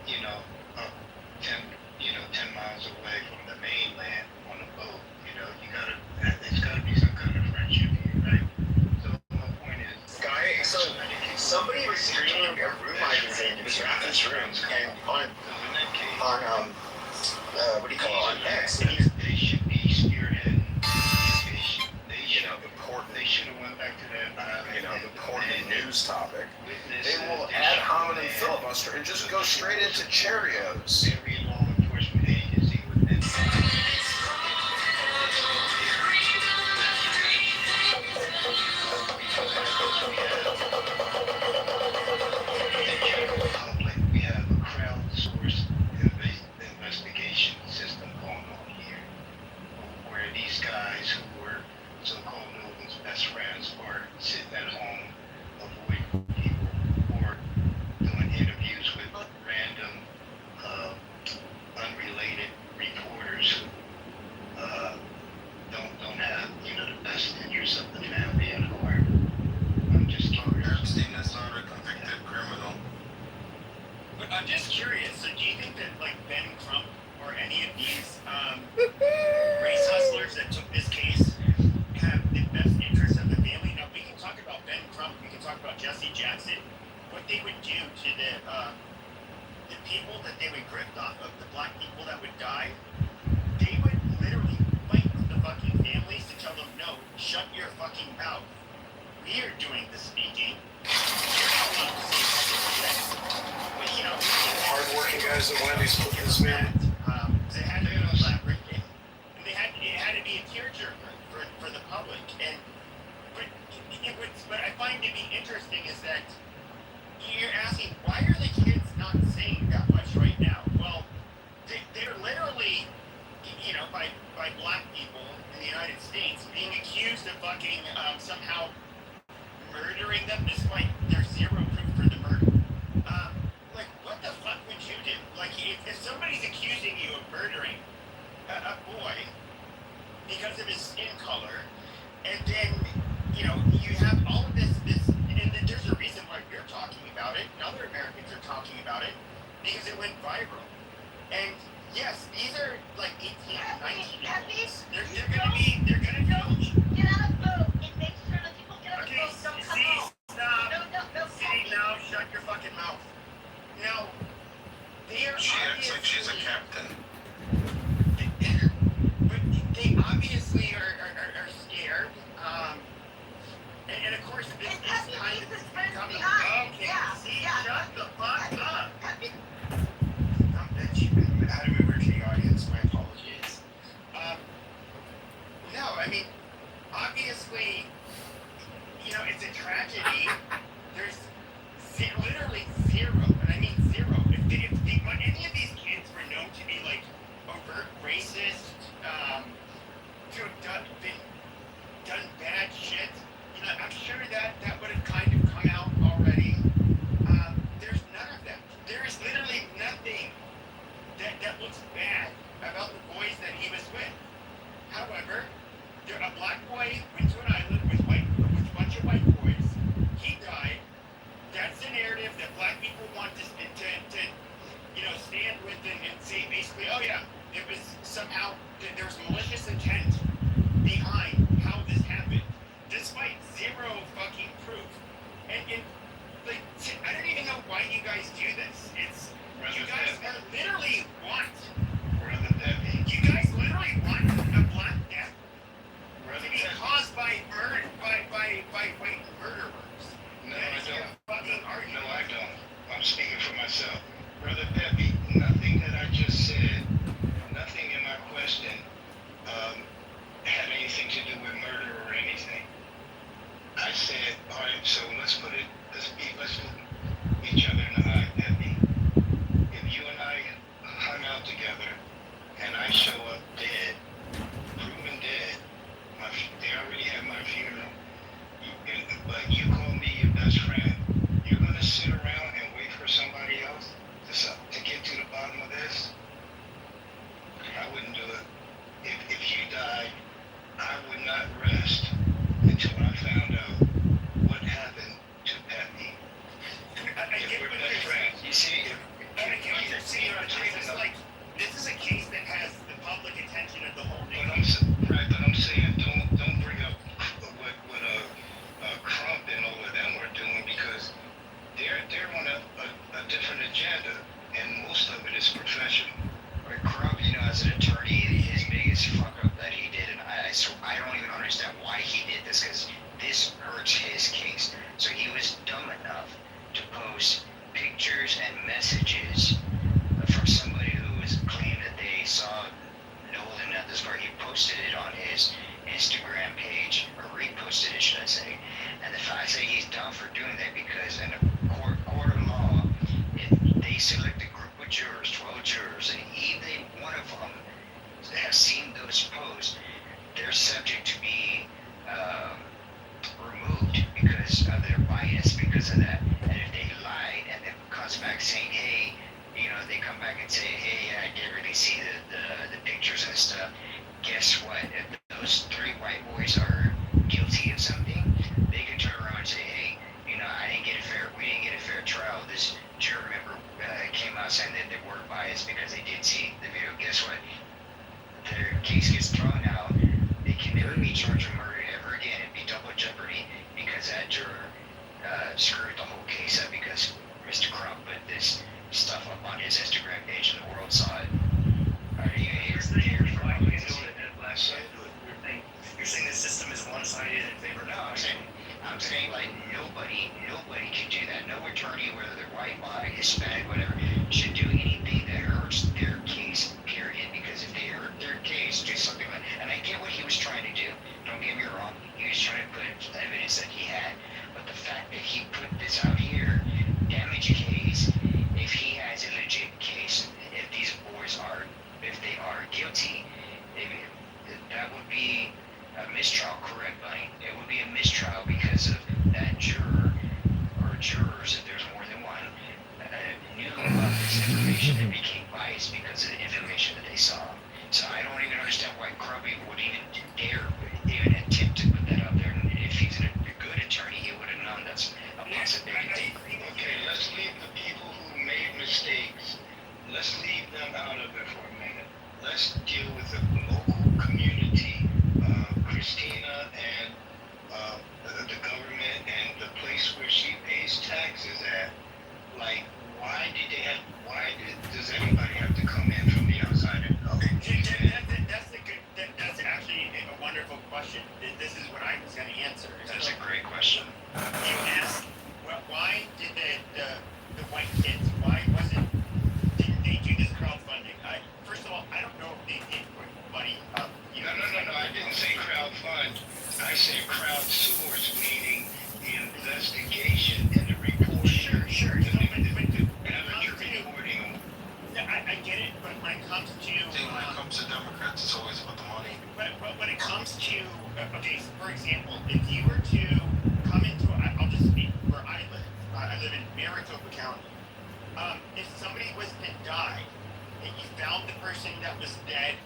you know, up 10, 10 miles away from the mainland on a boat. It's gotta be some kind of friendship here, right? So my point is, So somebody was screening a room I was in. It was Rafa's room, and on what do you call it, on X. And they should be spearheading communication. They should have went back to that island. Important news topic. They will ad hominem filibuster and just go straight into Cheerios. Every law enforcement agency within. We have a crowdsourced investigation system going on here, where these guys who were so-called Newton's best friends are sitting at home, avoiding people, or doing interviews with random, unrelated reporters who don't have the best interests of the family at heart. I'm just curious. Epstein is not a convicted criminal. But I'm just curious. So do you think that like Ben Crump or any of these race hustlers that took this case have the best interests of the family? Now we can talk about Ben Crump. We can talk about Jesse Jackson. What they would do to the people that they would grift off of, the black people that would die, they would literally fight with the fucking families to tell them, no, shut your fucking mouth. We are doing the speaking. You're not allowed to say something like that. But, Hardworking guys at Wendy's put this man. They had to be elaborate, and it had to be a tearjerker for the public. What I find to be interesting is that you're asking, why are the kids not saying that much right now? Well, they're literally, by black people in the United States being accused of fucking somehow murdering them despite there's zero proof for the murder. What the fuck would you do? Like, if somebody's accusing you of murdering a boy because of his skin color, and then, you have all of this, and then there's a reason why we're talking about it, and other Americans are talking about it, because it went viral. And yes, these are like 18, 19 year olds. They're gonna go. Get out of the boat and make sure that people get out of the boat. Don't come home. Stop. No, See, now, shut your fucking mouth. Now, they are She acts like she's a captain. But they obviously are scared. And of course, this kind of is becoming. Okay, see, shut the fuck up. How do we work to the audience? My apologies. No, I mean, obviously, it's a tragedy. There's literally zero, and I mean zero. If any of these kids were known to be like overt racist, to have done bad shit, I'm sure that would have kind of come out already. There's none of that. There is literally nothing that looks bad about the boys that he was with. However, a black boy went to an island with a bunch of white boys. He died. That's the narrative that black people want to stand with and say basically, oh yeah, it was somehow there's malicious intent behind how this happened, despite zero fucking proof. And like, I don't even know why you guys do this. You guys literally want. You guys literally want a black death to be caused by white murderers. No, I don't. Fucking argument. No, I don't. I'm speaking for myself. Brother Pepe, nothing that I just said, nothing in my question had anything to do with murder or anything. I said, all right, so let's look each other in the eye, Pepe. If you and I hung out together and I show up dead, proven dead, they already have my funeral, but you call me your best friend, you're going to sit around and wait for somebody else to get to the bottom of this? I wouldn't do it. If you died, I would not rest until I found out what happened to Pepe. different agenda, and most of it is professional. But Crump, as an attorney, his biggest fuck up that he did, and I don't even understand why he did this, because this hurts his case. So he was dumb enough to post pictures and messages from somebody who was claimed that they saw Nolan at this bar. He posted it on his Instagram page, or reposted it, should I say. And the fact that he's dumb for doing that, because in a court of law, if they select a group of jurors, 12 jurors, and even one of them has seen those posts, they're subject to be removed because of their bias, because of that. And if they lied and then comes back saying, hey, they come back and say, hey, I didn't really see the pictures and stuff. Guess what? If those 3 white boys are guilty of something, they can turn around and say, hey, we didn't get a fair trial. This juror member came out saying that they were biased because they did see the video. Guess what? Their case gets thrown out. They can never be charged with murder ever again. It'd be double jeopardy because that juror screwed the whole case up because Mr. Crump put this stuff up on his Instagram page and the world saw it. You're saying the system is one-sided in favor of I'm saying like nobody can do that. No attorney, whether they're white, black, Hispanic, whatever, should do anything that hurts their case, period. Because if they hurt their case, do something like, and I get what he was trying to do. Don't get me wrong. He was trying to put evidence that he had. But the fact that he put this out here, damage a case, if he has a legit case, if these boys if they are guilty, that would be a mistrial, correct, Bunny? It would be a mistrial because of that juror, or jurors, if there's more than one, knew about this information and became biased because of the information that they saw. So I don't even understand why Crumby would even dare even attempt to put that out there. And if he's a good attorney, he would have known that's a possibility. Okay, let's leave the people who made mistakes. Let's leave them out of it for a minute. Let's deal with the local community, Christina and the government and the place where she pays taxes at. Like, does anybody have to come in from the outside? That's actually a wonderful question. This is what I was going to answer. That's a great question. You ask, why did the white kids, didn't they do this crowdfunding? First of all, I don't know if they did, buddy. No, I didn't say crowdfund. I said crowdsource, meaning the investigation and the reporting. Sure. I get it, but when it comes to... When it comes to Democrats, it's always about the money. But when it comes to... Okay, so for example, if you were to come into... I'll just speak where I live. I live in Maricopa County. If somebody was to die, and you found the person that was dead,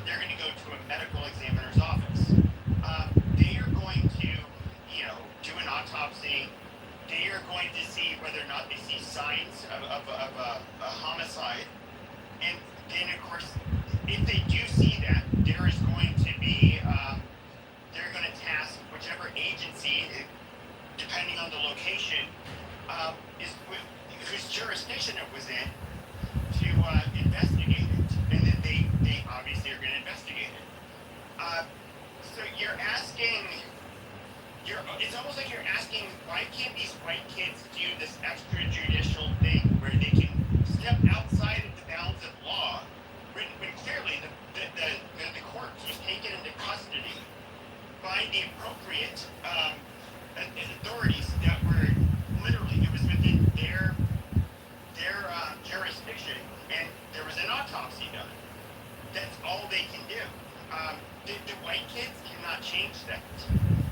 they're going to go to a medical examiner's office. They are going to, do an autopsy. They are going to see whether or not they see signs of a homicide. And then, of course, if they do see that, there is going to be, they're going to task whichever agency, depending on the location, whose jurisdiction it was in, to investigate it. And then they obviously are going to investigate it. So you're asking... it's almost like you're asking, why can't these white kids do this extrajudicial thing where they can step outside of the bounds of law when clearly the corpse was taken into custody by the appropriate authorities that were literally, it was within their jurisdiction, and there was an autopsy done. That's all they can do. The white kids cannot change that.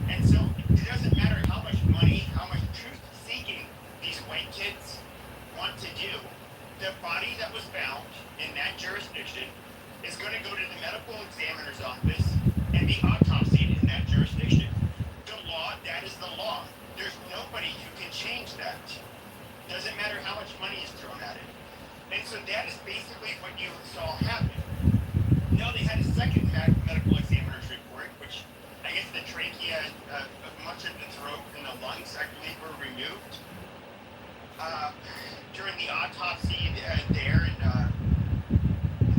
And so it doesn't matter how much money, how much truth-seeking these white kids want to do. The body that was found in that jurisdiction is going to go to the medical examiner's office and be autopsied in that jurisdiction. The law, that is the law. There's nobody who can change that. Doesn't matter how much money is thrown at it. And so that is basically what you saw happen. Now they had a second medical examiner's report, which I guess the trachea, much of the throat and the lungs, I believe, were removed. during the autopsy there in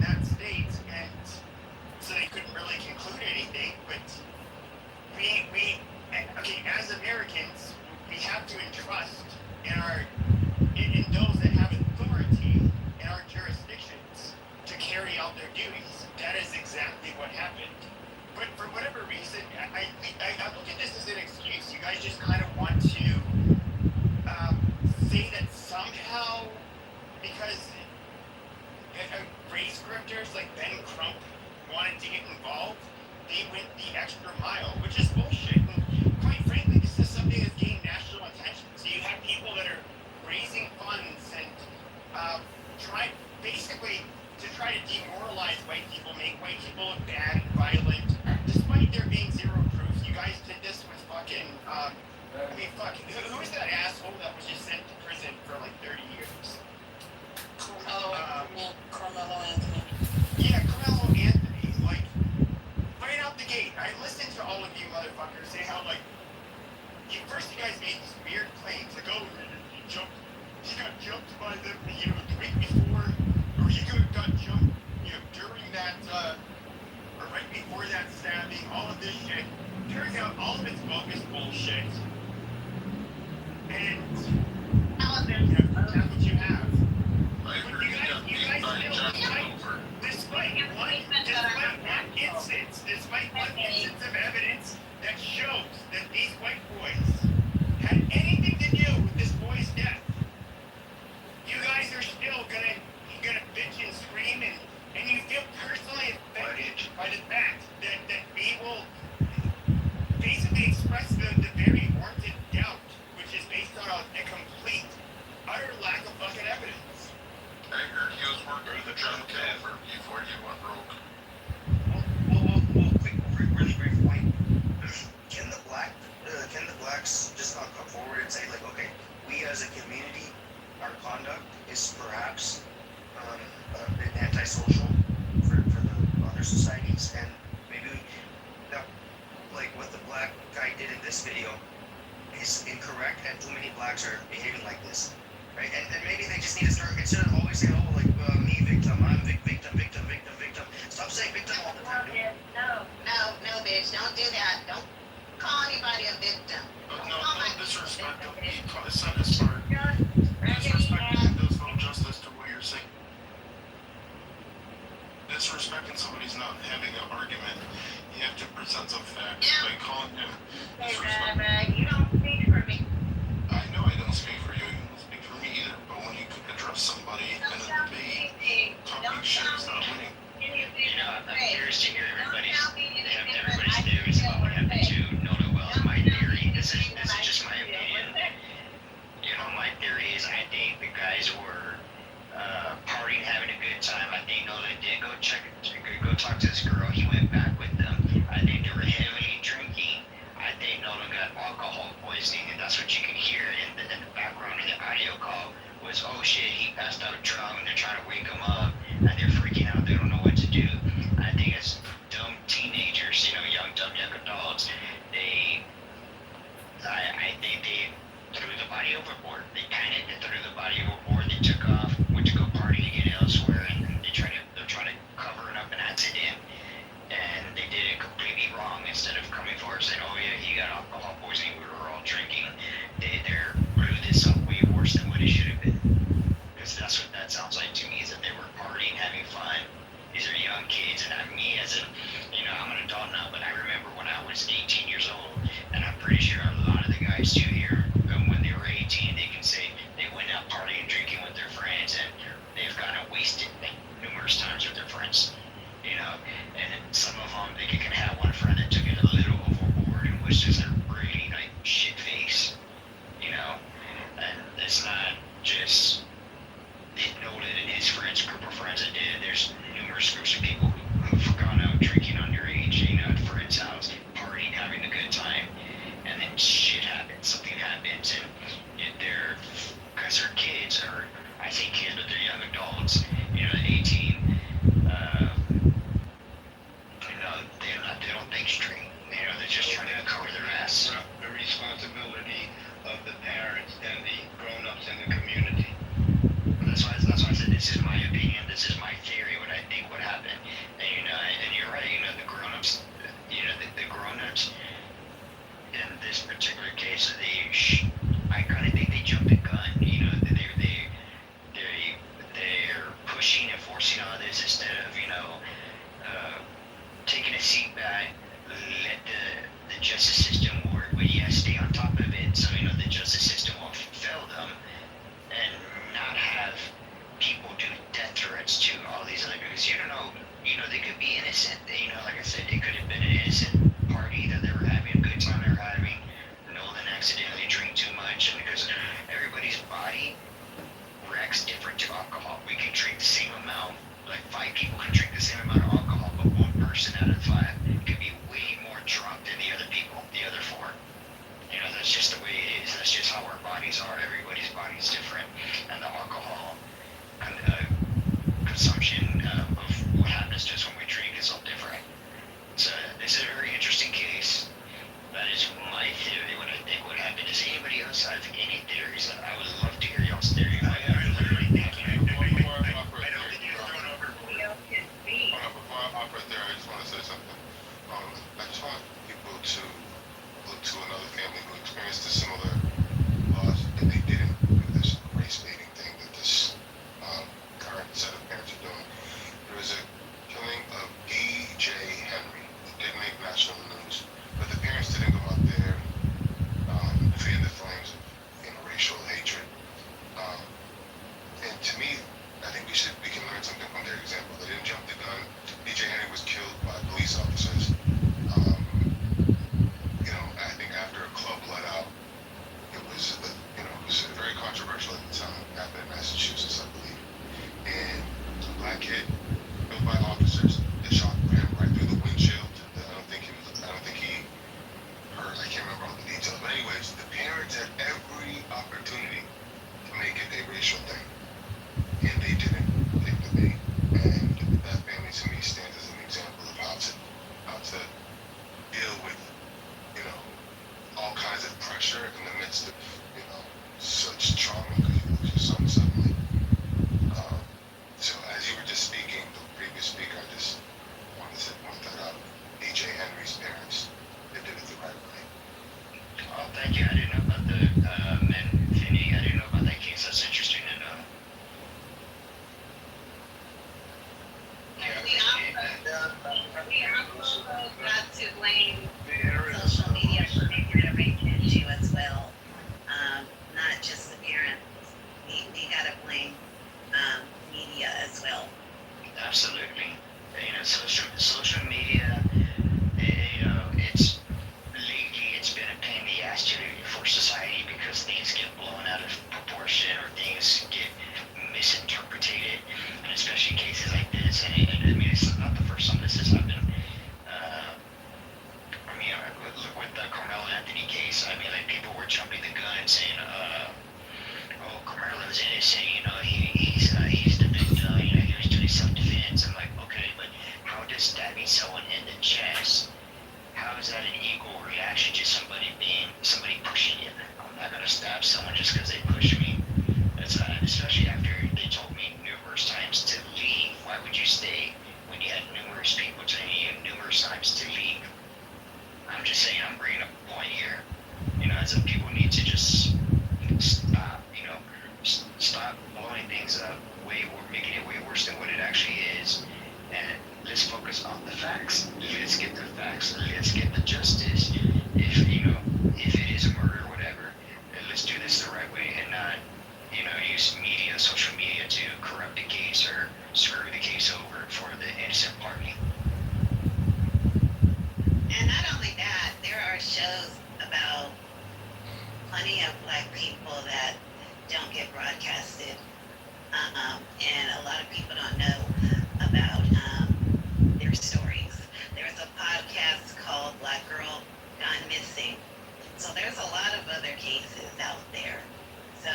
that state, and so they couldn't really conclude anything. But okay, as Americans, we have to entrust in those that have authority in our jurisdictions to carry out their duties. That is exactly what happened. But for whatever reason, I look at this as an excuse. You guys just kind of want to say that somehow, because race grifters like Ben Crump wanted to get involved, they went the extra mile, which is bullshit. And quite frankly, this is something that's gained national attention. So you have people that are raising funds and basically to try to demoralize white people, make white people look bad and violent, despite there being zero proof. You guys did this with fucking, who is that asshole that was just sent to prison for like 30 years? Carmelo Anthony. Yeah, Carmelo Anthony. Like, right out the gate, I listened to all of you motherfuckers say how, like, first you guys made these weird claims, like, oh, he got jumped by them, the week before, or he got jumped, during that, or right before that stabbing, all of this shit. Turns out all of it's bogus bullshit. And, that's what you have. I But agree. you guys still, despite one instance of evidence that shows that these white boys had anything to do with this boy's death, you guys are still gonna bitch and scream, and you feel personally offended by the fact that we will basically express the very warranted doubt, which is based on a complete, utter lack of fucking evidence. I heard he was working with John Kitover before he went rogue. Well, quick, really brief point. Can the blacks just not come forward and say, like, okay, we as a community, our conduct is perhaps a bit antisocial for the other societies, and maybe that, like what the black guy did in this video, is incorrect, and too many blacks are behaving like this, right? And maybe they just need to start, instead of always saying, oh, like, me victim, I'm victim. Stop saying victim all the time. No, bitch, don't do that. Don't call anybody a victim. No disrespect. It's not his part. Disrespecting does no justice to what you're saying. Disrespecting somebody's not having an argument. You have to present some facts by calling him disrespectful. You don't speak for me. I know I don't speak for you. You don't speak for me either. But when you address somebody in a debate, talking shit is not winning. I'm curious to hear everybody's theories about what happened to Noda Wells. My theory, this is just my opinion. My theory is I think the guys were partying, having a good time. I think Noda did go talk to this girl. He went back with them. I think they were heavily drinking. I think Noda got alcohol poisoning, and that's what you can hear in the background of the audio call was, oh shit, he passed out drunk, and they're trying to wake him up, and they're freaking out. They don't know what to do. I think it's dumb teenagers, dumb young adults. I think they threw the body overboard. They panicked and threw the body overboard. They took off, went to go party again elsewhere, and they're trying to cover it up an accident. And they did it completely wrong. Instead of coming forward saying, oh yeah, he got alcohol poisoning, we were all drinking, they blew this up way worse than what it should have been. Because that's what that sounds like to me, is that they were partying, having fun. These are young kids, and me as I'm an adult now, but I remember when I was 18 years old, and I'm pretty sure a lot of the guys too here, when they were 18, they can say they went out partying, drinking with their friends, and they've gotten wasted numerous times with their friends, and some of them, they can have one friend that took it a little overboard and was just a really shit face, and it's not just Nolan and his friends, group of friends that did it. There's numerous groups of people who've gone out drinking underage, at a friend's house, partying, having a good time, and then shit happens, something happens, and they're, because they're kids, or I say kids, but they're young adults, 18, they don't think straight, they're just trying to cover their ass. The responsibility of the parents and the grown-ups in the community can drink the same amount, like 5 people can drink the same amount of alcohol, but one person out of 5 can be way more drunk than the other people, the other 4. You know, that's just the way it is. That's just how our bodies are. Everybody's body's different, and the alcohol consumption of what happens to us when we drink is all different. So this is a very interesting case. That is my theory. What I think would happen. Does anybody else have any theories? I would love to hear y'all's theory. I literally think I don't think you're thrown over. Before I hop right there, I just want to say something. I just want people to look to another family who experienced a similar loss that they didn't do this race baiting thing that this current set of parents are doing. There was a killing of DJ Henry. It did make national news, but the parents didn't go out there fan the flames of racial hatred. And to me, I think we can learn something from their example. They didn't jump the gun. DJ Henry was killed by police officers. I think after a club let out, it was very controversial at the time. It happened in Massachusetts, I believe. And a black kid killed by officers. They shot him right through the windshield. I don't think he hurt. I can't remember all the details. But anyways, the parents had every opportunity to make it a racial thing, and they didn't take the bait. And that family to me stands as an example of how to deal with all kinds of pressure in the midst of such trauma because you lose your son suddenly. So as you were just speaking, the previous speaker, I just wanted to point that out. DJ Henry's parents, they did it the right way. Oh, thank you. I didn't know about the men Finney. I didn't know about that case. That's interesting to know. We also got to blame social media for making it a rape issue as well. Not just the parents. We got to blame media as well. Absolutely. Social media, it's lately it's been a pain in the ass for society because things get blown out of proportion or things get misinterpreted, and especially cases like this. And I mean, it's not the first time this has happened. Look with the Carmelo Anthony case. I mean, like people were jumping the gun saying, Carmelo's innocent. He's the victim. He was doing self-defense. I'm like, okay, but how does stabbing someone in the chest? How is that an equal reaction to somebody pushing you? I'm not gonna stab someone just because they push me. That's especially after they told me numerous times to leave. Why would you stay when you had numerous people telling you numerous times to leave? I'm just saying, I'm bringing up a point here. As if people need to just stop blowing things up, making it way worse than what it actually is, and let's focus on the facts. Let's get the facts. Let's get the justice. If it is a murder or whatever, then let's do this the right way and not, use media, social media to corrupt the case or screw the case over for the innocent party. And not only that, there are shows about plenty of black people that don't get broadcasted. And a lot of people don't know about their stories. There's a podcast called Black Girl Gone Missing. So there's a lot of other cases out there. So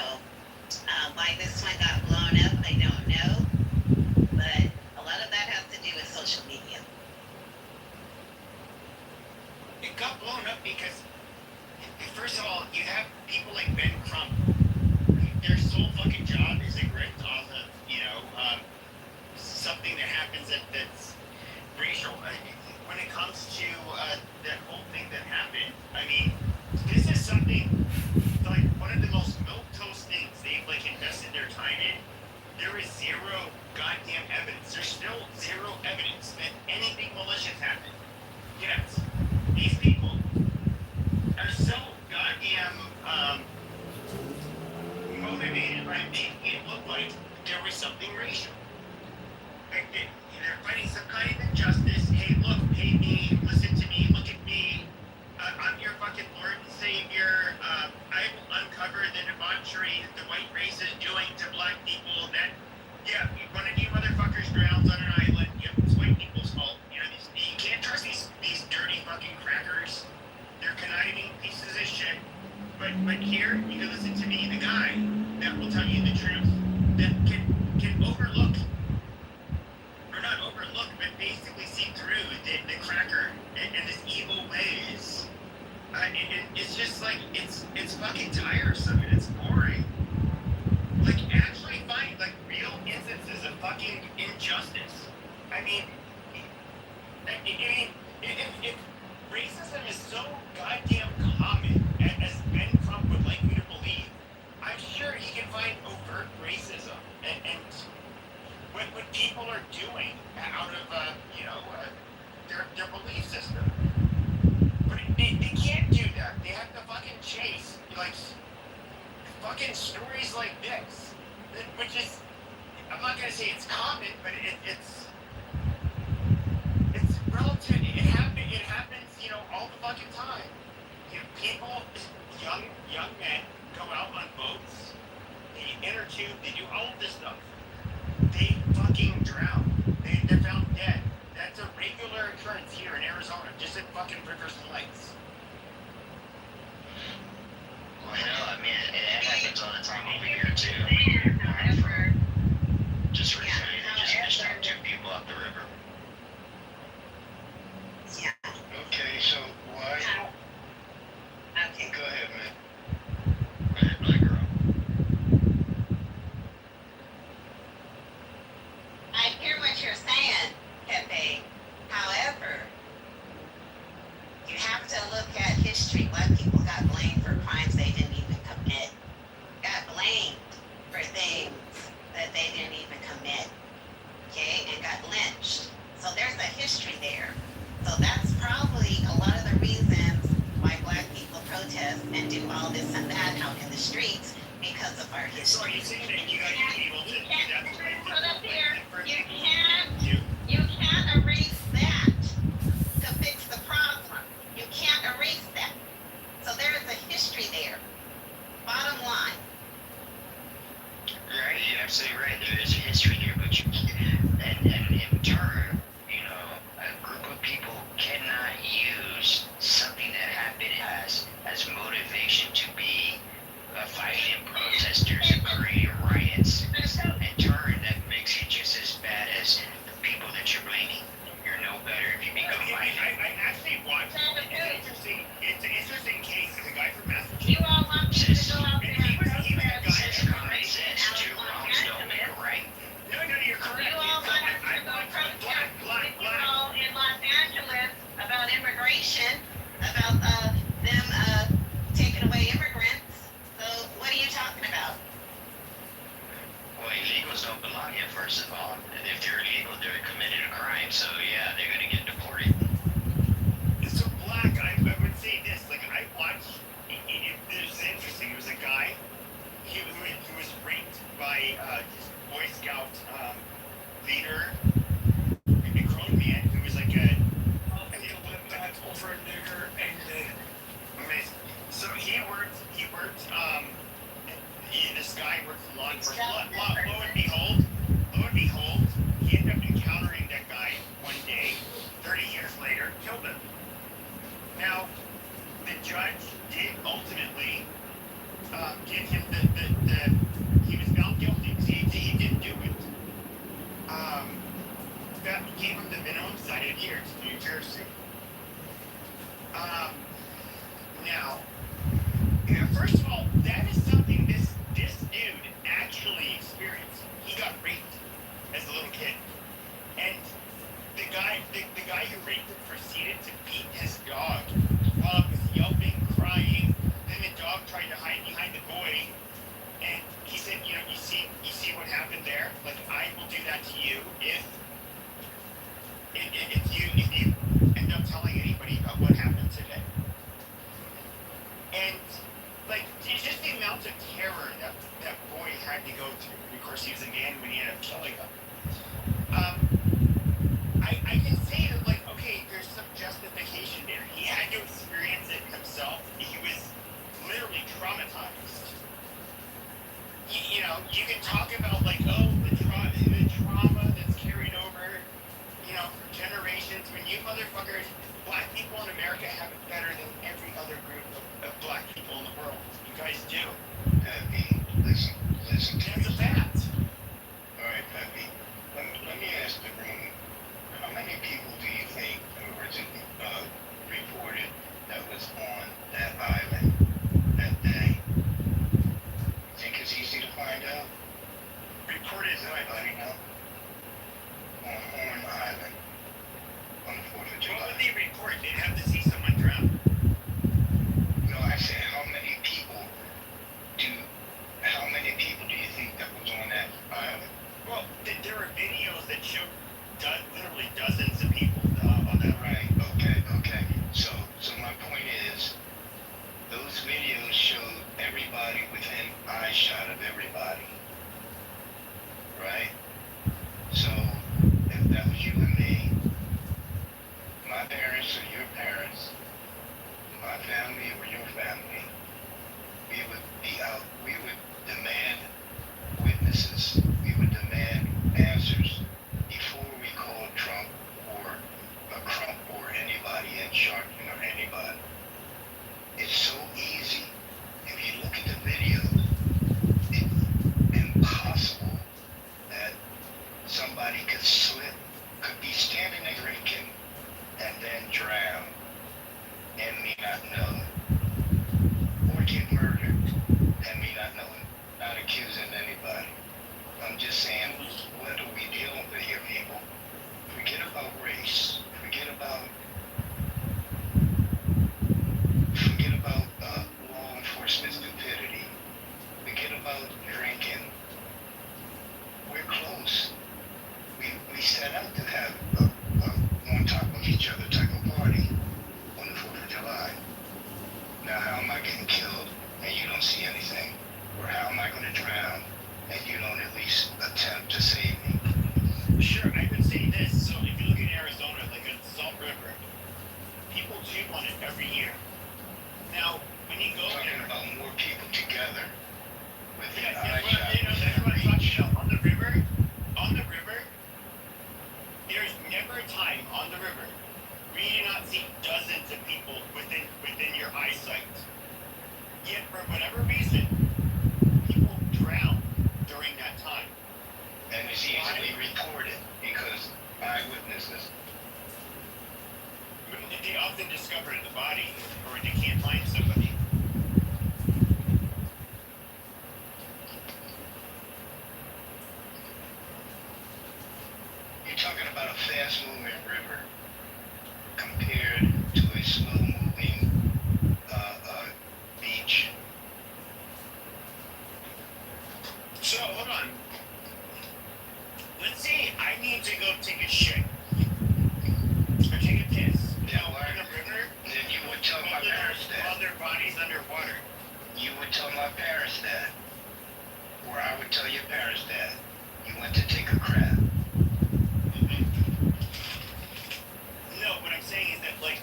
why this one got blown up, I don't know. But a lot of that has to do with social media. It got blown up because, first of all, you have people like Ben Crump. Their sole fucking job is to grift off of, something that happens that's racial. When it comes to that whole thing that happened, I mean, this is something, like, one of the most milquetoast things they've, invested their time in. There is zero goddamn evidence. There's still zero evidence that anything malicious happened. Yes. These people are so goddamn motivated by making it look like there was something racial. Like they're fighting some kind of injustice. Hey, look, pay me, listen to me, look at me. I'm your fucking Lord and Savior. I will uncover the debauchery that the white race is doing to black people. That Yeah, one of you motherfuckers drowns on an island. Yep, it's white people's fault. You know, you can't trust these dirty fucking crackers. They're conniving pieces of shit. But here, you can listen to me, the guy that will tell you the truth, that can overlook, or not overlook, but basically see through the cracker and his evil ways. It's just like, it's fucking tiresome and it's boring. Like, actually find, like, real instances of fucking injustice. I mean, if racism is so goddamn common as Ben Crump would like me to believe, I'm sure he can find overt racism and what people are doing out of, their belief system. But they can't do that. They have to fucking chase, like, fucking stories like this, which is, I'm not gonna say it's common, but it's relative. It happens, all the fucking time. People, young men go out on boats, they inner tube, they do all of this stuff. They fucking drown. They're found dead. That's a regular occurrence here in Arizona, just at fucking Rivers and Lakes. Well, hell, I mean, it happens all the time over here, too. However, just recently, they just fished out 2 people off the river. Yeah. Okay, so why? Okay. Go ahead, man. Go ahead, black girl. I hear what you're saying, Pepe. However, you have to look at history. Black people got blamed for crimes they didn't even commit. Got blamed for things that they didn't even commit. Okay? And got lynched. So there's a history there. So that's probably a lot of the reasons why black people protest and do all this and that out in the streets because of our So are history. you saying that you guys are able to do that? Put up here. You can't erase that to fix the problem. You can't erase that. So there is a history there. Bottom line. Right, you're absolutely right. There is a history here, but and in turn, a group of people cannot use something that happened as motivation to be fighting protesters and creating riots. In turn, that makes it just as bad as the people that you're blaming. You're no better if you become violent. I actually watched. It's an interesting case. There's a guy from Massachusetts. You all want me to go out there and He was a guy Since common sense, 2 wrongs don't make a right. No, you're correct. You all want us to go protest in Los Angeles about immigration, about them taking away immigrants. So what are you talking about? Well, illegals don't belong here, first of all. And if they're illegal, they're committed a crime. So, yeah, they're going to get deported. So black, I would say this. Like, I watched. It was interesting. It was a guy. He was raped by this Boy Scout leader, a grown man who was like a for a nigger, and so he worked. This guy worked for law enforcement. Lo and behold, he ended up encountering that guy one day, 30 years later, killed him. Now, the judge did ultimately give him he was found guilty. He didn't do it. That gave him the minimum cited years in New Jersey. Now, first of all, that is something this dude actually experienced. He got raped as a little kid, and the guy who raped him proceeded to beat his dog while it was yelping, crying. Then the dog tried to hide behind the boy, and he said, you see what happened there? Like, I will do that to you if you end up telling anybody about what happened today. And like, just the amount of terror that boy had to go through. And of course, he was a man when he ended up killing him. I can say that, like, okay, there's some justification there. He had to experience it himself. He was literally traumatized. You can talk about, like, oh, the trauma. happened on the 4th of What July. would they report? They'd have to see someone drown. No, I said how many people do you think that was on that island? Well, there are videos that show literally dozens of people on that. Right, okay. So my point is, those videos showed everybody within eye shot of everybody. Right? So, if that was you and me, my parents or your parents, my family or your family, we would be out, we would demand witnesses, we would demand answers before we called Trump or anybody in Sharpton or anybody. It's so easy. If you look at the videos, it's impossible that somebody could be standing there drinking and then drown and me not know it, or get murdered and me not know it. Not accusing anybody. I'm just saying, what are we dealing with here, people? Forget about race. Forget about law enforcement stupidity. Forget about drinking. We're close. We set out to have a on top of each other type of party on the 4th of July. Now, how am I getting killed and you don't see anything? Or how am I going to drown and you don't at least attempt to save me? Sure, I would say this. So if you look at Arizona, like at Salt River, people chew on it every year. Now, when you go Talking there, about more people together within yeah, eye that's shot, that's what I'm within reach. talking about. On the river, there's never a time on the river where you do not see dozens of people within your eyesight. Yet, for whatever reason, people drown during that time. And it's easily reported because eyewitnesses. They often discover the body, or they can't find somebody. You're talking about a fast-moving river compared to a slow-moving beach. So, hold on. Let's say I need to go take a shit. Or take a piss. Now, in the river, Then you would tell my parents while that. their body's underwater. You would tell my parents that. Or I would tell your parents that. You went to take a crap. No, what I'm saying is that, like,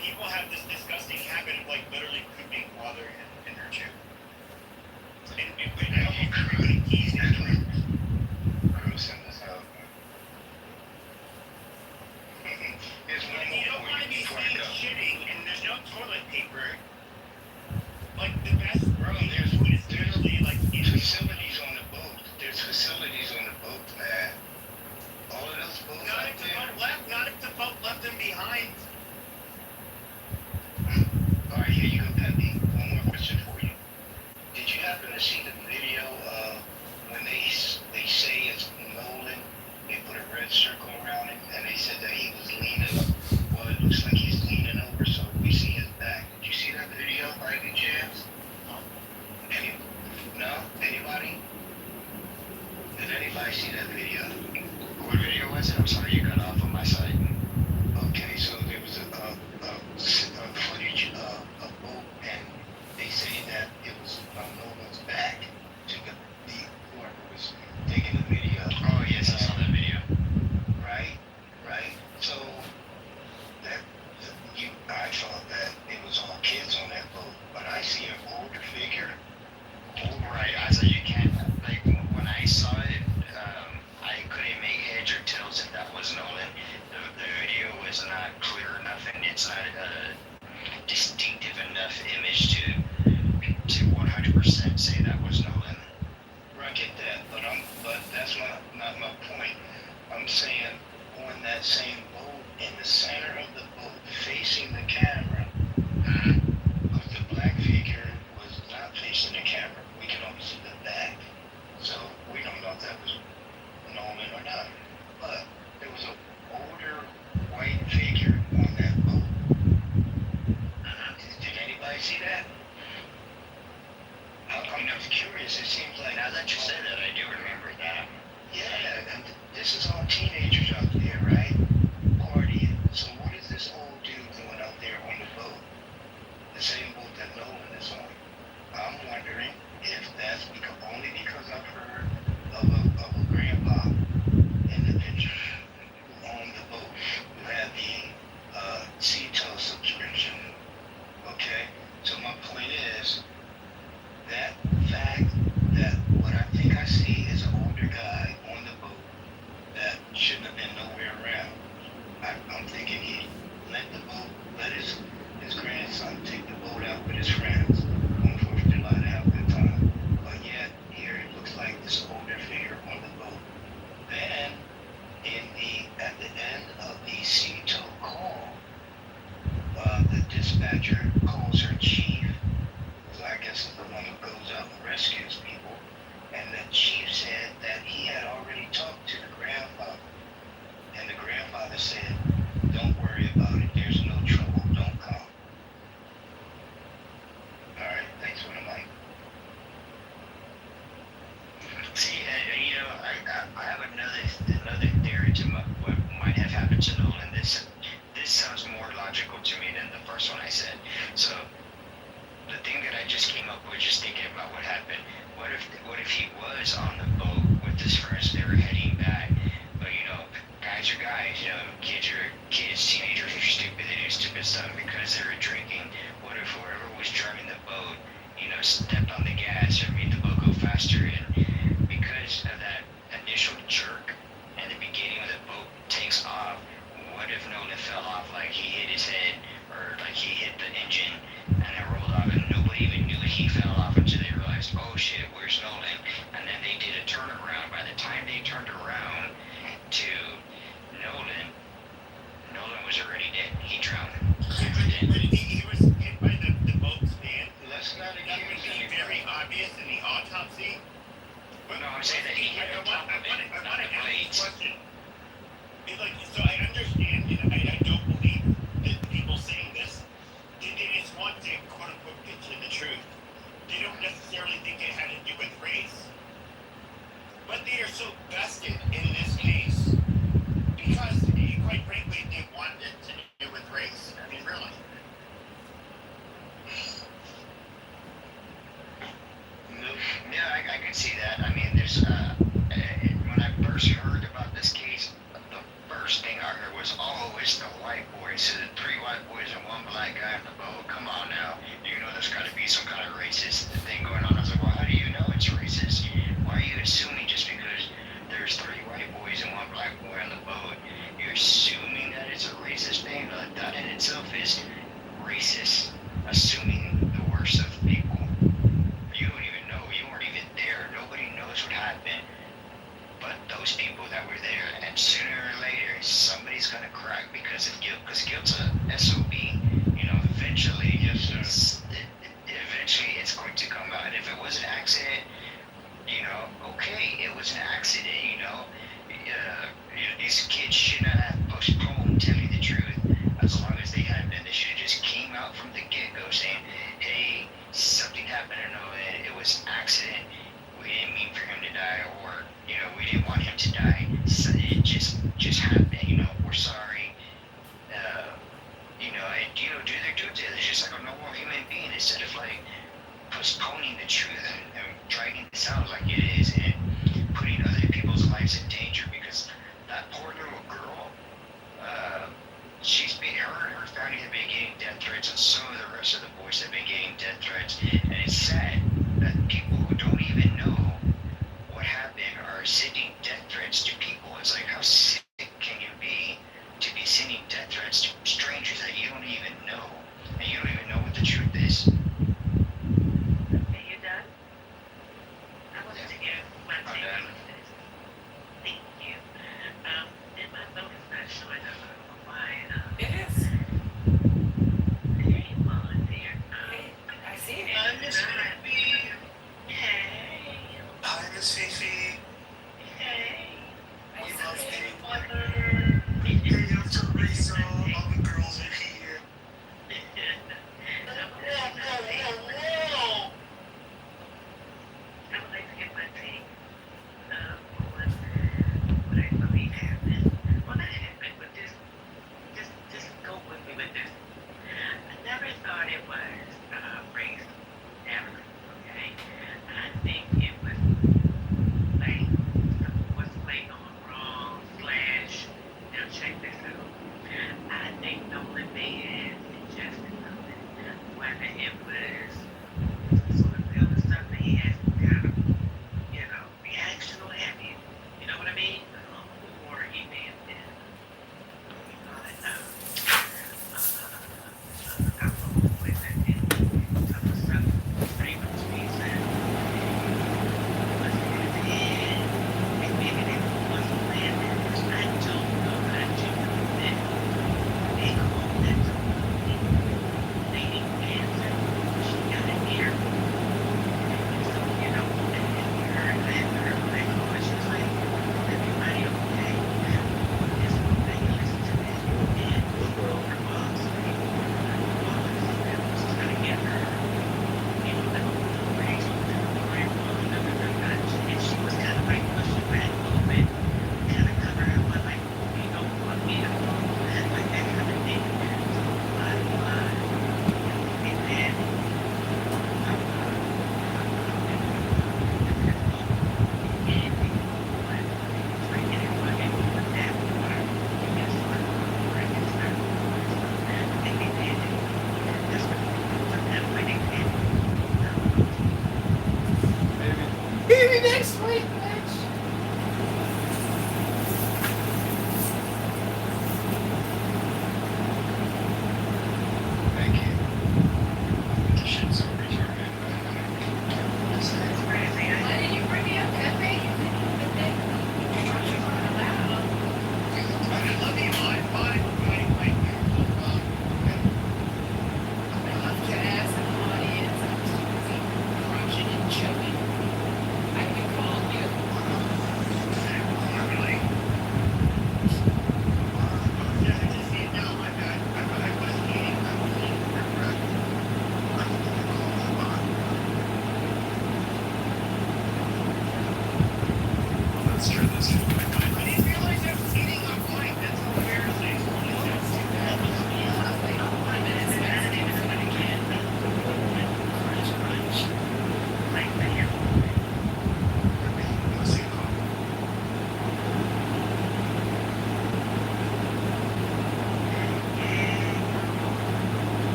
people have this disgusting habit of, like, literally pooping while they're in their chew. And I don't think everybody keys into it. Gross in this house. Here's one And more you don't want to point be before I seen go. shitting and there's no toilet paper. Like, the best Bro, thing there's to do is literally, like, facilities on the boat. There's facilities on the boat, man. All of those boats not out if the there. boat left, not if the boat left them behind. All right, here you go, Peppy. One more question for you. Did you happen to see the video of when they say it's Nolan? They put a red circle around him, and they said that he was leaning. Well, it looks like he's leaning over, so we see his back. Did you see that video by any chance? No? Anybody? Did anybody see that video? What video was it? I'm sorry, you got off on my side. Okay, so there was a footage of a boat, and they say that it was on Nolan's back to the whoever was taking the video. Oh, yes, I saw that video. Right. So I thought that it was all kids on that boat, but I see an older figure. Right, I said you can't, like, when I saw it, I couldn't make heads or tails if that was Nolan. The video was not clear enough, and it's not a distinctive enough image to 100% say that was Nolan. I get that, but that's not my point. I'm saying on that same boat, in the center of the boat, facing the camera, because the black figure was not facing the camera. We can only see the back, so we don't know if that was Nolan or not. But there was a this is all teenagers out there, right? Partying. So what is this old dude doing out there on the boat? The same boat that Nolan is on. I'm wondering if that's only because I've heard of a grandpa in the picture who owned the boat, who had the CTO subscription. Okay? So my point is that fact that what I think I see is an older guy on the boat that shouldn't have been nowhere around. I'm thinking he let his grandson take the boat out with his friends on 4th of July to have a good time. But yet, here it looks like this older figure on the boat. Then, at the end of the CTO call, the dispatcher calls her chief, who I guess is the one who goes out and rescues people, and the chief said that he had already talked to the grandfather, and the grandfather said, "Don't worry about it, there's no trouble, don't come." Alright, thanks for the mic. See, I have another theory to what might have happened to Nolan. This sounds more logical to me than the first one I said. So the thing that I just came up with, just thinking about what happened. What if he was on the boat with his friends? They were heading back, but guys are guys. Kids are kids. Teenagers are stupid. They do stupid stuff because they were drinking. What if whoever was driving the boat, stepped on the gas or made the boat go faster, and because of that initial jerk and the beginning of the boat takes off, what if Nolan fell off, like he hit his head or like he hit the engine and it rolled off and nobody even knew he fell off until they realized, oh shit, where's Nolan? And then they did a turnaround. By the time they turned around to Nolan was already dead. He drowned. But he was hit by the boat's fan. Let's not That would be very obvious in the autopsy. But no, I'm saying that he hit the top of it, I not want the to ask blades. a question. So I understand, and I don't believe that people saying this. They just want to quote unquote get to the truth. They don't necessarily think it had to do with race. But they are so vested in this case because, quite frankly, they want it to do with race. I mean, really. Yeah, I can see that. I mean, there's when I first heard about this case, the first thing I heard was, "Oh, it's the white boys. So the 3 white boys and 1 black guy on the boat. Come on now, there's got to be some kind of racist thing going on." I was like, "Well, how do you know it's racist? Why are you assuming just because there's 3 white boys and 1 black boy on the boat, you're assuming that it's a racist thing? Like, that in itself is racist, assuming the worst of people. You don't even know. You weren't even there. Nobody knows what happened but those people that were there. And sooner or later, somebody's going to crack because of guilt. Because guilt's a SOB. Eventually, eventually it's going to come out. And if it was an accident, okay, it was an accident, these kids should not have postponed telling the truth. As long as they had been, they should have just came out from the get-go saying, hey, something happened, it was an accident, we didn't mean for him to die, or, we didn't want him to die, so it just happened, we're sorry, and, do their due diligence just like a normal human being, instead of, postponing the truth and dragging this out like it is, and putting other people's lives in danger, because that poor little girl, her family have been getting death threats, and so have the rest of the boys have been getting death threats, and it's sad that people who don't even know what happened are sending death threats to people. It's like, how sick can you be to be sending death threats to strangers that you don't even know, and you don't even know what the truth is? Are you done? I wanted to hear my I'm take done. on this. Thank you. And my phone is not showing up. I don't know why. It is. There you are there. I see it. Hi, Miss Fifi. Hey. Hi, Miss Fifi. Hey. We love getting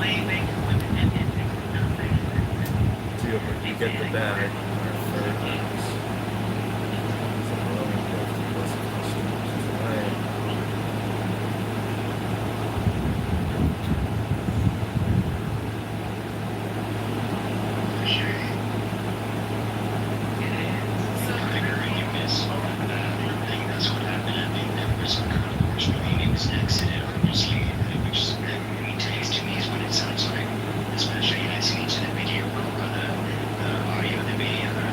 You get the bag. Our third house. It's a growing gift. It doesn't cost too much to away. Appreciate it. I agree you miss. I think that's what happened. I think there was some kind of unfortunate it was an accident, obviously, which takes to me is what it sounds like. Especially I see each of the video, the audio, the video, the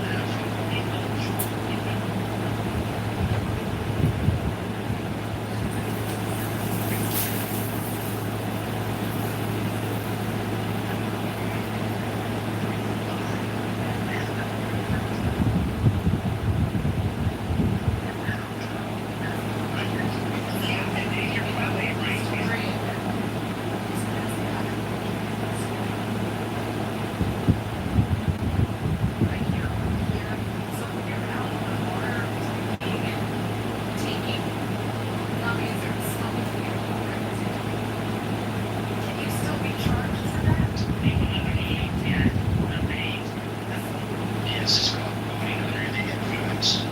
yes, it's called voting under the influence.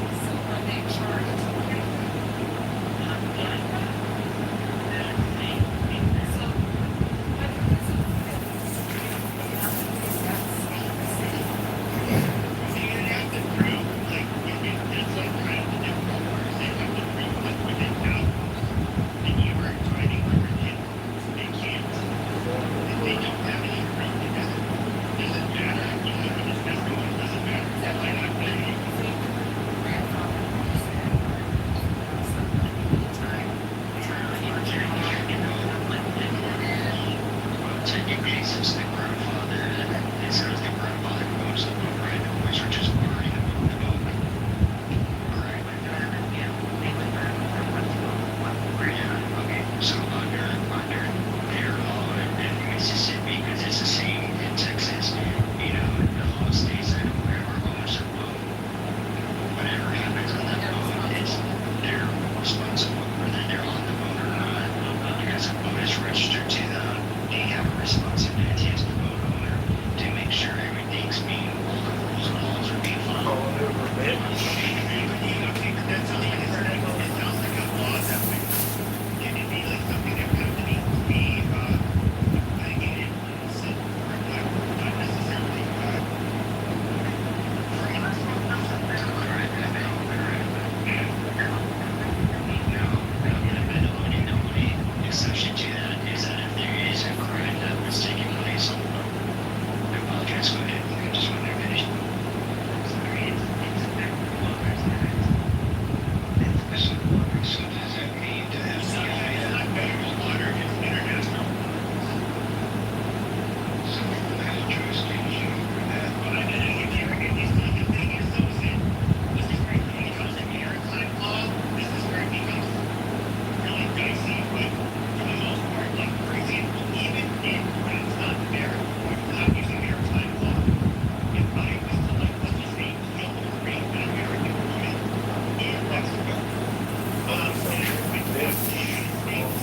Technically, since the grandfather, it sounds the grandfather owns the boat, right? The boys are just borrowing the boat. Correct? Yeah, okay. So under their law in Mississippi, because it's the same in Texas, you know, the law states that whoever owns a boat, whatever happens on that boat, they're responsible whether they're on the boat or not. Because the boat is registered to them, they have a responsibility as the boat owner to make sure everything's being, all the rules and laws are being followed. Calling over a bit. That sounds like it sounds like a law that would it'd be like something that would have to be litigated or not necessarily The only exception to that is that if there is a crime that was taking place on the boat, I apologize, go ahead, I just want to finish. So does that mean the FBI it's not federal water, it's international. so has jurisdiction over that? But I mean, if you see the thing is so sin, this is where when it comes to maritime law, this is where it becomes really dicey, but for the most part, like for example, even if when it's not not using maritime law, if I was to like let's just say kill or rape an American woman in Mexico, and I went back to the United States,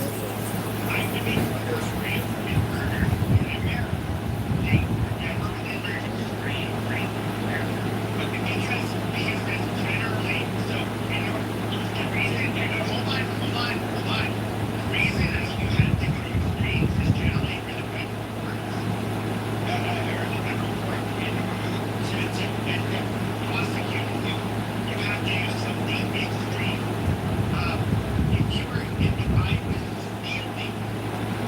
I would be forced rape and murder in America. They never delivered rape America. But because that's generally so the reason hold on. The reason that you had to go to the States is generally for the federal courts. Or the federal court to prosecute you. You have to use something extreme. If I was stealing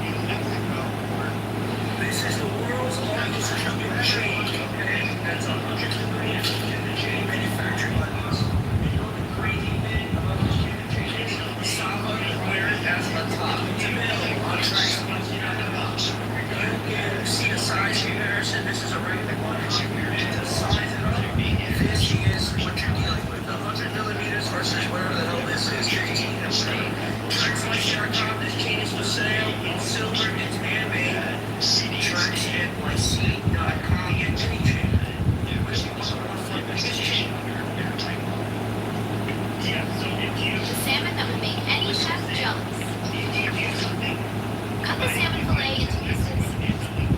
in Mexico or This is the world's largest shipping chain, and that's 100 million manufactured by us. And you know the crazy thing about this shipping chain is Saba where it has on top. It's available on tracks. You can see the size comparison. This is a regular one. To size it up, this is what you're dealing with. The 100 millimeters versus whatever the hell this is. 15 and 7. Tracks like Sharkop, this chain is for sale. It's silver, it's handmade. Tracks at myseat.com. Get any chain. It was also an investigation under maritime law. yeah, so if you The salmon that will make any chef jealous. if you something Cut the salmon fillet into pieces.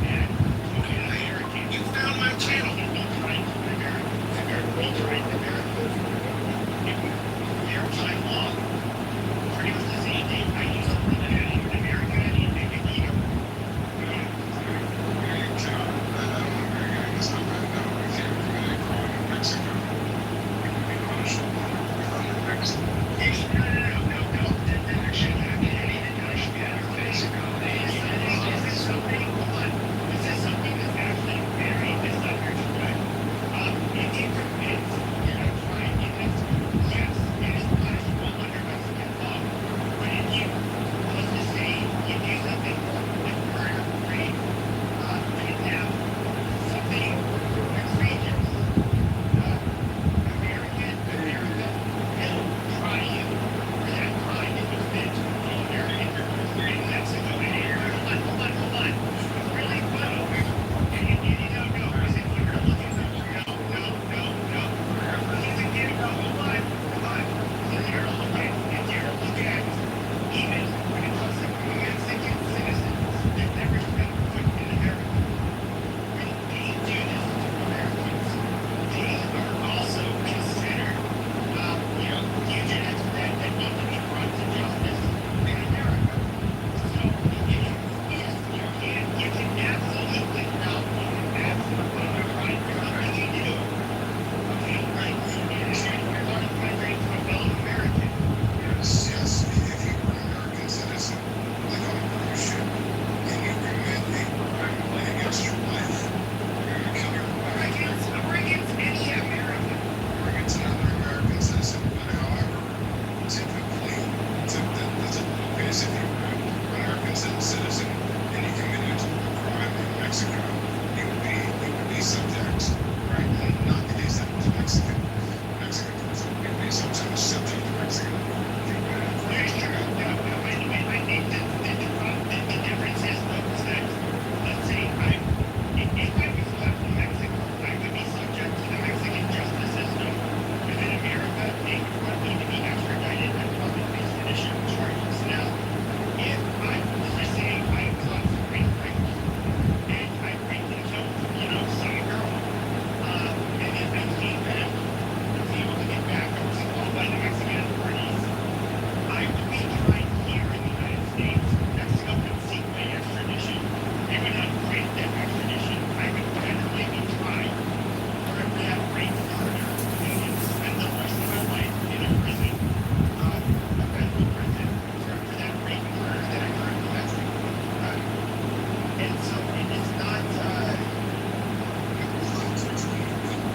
and so it's not.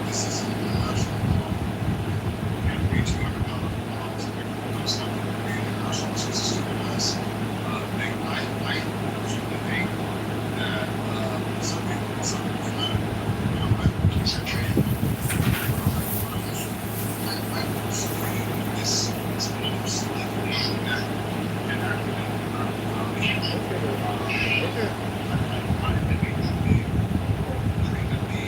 This is a national law. And we $200 laws and those stuff that are in the national system of us. I personally think that some people I personally this almost like that and I think it could be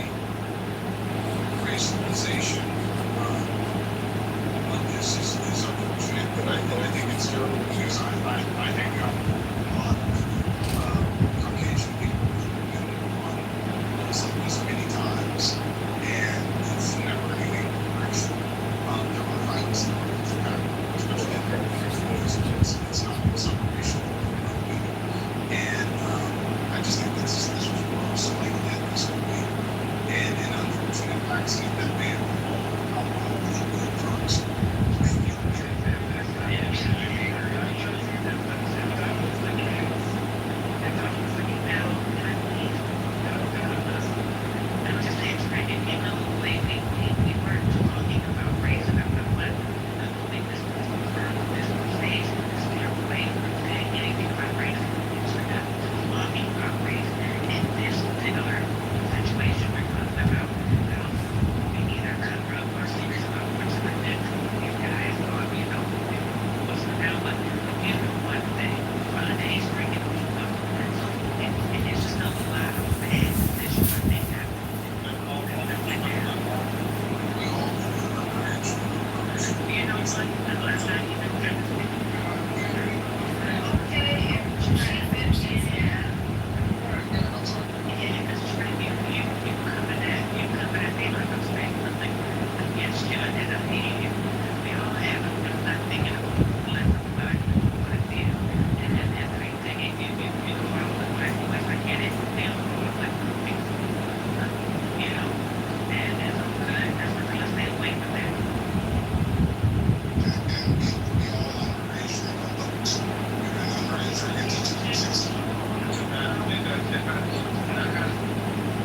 racialization of this is unfortunate, but I think it's terrible because I hang out with a lot of Caucasian people on some of this many times, and it's never anything racial. There were fights, especially in it's not racial. And I just think this was gross, like that this would be. And an unfortunate accident that may have involved alcohol and drugs.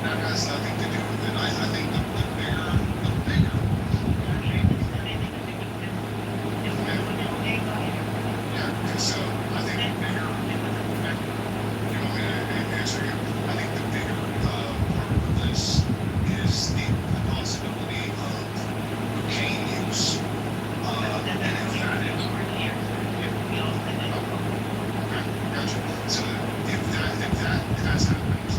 That has nothing to do with it. I think the bigger, yeah, and so I think the bigger, you want me to answer you? I think the bigger part of this is the possibility of cocaine use. And if that is, okay, gotcha. So if that has happened,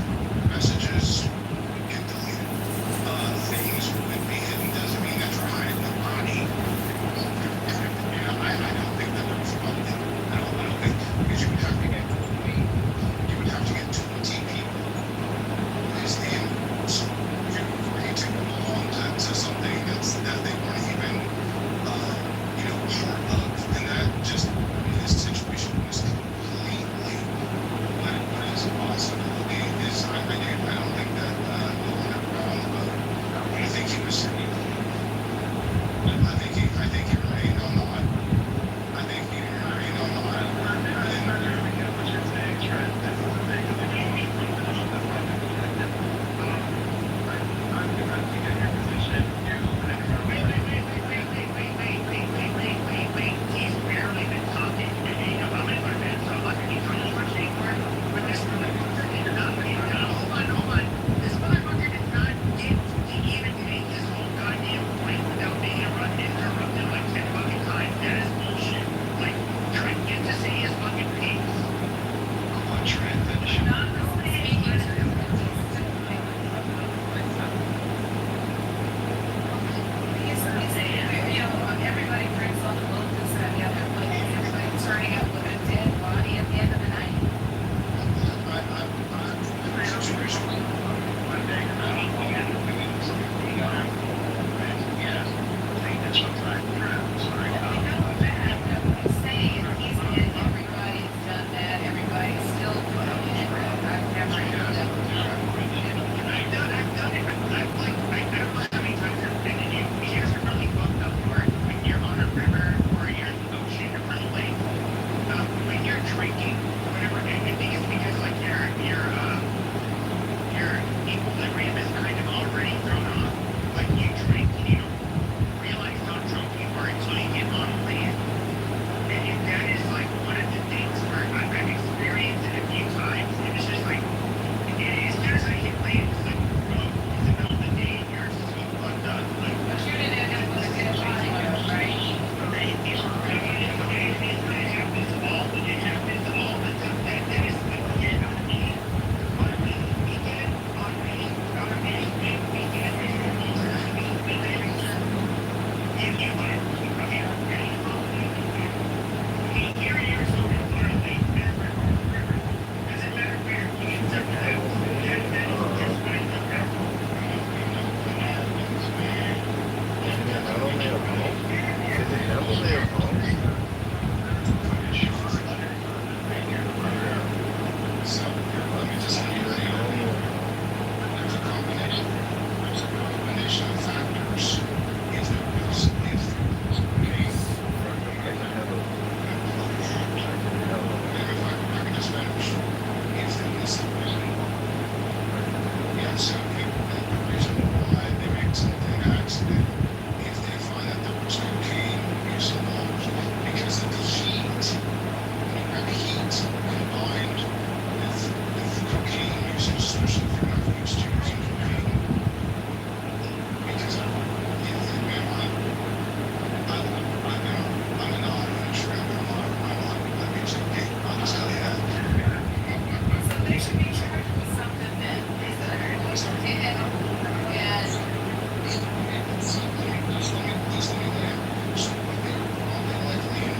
they should be charged with something that is and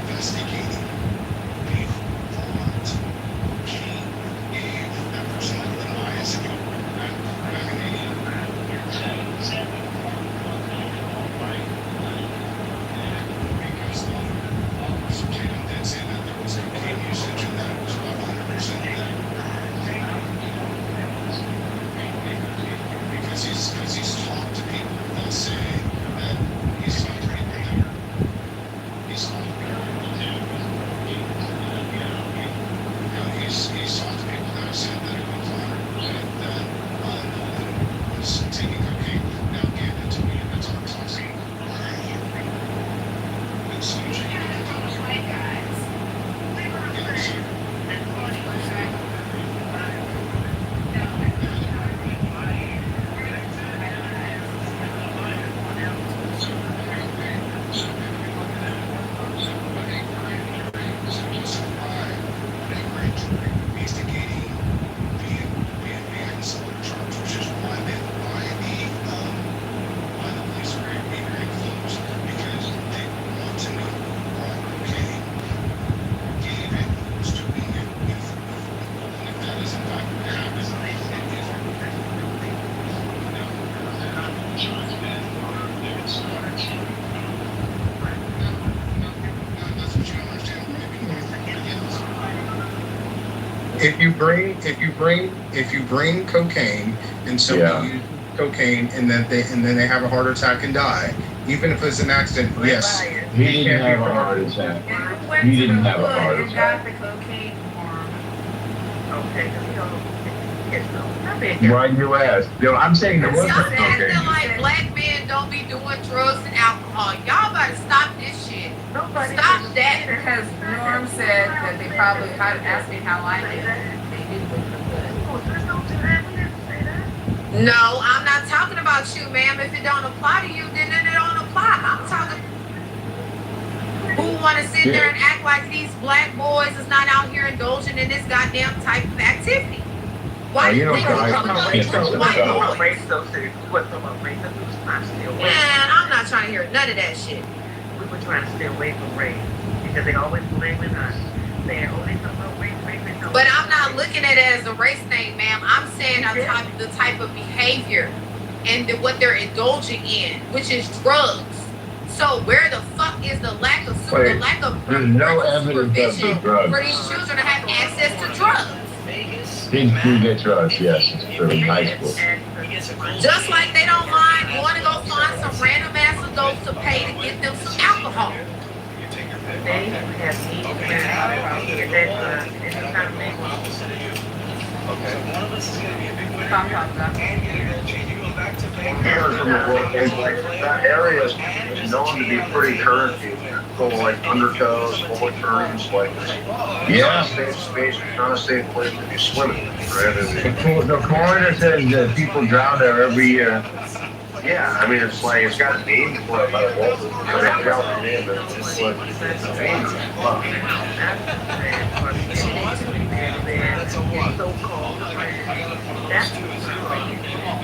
Investigating before King gave that person like the bias again. Jalen did say that there was cocaine usage and that it was about 100% that. Because he's talked to people that say that he's not pretty good. He's talked to people. He's talked to people that have said that it was 100% that no one was taking cocaine. Now give it to me if it's on toxic. It's so white guys. If you bring cocaine and somebody uses cocaine and then they have a heart attack and die, even if it's an accident, yes. He didn't have a heart attack. He didn't have a heart attack. Got the cocaine form. Okay, Why you ask? Yo, I'm saying there was Y'all no said cocaine. that like black men don't be doing drugs and alcohol. Y'all better stop this shit. Stop that. Because Norm said that they probably asked me how I did. They didn't look good. No, I'm not talking about you, ma'am. If it don't apply to you, then it don't apply. I'm talking who want to sit there and act like these black boys is not out here indulging in this goddamn type of activity. Why do you think we come to white boys? Man, I'm not trying to hear none of that shit. We were trying to stay away from race because they always blaming us. Saying, oh, they talking about race. But I'm not looking at it as a race thing, ma'am. I'm saying the type of behavior and what they're indulging in, which is drugs. So where the fuck is the lack of There's no evidence of the drugs. for these children to have access to drugs? Kids do get drugs, yes, it's true, in high school. Just like they don't mind going to go find some random ass adults to pay to get them some alcohol. They have needed to get that anytime they want. Okay, one of us is going to be a big winner. I'm talking about. And you're going back to That area is known to be pretty currency, full of like undertows, full of turns, like Yeah. not a safe place to be swimming, right? The coroner says that people drown there every year. Yeah, I mean, it's like, it's got a name for it, but it won't. It's got a name, but it's like, it's dangerous.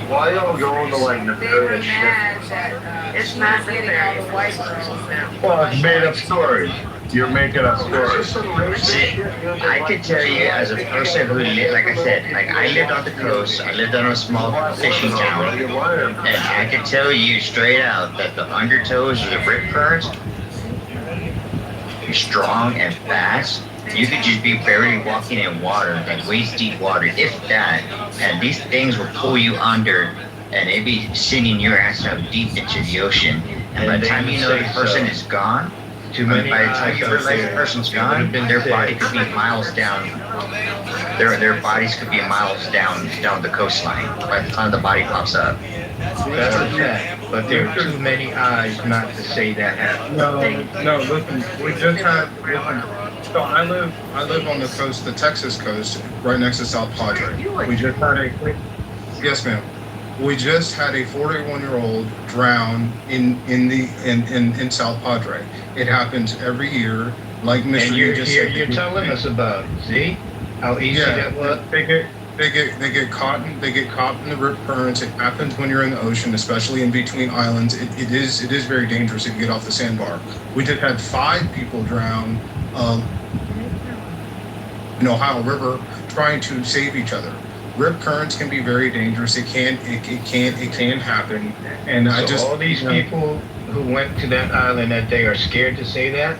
Why y'all going to like They were nefarious mad shit? that It's she not was getting all the white girls now. Well, it's made up stories. You're making up stories. See, I could tell you as a person who lived, like I said, like I lived on the coast, I lived on a small fishing town, and I can tell you straight out that the undertows of the rip currents are strong and fast. You could just be barely walking in water, like waist deep water, if that, and these things will pull you under, and they'd be sending your ass out deep into the ocean. And by the time you know the person is gone, by the time you realize the person's gone, their body could be miles down. Their bodies could be miles down the coastline by the time the body pops up. That's a fact, but there are too many eyes not to say that happened. No, listen, we just had, so I live on the coast, the Texas coast, right next to South Padre. We just had yes ma'am. We just had a 41-year-old drown in South Padre. It happens every year, like Mr. And you're telling us about, see? How easy Yeah, that was? they get caught in the rip currents. It happens when you're in the ocean, especially in between islands. It is very dangerous if you get off the sandbar. We just had 5 people drown in Ohio River trying to save each other. Rip currents can be very dangerous. It can happen. And So I just all these people who went to that island that day are scared to say that?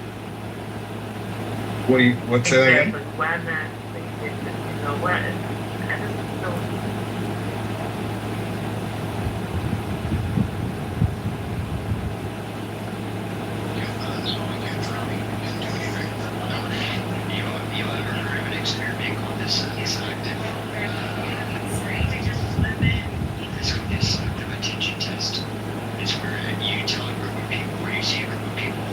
What's that again? Exactly. Why not? You know what? I just don't. You ever heard of an experiment called this selective? This selective attention test. It's where you tell a group of people, where you see a group of people,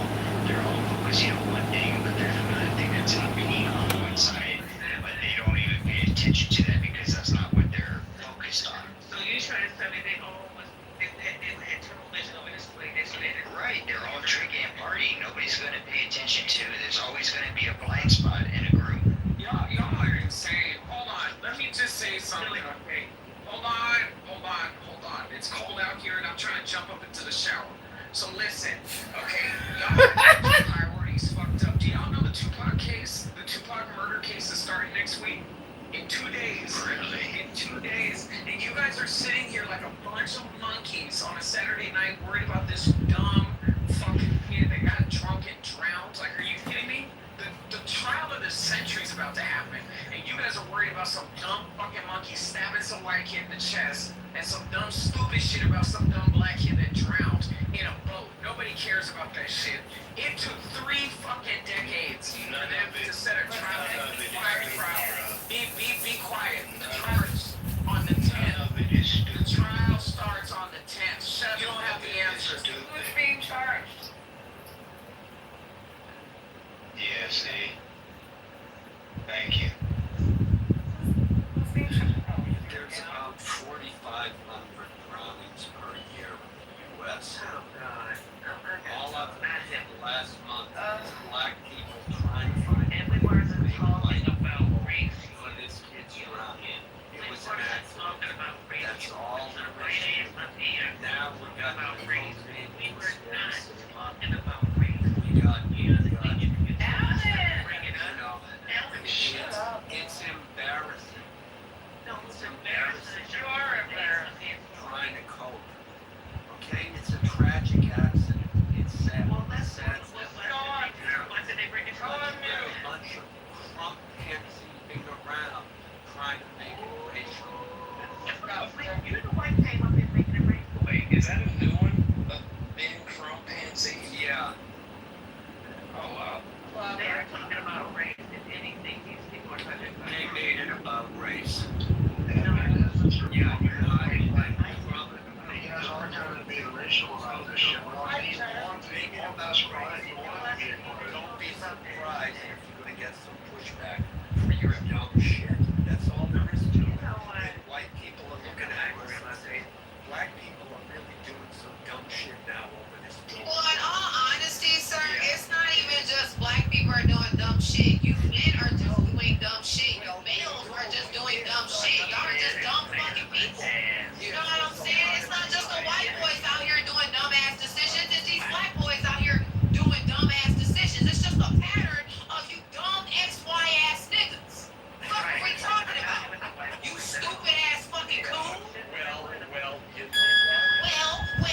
they're all focusing on one thing, but there's another thing that's happening on one side, but they don't even pay attention to that because that's not what they're focused on. So you trying to tell me they all had tunnel vision over this way? Right, they're all drinking and partying. Nobody's going to pay attention to. There's always going to be a blind spot in a group. Y'all are insane. Hold on. Let me just say something, okay? Hold on. It's cold out here and I'm trying to jump up into the shower. So listen, okay? Y'all have priorities fucked up. Do y'all know the Tupac case? The Tupac murder case is starting next week? In 2 days. Really? In 2 days. And you guys are sitting here like a bunch of monkeys on a Saturday night worried about this dumb fucking kid that got drunk and drowned. Like, are you kidding me? The trial of the century is about to happen, and you guys are worried about some dumb fucking monkey stabbing some white kid in the chest, and some dumb stupid shit about some dumb black kid that drowned in a boat. Nobody cares about that shit. It took 3 fucking decades for them to set a trial. Be quiet. The trial is on the 10th. The trial starts on the 10th. You don't have the answers. Who's being charged? Yeah, see. Thank you. There's about 4,500 drownings per year in the U.S. Oh God. All of them last month is black people trying to find And we weren't talking about race. for this kid's drowning. It was an talking accident. about race. That's all there is to it. Now we got about race. We were not the talking about race. we got Shut up. it's embarrassing No, it's embarrassing. You are embarrassing. trying to cope. Okay, it's a tragic accident. It's sad. Well, that's sad. why did they bring it on A bunch of crump pantsy being around trying to make it racial. You the one came up and making it racial. Wait, is that a new one? Big crump pantsy? Yeah. Oh wow. Well, they're talking about race and anything. These people are talking about They made it about race. No, Yeah, you know, You guys aren't going to be racial about this shit. That's right. don't be surprised if you're gonna get some pushback for your dumb shit. That's all there is to it. And white people are looking at us and saying, black people are really doing some dumb shit now over this bill. Well, in all honesty, sir, it's not even just black people are doing dumb shit. You men are just doing dumb shit. You males are just doing dumb shit. Y'all are just dumb fucking people. You know what I'm saying? It's not just the white boys out here doing dumbass decisions. It's these black boys out here doing dumbass decisions. It's just a pattern of you dumb XY ass niggas. What are we talking about? You stupid ass fucking coon. Well,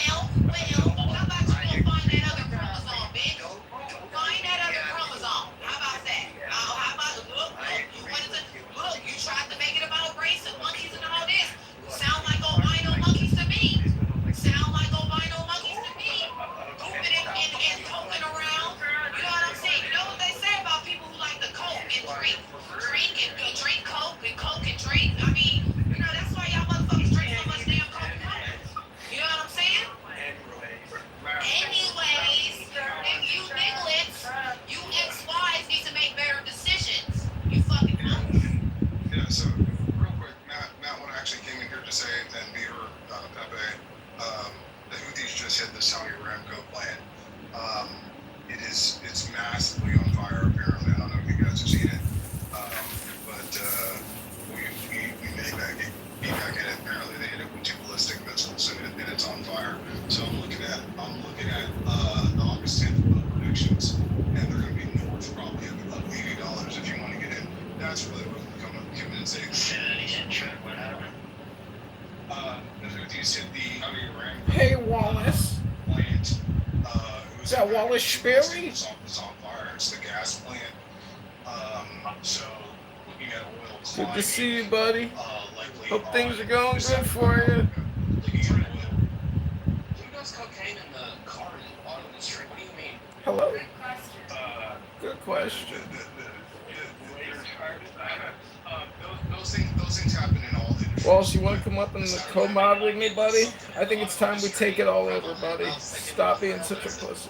how about you go find that other chromosome, bitch? Find that other chromosome. How about that? How about, look, you tried to make it about race and monkeys and all this. Sound like albino monkeys to me. Moving and poking around. You know what I'm saying? You know what they say about people who like to coke and drink coke and drink. I mean, you know, that's why y'all motherfuckers drink so much damn coke. You know what I'm saying? Anyways, if you nigglets, you XYs need to make better decisions. You fucking punks. Yeah, so real quick, Matt, what I actually came in here to say, and me or Pepe, the Houthis just hit the Saudi Aramco plant. It's massively on fire apparently. I don't know if you guys have seen it, but we may be back in it. Apparently they hit it with 2 ballistic missiles and it's on fire. So I'm looking at the August 10th predictions, and they're going to be north probably of $80 if you want to get in. That's really what come in and say. What happened? You said the Iran Hey, Wallace. plant. Is that Wallace Sperry? It's on fire. It's the gas plant. So looking at oil Good climbing, to see you, buddy. likely Hope things are on going good December. for you. Looking at oil. Who does cocaine in the car in the auto industry? What do you mean? Hello? Uh, Good question. Those things happen in all industries. Wallace, you want to come up and co-mod with me, buddy? I think it's time we take it all over, buddy. Stop being such a pussy.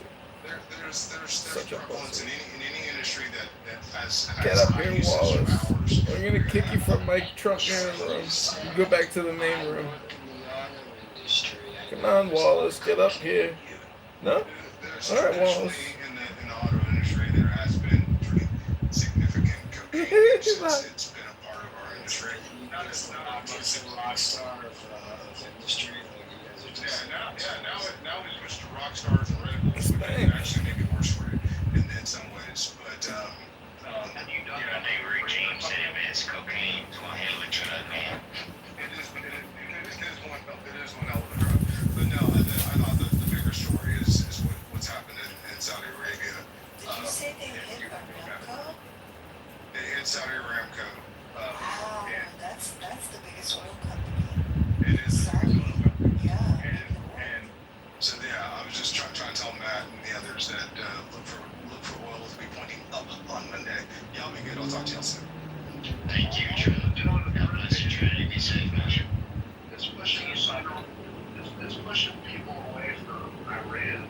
There's Such a prevalence pussy. in any industry that has Get up high here, usage of Wallace. hours. I'm gonna kick you from my trunk mirror room. You go back to the main room. Come on, Wallace, get up here. No? There's All right, traditionally Wallace. in the auto industry there has been pretty significant cocaine use. It's been a part of our industry. Not as a rock star of industry like you guys are just. Now it switched to rock stars and Red Bulls, which can actually make it worse for you in some ways. But They were James said him as cocaine to a hell of a drug, man. it is one hell of a drug. But no, I thought the bigger story is what's happened in Saudi Arabia. Did you say they hit Aramco? They hit Saudi Aramco. Wow, And that's the biggest oil company. it is. Saudi. Yeah. And so yeah, I was just trying to tell Matt and the others that look for oil to be pointing up on Monday. Y'all be good. I'll talk to y'all soon. Thank you, Drew. God bless you, Drew. Be safe, man. It's pushing people away from Iran.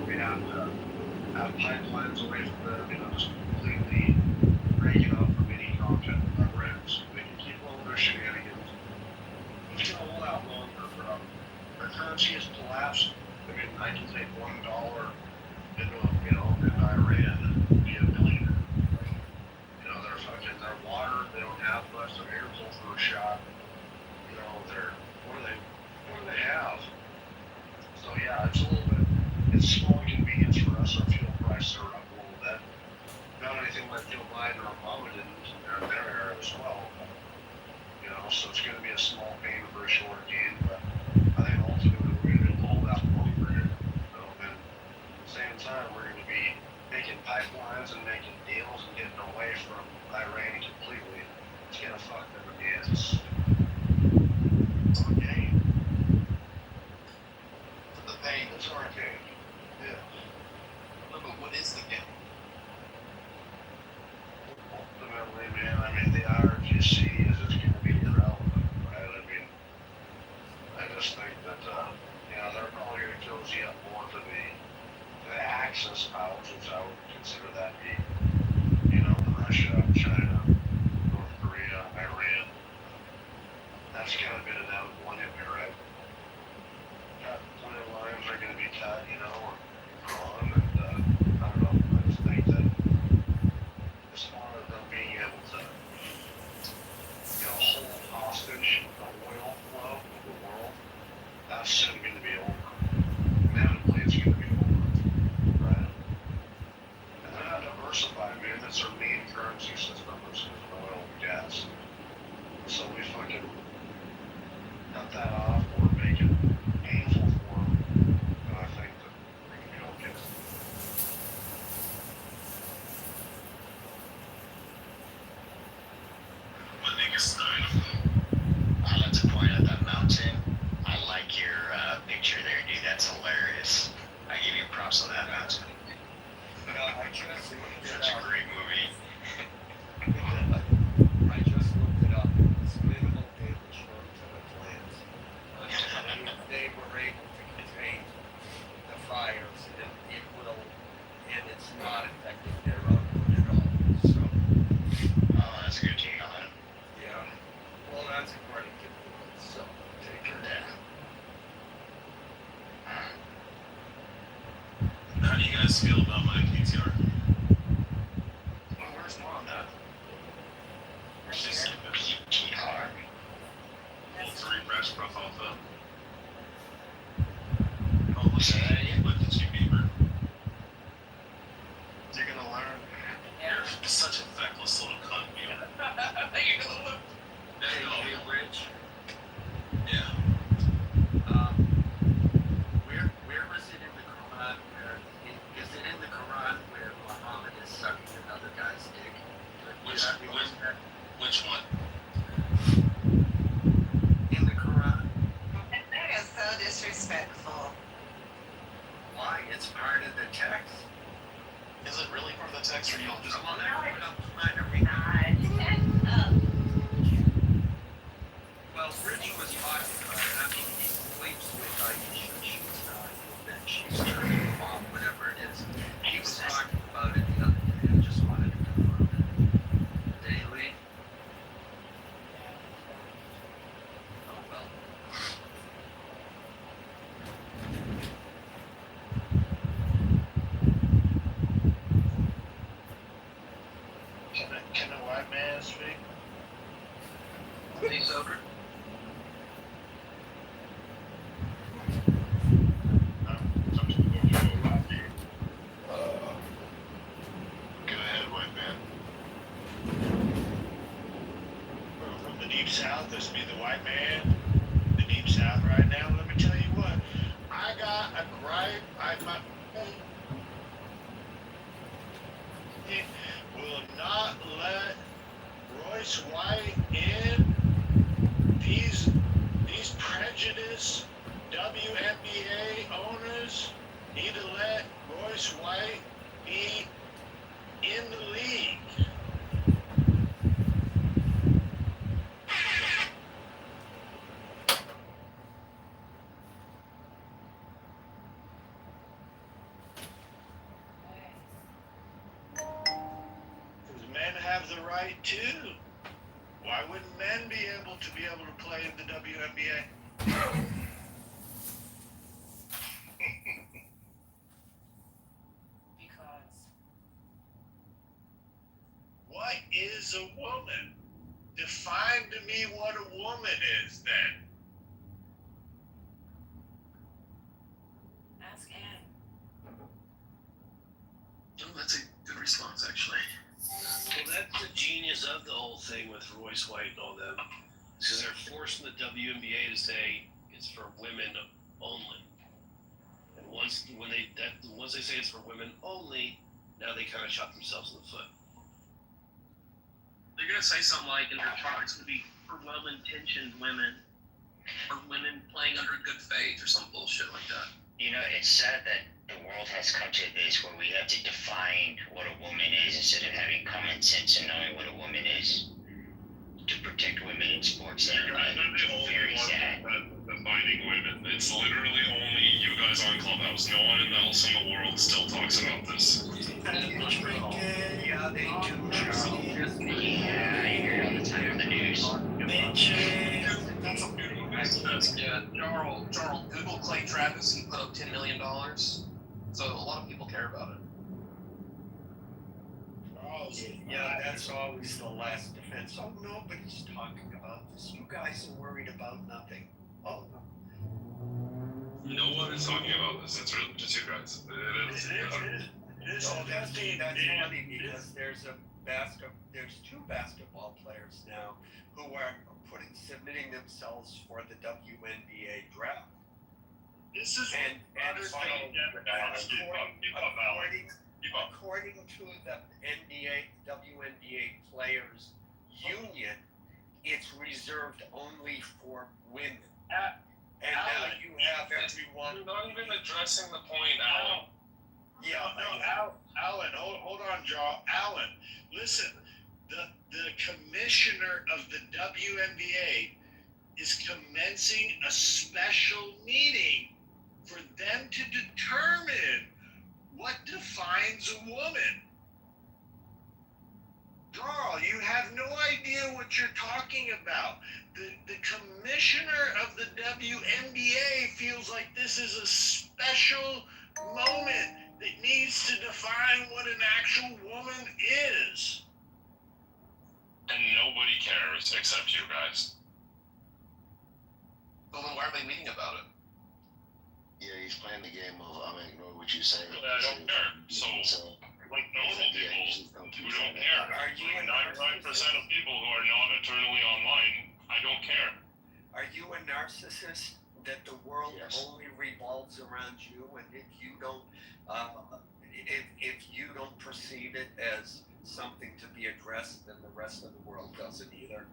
We have pipelines away from them, just completely break it up from any contact with Iran. So they can keep all their shenanigans. It's going to hold out longer, bro. Their currency has collapsed. I mean, I can take $1 in Iran and be a billionaire. They're fucking, their water, they don't have much, their air's overshot. What do they have? So yeah, it's a little bit, it's small inconvenience for us. Our fuel prices are up a little bit. Not anything like Joe Biden or Obama did in their era as well. So it's going to be a small pain for a short gain, but I think ultimately we're going to be able to hold out longer. And at the same time, we're going to be making pipelines and making deals and getting away from Iran completely. It's going to fuck them in the ass. It's our game. The pain. It's our game. Yeah. No, but what is the game? Ultimately, man, I mean, the IRGC is just going to be irrelevant, right? I mean, I just think that, they're probably going to cozy up more to the Axis powers, which I would consider that be, Russia, China, North Korea, Iran. That's kind of been inevitable anyway, right? When the lines are going to be cut, or drawn, and I don't know. I just think that as far as them being able to, hold hostage the oil flow of the world, that's soon going to be over. Inevitably, it's going to be over, right? And they're not diversified, man. That's their main currency system, which is oil and gas. So we fucking cut that off or make it painful for them, and I think that we can be okay. I'd like to point out that mountain. I like your picture there, dude. That's hilarious. I give you props on that mountain. Such a great movie. I just looked it up. It's minimal damage from the plants. They were able to contain the fires, and it will, and it's not affecting their output at all. So, Oh, that's a good take on it. yeah. Well, that's according to the so take care. How do you guys feel about my PTR? Well, where's mom at? Rich. Yeah. Where is it in the Quran is it in the Quran where Muhammad is sucking another guy's dick? Which one? In the Quran. That is so disrespectful. Why? It's part of the text. Is it really part of the text, or you'll just? Well, now I don't mind to read. Well, Rich was talking about it. I mean, he sleeps with Aisha. She's not human. She's her mom, whatever it is. He was talking about it the other day. I just wanted to confirm it. Did he leave? Oh, well. Can the white man speak? He's over. Go ahead, white man. From the deep south, this be the white man. The deep south right now. Let me tell you what. I got a gripe. Will not let Royce White in. These prejudiced WNBA owners need to let Royce White be in the league. Because men have the right too. Why wouldn't men be able to play in the WNBA? Because What is a woman? Define to me what a woman is then. ask Ann. Oh, that's a good response, actually. Well, that's the genius of the whole thing with Royce White and all them, because they're forcing the WNBA to say it's for women only. And once they say it's for women only, now they kind of shot themselves in the foot. They're gonna say something like in their talk it's gonna be for well-intentioned women, or women playing under good faith, or some bullshit like that. You know, it's sad that the world has come to this where we have to define what a woman is instead of having common sense and knowing what a woman is to protect women in sports. You guys are the only Very ones sad. defining women. It's literally only you guys on Clubhouse. No one else in the world still talks about this. Yeah, they do, Charles. Yeah, I hear it all the time on the news. That's a beautiful thing. Yeah, Jarl, Google Clay Travis. He put up $10 million. So a lot of people care about it. Yeah, that's always the last defense. Oh, nobody's talking about this. You guys are worried about nothing. Oh, no. No one is talking about this. It's really just you guys. It is. Oh, that's funny because there's two basketball players now who are submitting themselves for the WNBA draft. This is according to the WNBA players union, it's reserved only for women. And now you have everyone. You're not even addressing the point, Alan. Alan, hold on, Joe. Alan, listen. The commissioner of the WNBA is commencing a special meeting for them to determine what defines a woman. Carl, you have no idea what you're talking about. The commissioner of the WNBA feels like this is a special moment that needs to define what an actual woman is. And nobody cares except you guys. Well, then why are they meeting about it? Yeah, he's playing the game of I'm gonna ignore what you say. Really, I don't care. So, like normal people who don't care, 99% of people who are not eternally online, I don't care. narcissist, that the world Yes. only revolves around you, and if you don't, if you don't perceive it as something to be addressed, then the rest of the world doesn't either.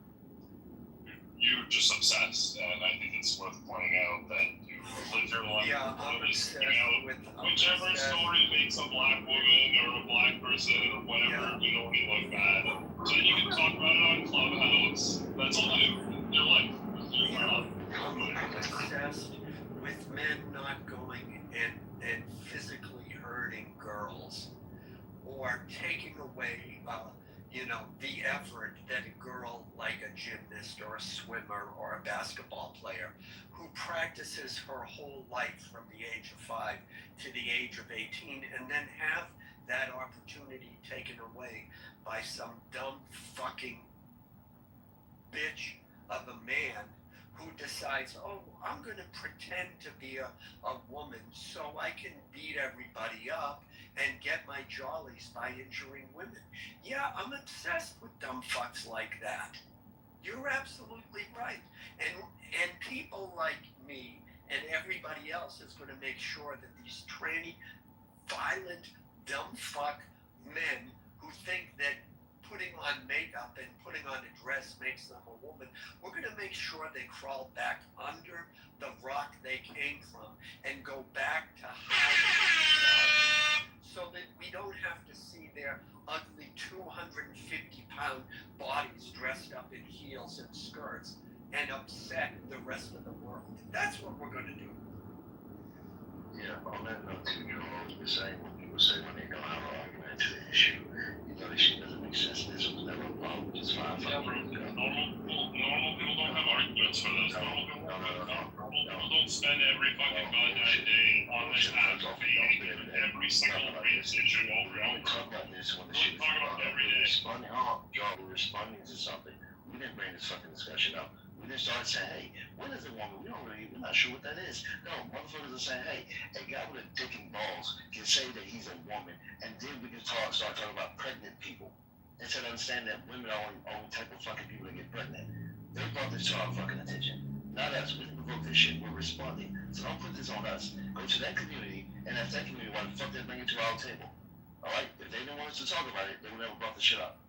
You're just obsessed, and I think it's worth pointing out that you live your life. Yeah, I'm obsessed with. Whichever story makes a black woman or a black person or whatever minority look bad, so that you can talk about it on Clubhouse. That's all you do. Your life. I'm obsessed with men not going and physically hurting girls, or taking away, the effort that a girl like a gymnast or a swimmer or a basketball player who practices her whole life from the age of 5 to the age of 18, and then have that opportunity taken away by some dumb fucking bitch of a man who decides, oh, I'm going to pretend to be a woman so I can beat everybody up and get my jollies by injuring women. Yeah, I'm obsessed with dumb fucks like that. You're absolutely right. And people like me and everybody else is going to make sure that these tranny, violent, dumb fuck men who think that putting on makeup and putting on a dress makes them a woman, we're going to make sure they crawl back under the rock they came from and go back to how they were, so that we don't have to see their ugly 250-pound bodies dressed up in heels and skirts and upset the rest of the world. That's what we're going to do. Yeah, on that note too, Joe, I was saying when people say when they don't have an argument to the issue, this shit doesn't make sense. This was never a problem. It's fine. Normal people don't have arguments for this. Normal people don't spend every fucking goddamn day on this app debating every single race issue over and over. We talk about this when the shit is every day. We're responding to something. We didn't bring this fucking discussion up. We didn't start saying, hey, what is a woman? We're not sure what that is. No, motherfuckers are saying, hey, a guy with a dick and balls can say that he's a woman, and then we can start talking about pregnant people. Instead of understanding that women are only type of fucking people that get pregnant. They brought this to our fucking attention. Not us. We didn't provoke this shit. We're responding. So don't put this on us. Go to that community and ask that community why the fuck they bring it to our table. Alright? If they didn't want us to talk about it, they would never brought the shit up.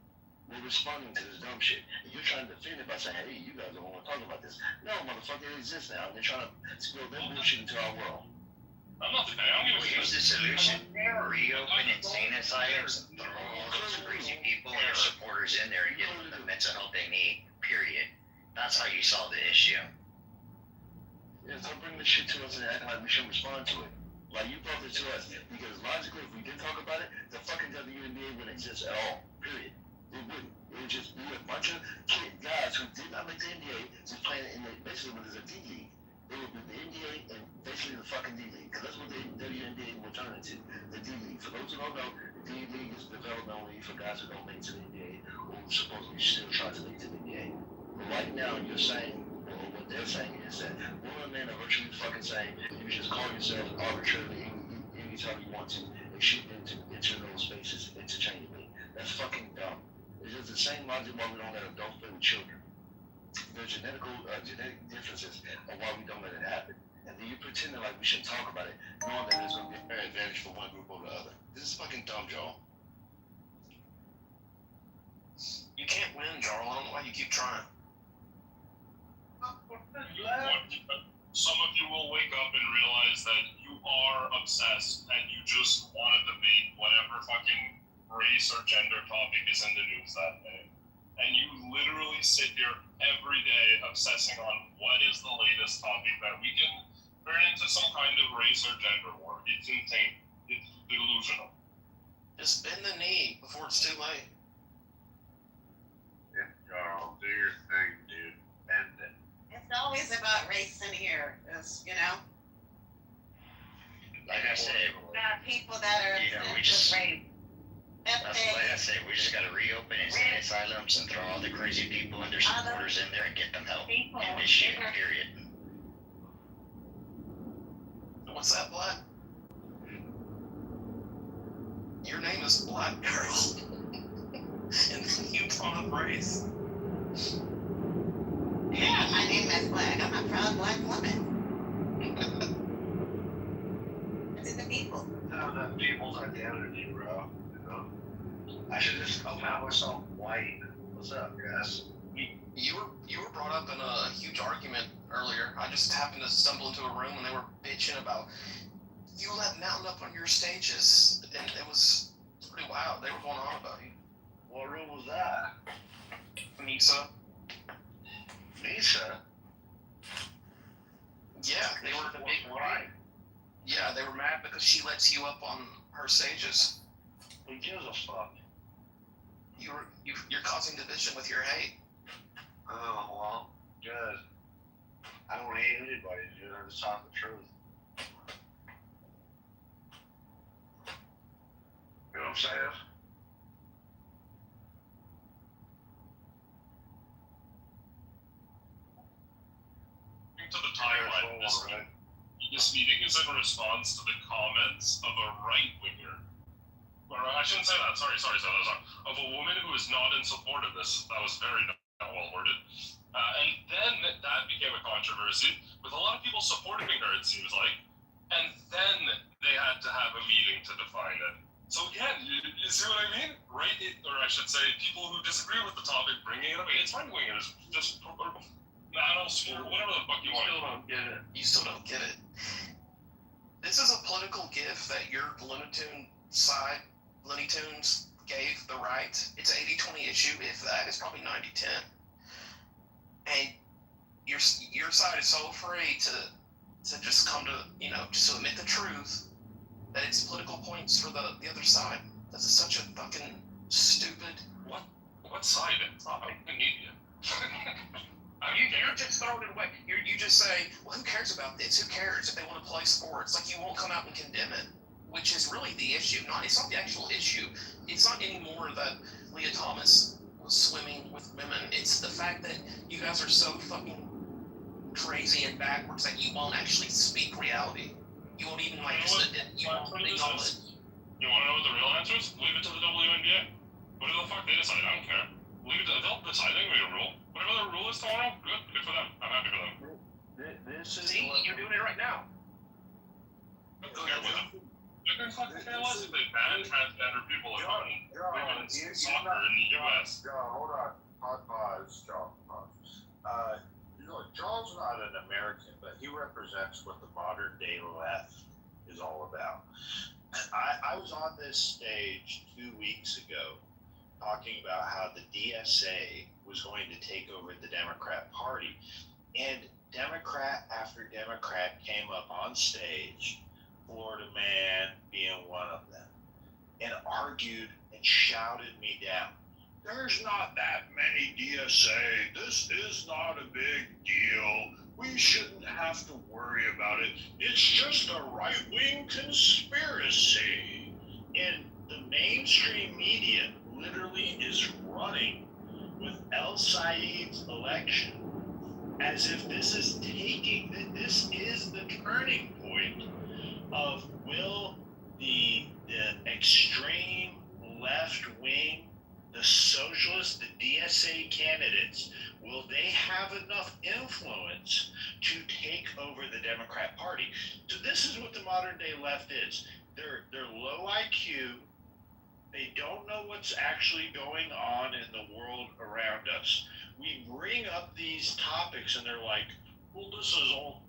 We're responding to this dumb shit. And you're trying to defend it by saying, hey, you guys don't want to talk about this. No, motherfucker, it exists now. And they're trying to spill their bullshit into our world. I'm not defending. I don't give a shit. Here's the solution. Reopen insane asylums and throw all those crazy people and their supporters in there and give them the mental help they need. Period. That's how you solve the issue. Yeah, don't bring this shit to us and act like we should respond to it. Like you brought this to us. Because logically, if we did talk about it, the fucking WNBA wouldn't exist at all. Period. It wouldn't. It would just be a bunch of guys who did not make the NBA just playing in basically what is a D League. It would be the NBA and basically the fucking D League, because that's what the WNBA will turn into, the D League. For those who don't know, the D League is development only for guys who don't make it to the NBA or who supposedly still try to make it to the NBA. But right now, you're saying, or what they're saying is that women and men are virtually fucking saying you just call yourself arbitrarily anytime you want to and shoot into those spaces interchangeably. That's fucking dumb. It's just the same logic why we don't let adults play with children. There are genetic differences of why we don't let it happen. And then you pretending like we shouldn't talk about it, knowing that there's going to be a fair advantage for one group over the other. This is fucking dumb, Joel. You can't win, Jarl. I don't know why you keep trying. Some of you will wake up and realize that you are obsessed and you just want to debate whatever fucking race or gender topic is in the news that day. And you literally sit here every day obsessing on what is the latest topic that we can turn into some kind of race or gender war. It's insane. It's delusional. Just bend the knee before it's too late. Yeah, Jarl, do your thing, dude. Bend it. It's always about race in here, Like I said, About people that are we just. race. That's like I say, we just got to reopen insane asylums and throw all the crazy people and their supporters in there and get them help in this shit, period. What's that, Black? Your name is Black Girl. And then you brought up race. Yeah. got my name as black. I'm a proud black woman. It's in the people. No, the people's identity, bro. You know? I should just come out myself white. What's up, guys? You were brought up in a huge argument earlier. I just happened to stumble into a room and they were bitching about you let Mountain up on your stages, and it was pretty wild. They were going on about you. What room was that? Misa. Misa? Yeah, they were the big Why? Yeah, they were mad because she lets you up on her stages. Who gives a fuck? You're causing division with your hate. Oh, well, good. I don't hate anybody, dude. I'm just talking the truth. You know what I'm saying? To the timeline, this meeting is in response to the comments of a right-winger. Or I shouldn't say that, sorry. Of a woman who is not in support of this. That was very not well worded. And then that became a controversy, with a lot of people supporting her, it seems like. And then they had to have a meeting to define it. So again, you see what I mean? Right, or I should say, people who disagree with the topic, bringing it up against right-wingers, just... whatever the fuck you want. You still don't get it. This is a political gift that your Looney Tunes gave the right. It's an 80-20 issue, if that. It's probably 90-10. And your side is so afraid to just come to, just to admit the truth that it's political points for the other side. This is such a fucking stupid... What side? It's not an idiot. You're just throwing it away. You just say, well, who cares about this? Who cares if they want to play sports? Like, you won't come out and condemn it, which is really the issue. It's not the actual issue. It's not anymore that Leah Thomas was swimming with women. It's the fact that you guys are so fucking crazy and backwards that you won't actually speak reality. You won't even, you won't acknowledge it. You want to know what the real answer is? Leave it to the WNBA. Whatever the fuck they decide, I don't care. Leave it to they'll decide. They can make a rule. Whatever their rule is tomorrow, good for them. I'm happy for them. See, you're doing it right now. I don't care with them. They're going to fucking care less if they ban transgender people in women's soccer in the U.S. John, hold on. Pause, John. John's not an American, but he represents what the modern day left is all about. I was on this stage 2 weeks ago talking about how the DSA was going to take over the Democrat Party. And Democrat after Democrat came up on stage, Florida Man being one of them, and argued and shouted me down. There's not that many DSA. This is not a big deal. We shouldn't have to worry about it. It's just a right-wing conspiracy. And the mainstream media literally is running with El Said's election as if this is the turning point of will the extreme left wing, the socialists, the DSA candidates, will they have enough influence to take over the Democrat Party? So this is what the modern day left is. They're low IQ. They don't know what's actually going on in the world around us. We bring up these topics and they're like, well, this is all,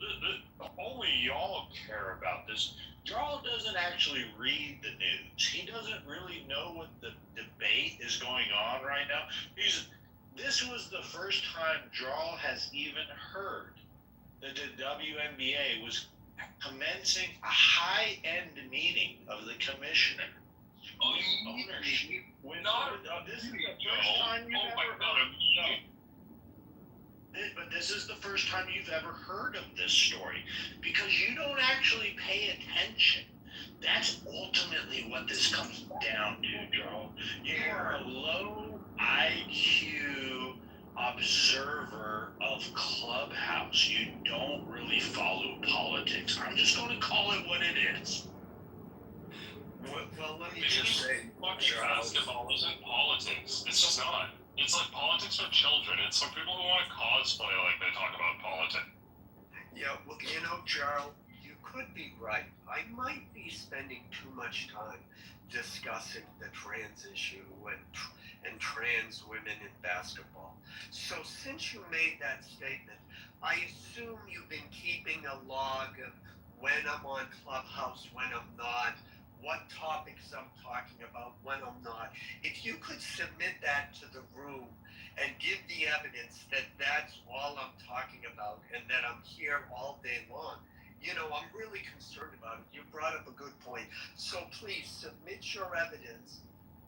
only y'all care about this. Jarl doesn't actually read the news. He doesn't really know what the debate is going on right now. This was the first time Jarl has even heard that the WNBA was commencing a high-end meeting of the commissioner. Ownership. This is the first time you've ever heard. But this is the first time you've ever heard of this story because you don't actually pay attention. That's ultimately what this comes down to, Joe. You're a low IQ observer of Clubhouse. You don't really follow politics. I'm just going to call it what it is. Well, let me just say, fucking basketball isn't politics. It's just not. It's like politics for children. It's for people who want to cosplay like they talk about politics. Yeah, well, Charles, you could be right. I might be spending too much time discussing the trans issue and trans women in basketball. So since you made that statement, I assume you've been keeping a log of when I'm on Clubhouse, when I'm not, what topics I'm talking about, when I'm not. If you could submit that to the room and give the evidence that that's all I'm talking about and that I'm here all day long, I'm really concerned about it. You brought up a good point. So please submit your evidence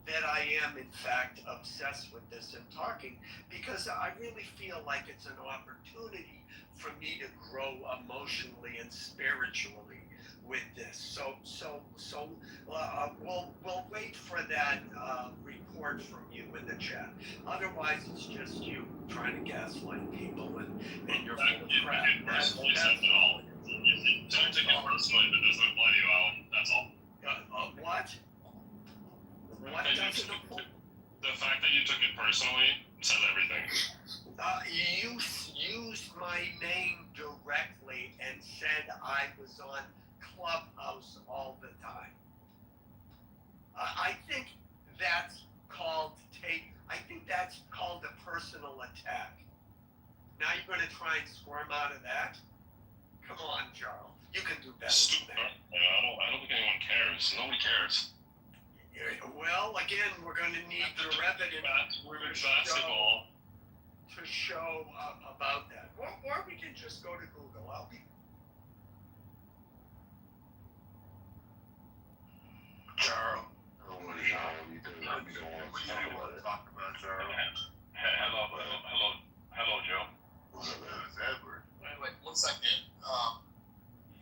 that I am in fact obsessed with this and talking, because I really feel like it's an opportunity for me to grow emotionally and spiritually with this. So we'll wait for that report from you in the chat. Otherwise, it's just you trying to gaslight people and you're full of crap. That's all. Don't take it personally if it doesn't apply to you, Alan. That's all. What? What doesn't apply? The fact that you took it personally says everything. You used my name directly and said I was on Clubhouse all the time. I think that's called a personal attack. Now you're going to try and squirm out of that? Come on, Charles. You can do better than that. I don't think anyone cares. Nobody cares. Well, again, we're going to need the evidence women's basketball to show about that. Or we can just go to Google. Charles, I don't want to hear what you do. You don't want to talk about Charles. Hello, Joe. What's up, man? It's Edward. Wait, 1 second.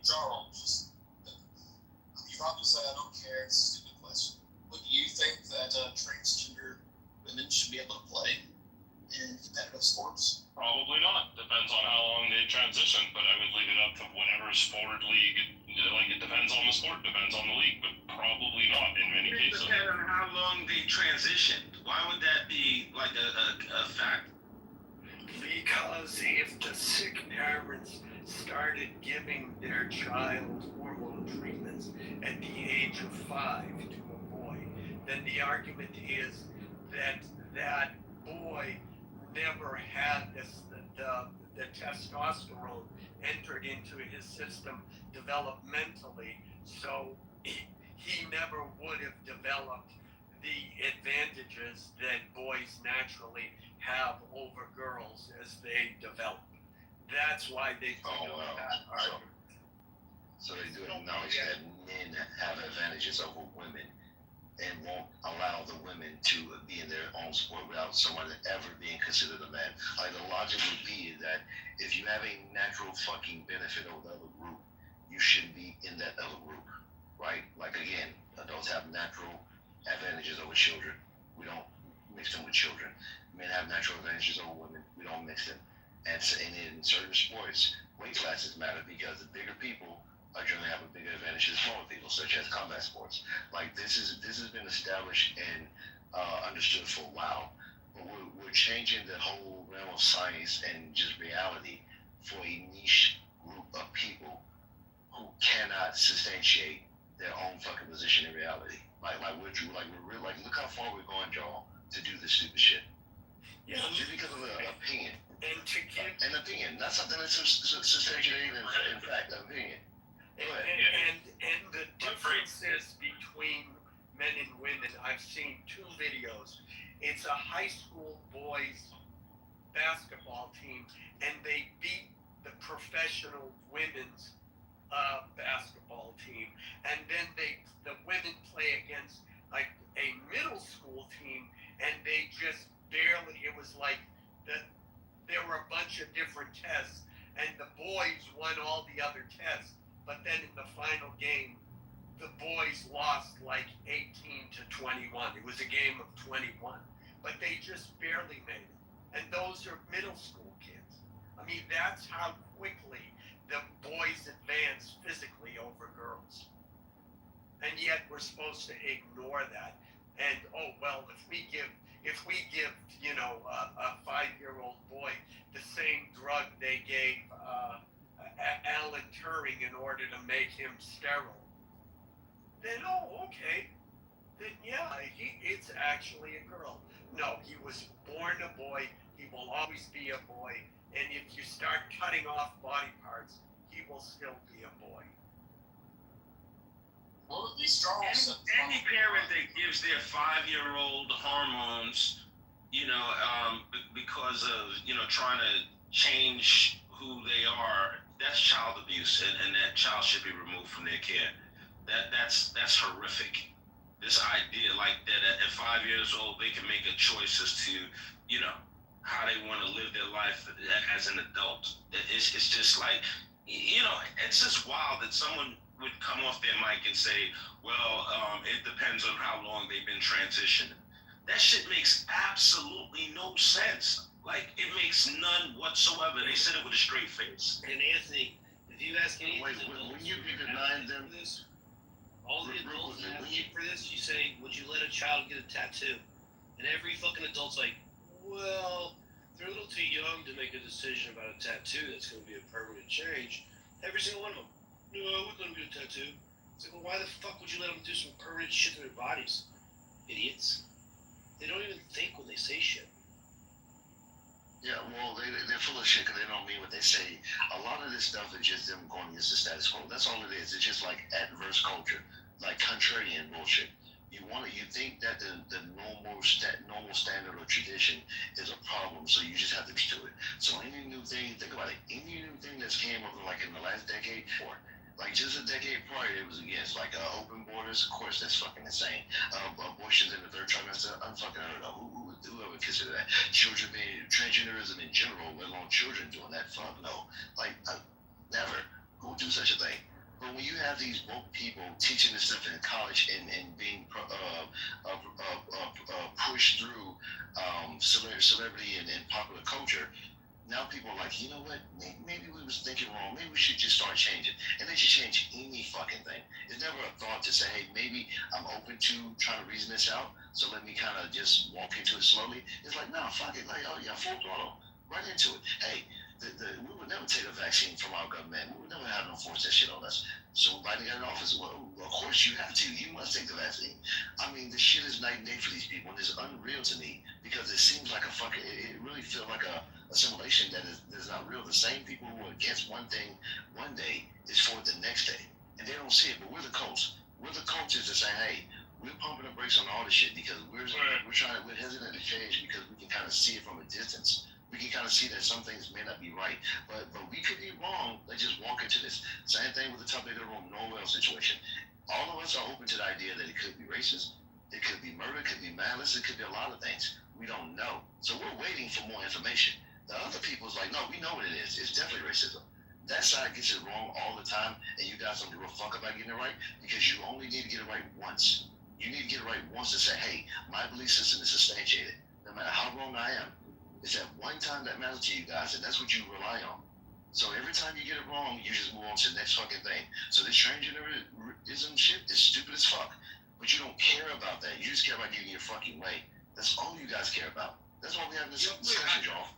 Charles, you probably say I don't care. It's a stupid question. But do you think that transgender women should be able to play in competitive sports? Probably not. Depends on how long they transition, but I would leave it up to whatever sport league. It depends on the sport, depends on the league, but probably not in many cases. It depends on how long they transitioned. Why would that be like a fact? Because if the sick parents started giving their child hormone treatments at the age of 5 to a boy, then the argument is that that boy never had the testosterone entered into his system developmentally, so he never would have developed the advantages that boys naturally have over girls as they develop. That's why they do that argument. So they do acknowledge that men have advantages over women and won't allow the women to be in their own sport without someone ever being considered a man. Like the logic would be that if you have a natural fucking benefit over the other group, you shouldn't be in that other group, right? Like again, adults have natural advantages over children. We don't mix them with children. Men have natural advantages over women. We don't mix them. And in certain sports, weight classes matter because the bigger people are generally have a bigger advantage than smaller people, such as combat sports. Like this has been established and understood for a while, but we're changing the whole realm of science and just reality for a niche group of people who cannot substantiate their own fucking position in reality. Like look how far we're going, y'all, to do this stupid shit. Yeah. Just because of an opinion. And to give an opinion, not something that's substantiated in fact, an opinion. And the differences between men and women, I've seen 2 videos. It's a high school boys basketball team, and they beat the professional women's basketball team. And then the women play against like a middle school team, and they just barely, it was like there were a bunch of different tests, and the boys won all the other tests. But then in the final game, the boys lost like 18 to 21. It was a game of 21, but they just barely made it. And those are middle school kids. I mean, that's how quickly the boys advance physically over girls. And yet we're supposed to ignore that. And, oh, well, if we give if we give, a 5-year-old boy the same drug they gave Alan Turing in order to make him sterile, then, okay. Then, yeah, it's actually a girl. No, he was born a boy. He will always be a boy. And if you start cutting off body parts, he will still be a boy. Well, these straws. Any parent that gives their 5-year-old hormones, because of, trying to change who they are, that's child abuse, and that child should be removed from their care. That's horrific. This idea like that at 5 years old, they can make a choice as to, how they want to live their life as an adult. It's just like, it's just wild that someone would come off their mic and say, well, it depends on how long they've been transitioning. That shit makes absolutely no sense. Like, it makes none whatsoever. They said it with a straight face. And Anthony, if you ask any Wait, when you be denying them this, all the adults that advocate for this, you say, would you let a child get a tattoo? And every fucking adult's like, well, they're a little too young to make a decision about a tattoo that's going to be a permanent change. Every single one of them. No, I wouldn't let them get a tattoo. It's like, well, why the fuck would you let them do some permanent shit to their bodies? Idiots. They don't even think when they say shit. Yeah, well, they're full of shit because they don't mean what they say. A lot of this stuff is just them going against the status quo. That's all it is. It's just like adverse culture, like contrarian bullshit. You think that the normal standard or tradition is a problem, so you just have to do it. So any new thing, think about it. Any new thing that's came up like in the last decade, or like just a decade prior, it was against like open borders. Of course, that's fucking insane. Abortions in the third trimester, unfucking heard of. Who would consider that? Children being transgenderism in general, let alone children doing that. Fuck no. Like never. Who would do such a thing? But when you have these woke people teaching this stuff in college and being pushed through celebrity and popular culture, now people are like, you know what? Maybe we was thinking wrong. Maybe we should just start changing. And they should change any fucking thing. It's never a thought to say, hey, maybe I'm open to trying to reason this out. So let me kind of just walk into it slowly. It's like, nah, fuck it. Like, oh yeah, full throttle. Right into it. Hey, we would never take a vaccine from our government. We would never have them force that shit on us. So Biden got in office. Well, of course you have to. You must take the vaccine. I mean, the shit is night and day for these people. And it's unreal to me because it seems like a fucking, it really feels like a assimilation that is not real. The same people who are against one thing one day is for it the next day. And they don't see it, but we're the cults. We're the cultures that say, hey, we're pumping the brakes on all this shit because we're hesitant to change because we can kind of see it from a distance. We can kind of see that some things may not be right, but we could be wrong. Let's just walk into this. Same thing with the top of the room, Noel situation. All of us are open to the idea that it could be racist, it could be murder, it could be malice, it could be a lot of things. We don't know. So we're waiting for more information. The other people's like, no, we know what it is. It's definitely racism. That side gets it wrong all the time, and you guys don't give a fuck about getting it right because you only need to get it right once. You need to get it right once to say, hey, my belief system is substantiated. No matter how wrong I am, it's that one time that matters to you guys, and that's what you rely on. So every time you get it wrong, you just move on to the next fucking thing. So this transgenderism shit is stupid as fuck. But you don't care about that. You just care about getting your fucking way. That's all you guys care about. That's why we have this discussion, y'all.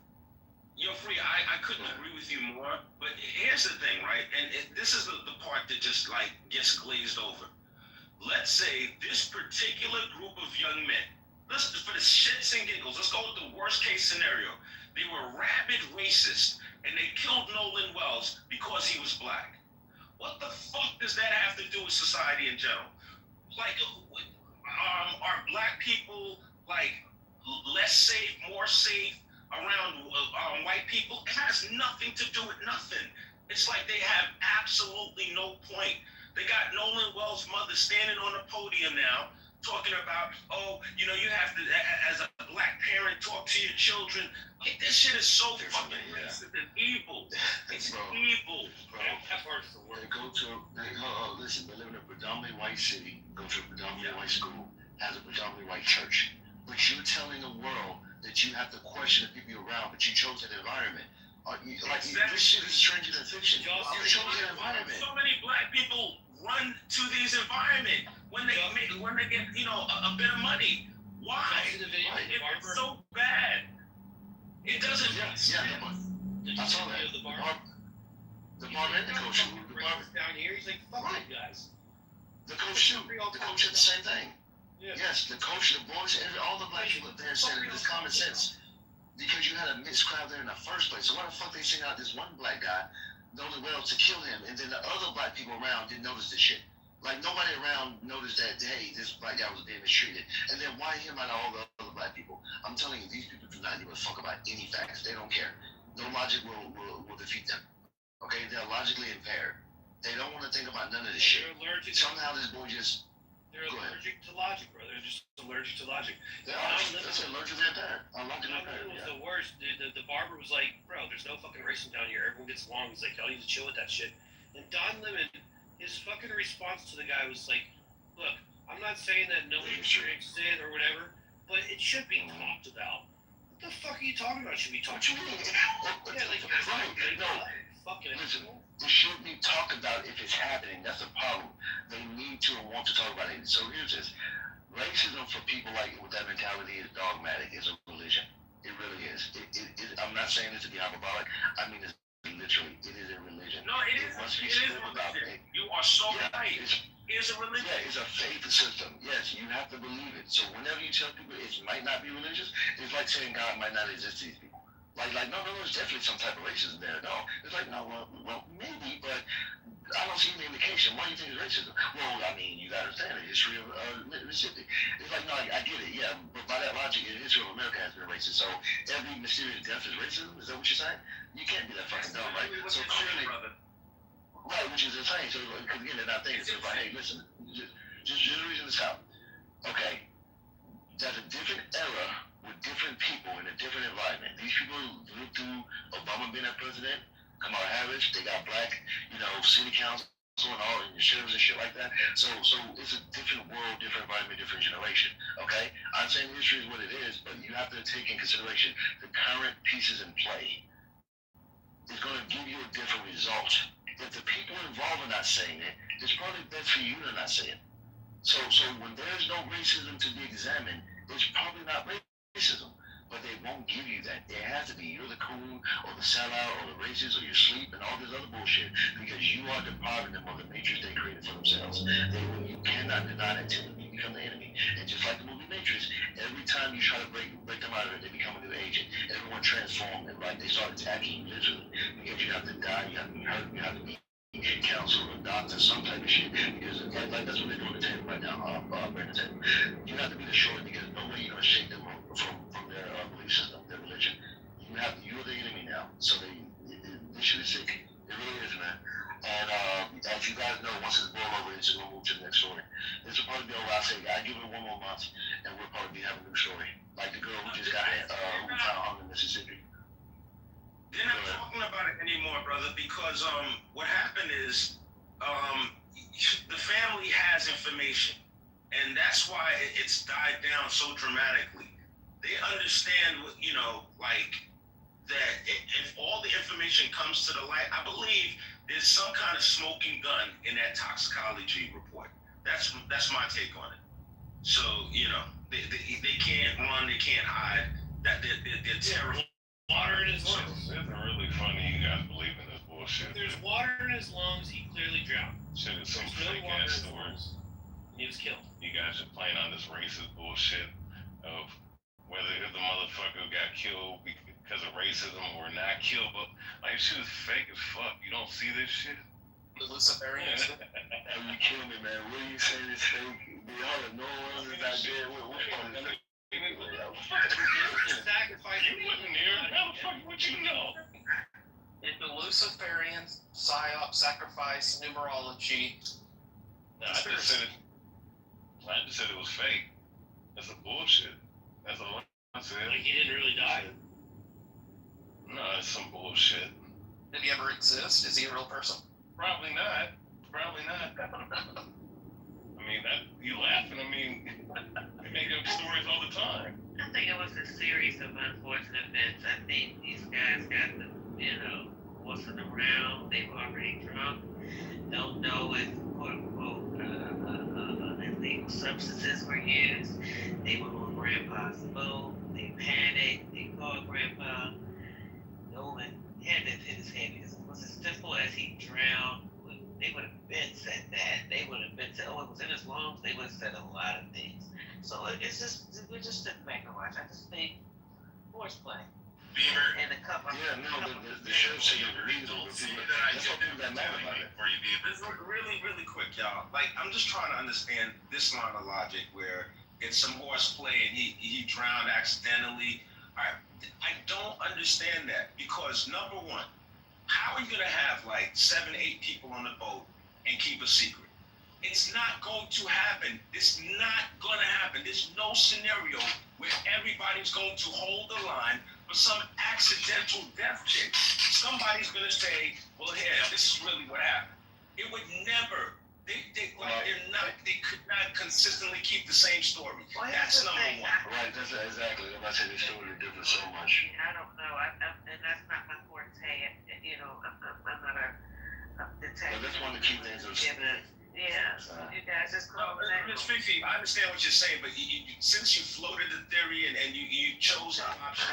Yo, Free, I couldn't agree with you more, but here's the thing, right? And this is the part that just, like, gets glazed over. Let's say this particular group of young men, for the shits and giggles, let's go with the worst case scenario. They were rabid racist, and they killed Nolan Wells because he was black. What the fuck does that have to do with society in general? Like, are black people, like, less safe, more safe around white people? It has nothing to do with nothing. It's like they have absolutely no point. They got Nolan Wells' mother standing on the podium now, talking about, you have to, as a black parent, talk to your children. This shit is so fucking racist and evil. It's evil. Bro, that part's the worst. Listen, they live in a predominantly white city, go to a predominantly white school, has a predominantly white church. But you're telling the world that you have to question the people you're around, but you chose that environment. This shit is stranger than fiction. You chose that environment. So many black people run to these environments when they get, a bit of money. Why? It's so bad. It doesn't. I saw that. The bar and the coach. The bar down here. He's like, fuck you guys. The coach too. The coach did the same thing. Yeah. Yes, the coach, the boys, all the black people up there said it was common sense. Because you had a mixed crowd there in the first place. So why the fuck they sing out this one black guy, knowing well to kill him, and then the other black people around didn't notice this shit? Like, nobody around noticed that, hey, this black guy was being mistreated. And then why him out of all the other black people? I'm telling you, these people do not give a fuck about any facts. They don't care. No logic will defeat them. Okay? They're logically impaired. They don't want to think about none of this shit. Somehow this boy just... They're allergic to logic, bro. They're just allergic to logic. That's allergic to impaired. Allergic to impaired. Was the worst. The barber was like, bro, there's no fucking racism down here. Everyone gets along. He's like, y'all need to chill with that shit. And Don Lemon, his fucking response to the guy was like, look, I'm not saying that no one experienced it or whatever, but it should be talked about. What the fuck are you talking about? Should we talk about it? Yeah, like, fucking listen, it should be talked about if it's happening. That's the problem. They need to and want to talk about it. So here's this. Racism for people like with that mentality is dogmatic. It's a religion. It really is. I'm not saying this to be hyperbolic. I mean, it's literally, it is a religion. No, it is. Must be it is a religion. You are so right. It's a religion. Yeah, it's a faith system. Yes, you have to believe it. So whenever you tell people it might not be religious, it's like saying God might not exist to these people. Like, no, there's definitely some type of racism there. No, it's like, no, well, maybe, but I don't see any indication. Why do you think it's racism? Well, I mean, you got to understand the history of Mississippi. It's like, no, I get it, yeah, but by that logic, the history of America has been racist. So every mysterious death is racism? Is that what you're saying? You can't be that fucking dumb, right? So clearly, right, which is insane. So, because again, they're not thinking. So it's like, hey, listen, just reason this out. Okay, that's a different era with different people in a different environment. These people lived through Obama being that president, Kamala Harris, they got black, city council and all, and sheriffs and shit like that. So it's a different world, different environment, different generation. Okay? I'm saying history is what it is, but you have to take in consideration the current pieces in play. It's going to give you a different result. If the people involved are not saying it, it's probably best for you to not say it. So when there's no racism to be examined, it's probably not racism, but they won't give you that. It has to be you're the coon or the sellout or the racist or you sleep and all this other bullshit because you are depriving them of the matrix they created for themselves. You cannot deny that till you become the enemy. And just like the movie Matrix, every time you try to break them out of it, they become a new agent. Everyone transformed and they start attacking you literally because you have to die, you have to be hurt, you have to be counselor, doctor, some type of shit, because like that's what they're doing to table right now, Brandon Taylor. You have to be the short because no way you're gonna shake them from their belief system, their religion. You're the enemy now. So this shit is sick. It really is, man. And as you guys know, once it's boiled over, it's gonna move to the next story. This will probably be over. I give it 1 more month, and we'll probably be having a new story, like the girl who just got who found hung in Mississippi. They're not talking about it anymore, brother, because what happened is the family has information, and that's why it's died down so dramatically. They understand, that if all the information comes to the light, I believe there's some kind of smoking gun in that toxicology report. That's my take on it. So they can't run, they can't hide. That they're terrible. Water in his lungs. It's really funny you guys believe in this bullshit. If there's water in his lungs, he clearly drowned. Shit is some There's fake no water ass in his stories. And he was killed. You guys are playing on this racist bullshit of whether if the motherfucker got killed because of racism or not killed, but like shit is fake as fuck. You don't see this shit? The Luciferians. You kill me, man. What are you saying is fake? Y'all are no one is not dead. Which one is fake? You wasn't here. How the fuck would you know? It's the Luciferian psyop sacrifice numerology. No, I just said it was fake. That's a bullshit. That's all I said. Like he didn't really die. No, it's some bullshit. Did he ever exist? Is he a real person? Probably not. I mean, you laughing. I mean, they make up stories all the time. I think it was a series of unfortunate events. I think these guys got horsing around. They were already drunk. Don't know if quote unquote illegal substances were used. They were on grandpa's boat. They panicked. They called grandpa. No one had to hit his head because it was as simple as he drowned. They would have been said that. They would have been said, oh, it was in his lungs. They would have said a lot of things. So it's just, we're just sitting back and watch. I just think horseplay. Beaver. And a couple. Yeah, no, the show should have believed it. That's what people that mad about it. For you, Beaver. This is really, really quick, y'all. Like, I'm just trying to understand this line of logic where it's some horseplay and he drowned accidentally. I don't understand that because number one, how are you gonna have like 7, 8 people on the boat and keep a secret? It's not going to happen. It's not gonna happen. There's no scenario where everybody's going to hold the line for some accidental death chick. Somebody's gonna say, well, here, this is really what happened. It would never. They could not consistently keep the same story. Well, that's number one. Right, that's exactly. I'm not saying the story differs so much. I don't know. And that's not my forte. You know, I'm not a detective. But that's one of the key things. Yeah, so you guys just call it that. Ms. Fifi, I understand what you're saying, but since you floated the theory and you chose an option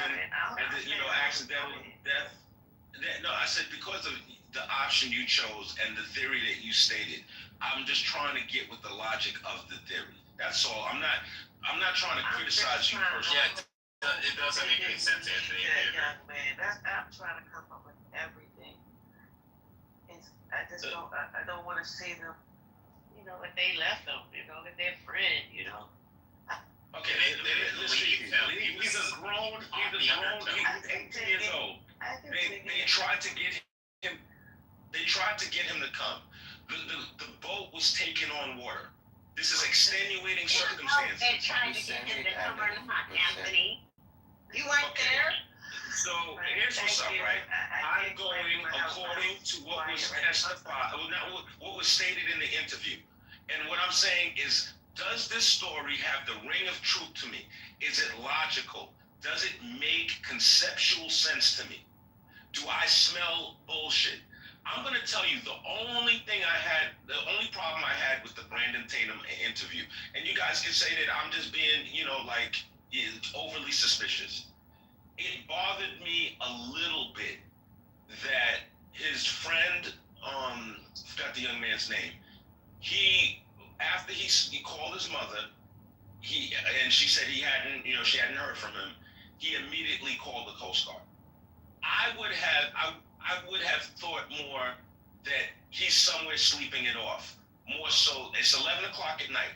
accidental death. No, I said because of the option you chose and the theory that you stated, I'm just trying to get with the logic of the theory. That's all. I'm not trying to criticize you personally. Yeah, it doesn't make any sense, Anthony. Young man, I'm trying to come up with everything. I just don't. I don't want to see them. You know, if they left them. You know, if they're friend. You know. Okay, he's a grown. He's 18 years old. They tried to get him. They tried to get him to come. The boat was taking on water. This is extenuating circumstances. They're trying to get him to come on Anthony. You weren't there? So here's what's up, right? I'm going according to what was testified, what was stated in the interview. And what I'm saying is, does this story have the ring of truth to me? Is it logical? Does it make conceptual sense to me? Do I smell bullshit? I'm going to tell you the only problem I had with the Brandon Tatum interview, and you guys can say that I'm just being, overly suspicious. It bothered me a little bit that his friend, forgot the young man's name, after he called his mother, and she said she hadn't heard from him, he immediately called the Coast Guard. I would have thought more that he's somewhere sleeping it off. More so, it's 11 o'clock at night.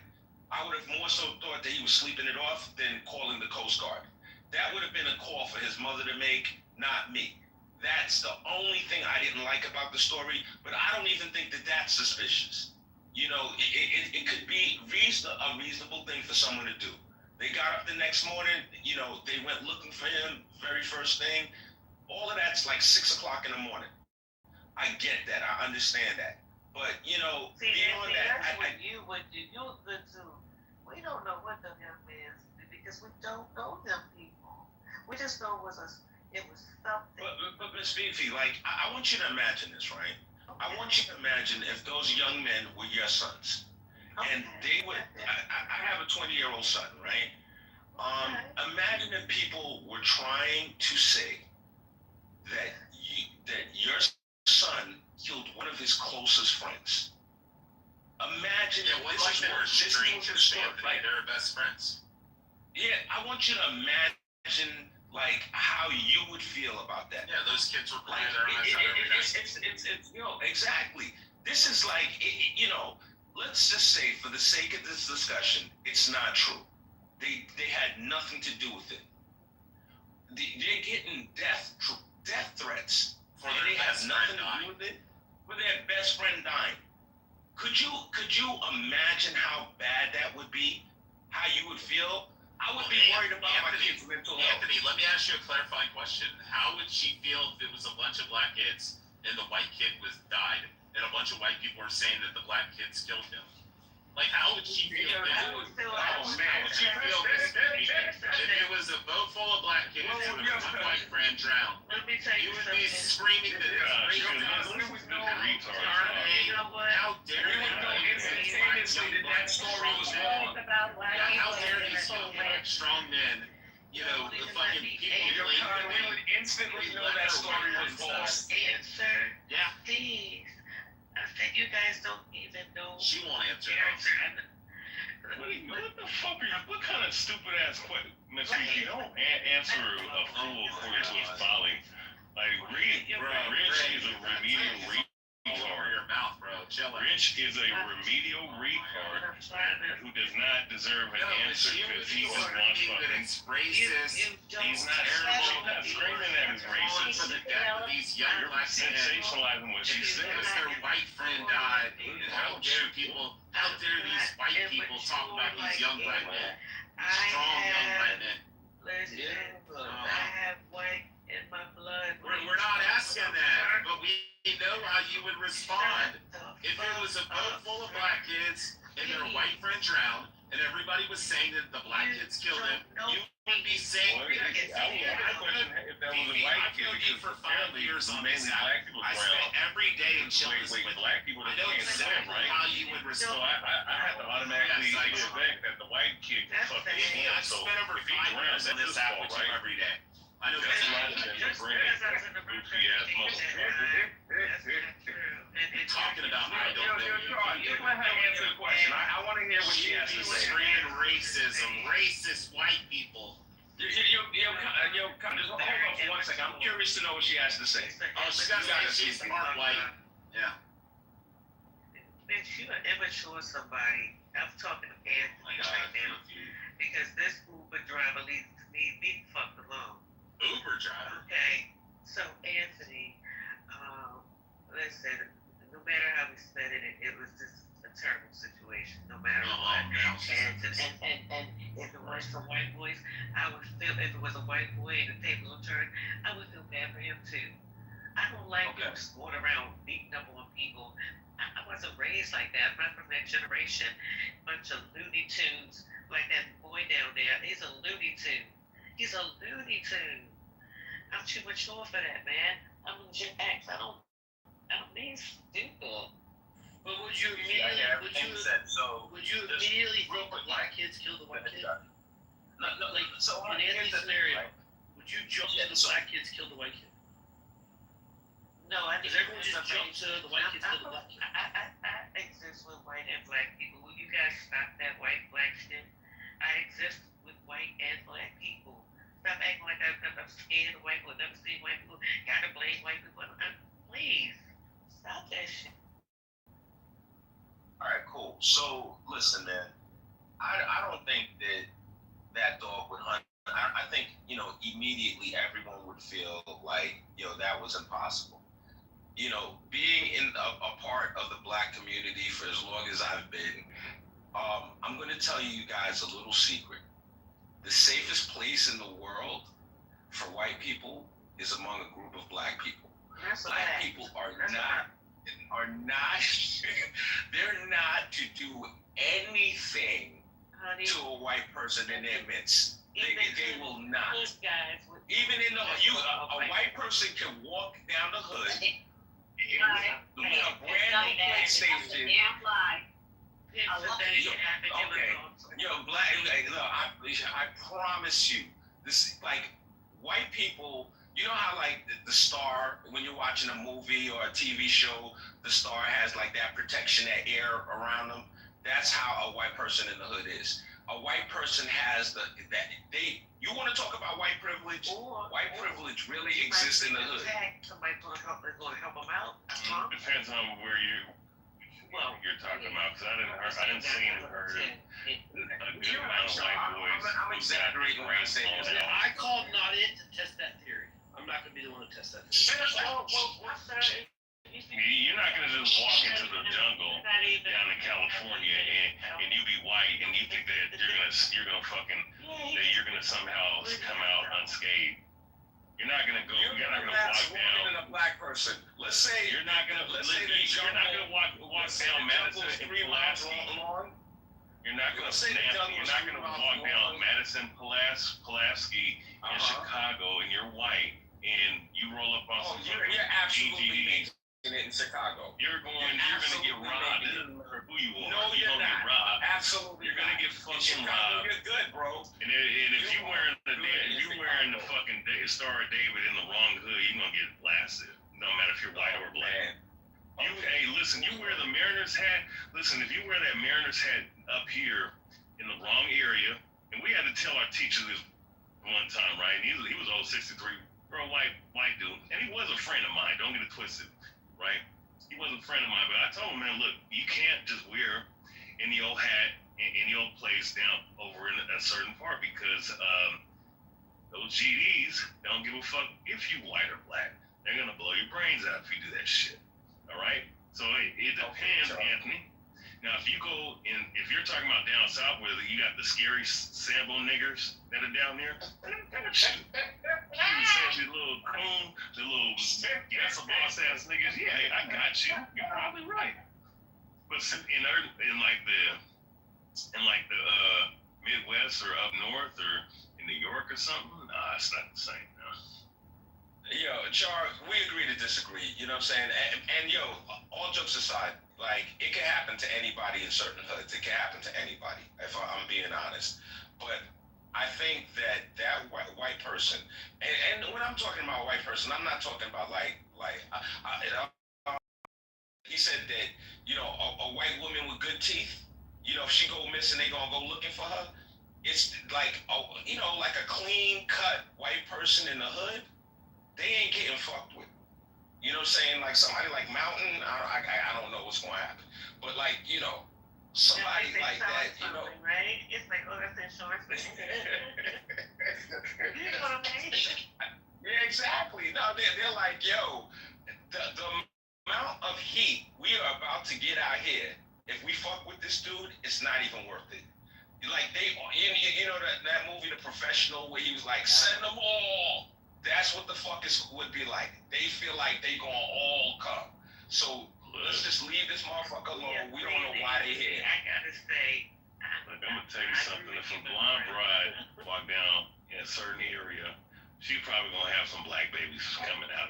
I would have more so thought that he was sleeping it off than calling the Coast Guard. That would have been a call for his mother to make, not me. That's the only thing I didn't like about the story, but I don't even think that that's suspicious. It could be a reasonable thing for someone to do. They got up the next morning, they went looking for him, very first thing. All of that's like 6 o'clock in the morning. I get that. I understand that. But, beyond that, that's what you would do. You're good too. We don't know what the young man's do because we don't know them people. We just know it was something. But Ms. Fifi, I want you to imagine this, right? Okay. I want you to imagine if those young men were your sons. Okay. And they would, I have a 20-year-old son, right? Imagine if people were trying to say that your son killed one of his closest friends. Imagine this is worse. This is they're best friends. Yeah, I want you to imagine how you would feel about that. Yeah, those kids were playing exactly. This is let's just say for the sake of this discussion, it's not true. They had nothing to do with it. They're getting death threats. They have nothing to do with it. For their best friend dying. Could you imagine how bad that would be? How you would feel? I would be worried about my kids' mental health. Anthony, let me ask you a clarifying question. How would she feel if it was a bunch of black kids and the white kid died, and a bunch of white people were saying that the black kids killed him? How would she feel? How would she feel if it was a boat full of black kids and one white friend drowned? You would be screaming that it's racist. How dare you instantaneously that story was wrong? How dare you still strong you know, the fucking people Your claim car, that we would instantly know that story was false. Answer. Yeah. Please. I said you guys don't even know. She won't answer. What the fuck are you? What kind of stupid ass question? Miss Rich, you don't answer a fool according to his folly. Like, Rich is a remedial retard. Your mouth, bro. Chill out. Rich is a remedial retard who does not deserve an answer because he just wants fucking. It's racist. He's not terrible. She's not screaming at his racist. For the death of these young black men. Sensationalizing what she said. Because their white friend died. And how dare people? How dare these white people talk about these young black men? Strong young black men. Listen, I have white in my blood. We're not asking that, but we know how you would respond. If it was a boat full of black kids and their white friend drowned, and everybody was saying that the black kids killed him, you would be saying, I would have a question if that was a white kid because for 5 years on this mainly app. black people I spent every day in Chili's Wait, with black people I that know can't swim, exactly right? how you would So respond. I had to automatically Yes, I do. expect that the white kid can fucking swim. I So spent over if he 5 years drowns, on that's this his app fault, with you right? every day. I know That's exactly. rather than your brain. Goofy ass motherfucker. Talking about I don't know. You let her answer the question. I want to hear what she has to say. Screaming racism, racist white people. Just hold on for 1 second. I'm curious to know what she has to say. Oh, she's part white. Yeah. Bitch, you an immature somebody. I'm talking to Anthony right now. Because this Uber driver leads me the fuck alone. Uber driver? Okay. So, Anthony, listen, no matter how we spent it, it was just a terrible situation, no matter what. And if it was for white boys, I would feel, if it was a white boy and the tables were turned, I would feel bad for him too. I don't like people going around beating up on people. I wasn't raised like that. I'm not from that generation. Bunch of Looney Tunes, like that boy down there. He's a Looney Tune. He's a Looney Tune. I'm too mature for that, man. I'm legit X. I don't mean stupid. But would you immediately think the black kids kill the white kids? No, like, so in Anthony's scenario, would you jump to the black kids kill the white kid? No, I think Does everyone just jump to the white kids kill the black kid? I exist with white and black people. Will you guys stop that white black shit? I exist with white and black people. Stop acting like I'm scared of white people. Never seen white people. Gotta blame white people. Please stop that shit. All right, cool. So listen, man. I don't think that dog would hunt. I think immediately everyone would feel like that was impossible. Being in a part of the black community for as long as I've been, I'm going to tell you guys a little secret. The safest place in the world for white people is among a group of black people. Black people are not they're not to do anything to a white person in their midst. They will not. Even in a white person can walk down the hood with a brand new PlayStation. I promise you, this like white people. You know how like the star, when you're watching a movie or a TV show, the star has like that protection, that air around them. That's how a white person in the hood is. A white person has you want to talk about white privilege? White privilege really exists in the hood. Somebody's gonna help them out. Depends on where you're talking about, because I didn't see and heard a good amount of white boys. I'm exaggerating when I say this. I called not it to test that theory. I'm not going to be the one to test that theory. You're not gonna just walk into the jungle down in California and you be white and you think that you're gonna somehow come out unscathed. You're not gonna go. You're not gonna walk down. A black person. Let's say you're not gonna. You're not gonna walk down Madison and Pulaski. You're not gonna You're not gonna walk down Madison Pulaski in Chicago and you're white and you roll up on some. You're absolutely in Chicago. You're gonna get robbed. Who you are? No, you're gonna get robbed. Absolutely. You're gonna get fucking Chicago, robbed. you're good, bro. And if you wearing the fucking Star of David in the wrong hood, you're gonna get blasted. No matter if you're white or black. Hey, listen, you wear the Mariners hat. Listen, if you wear that Mariners hat up here in the wrong area, and we had to tell our teacher this one time, right? And he was old 63, bro, white dude, and he was a friend of mine. Don't get it twisted, right? He wasn't a friend of mine, but I told him, man, look, you can't just wear any old hat in any old place down over in a certain part because those GDs don't give a fuck if you white or black. They're gonna blow your brains out if you do that shit. All right? So it depends, Anthony. Now, if you're talking about down south where you got the scary Sambo niggers that are down there, shoot. The little coon, the little yes, boss ass niggas, yeah, I got you. You're probably right. But in like the Midwest or up north or in New York or something, nah, it's not the same. No. Yo, Char, we agree to disagree. You know what I'm saying? And yo, all jokes aside, like it can happen to anybody in certain hoods. It can happen to anybody, if I'm being honest. But I think that white person, and when I'm talking about white person, I'm not talking about he said that, you know, a white woman with good teeth, you know, if she go missing, they gonna go looking for her. It's like, you know, like a clean cut white person in the hood, they ain't getting fucked with. You know what I'm saying? Like somebody like Mountain, I don't know what's gonna happen. But like, you know, somebody like that, you know. Right? It's like, oh, that's insurance. You know what I mean? Yeah, exactly. No, they're like, yo, the amount of heat we are about to get out here, if we fuck with this dude, it's not even worth it. Like you know that movie, The Professional, where he was like, send them all. That's what the fuck would be like. They feel like they gonna all come. So let's just leave this motherfucker alone. We don't know why they here. I gotta say, look, I'm gonna tell you something. If a blonde bride walk down in a certain area, she probably gonna have some black babies coming out.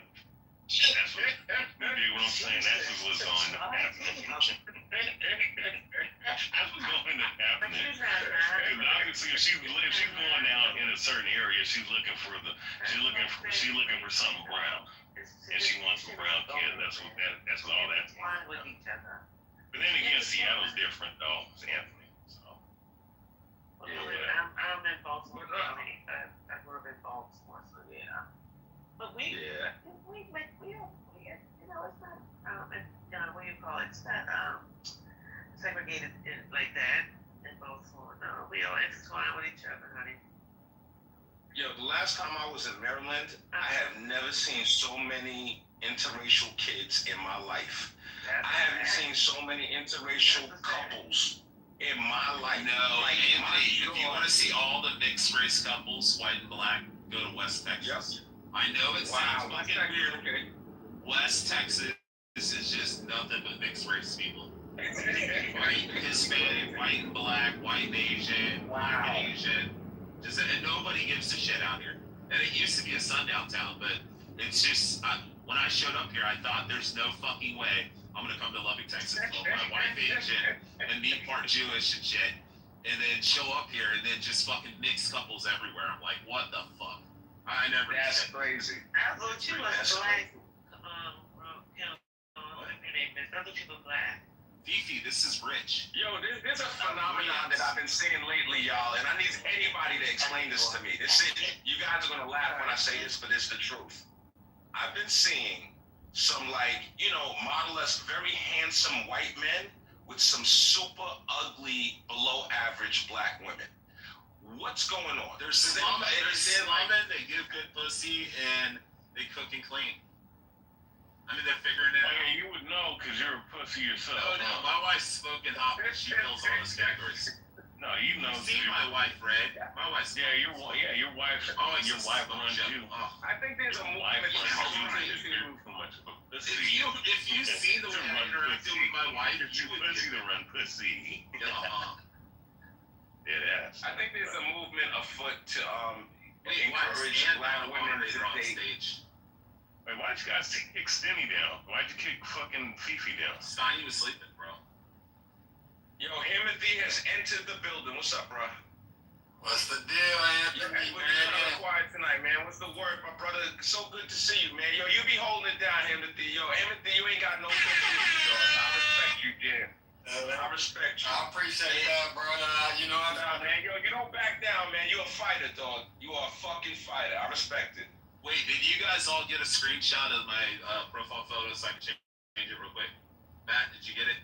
That's what you dig what I'm saying. That's what's going to happen. That's what's going to happen. Obviously, if she's going out in a certain area, she's looking for something brown, and she wants a brown kid. That's all that. But then again, Seattle's different though. It's Anthony. So. Yeah. I'm in Baltimore County. I grew up in Baltimore, so yeah. But we are, you know, it's not, what do you call it? It's not segregated like that in Baltimore. No, we all intertwine with each other, honey. Yo, the last time I was in Maryland, I have never seen so many interracial kids in my life. I haven't seen so many interracial couples in my life. No, like Anthony, if you want to see all the mixed race couples, white and black, go to West Texas. Yep. I know it sounds fucking weird. Okay. West Texas is just nothing but mixed race people. White, Hispanic, white and black, white and Asian, black and Asian. Just and nobody gives a shit out here. And it used to be a sundown town, but it's just when I showed up here, I thought there's no fucking way I'm gonna come to Lubbock, Texas, with my wife Asian and be part Jewish and shit, and then show up here and then just fucking mixed couples everywhere. I'm like, what the fuck? I never. That's crazy. I thought you was black. I thought you were black. Fifi, this is Rich. Yo, there's a phenomenon that I've been seeing lately, y'all, and I need anybody to explain this to me. You guys are gonna laugh when I say this, but it's the truth. I've been seeing some model-esque, very handsome white men with some super ugly, below average black women. What's going on? They're slumming, they give good pussy, and they cook and clean. I mean, they're figuring it out. Yeah, you would know because you're a pussy yourself. No, my wife's smoking hot, but she fills all those categories. No, you know. You've seen my wife, Fred. My wife's your wife. Oh, your wife runs you. I think there's a movement If you see the way I interacted with my wife, you would run pussy. Yeah, I think there's a movement afoot to encourage black women to date. Like, why'd you guys kick Stinny down? Why'd you kick fucking Fifi down? Steiny was sleeping, bro. Yo, Timothy has entered the building. What's up, bro? What's the deal, Anthony? We're kind of quiet tonight, man. What's the word, my brother? So good to see you, man. Yo, you be holding it down, Timothy. Yo, Timothy, you ain't got no business, dog. I respect you, Jim. I respect you. I appreciate that, brother. You know what I mean? Man, yo, you don't back down, man. You a fighter, dog. You are a fucking fighter. I respect it. Wait, did you guys all get a screenshot of my profile photo so I can change it real quick? Matt, did you get it?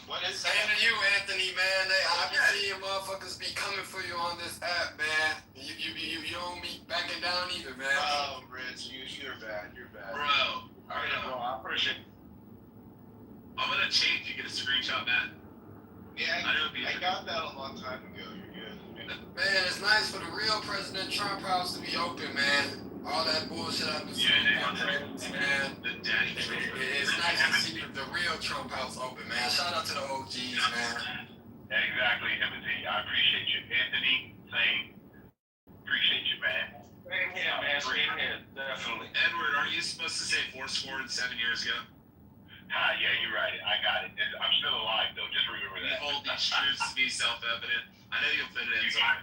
What is saying to you, Anthony, man? I be seeing motherfuckers be coming for you on this app, man. You don't be backing down either, man. Oh, Rich, you're bad. You're bad. Bro, I appreciate it. I'm gonna change. You get a screenshot, Matt. Yeah, I got that a long time ago. You're good. Man, it's nice for the real President Trump house to be open, man. All that bullshit I've been seeing, man. The daddy Trump. It's nice to see the real Trump house open, man. Shout out to the OGs, man. Exactly, Timothy. I appreciate you. Anthony, same. Appreciate you, man. Same here, man. Same here. Definitely. Edward, aren't you supposed to say 4 7 years ago? Yeah, you're right. I got it. I'm still alive, though. Just remember You that. hold these truths to be self-evident. I know you'll fit it in somewhere.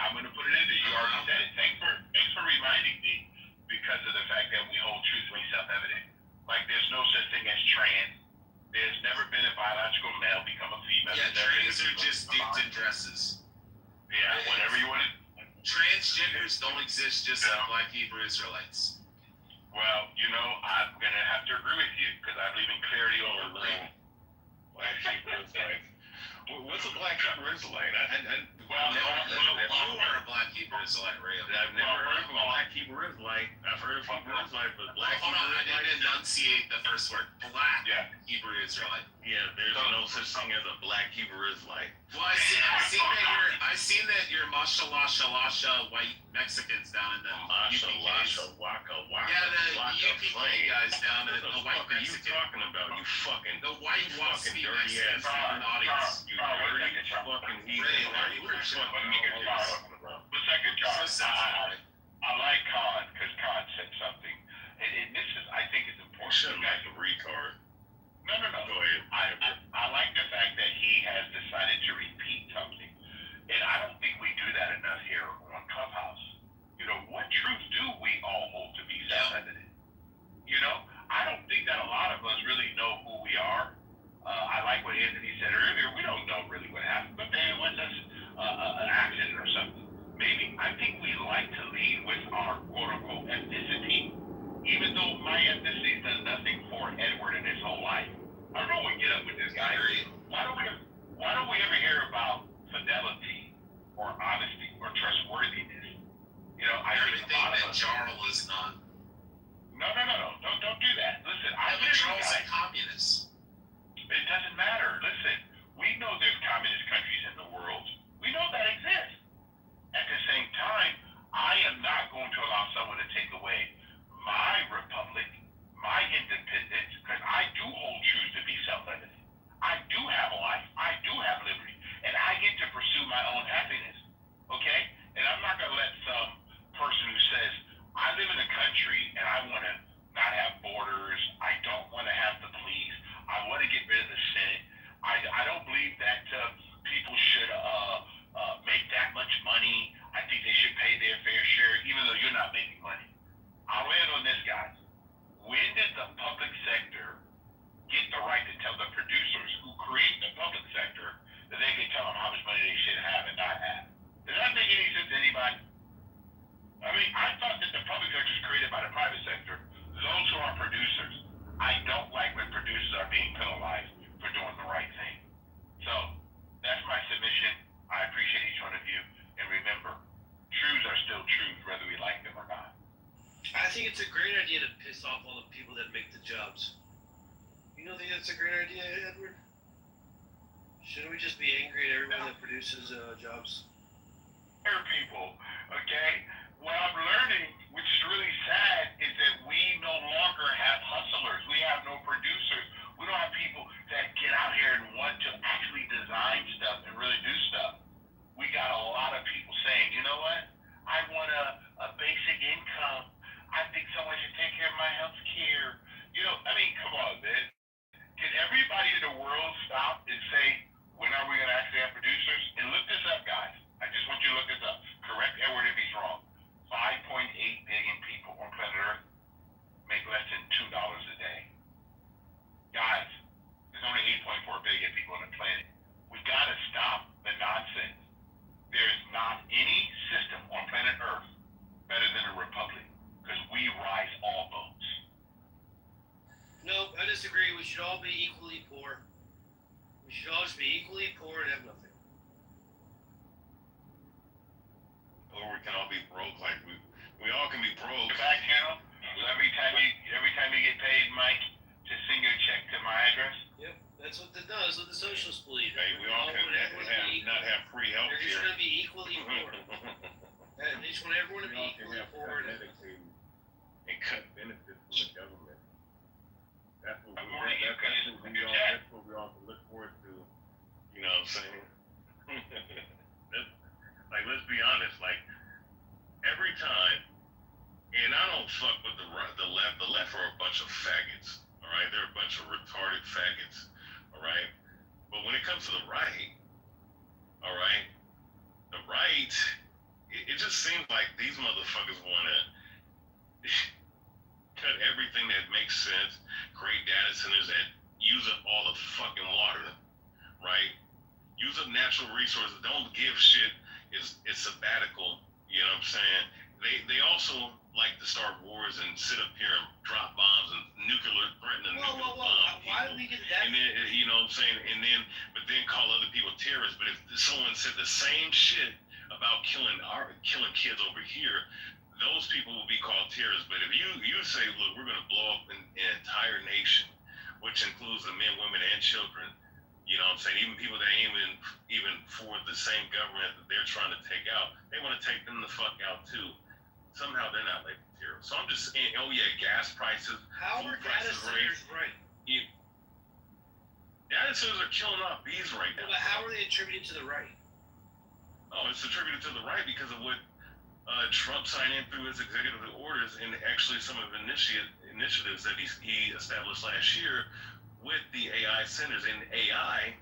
I'm going to put it in there. You already said it. Thanks for reminding me, because of the fact that we hold truth to be self-evident. Like, there's no such thing as trans. There's never been a biological male become a female. Yeah, trans are just dudes in dresses. Yeah, whatever you want to. Transgenders don't exist just like Black Hebrew Israelites. Well, I'm going to have to agree with you, because I believe in clarity over Black Hebrew Israelites. What's a Black Hebrew Israelite? You are a Black Hebrew Israelite, Ray. I've never heard of a Black Hebrew Israelite. I've heard of Hebrew Israelite, but Black Hebrew Israelite. I didn't enunciate the first word. Black Hebrew Israelite. Yeah, there's no such thing as a Black Hebrew Israelite. Well, I seen that you're mashallah white Mexicans down in the Mashallah, waka, waka. Yeah, the UPK guys down in the white Mexicans. What are you talking about? You fucking the white waspy dirty Mexicans ass in the audience. You dirty fucking heathen. What are you talking about? But second, John, I like Khan because Khan said something, and this is, I think, is important. Shut up, like a retard. No. Go ahead. I like the fact that he has decided to repeat something, and I don't think we do that enough here on Clubhouse. What truth do we all hold to be self-evident? I don't think that a lot of us really know who we are. I like what Anthony said earlier. We don't know really what happened, but maybe it was just an accident or something. Maybe. I think we like to lead with our quote-unquote ethnicity, even though my ethnicity does nothing for Edward in his whole life. I don't know what we get up with this guy. Why don't we ever hear about fidelity or honesty or trustworthiness? Everything that Jarl is not. No. Don't do that. Listen, Jarl's a communist. It doesn't matter. Listen, we know there's communist countries in the world. We know that exists. At the same time, I am not going to allow someone to take away my republic, my independence, because I do hold truth to be self-evident. I do have a life. I do have liberty. And I get to pursue my own happiness. Okay? And I'm not going to let some person who says, I live in a country and I want to not have borders. I don't want to have the police. I want to get rid of the Senate. I don't believe that people should make that much money. I think they should pay their fair share, even though you're not making money. I'll end on this, guys. When did the public sector get the right to tell the producers who create the public sector that they can tell them how much money they should have and not have? Does that make any sense to anybody? I mean, I thought that the public sector is created by the private sector. Those who are producers. I don't like when producers are being penalized for doing the right thing. So, that's my submission. I appreciate each one of you. And remember, truths are still truths, whether we like them or not. I think it's a great idea to piss off all the people that make the jobs. You don't think that's a great idea, Edward? Shouldn't we just be angry at everyone that produces jobs? Fair people, okay? What I'm learning, which is really sad, is that we no longer have hustlers. We have no producers. We don't have people that get out here and want to actually design stuff and really do stuff. We got a lot of people saying, you know what? I want a basic income. disagree. We should all be equally poor. We should all just be equally poor and have nothing. Or we can all be broke. Like we all can be broke. Back channel. Every time you get paid, Mike, just send your check to my address. Yep, that's what it does. What the socialists believe. Hey, we all can not have free health They're just care. going to be equally poor. They just want everyone to be equally poor. And cut benefits from the government. That's what we all can look forward to. You know what I'm saying? Like, let's be honest. Like, every time, and I don't fuck with the left. The left are a bunch of faggots. All right, they're a bunch of retarded faggots. All right, but when it comes to the right, all right, the right, it just seems like these motherfuckers want to cut everything that makes sense, create data centers that use up all the fucking water, right? Use up natural resources. Don't give shit. It's sabbatical. You know what I'm saying? They also like to start wars and sit up here and drop bombs and threaten nuclear bomb. Why did we get that? And then, you know what I'm saying? But then call other people terrorists. But if someone said the same shit about killing kids over here, those people will be called terrorists. But if you say, look, we're going to blow up an entire nation, which includes the men, women, and children, you know what I'm saying? Even people that ain't even for the same government that they're trying to take out, they want to take them the fuck out too. Somehow they're not labeled terrorists. So I'm just saying, oh yeah, gas prices, how are data centers right? Data centers are killing off bees right now. But how are they attributed to the right? Oh, it's attributed to the right because of what Trump signed in through his executive orders and actually some of the initiatives that he established last year with the AI centers. And AI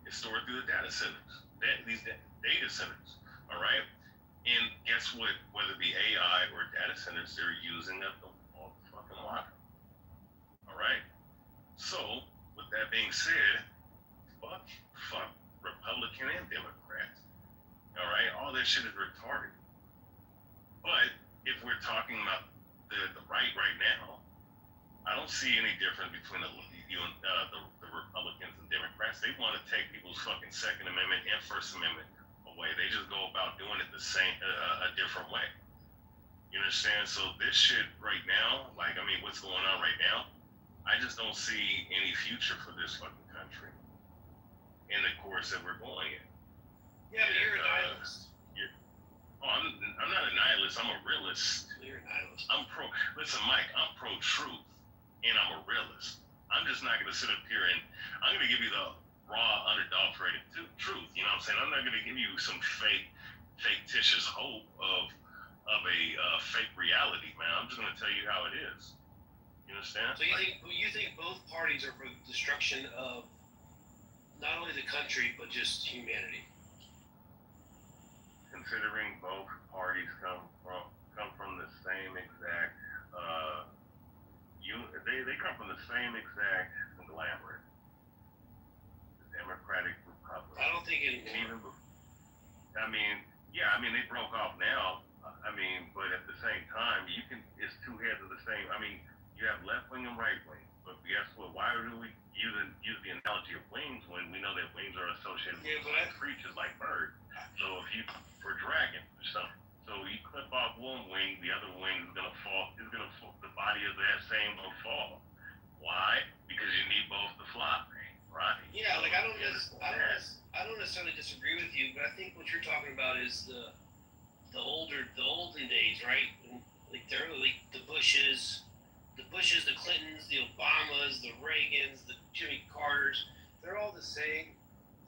is stored through the data centers, these data centers, all right? And guess what? Whether it be AI or data centers, they're using up all the fucking water, all right? So, with that being said, fuck Republican and Democrats, all right? All that shit is retarded. But if we're talking about the right now, I don't see any difference between the Republicans and Democrats. They want to take people's fucking Second Amendment and First Amendment away. They just go about doing it a different way. You understand? So this shit right now, like, I mean, what's going on right now, I just don't see any future for this fucking country in the course that we're going in. Yeah, but you're a nihilist. I'm not a nihilist. I'm a realist. You're a nihilist. Listen, Mike, I'm pro-truth, and I'm a realist. I'm just not going to sit up here and I'm going to give you the raw, unadulterated truth. You know what I'm saying? I'm not going to give you some fictitious hope of a fake reality, man. I'm just going to tell you how it is. You understand? So you think both parties are for the destruction of not only the country but just humanity? Considering both parties come from the same exact they come from the same exact conglomerate. The Democratic Republic. I don't think they broke off now. But at the same time, it's two heads of the same. I mean, you have left wing and right wing. But guess what? Why do we use the analogy of wings when we know that wings are associated with creatures like birds? So if you for dragon or something, so you clip off one wing, the other wing is gonna fall. The body of that same will fall. Why? Because you need both to fly, right? Yeah, like I don't necessarily disagree with you, but I think what you're talking about is the olden days, right? Like the Bushes, the Clintons, the Obamas, the Reagans, the Jimmy Carters. They're all the same.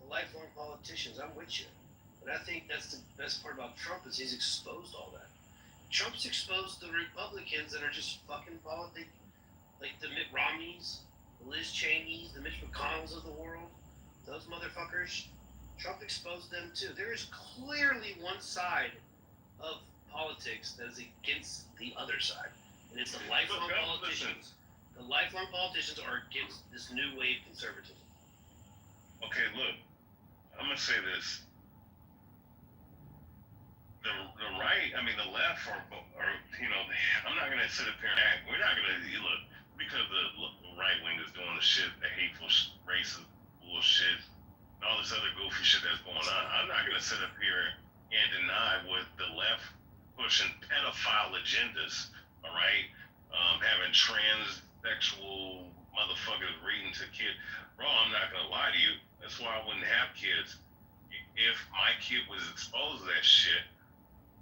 The lifelong politicians. I'm with you. But I think that's the best part about Trump is he's exposed all that. Trump's exposed the Republicans that are just fucking politics, like the Mitt Romneys, the Liz Cheneys, the Mitch McConnells of the world. Those motherfuckers. Trump exposed them too. There is clearly one side of politics that is against the other side. And it's the lifelong politicians. The lifelong politicians are against this new wave conservatism. Okay, look, I'm gonna say this. the right, I mean the left, or you know, I'm not gonna sit up here and act. We're not gonna look because the right wing is doing the shit, the hateful, racist bullshit, and all this other goofy shit that's going on. I'm not gonna sit up here and deny what the left pushing pedophile agendas. All right, having transsexual motherfuckers reading to kids. Bro, I'm not gonna lie to you. That's why I wouldn't have kids. If my kid was exposed to that shit,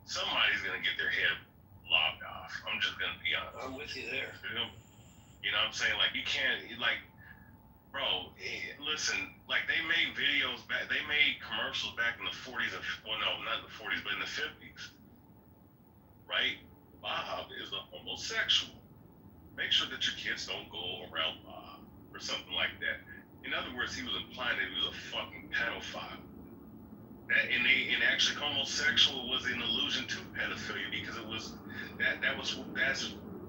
somebody's gonna get their head lopped off. I'm just gonna be honest. I'm with you there. You know what I'm saying? Like, you can't, like, bro, listen, like, they made videos back, they made commercials back in the 40s, well, no, not in the 40s, but in the 50s, right? Bob is a homosexual. Make sure that your kids don't go around Bob, or something like that. In other words, he was implying that he was a fucking pedophile. And actually, homosexual was an allusion to pedophilia because it was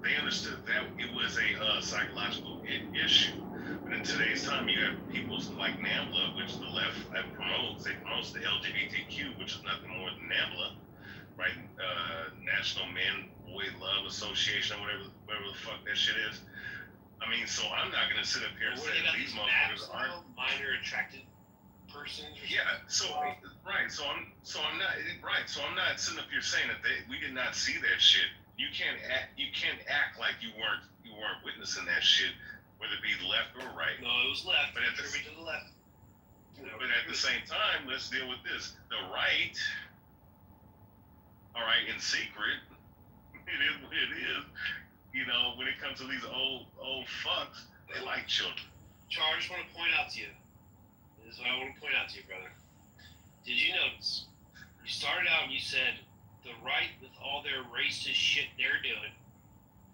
they understood that it was a psychological issue. But in today's time, you have people like NAMBLA, which the left promotes. They promote the LGBTQ, which is nothing more than NAMBLA, right? National Man Boy Love Association, or whatever the fuck that shit is. I mean, so I'm not gonna sit up here and say these motherfuckers aren't minor attracted persons. Yeah, so right, so I'm not sitting up here saying that we did not see that shit. You can't act like you weren't witnessing that shit, whether it be left or right. No, it was left. But at the left. But at the same time, let's deal with this. The right, all right, in secret, it is what it is. You know, when it comes to these old fucks, they like children. Charles, I just want to point out to you. This is what I want to point out to you, brother. Did you notice? You started out and you said the right with all their racist shit they're doing.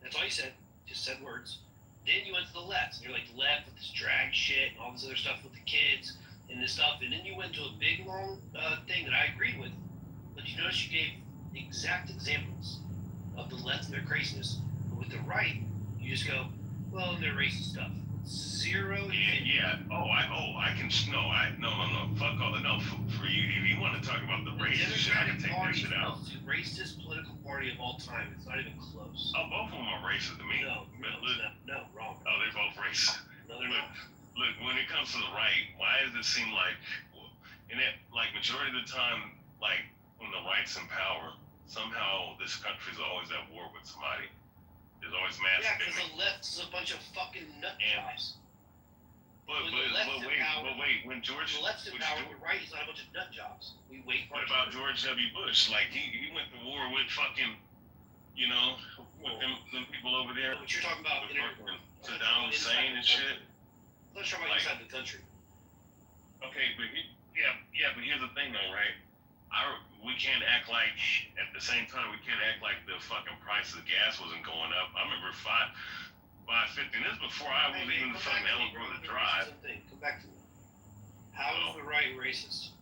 That's all you said. Just said words. Then you went to the left. And you're like, the left with this drag shit and all this other stuff with the kids and this stuff. And then you went to a big, long thing that I agreed with. But you notice you gave exact examples of the left and their craziness. But with the right, you just go, well, they're racist stuff. Zero. Yeah. I can. No. Fuck all. No, for you. If you want to talk about the racist shit, I can take that shit out. The racist political party of all time. It's not even close. Oh, both of them are racist to me. No, wrong. Oh, they're both racist. No, they're not. Look, when it comes to the right, why does it seem like, in that, like, majority of the time, like, when the right's in power, somehow this country's always at war with somebody. There's always mass. Yeah, because the left is a bunch of fucking nut jobs. But wait, when George... The left's in power, the right is not a bunch of nut jobs. We wait for... What about George W. Bush? Like, he went to war with fucking, you know, with them people over there. What you're talking about... Saddam Hussein and shit. Let's talk about inside the country. Okay, but but here's the thing though, right? We can't act like, at the same time, we can't act like the fucking price of gas wasn't going up. I remember $5.50, and this before I was even fucking eligible to drive. Come back to me. How is the right racist?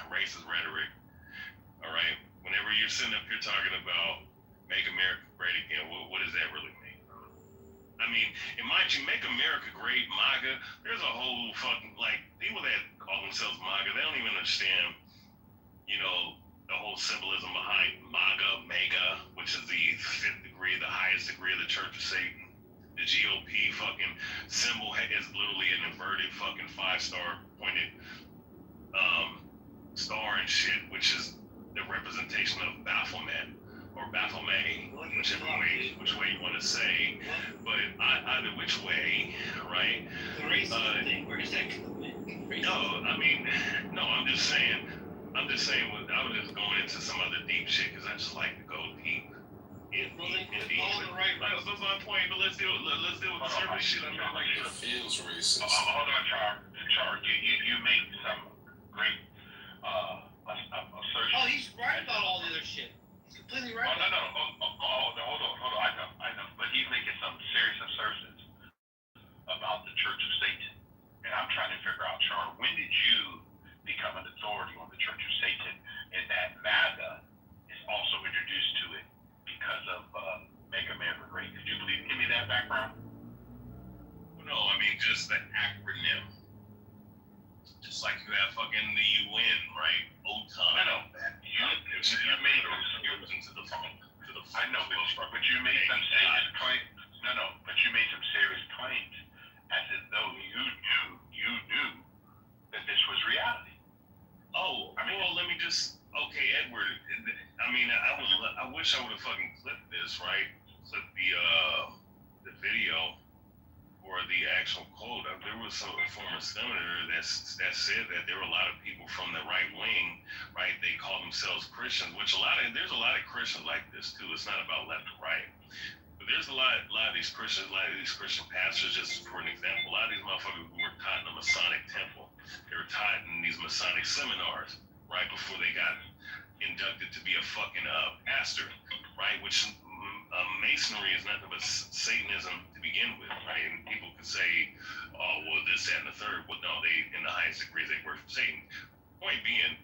Racist rhetoric. All right. Whenever you're sitting up here talking about make America great again, what does that really mean? I mean, and mind you, make America great, MAGA. There's a whole fucking, like, people that call themselves MAGA, they don't even understand, you know, the whole symbolism behind MAGA, MEGA, which is the fifth degree, the highest degree of the Church of Satan. The GOP fucking symbol is literally an inverted fucking 5-star pointed star and shit, which is the representation of Baphomet or Baphomet, which way you want to say. But either which way, right? The racism thing, where does that come in? I'm just saying. I was just going into some other deep shit because I just like to go deep. That's my point, but let's deal with the service shit. I mean, like, it feels racist. Hold on, Char. You make some great assertions. Oh, he's right about all the other shit. He's completely right. No. Hold on. I know. But he's making some serious assertions about the Church of Satan. And I'm trying to figure out, Char, when did you become an authority on the Church of Satan, and that MAGA is also introduced to it because of Make America Great? Could you please give me that background? No, I mean just the acronym. Just like you have fucking the UN, right? OTAN. I know that. You made to the phone. I know, but you made some serious claims. No, but you made some serious claims as if though you knew that this was reality. Oh, well, let me just. Okay, Edward. I mean, I wish I would have fucking clipped this, right? Clipped the video or the actual quote. There was a former senator that said that there were a lot of people from the right wing, right? They call themselves Christians, which there's a lot of Christians like this too. It's not about left or right. But there's a lot of these Christians, a lot of these Christian pastors, just for an example, a lot of these motherfuckers who were taught in the Masonic temple. They were taught in these Masonic seminars right before they got inducted to be a fucking pastor, right? Which Masonry is nothing but Satanism to begin with, right? And people could say, oh, well, this, that, and the third. Well, no, they, in the highest degree, they worship Satan. Point being,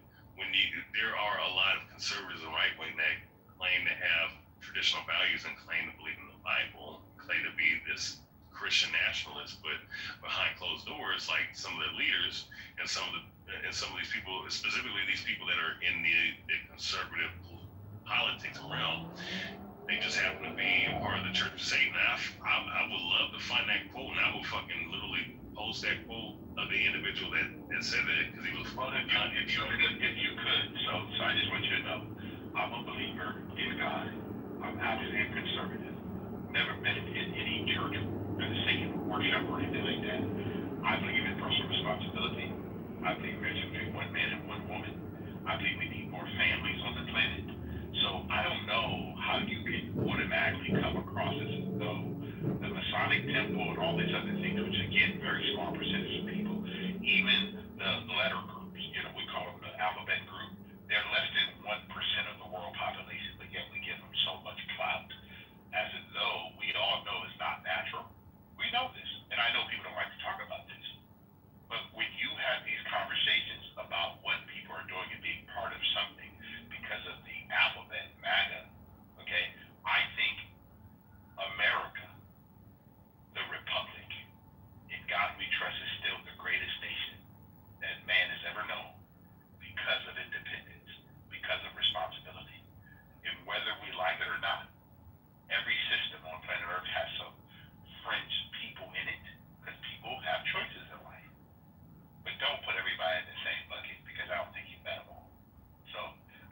there are a lot of conservatives and right wing that claim to have traditional values and claim to believe in the Bible, claim to be this Christian nationalist, but behind closed doors, like some of the leaders and some of these people, specifically these people that are in the conservative politics realm, they just happen to be a part of the Church of Satan. I would love to find that quote, and I would fucking literally post that quote of the individual that said that, because he was fucking if you could. So I just want you to know, I'm a believer in God. I'm actually a conservative. Never been in any church for the sake of worship or anything like that. I believe in personal responsibility. I believe there should be one man and one woman. I believe we need more families on the planet. So I don't know how you can automatically come across as though the Masonic temple and all these other things, which again, very small percentage of people, even the letter groups, we call them the alphabet group, they're less than 1% of the world population, but yet we give them so much clout, as though we all know it's not natural. We know this, and I know people don't like to talk about this. But when you have these conversations about what people are doing and being part of something because of the alphabet, MAGA, okay, I think America, the Republic, in God we trust, is still the greatest nation that man has ever known because of independence, because of responsibility. And whether we like it or not, every system on planet Earth has some fringe people in it, because people have choices in life. But don't put everybody in the same bucket, because I don't think you've met them all. So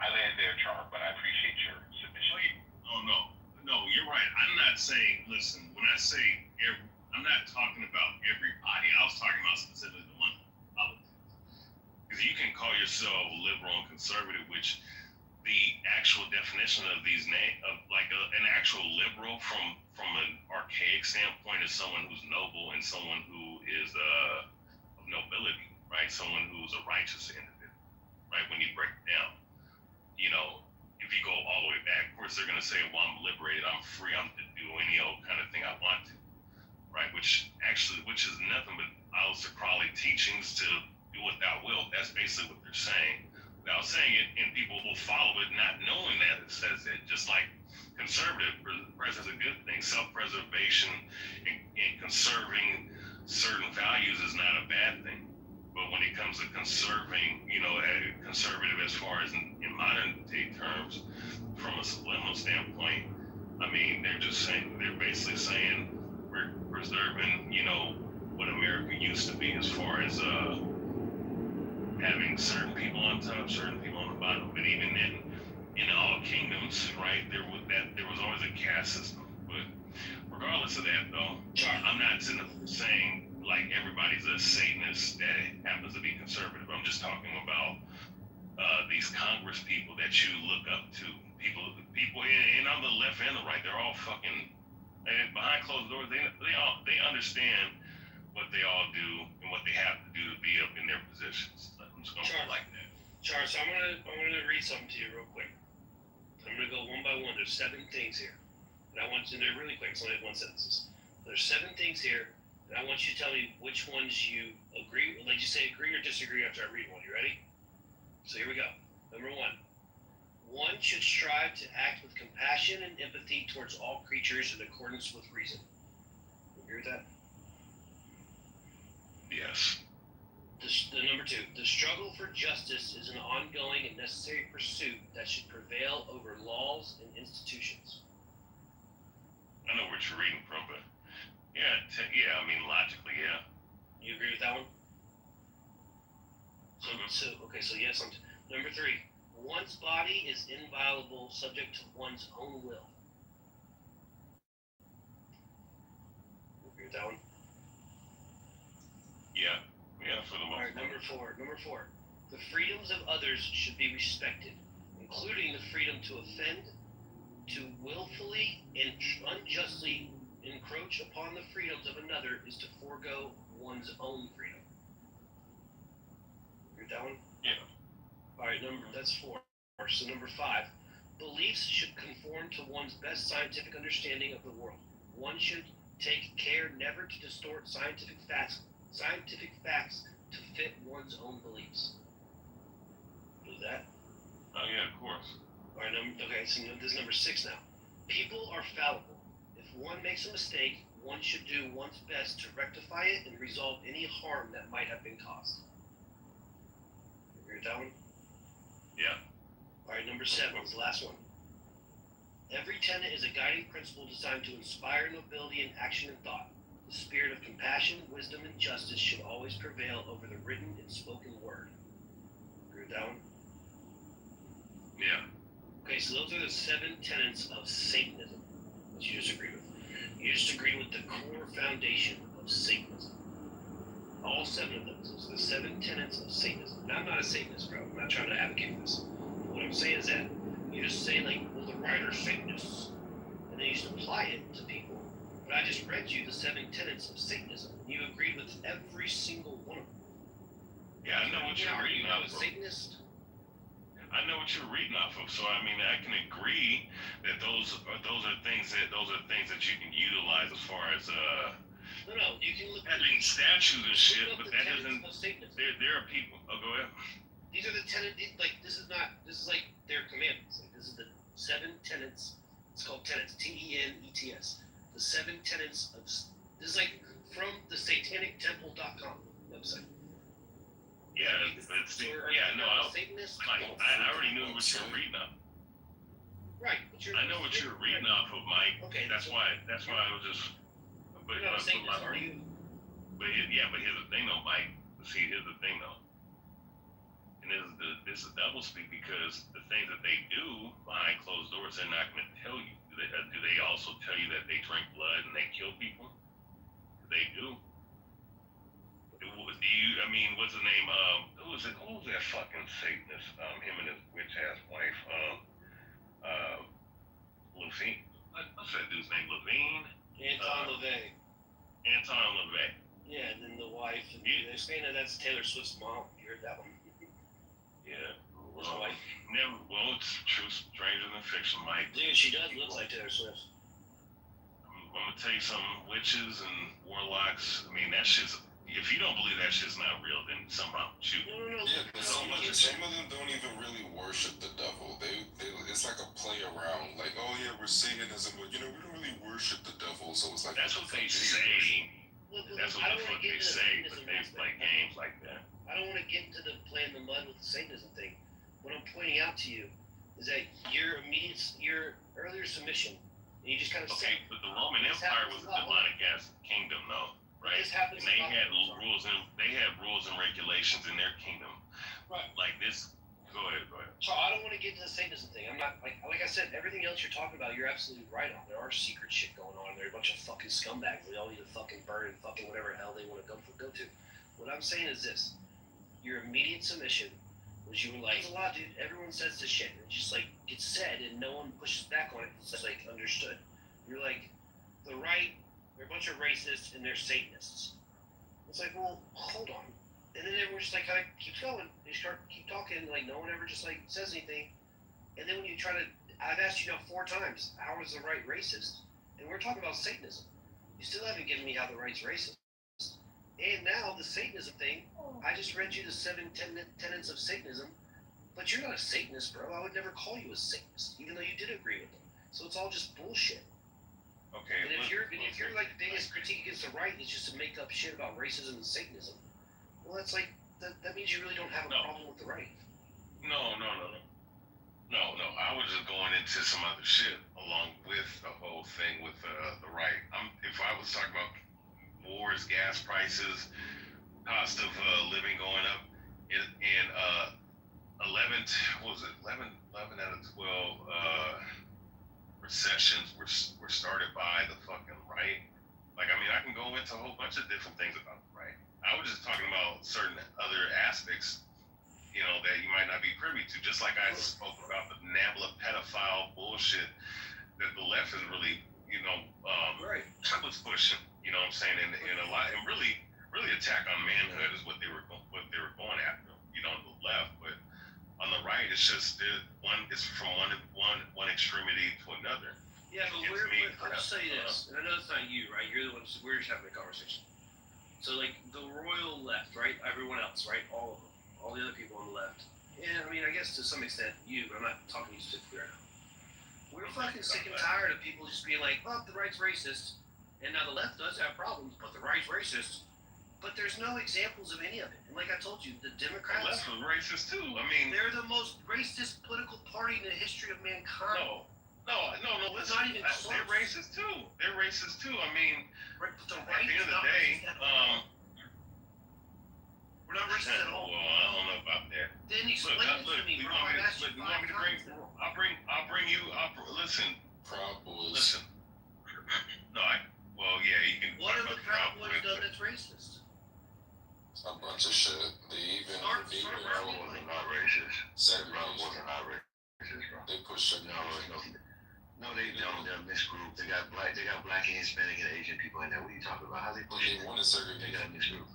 I land there, Char, but I appreciate your submission. Oh, no, you're right. I'm not saying, listen, when I say I'm not talking about everybody. I was talking about specifically the one politics. Because you can call yourself liberal and conservative, which the actual definition of these names, of like an actual liberal from an archaic standpoint, is someone who's noble and someone who is of nobility, right? Someone who's a righteous individual, right? When you break it down, if you go all the way back, of course they're going to say, well, I'm liberated, I'm free, I'm to do any old kind of thing I want to, right? Which is nothing but Aleister Crowley teachings to do what thou wilt. That's basically what they're saying. Without saying it, and people will follow it not knowing that it says it, just like conservative is a good thing. Self-preservation and conserving certain values is not a bad thing. But when it comes to conserving, conservative as far as in modern day terms, from a subliminal standpoint, I mean, they're basically saying we're preserving, what America used to be as far as having certain people on top, certain people on the bottom. But even in all kingdoms, right, there was always a caste system. But regardless of that, though, I'm not saying like everybody's a Satanist that happens to be conservative. I'm just talking about these Congress people that you look up to. People and on the left and the right, they're all fucking, and behind closed doors, they understand what they all do and what they have to do to be up in their positions. I'm just gonna go like that. Charles, so I'm gonna read something to you real quick. I'm gonna go one by one. There's 7 things here, and I want you to do it really quick. It's only 1 sentence. There's 7 things here, and I want you to tell me which ones you agree. Like you say, agree or disagree after I read one. You ready? So here we go. Number 1. One should strive to act with compassion and empathy towards all creatures in accordance with reason. You agree with that? Yes. The number 2, the struggle for justice is an ongoing and necessary pursuit that should prevail over laws and institutions. I know what you're reading from, but yeah, I mean logically, yeah. You agree with that one? So yes. Number 3, one's body is inviolable, subject to one's own will. You agree with that one? Yeah, for the most part. Alright, number 4. The freedoms of others should be respected, including the freedom to offend, to willfully and unjustly encroach upon the freedoms of another is to forego one's own freedom. You agree with that one? Yeah. Alright, that's 4. So number 5. Beliefs should conform to one's best scientific understanding of the world. One should take care never to distort scientific facts to fit one's own beliefs. Do that? Oh yeah, of course. Alright, so this is number 6 now. People are fallible. If one makes a mistake, one should do one's best to rectify it and resolve any harm that might have been caused. You agree with that one? Yeah. Alright, number 7 is the last one. Every tenet is a guiding principle designed to inspire nobility in action and thought. The spirit of compassion, wisdom, and justice should always prevail over the written and spoken word. Agree with that one? Yeah. Okay, so those are the 7 tenets of Satanism that you just agreed with. You just agreed with the core foundation of Satanism. All 7 of those. Those are the 7 tenets of Satanism. Now, I'm not a Satanist, bro. I'm not trying to advocate for this. What I'm saying is that you just say, like, well, the writer's Satanists. And then you just apply it to people. But I just read you the 7 tenets of Satanism. You agreed with every single one of them. Yeah, I know what you're reading Are you off a of. Satanist? I know what you're reading off of, so I mean I can agree that those are things that you can utilize as far as No, you can look having statues and shit, up but the that tenets doesn't. of Satanism. There are people. Oh, go ahead. These are the tenets. Like this is like their commandments. Like this is the 7 tenets. It's called tenets. TENETS. The 7 tenets of. This is like from the SatanicTemple.com website. Yeah, I Satanist. Like, I already knew what you were reading off. Right, I know what you're reading off of, Mike. Okay, that's why I was just. But you're not a Satanist, are you? But here's the thing, though, Mike. See, here's the thing, though. And this is double speak because the things that they do behind closed doors, they're not going to tell you. Do they also tell you that they drink blood and they kill people? They do. What's his name? Who was that fucking Satanist? Him and his witch ass wife, Lucy. What's that dude's name? Levine? Anton LaVey. Anton LaVey. Yeah, and then the wife. And they're saying that that's Taylor Swift's mom. You heard that one? Yeah. Well, it's true, stranger than fiction, Mike. Dude, she does look like Taylor Swift. I'm gonna tell you something. Witches and warlocks. I mean, that shit's. If you don't believe that shit's not real, then somehow shoot. No. Yeah, but some of them don't even really worship the devil. They it's like a play around. Like, oh yeah, we're Satanism, but we don't really worship the devil. So it's like that's what they say. That's what the fuck they say, but they play games like that. I don't want to get into the playing the mud with the Satanism thing. What I'm pointing out to you is that your earlier submission, and you just kind of okay, but the Roman Empire was a demonic ass kingdom, though. Right, and they had rules and regulations in their kingdom. Right. Like this. Go ahead. So I don't want to get into the Satanism thing. I'm not like I said. Everything else you're talking about, you're absolutely right on. There are secret shit going on. There are a bunch of fucking scumbags. They all need to fucking burn and fucking whatever hell they want to go to. What I'm saying is this: your immediate submission was you were like, "It's a lot, dude. Everyone says this shit. And it just like gets said, and no one pushes back on it. It's just like understood." You're like, the right. They're a bunch of racists and they're Satanists. It's like, well, hold on. And then everyone just like kind of keeps going. They keep talking, like no one ever just like says anything. And then when you try to, I've asked you now 4 times, how is the right racist? And we're talking about Satanism. You still haven't given me how the right's racist. And now the Satanism thing, I just read you the 7 tenets of Satanism, but you're not a Satanist, bro. I would never call you a Satanist, even though you did agree with them. So it's all just bullshit. Okay. And if your like biggest critique against the right is just to make up shit about racism and Satanism, well, that's like that means you really don't have a problem with the right. No. I was just going into some other shit along with the whole thing with the right. If I was talking about wars, gas prices, cost of living going up, and 11 out of 12 recessions were started by the fucking right. Like, I mean, I can go into a whole bunch of different things about the right. I was just talking about certain other aspects, you know, that you might not be privy to. Just like I spoke about the NABLA pedophile bullshit that the left is really, you know, was pushing. You know what I'm saying? And a lot, and really attack on manhood is what they were going after. You know, on the left, but on the right, it's just it's from one extremity to another. Yeah, but I'll say this, and I know it's not you, right? You're the one. We're just having a conversation. So, like, the royal left, right? Everyone else, right? All of them. All the other people on the left. And, I mean, I guess to some extent, you, but I'm not talking to you specifically right now. We're fucking sick and tired of people just being like, oh, the right's racist. And now the left does have problems, but the right's racist. But there's no examples of any of it. And like I told you, the Democrats... The left was racist, too. I mean... They're the most racist political party in the history of mankind. No, listen, not even close. They're racist, too. I mean, right, but the at the end of the day, we're not racist at all. Well, I don't know about that. Then explain it to me, bro. Listen. Proud Boys. Listen. No, yeah, you can. What have the Proud Boys done that's racist? A bunch of shit. They even Proud Boys are not racist. Proud Boys are not racist, bro. They push it. No, they don't. They're a mixed group. They got black and Hispanic and Asian people in there. What are you talking about? How they push it? They want to segregate. They got a mixed group.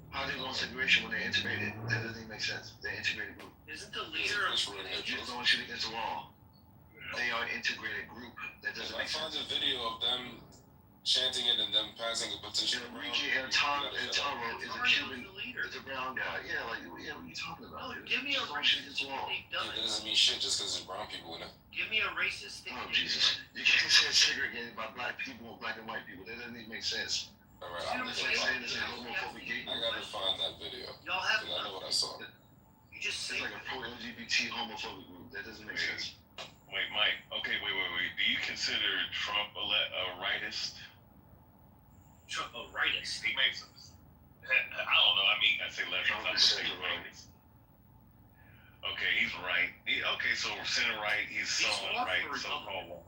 How they want segregation when they're integrated? That doesn't even make sense. They're integrated group. Isn't the leader of You're throwing shit against the wall. They are an integrated group. That doesn't make sense. I found a video of them chanting it and them passing a petition around. Enrique El Toro is a Cuban, is a brown guy. Yeah, what are you talking about? Give me a racist thing they've done. That doesn't mean shit just because there's brown people in it. Give me a racist thing. Oh, Jesus. You can't say segregated by black people and black and white people. That doesn't even make sense. All right, I'm just saying this is homophobic gay I gotta find that video. Y'all have I know what I saw. You just say it's like a pro-LGBT homophobic group. That doesn't make sense. Wait, Mike. Okay, wait. Do you consider Trump a rightist? Trump a rightist? He makes. I don't know. I mean, I say left. Trump is center right. Okay, he's right. Okay, so center right. He's somewhat right. So-called.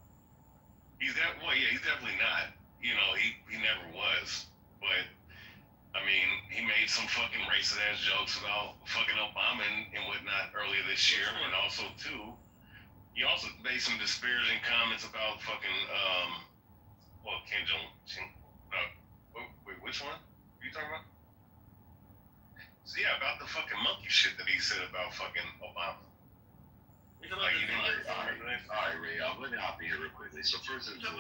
He's definitely not. You know, he never was. But I mean, he made some fucking racist ass jokes about fucking Obama and whatnot earlier this year, and also too, he also made some disparaging comments about fucking Kim Jong. Wait, which one? Are you talking about? So yeah, about the fucking monkey shit that he said about fucking Obama. All right, Ray. Let me hop in here real quickly. So first, he did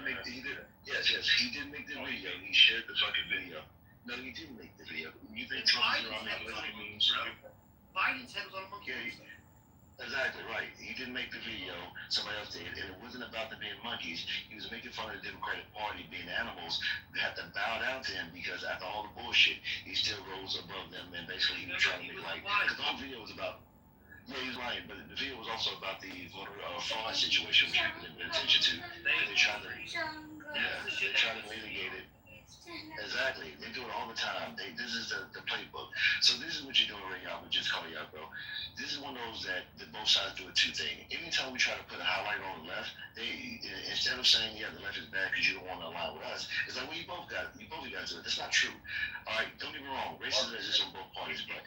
make the video. Yes, he did make the video. He shared the fucking video. No, he didn't make the video. You think Trump's around that lady means? Biden's head was on a monkey. Exactly right. He didn't make the video. Somebody else did, and it wasn't about them being monkeys. He was making fun of the Democratic Party being animals. They had to bow down to him because after all the bullshit, he still rose above them and basically he was trying to make like. Because the whole video was about. Yeah, he was lying, but the video was also about the voter fraud situation, which people didn't pay attention to. They tried to mitigate it. Exactly. They do it all the time. This is the playbook. So this is what you're doing right now. We just call you out, bro. This is one of those that both sides do a two thing. Anytime we try to put a highlight on the left, they instead of saying, yeah, the left is bad because you don't want to align with us, it's like, well, you both got to do it. That's not true. All right, don't get me wrong. Racism exists on both parties, but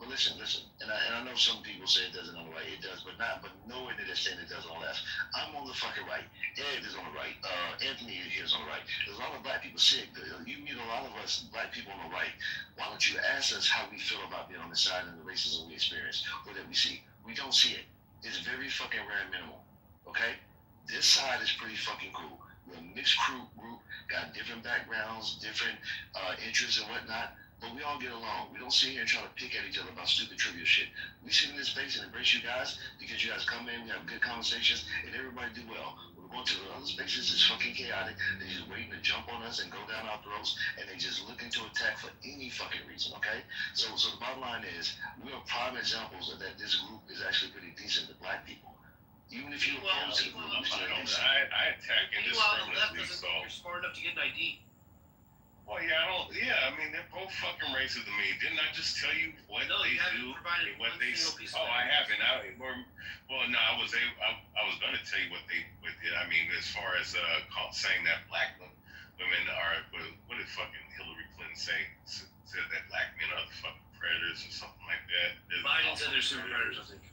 listen, and I know some people say it doesn't on the right. It does, but nowhere near the extent it does on the left. I'm on the fucking right. Ed is on the right. Anthony here is on the right. There's a lot of black people sick. You meet a lot of us black people on the right. Why don't you ask us how we feel about being on the side and the racism we experience or that we see? We don't see it. It's very fucking rare and minimal. Okay? This side is pretty fucking cool. We're a mixed group, got different backgrounds, different interests and whatnot. But we all get along. We don't sit here and try to pick at each other about stupid trivial shit. We sit in this space and embrace you guys because you guys come in, we have good conversations, and everybody do well. going to the other spaces is fucking chaotic. They're just waiting to jump on us and go down our throats, and they just looking to attack for any fucking reason, okay? So the bottom line is, we are prime examples of that this group is actually pretty decent to black people. Even if you oppose to the group, you're still decent. I attack Meanwhile, the left indiscriminately, doesn't so. think you're smart enough to get an ID. Well, yeah, I mean, they're both fucking racist to me. Didn't I just tell you what they do? What they I haven't. No, I was going to tell you what they did. I mean, as far as saying that black women are, what did fucking Hillary Clinton say? Said that black men are the fucking predators or something like that. Biden said they're super predators, I think.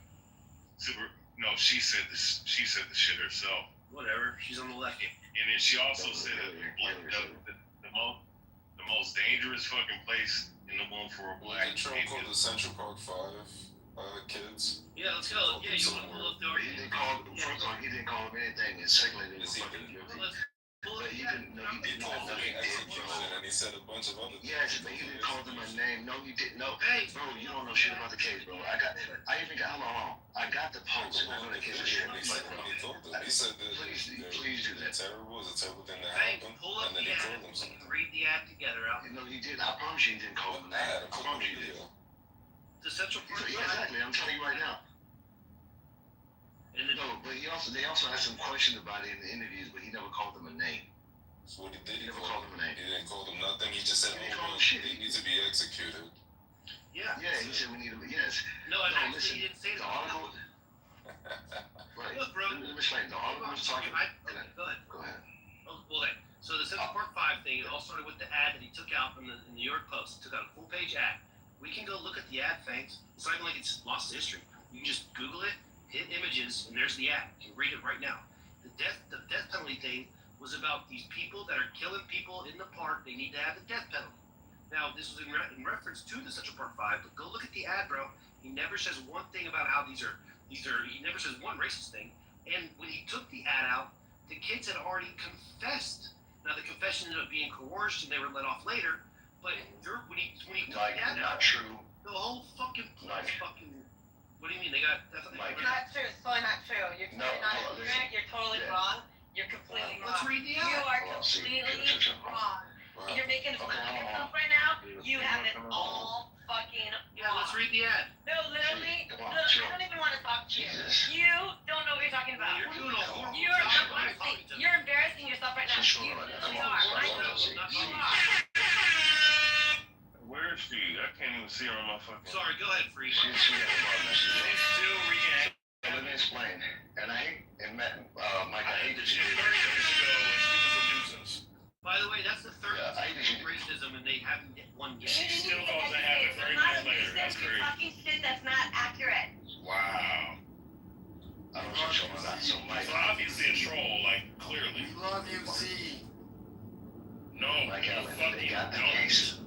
No, she said this. She said the shit herself. Whatever. She's on the left. And then she also said that the most dangerous fucking place in the world for a black Trump called the Central Park 5 kids. Yeah, let's go. Yeah, you want to pull up the He didn't call him anything, and secondly, they were fucking guilty. But he didn't know he did not know he did, bro. And he said a bunch of other things. Yes, but he didn't call them a name. No, he didn't know. Hey, bro, you don't know shit about the case, bro. I got the post. I know the case is shit. He said that please do that. Terrible is a terrible thing that Hey, happened. pull up And then the he ad. told them something. Read the ad together out. No, he did. I promise you he didn't call him that. I promise you he did. The Central Park. Yeah, exactly. I'm telling you right now. No, but they also had some questions about it in the interviews, but he never called them a name. So what he did, He never called them a name. He didn't call them nothing. He just said, He didn't call them shit. they need to be executed. Yeah. Yeah, he said we need to. Yes. No, actually, listen, he didn't say the that. article. Right. Look, bro. Let me explain. The article was talking. Go ahead. Go ahead. Oh, well, then. So the Central Park 5 thing, it all started with the ad that he took out from the New York Post. He took out a full-page ad. We can go look at the ad, thanks. It's not even like it's lost history. You can just Google it, hit images, and there's the ad. You can read it right now. The death penalty thing was about these people that are killing people in the park. They need to have the death penalty. Now, this was in reference to the Central Park 5, but go look at the ad, bro. He never says one thing about how these are, he never says one racist thing. And when he took the ad out, the kids had already confessed. Now, the confession ended up being coerced, and they were let off later. But when he took the ad out, not true. the whole fucking place fucking. What do you mean? They got definitely. Not true. It's totally not true. You're totally not ignorant. You're totally wrong. You're completely wrong. Let's read the ad. You are completely wrong. And you're making fun of yourself right now. You have it all fucking wrong. Yeah, let's read the ad. No, literally, I don't even want to talk to you. You don't know what you're talking about. You're doing a horrible You're job. embarrassing. You're embarrassing yourself right now. You really are. I know you are. Where is she? I can't even see her on my fucking. Sorry, go ahead, Free. She's still reacting. Let me explain. And I hate, and Matt, Mike, I hate that you did By the way, that's the third I hate that you racism, and they haven't get one yet. She still goes to have it 30 minutes later. That's crazy. Talking shit that's not accurate. Wow. I don't know if you're not. So, Mike. So obviously a troll, like, clearly. We love you, Z. No, Mike you Allen, fucking they got the don't. case.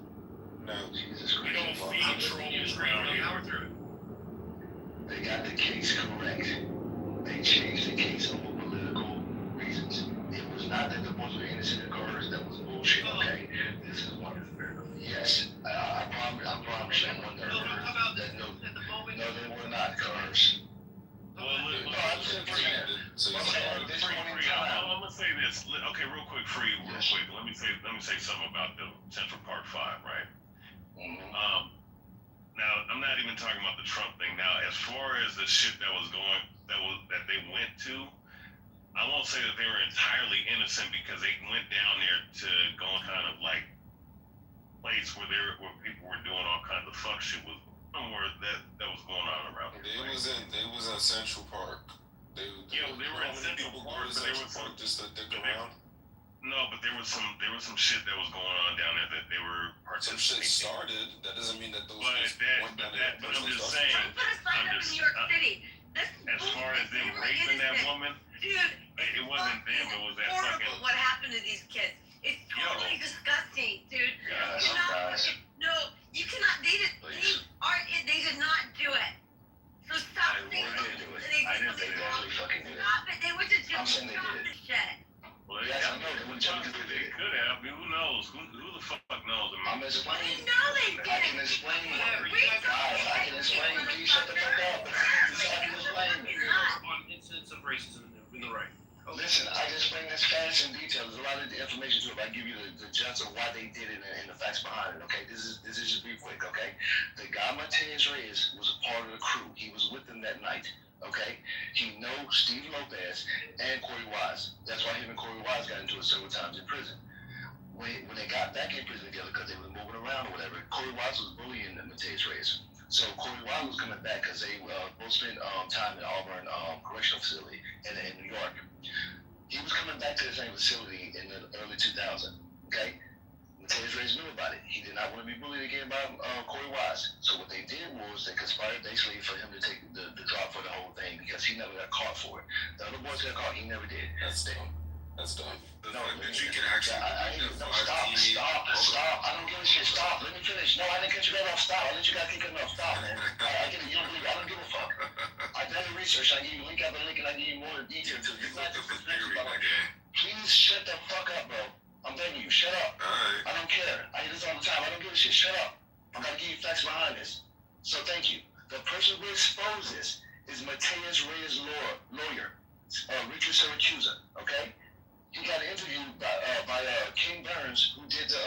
No. Jesus We Christ. don't feed trolls around here. Power through it. They got the case correct. They changed the case over political reasons. It was not that there wasn't innocent occurrence. That was bullshit. Okay. This is one. Yes, I promise you, one that no, they were not cars. Well, look, I'm gonna say this. Okay, real quick, Free, real quick. Let me say something about the Central Park 5, right? Now I'm not even talking about the Trump thing. Now, as far as the shit that they went to, I won't say that they were entirely innocent because they went down there to go and kind of like place where people were doing all kinds of fuck shit with somewhere that was going on around here. They was in Central Park. They were in Central Park, but there was some just to dick around. No, but there was some shit that was going on down there that they were Some participating. shit started. That doesn't mean that those. But I'm just saying. As far as them raping that woman, dude, it wasn't them. It was that horrible fucking. what happened to these kids. It's totally disgusting, dude. No, you cannot. They did not do it. So stop saying I didn't say they fucking did it. stop it. They were just I'm saying they stop did. the shit. Well, Yes, I know. They wouldn't tell you They they did. could have. Who knows? Who the fuck knows? I'm explaining. They know they did. I can explain. Whatever, you Guys, I can explain. Please shut the fuck up. I can explain. On incidents of racism in the right. Listen, I just bring this facts and details. There's a lot of information to it. I give you the gist of why they did it and the facts behind it. Okay, this is just be quick. Okay, the guy Martinez Reyes was a part of the crew. He was with them that night. Okay, he knows Steve Lopez and Corey Wise. That's why him and Corey Wise got into it several times in prison. When they got back in prison together because they were moving around or whatever, Corey Wise was bullying Martinez Reyes. So Corey Wise was coming back because they both spent time in Auburn Correctional Facility in New York. He was coming back to the same facility in the early 2000s. Okay, Martinez Reyes knew about it. He did not want to be bullied again by Corey Wise. So what they did was they conspired basically for him to take the drop for the whole thing because he never got caught for it. The other boys got caught. He never did. That's dumb. That's dumb. No, that you can actually stop. I don't give a shit. Stop. Let me finish. No, I didn't cut you that off. Stop. I let you guys keep cutting off. Stop, man. I get it. You don't believe it. I don't give a fuck. I done the research. I give you link after link and I give you more detail to you. Please shut the fuck up, bro. I'm begging you. Shut up. I don't care. I hear this all the time. I don't give a shit. Shut up. I'm gonna give you facts behind this. So thank you. The person who exposed this is Martinez Reyes' lawyer, Richard Syracuse. Okay. He got interviewed by King Burns, who did the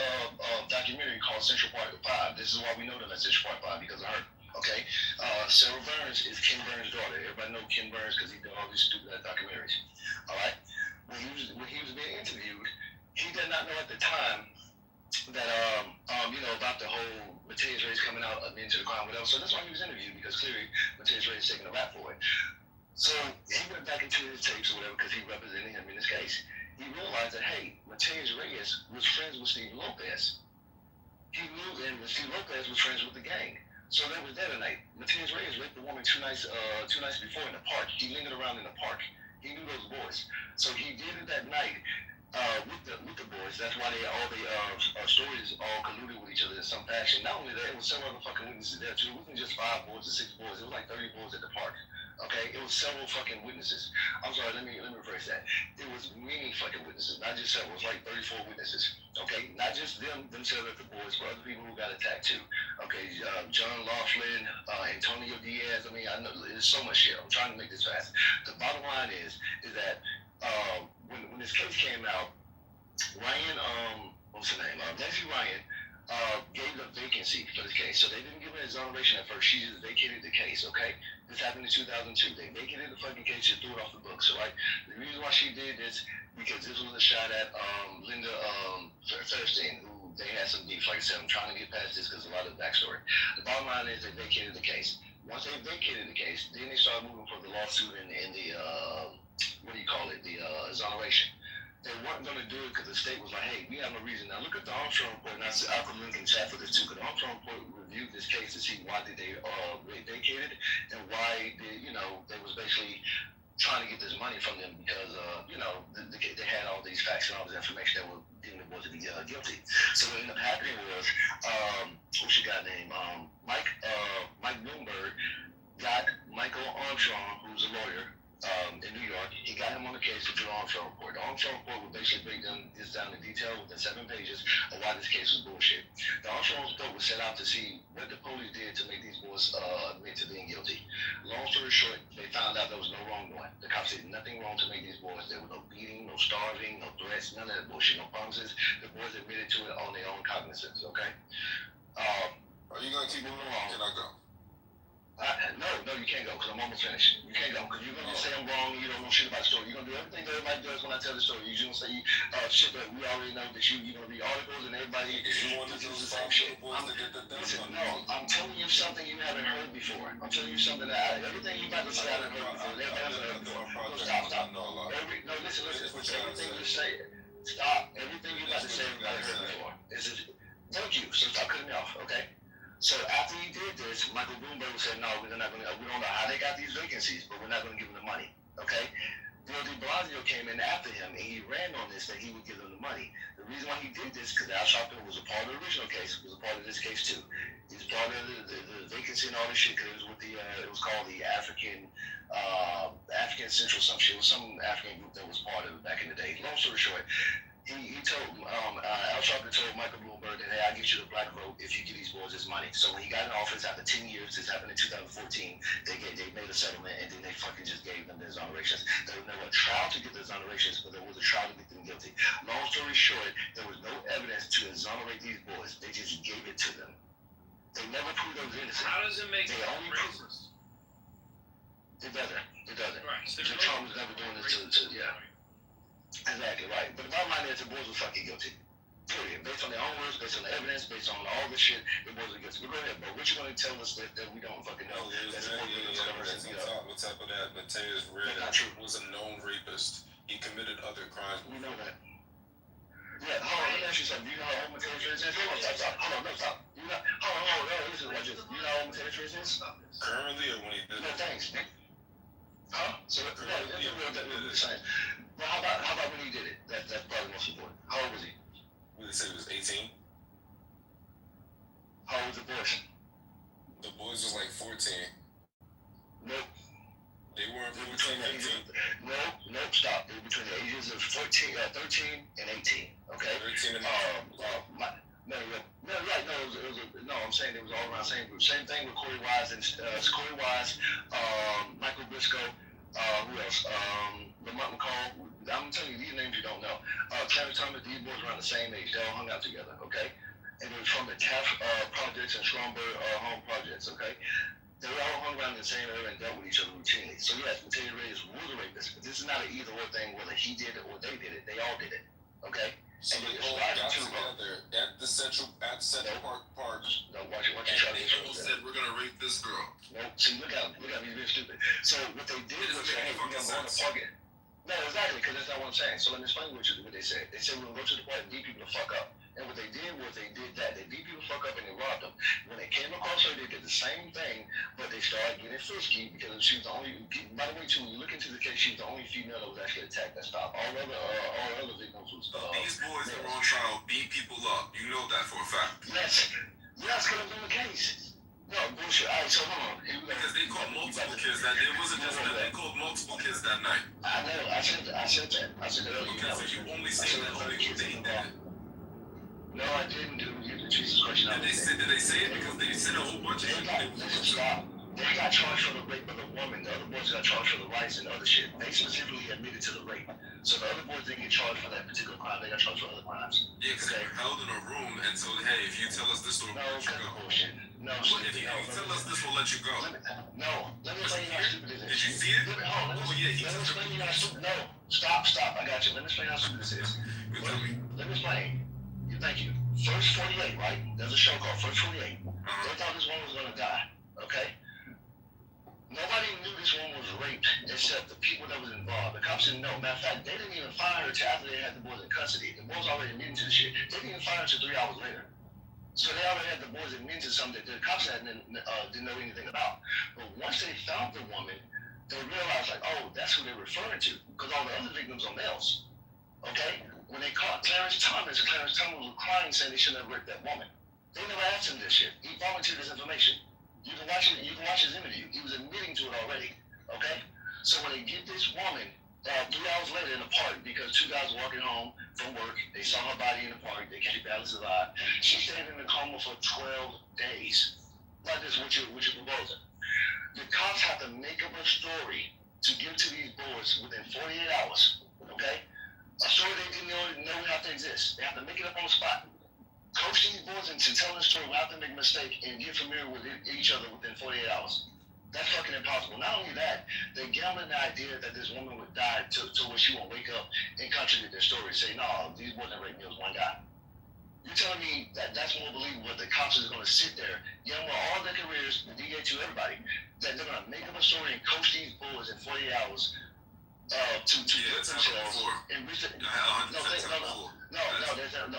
documentary called Central Park 5. This is why we know them as Central Park 5 because of her. Okay, Sarah Burns is King Burns' daughter. Everybody know King Burns because he did all these stupid documentaries. All right, when he was being interviewed, he did not know at the time that about the whole Martinez Reyes coming out into the crime, whatever. So that's why he was interviewed because clearly Martinez Reyes taking a rap for it. So he went back into his tapes or whatever because he represented him in this case. He realized that, hey, Martinez Reyes was friends with Steve Lopez. He knew, and Steve Lopez was friends with the gang. So they was there tonight. Martinez Reyes raped the woman two nights before in the park. He lingered around in the park. He knew those boys. So he did it that night with the boys. That's why all the stories all colluded with each other in some fashion. Not only that, it was several other fucking witnesses there too. It wasn't just 5 boys or 6 boys. It was like 30 boys at the park. Okay, it was several fucking witnesses. I'm sorry, let me rephrase that. It was many fucking witnesses, not just several. It was like 34 witnesses. Okay, not just themselves at the boys, but other people who got attacked too. Okay, John Laughlin, Antonio Diaz. I mean, I know there's so much shit. I'm trying to make this fast. The bottom line is that when this case came out, Ryan, what's her name? Nancy Ryan gave the vacancy for this case. So they didn't give an exoneration at first. She just vacated the case, okay? This happened in 2002. They vacated the fucking case and threw it off the books. So, the reason why she did this, because this was a shot at Linda Fairstein, who they had some beef. Like I said, I'm trying to get past this because a lot of the backstory. The bottom line is they vacated the case. Once they vacated the case, then they started moving for the lawsuit and the, the exoneration. They weren't going to do it because the state was like, hey, we have no reason. Now look at the Armstrong report, and I'll put a link in the chat for this too, because the Armstrong report reviewed this case to see why did they vacate it and why they was basically trying to get this money from them because, they had all these facts and all this information that were deeming the boys to be guilty. So what ended up happening was, what's your guy name? Mike Bloomberg got Michael Armstrong, who's a lawyer, in New York. He got him on the case to do the Armstrong report. The Armstrong report would basically break this down in detail within 7 pages of why this case was bullshit. The Armstrong report was set out to see what the police did to make these boys admit to being guilty. Long story short, they found out there was no wrongdoing. The cops did nothing wrong to make these boys. There was no beating, no starving, no threats, none of that bullshit, no promises. The boys admitted to it on their own cognizance, okay? Are you going to keep moving along? Can I go? No, you can't go because I'm almost finished. You can't go because you're going to say I'm wrong and you don't know shit about the story. You're going to do everything that everybody does when I tell the story. You're going to say shit that we already know that you're going to read articles and everybody you want to do the same shit. I'm telling you something you haven't heard before. I'm telling you something that everything you about to say I haven't heard before. Everybody hasn't heard before. Stop. Listen. Everything you say, stop. Everything you about to say everybody heard before. Thank you. So stop cutting me off, okay? So after he did this, Michael Bloomberg said, no, we don't know how they got these vacancies, but we're not going to give them the money, okay? Bill de Blasio came in after him, and he ran on this that he would give them the money. The reason why he did this, because Al Sharpton was a part of the original case, was a part of this case too. He was part of the vacancy and all this shit, because it was with it was called the African Central some shit. It was some African group that was part of it back in the day. Long story short, he told Al Sharpton told Michael Bloomberg assured that, hey, I'll get you the black vote if you give these boys this money. So when he got in office after 10 years, this happened in 2014, they made a settlement and then they fucking just gave them the exonerations. There was never a trial to get the exonerations, but there was a trial to get them guilty. Long story short, there was no evidence to exonerate these boys. They just gave it to them. They never proved those innocent. How does it make they only racist? It doesn't. It doesn't. Right. So Trump was never doing this to yeah. Exactly, right. But the bottom line is the boys were fucking guilty. Period. Based on their own words, based on the evidence, based on all the shit, the boys were guilty. But go ahead, bro. What you gonna tell us that we don't fucking know? On top of that, Mateus Red was a known rapist. He committed other crimes. We know that. Yeah, hold on, let me ask you something. Do you know how old Mateus Red is? Hold on, stop. Hold on, no, stop. Hold on, listen, watch this. You know how old Mateus Red is? Currently or when he did no, thanks. Huh? So that's the same. Well, how about when he did it? That's probably most important. How old was he? They said he was 18. How old was the boys? The boys was like 14. Nope. They weren't 14, 18. Nope, stop. They were between the ages of 13 and 18. Okay? 13 and 18. I'm saying it was all around the same group. Same thing with Corey Wise and Michael Briscoe. Who else? Lamont McCall. I'm telling you, these names you don't know. Clarence Thomas, these boys were around the same age. They all hung out together, okay? And it was from the Taft projects and Stromberg home projects, okay? They all hung around in the same area and dealt with each other routinely. So yes, Mateus Reyes was a rapist, but this is not an either or thing, whether he did it or they did it. They all did it, okay? So they all got together at the Central Park. No, watch and they all said, we're gonna rape this girl. Nope. See, look at him, he's being stupid. So what they did was say, hey, we're gonna go on the park. No, exactly, because that's not what I'm saying. So let me explain what they said. They said we're gonna go to the park and beat people to fuck up. And what they did was they did that. They beat people to fuck up and they robbed them. When they came across her, they did the same thing, but they started getting frisky because she was the only. By the way, too, when you look into the case, she was the only female that was actually attacked. That stopped. All other victims was. These boys that were on trial beat people up. You know that for a fact. Yes, could have been the case. No, bullshit. All right, so hold on. Because they called multiple kids that it wasn't just that. They called multiple kids that night. I know. I said that. I said that earlier. Okay, so you only said that only kids they did. No, I didn't do Jesus Christ. Did they say it? Because they said a whole bunch of stop. They got charged for the rape of the woman. The other boys got charged for the rights and other shit. They specifically admitted to the rape. So the other boys didn't get charged for that particular crime. They got charged for other crimes. Yeah, because they were held in a room and told, hey, if you tell us this story, we'll let you go. Bullshit. No, if you tell us this, we'll let you go. Let me explain how stupid this is. Did you see it? Hold on, let me explain how stupid. No, stop. I got you. Let me explain how stupid this is. Let me explain. Thank you. First 48, right? There's a show called First 48. They thought this woman was going to die, okay? Nobody knew this woman was raped except the people that was involved. The cops didn't know. Matter of fact, they didn't even fire her till after they had the boys in custody. The boys already admitted to the shit. They didn't even fire her until 3 hours later. So they already had the boys admitted to something that the cops didn't know anything about. But once they found the woman, they realized, like, oh, that's who they're referring to, because all the other victims are males, okay? When they caught Clarence Thomas was crying saying they shouldn't have raped that woman. They never asked him this shit. He volunteered this information. You can watch his interview. He was admitting to it already. Okay? So when they get this woman 3 hours later in the park, because 2 guys were walking home from work, they saw her body in the park, they can't barely survive. She stayed in a coma for 12 days. Like this, what you're proposing. The cops have to make up a story to give to these boys within 48 hours. Okay? A story they didn't know have to exist. They have to make it up on the spot. Coach these boys into telling the story without them making a mistake and get familiar with each other within 48 hours. That's fucking impossible. Not only that, they're gambling the idea that this woman would die to where she won't wake up and contradict their story. Say, no, these boys didn't rape me, it was one guy. You're telling me that that's more believable, the cops are going to sit there, give them all their careers, the DA to everybody, that they're going to make up a story and coach these boys in 48 hours to put themselves in research. No, there's no.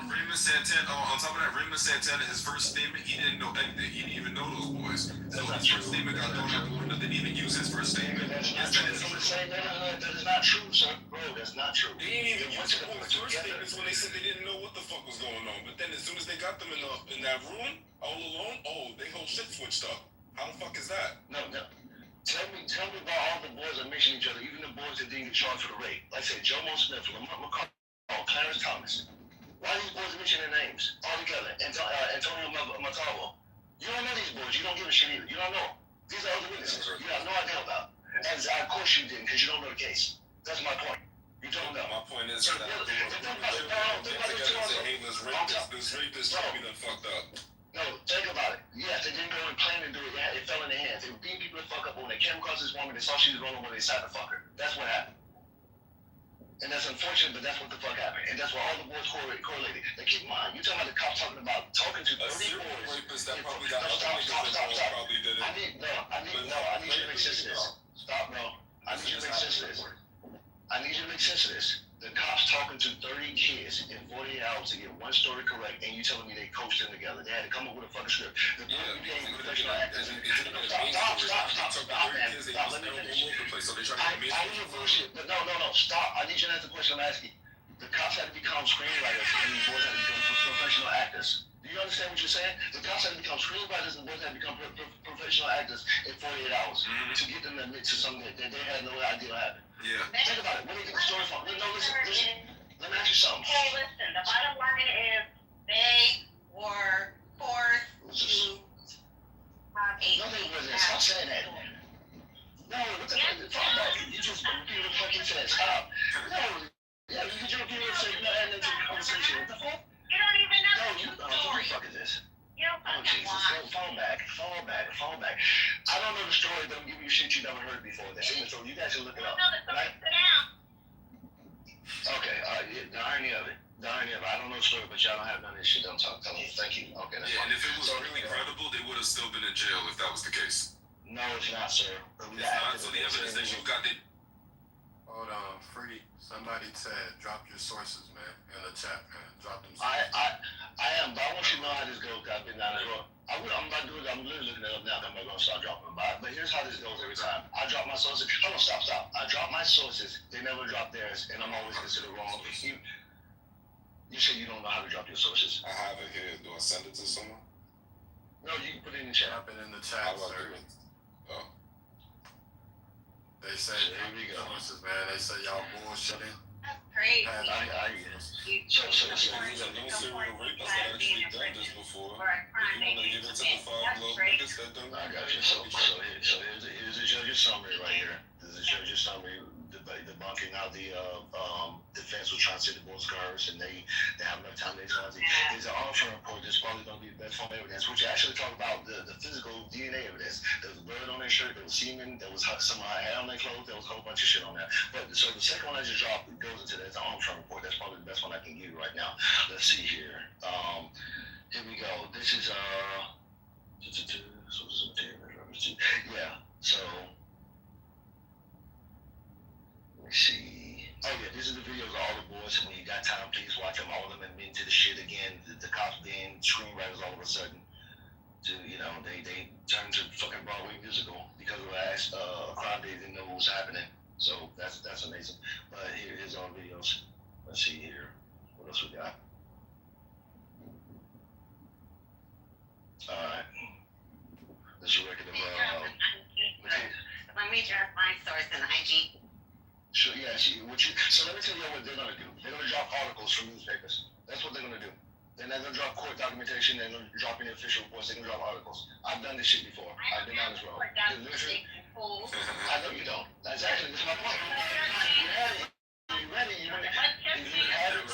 Raymond Santana. On top of that, Raymond Santana, his first statement, he didn't know anything. He didn't even know those boys. So his first statement got thrown out the window. Didn't even use his first statement. That is not true, sir. Bro, that's not true. They didn't even use the boys' first statements when they said they didn't know what the fuck was going on. But then as soon as they got them in that room, all alone, they whole shit switched up. How the fuck is that? No. Tell me about all the boys that mention each other, even the boys drugs and didn't get charged for the rape. Like I said, Jomo Smith, Lamont McCall, Clarence Thomas. Why are these boys mentioning their names all together? Antonio Matalo. You don't know these boys. You don't give a shit either. You don't know. These are other witnesses. You have no idea about. And of course you didn't, because you don't know the case. That's my point. You don't know. My point is that this rapist probably done fucked up. No, think about it. Yes, they didn't go and plan to do it. It fell in their hands. They were beating people to fuck up. When they came across this woman, they saw she was rolling when they decided to fuck her. That's what happened. And that's unfortunate, but that's what the fuck happened. And that's why all the boys correlated. Now keep in mind, you're talking about the cops talking to 30 boys. Rapist that probably got Stop. probably did it. I need you to make sense of this. Stop, bro. I need you to make sense of this. The cops talking to 30 kids in 48 hours to get one story correct, and you telling me they coached them together. They had to come up with a fucking script. The boys became professional actors. Stop, man. Stop. Let me finish. I need your bullshit, but no. Stop. I need you to answer the question I'm asking. The cops had to become screenwriters, and these boys had to become professional actors. Do you understand what you're saying? The cops had to become screenwriters, and the boys had to become professional actors in 48 hours to get them to admit to something that they had no idea happened. Yeah. Think about it. Where did they get the story from? No, listen. Let me ask you something. Hey, listen, the bottom line is they were forced to have a... No, they wasn't. Stop saying that. No, what the fuck? Talk about it. You just repeat what the fuck you said. Stop. No. Yeah, you just repeat what you said. No, and then to the conversation. What the fuck? You don't even know No, the story. What the fuck is this? You don't Oh, fucking Jesus. watch. Fall back. I don't know the story, but I'm giving you shit you never heard before. That's in the story. You guys should look it up. No, the story. Sit down. Okay, the irony of it. I don't know the story, but y'all don't have none of this shit. Don't talk. Tell me. Thank you. Okay, that's fine. And if it was really credible, they would have still been in jail if that was the case. No, it's not, sir. It's not. So the evidence that you got, Hold on, Free. Somebody said drop your sources, man, in the chat, man. Drop them. I am, but I want you to know how this goes. I've been down the road. I'm about to do it. I'm literally looking it up now. I'm not going to start dropping them. But here's how this goes every time. I drop my sources. Hold on, stop. I drop my sources. They never drop theirs, and I'm always considered wrong. You say you don't know how to drop your sources. I have it here. Do I send it to someone? No, you can put it in the chat. Drop it in the chat, sir. Oh. They say, here we go. Sources, man. They say y'all bullshitting. That's crazy. I So no serial rapists that actually done this before. If you want to give it to the 5 little niggas that done I got you. So here's the judge's summary right here. This is the judge's summary debunking how the defense was trying to say the boys cars and they have enough time to explain. There's an armstrong report that's probably going to be the best form of evidence, which actually talk about the physical DNA evidence. There was blood on their shirt, there was semen, there was some hair on their clothes, there was a whole bunch of shit on there. But so the second one I just dropped goes into that. It's an armstrong report. That's probably the best one I can give you right now. Let's see here. Here we go. This is yeah. So let me see. Oh yeah, this is the videos of all the boys. And when you got time, please watch them. All of them have been to the shit again. The cops being screenwriters all of a sudden. They turned to fucking Broadway musical because of a crime they didn't know what was happening. So that's amazing. But here's all the videos. Let's see here. What else we got? Alright. This is a record of Let me drop my source in IG. Sure, yeah, so let me tell you what they're gonna do. They're gonna drop articles from newspapers. That's what they're gonna do. They're not gonna drop court documentation, they're gonna drop any official reports, they're gonna drop articles. I've done this shit before. I've been down this road. I know you don't. That's actually my point. You had it,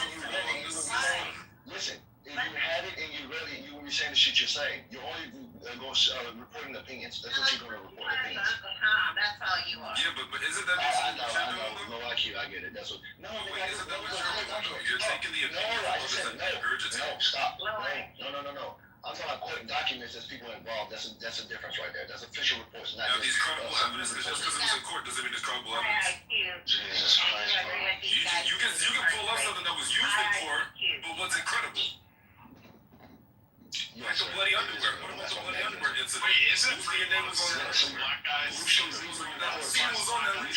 listen, if you had it and you read it, you will be saying the shit you're saying. You're only reporting opinions. That's what you're gonna report, opinions. That's all you are. Yeah, but isn't that I know, low IQ, I get it. That's what. No, isn't that what you're doing? You're taking the opinion and regurgitating. No, stop. No. I'm talking about court documents. There's people involved. That's a difference right there. That's official reports. Not now, these credible evidence, just because it was in court doesn't mean it's credible evidence. Jesus Christ. You can pull up something that was used in court, but was it credible? Like the bloody underwear. What about the bloody underwear incident? Wait, is it Whose DNA was on that? black guys? That semen was on that lady.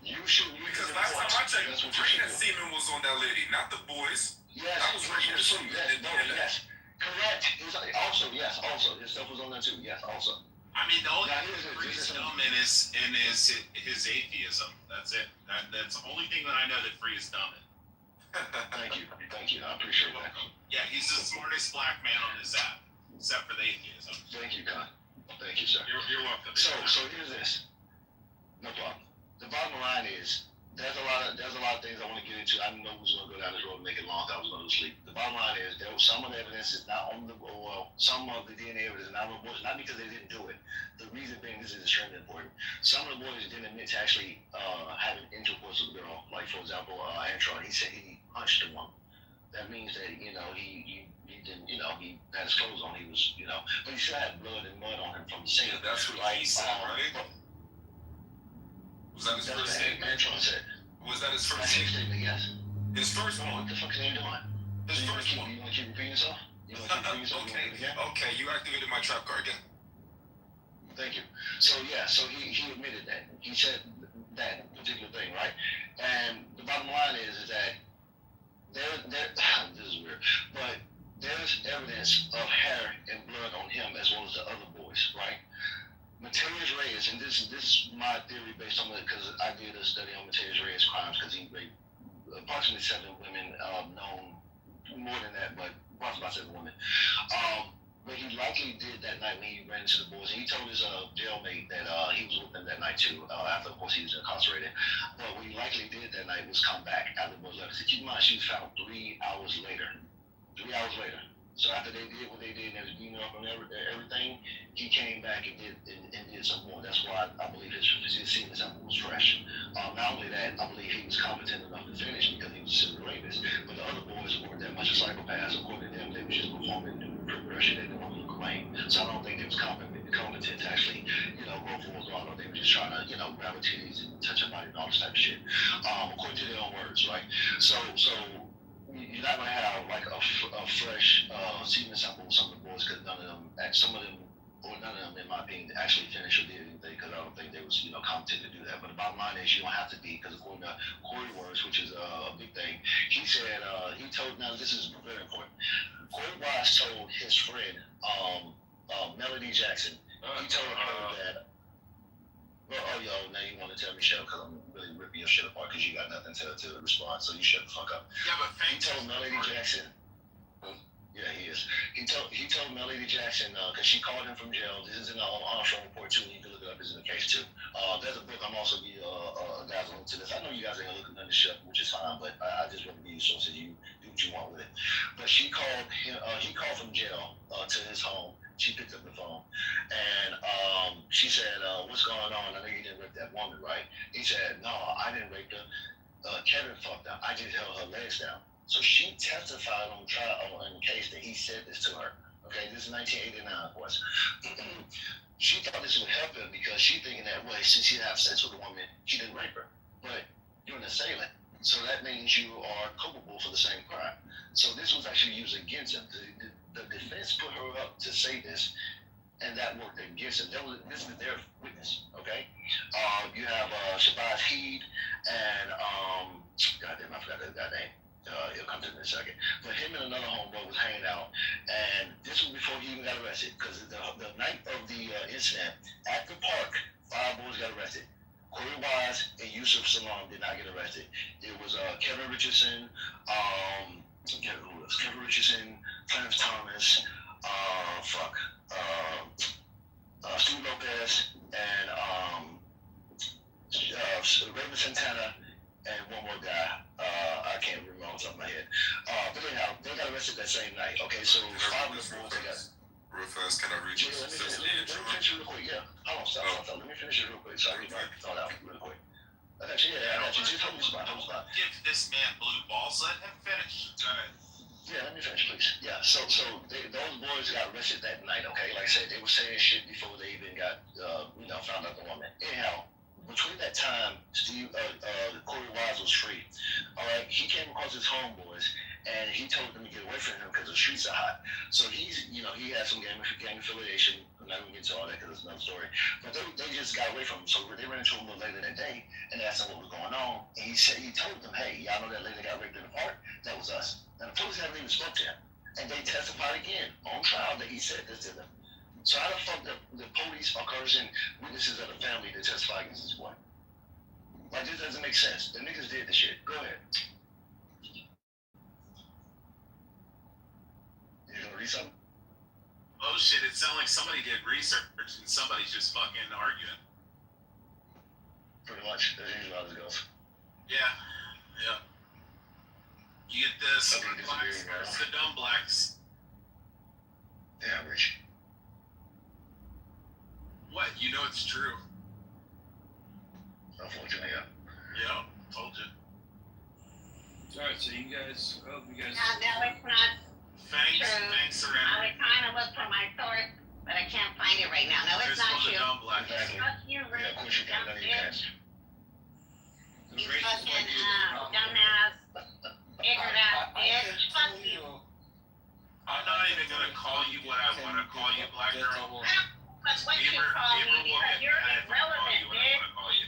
You should. Because last time I checked, pregnant semen was on that lady, not the boys. Yes. That was pregnant semen. Yes. Correct. Also, his stuff was on there too. Yes, also. I mean, the only thing that Free's dumb in is his atheism. That's it. That's the only thing that I know that Free is dumb in. Thank you. I appreciate that. Yeah, he's the smartest black man on this app, except for the atheism. Thank you, Con. Thank you, sir. You're welcome. So here's this. No problem. The bottom line is there's a lot of things I want to get into. I know we're gonna go down this road and make it long. I was going to sleep. The bottom line is some of the evidence is not on the some of the DNA evidence is not on the boys, not because they didn't do it. The reason being, this is extremely important. Some of the boys didn't admit to actually having intercourse with a girl. Like for example, Antron, he said he punched the woman. That means that he didn't, he had his clothes on. He was, but he still had blood and mud on him from the scene. That's what he said, right? Was that his first statement? Antron said. Was that his first statement? Yes. His first one. What the fuck is he doing? His first one. You want to keep repeating yourself? Okay, you activated my trap card again. Thank you. So he admitted that. He said that particular thing, right? And the bottom line is that this is weird, but there's evidence of hair and blood on him as well as the other boys, right? Mateus Reyes, and this is my theory based on it because I did a study on Mateus Reyes' crimes because he raped approximately 7 women, known more than that, but approximately 7 women. But he likely did that night when he ran into the boys. And he told his jailmate that he was with them that night too, after, of course, he was incarcerated. But what he likely did that night was come back after the boys left. So keep in mind, she was found 3 hours later. 3 hours later. So after they did what they did and they was beating up and everything, he came back and did some more. That's why I believe his semen sample was fresh. Not only that, I believe he was competent enough to finish because he was a serial rapist. But the other boys weren't that much a psychopaths. According to them, they were just performing progression. They didn't want to look lame. So I don't think they was competent to actually, go full throttle. They were just trying to, grab a titties and touch a body and all this type of shit. According to their own words, right? So you're not gonna have like a fresh semen sample with some of the boys because none of them, in my opinion, actually finished or did anything because I don't think they was competent to do that. But the bottom line is you don't have to be because according to Corey Words, which is a big thing, he said now this is very important. Corey Wise told his friend Melody Jackson. He told her that. Now you want to tell me, Michelle, because I'm really ripping your shit apart because you got nothing to respond, so you shut the fuck up. Yeah, but he told Melody Jackson. Yeah, he is. He told Melody Jackson because she called him from jail. This is in the Armstrong report too. You can look it up. It's in the case too. There's a book. I'm also give you guys a link to this. I know you guys ain't gonna look at none of this shit, which is fine, but I just want to give you sources. You do what you want with it. But she called him. He called from jail to his home. She picked up the phone, and she said, "What's going on? I know you didn't rape that woman, right?" He said, "No, I didn't rape her. Kevin fucked her. I just held her legs down." So she testified on trial in the case that he said this to her. Okay, this is 1989, of course. She thought this would help him because she thinking that way, since he had sex with a woman, she didn't rape her. But you're an assailant, so that means you are culpable for the same crime. So this was actually used against him. The defense put her up to say this, and that worked against him. This is their witness, okay? You have Shabazz Heed and, goddamn, I forgot that guy's name. He'll come to me in a second. But him and another homeboy was hanging out, and this was before he even got arrested, because the night of the incident, at the park, 5 boys got arrested. Corey Wise and Yusuf Salam did not get arrested. It was Kevin Richardson, Kevin Richardson, Clarence Thomas, Stu Lopez, and Raymond Santana, and one more guy. I can't remember off the top of my head. But anyhow, they got arrested that same night. Okay, so 5 of the boys they got. Real fast, can I reach you? Let me finish it real quick. Yeah. Hold on, stop. Let me finish it real quick. So I can thought out real quick. I got you. Just hold me spot. Give this man blue balls. Let him finish. Go ahead. Yeah, let me finish, please. Yeah, so those boys got arrested that night, okay? Like I said, they were saying shit before they even got, found out the woman. Anyhow, between that time, Corey Wise was free. All right, he came across his homeboys, and he told them to get away from him because the streets are hot. So he had some gang affiliation. I'm not going to get into all that because it's another story. But they just got away from him. So they ran into him a little later that day and asked him what was going on. And he told them, hey, y'all know that lady got raped in the park? That was us. And the police haven't even spoke to him. And they testified again on trial that he said this to them. So how the fuck the police are causing witnesses of the family to testify against this boy? Like, this doesn't make sense. The niggas did the shit. Go ahead. You gonna read something? Oh shit, it sounds like somebody did research and somebody's just fucking arguing. Pretty much. That's usually how this goes. Yeah. You get the smart blacks versus the dumb blacks. Yeah, Rich. What? You know it's true. Unfortunately, yeah. Yeah, told you. Alright, so you guys, No, it's not Thanks, true. thanks, I surrender. was trying to look for my source, but I can't find it right now. No, it's There's not one of you. the dumb blacks. Fuck you, Rick. Yeah, of course you can. None of you can. You fucking dumbass, ignorant ass bitch. Fuck you. I'm not even gonna call you what I want to call you, black girl. But what you call me because you're irrelevant, bitch.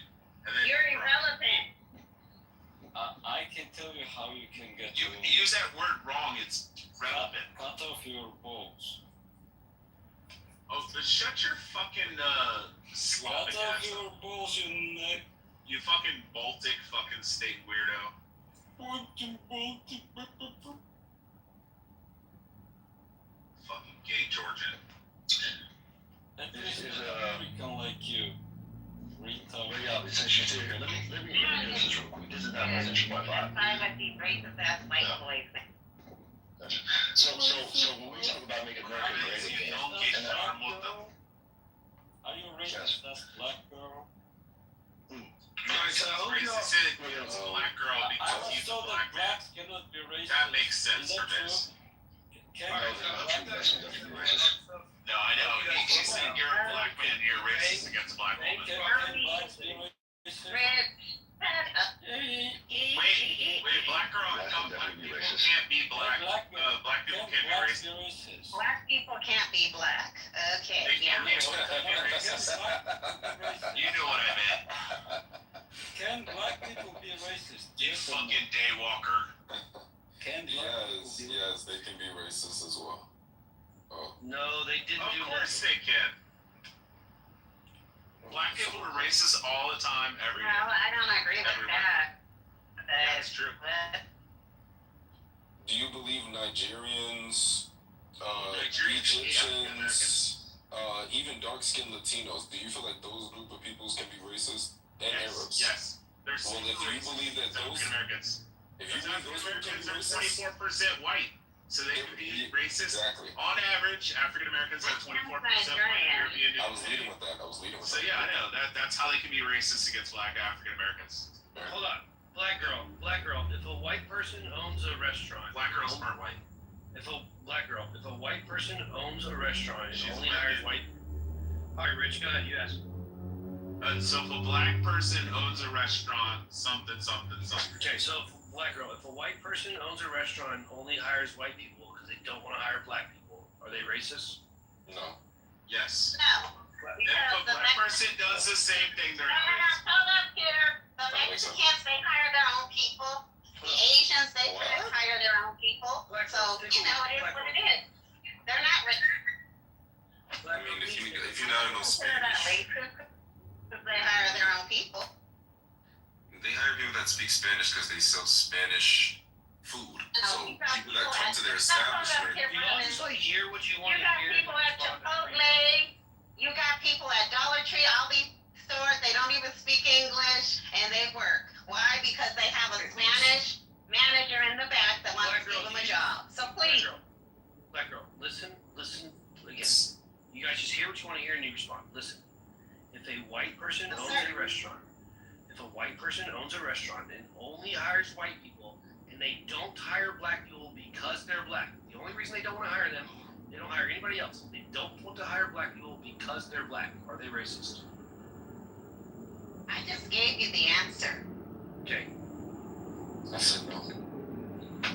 You're irrelevant. I can tell you how you can get You use that word wrong. It's relevant. cut off your balls. Oh, but shut your fucking Slavic Cut off ass your up. balls, you neck. You fucking Baltic fucking state weirdo. Fucking gay Georgian. That This is is, American like you. Retard. Well, yeah, since you're here, let me do this real quick. This is not message 1.5. I like these racist ass white boys. So when we talk about making America great again, and Are you racist? That's black girl. Racist is a black girl I because was he's a told black that man. blacks cannot be racist. That makes sense Is for that this. Can No, I know. He said you're a black man, you're racist against a black woman. blacks be racist? Wait, black girl, no, black people can't be black. Black people can't be racist. Black people can't be black. Okay, They yeah. can't be racist. You know what I meant. Can black people be racist? You fucking daywalker. Can Yes, they can be racist as well. Oh. No, they didn't do Of course they can. Black people are racist all the time, every day. Well, I don't agree with Everywhere. that. That's true. Do you believe Nigerians, Nigerians, Egyptians, even dark-skinned Latinos, do you feel like those group of peoples can be racist? And Arabs? Yes. They're Well, if you believe that those... African Americans. If you believe those people can Americans be are racist... 24% white. So they could be racist. Exactly. On average, African Americans are 24% white. European. I was leading with that. So yeah, I know. That's how they can be racist against black African Americans. Hold on. Black girl. If a white person owns a restaurant. Black girls aren't white. If a white person owns a restaurant and She's only a hires lesbian. white. All right, Rich, go ahead. You ask. So if a black person owns a restaurant, something. Okay, so if a white person owns a restaurant and only hires white people because they don't want to hire black people, are they racist? No. Yes. No. And if a black person does the same thing, they're racist. Hold up here. The Mexicans, they hire their own people. The Asians, they hire their own people. So, you know, it is what it is. They're not racist. I mean, if you're not in those They're not Spanish... racist because they hire their own people. They hire people that speak Spanish because they sell Spanish food. So people that come to their establishment... You all just like hear what you want You to got hear. people at Chipotle. You got people at Dollar Tree, all these stores, they don't even speak English, and they work. Why? Because they have a Spanish manager in the back that wants to give them a job. So please. Black girl, listen again. You guys just hear what you want to hear and you respond. Listen. If a white person owns a restaurant, and only hires white people, and they don't hire black people because they're black, the only reason they don't want to hire them, they don't hire anybody else. They don't want to hire black people because they're black. Are they racist? I just gave you the answer. Okay. I said no.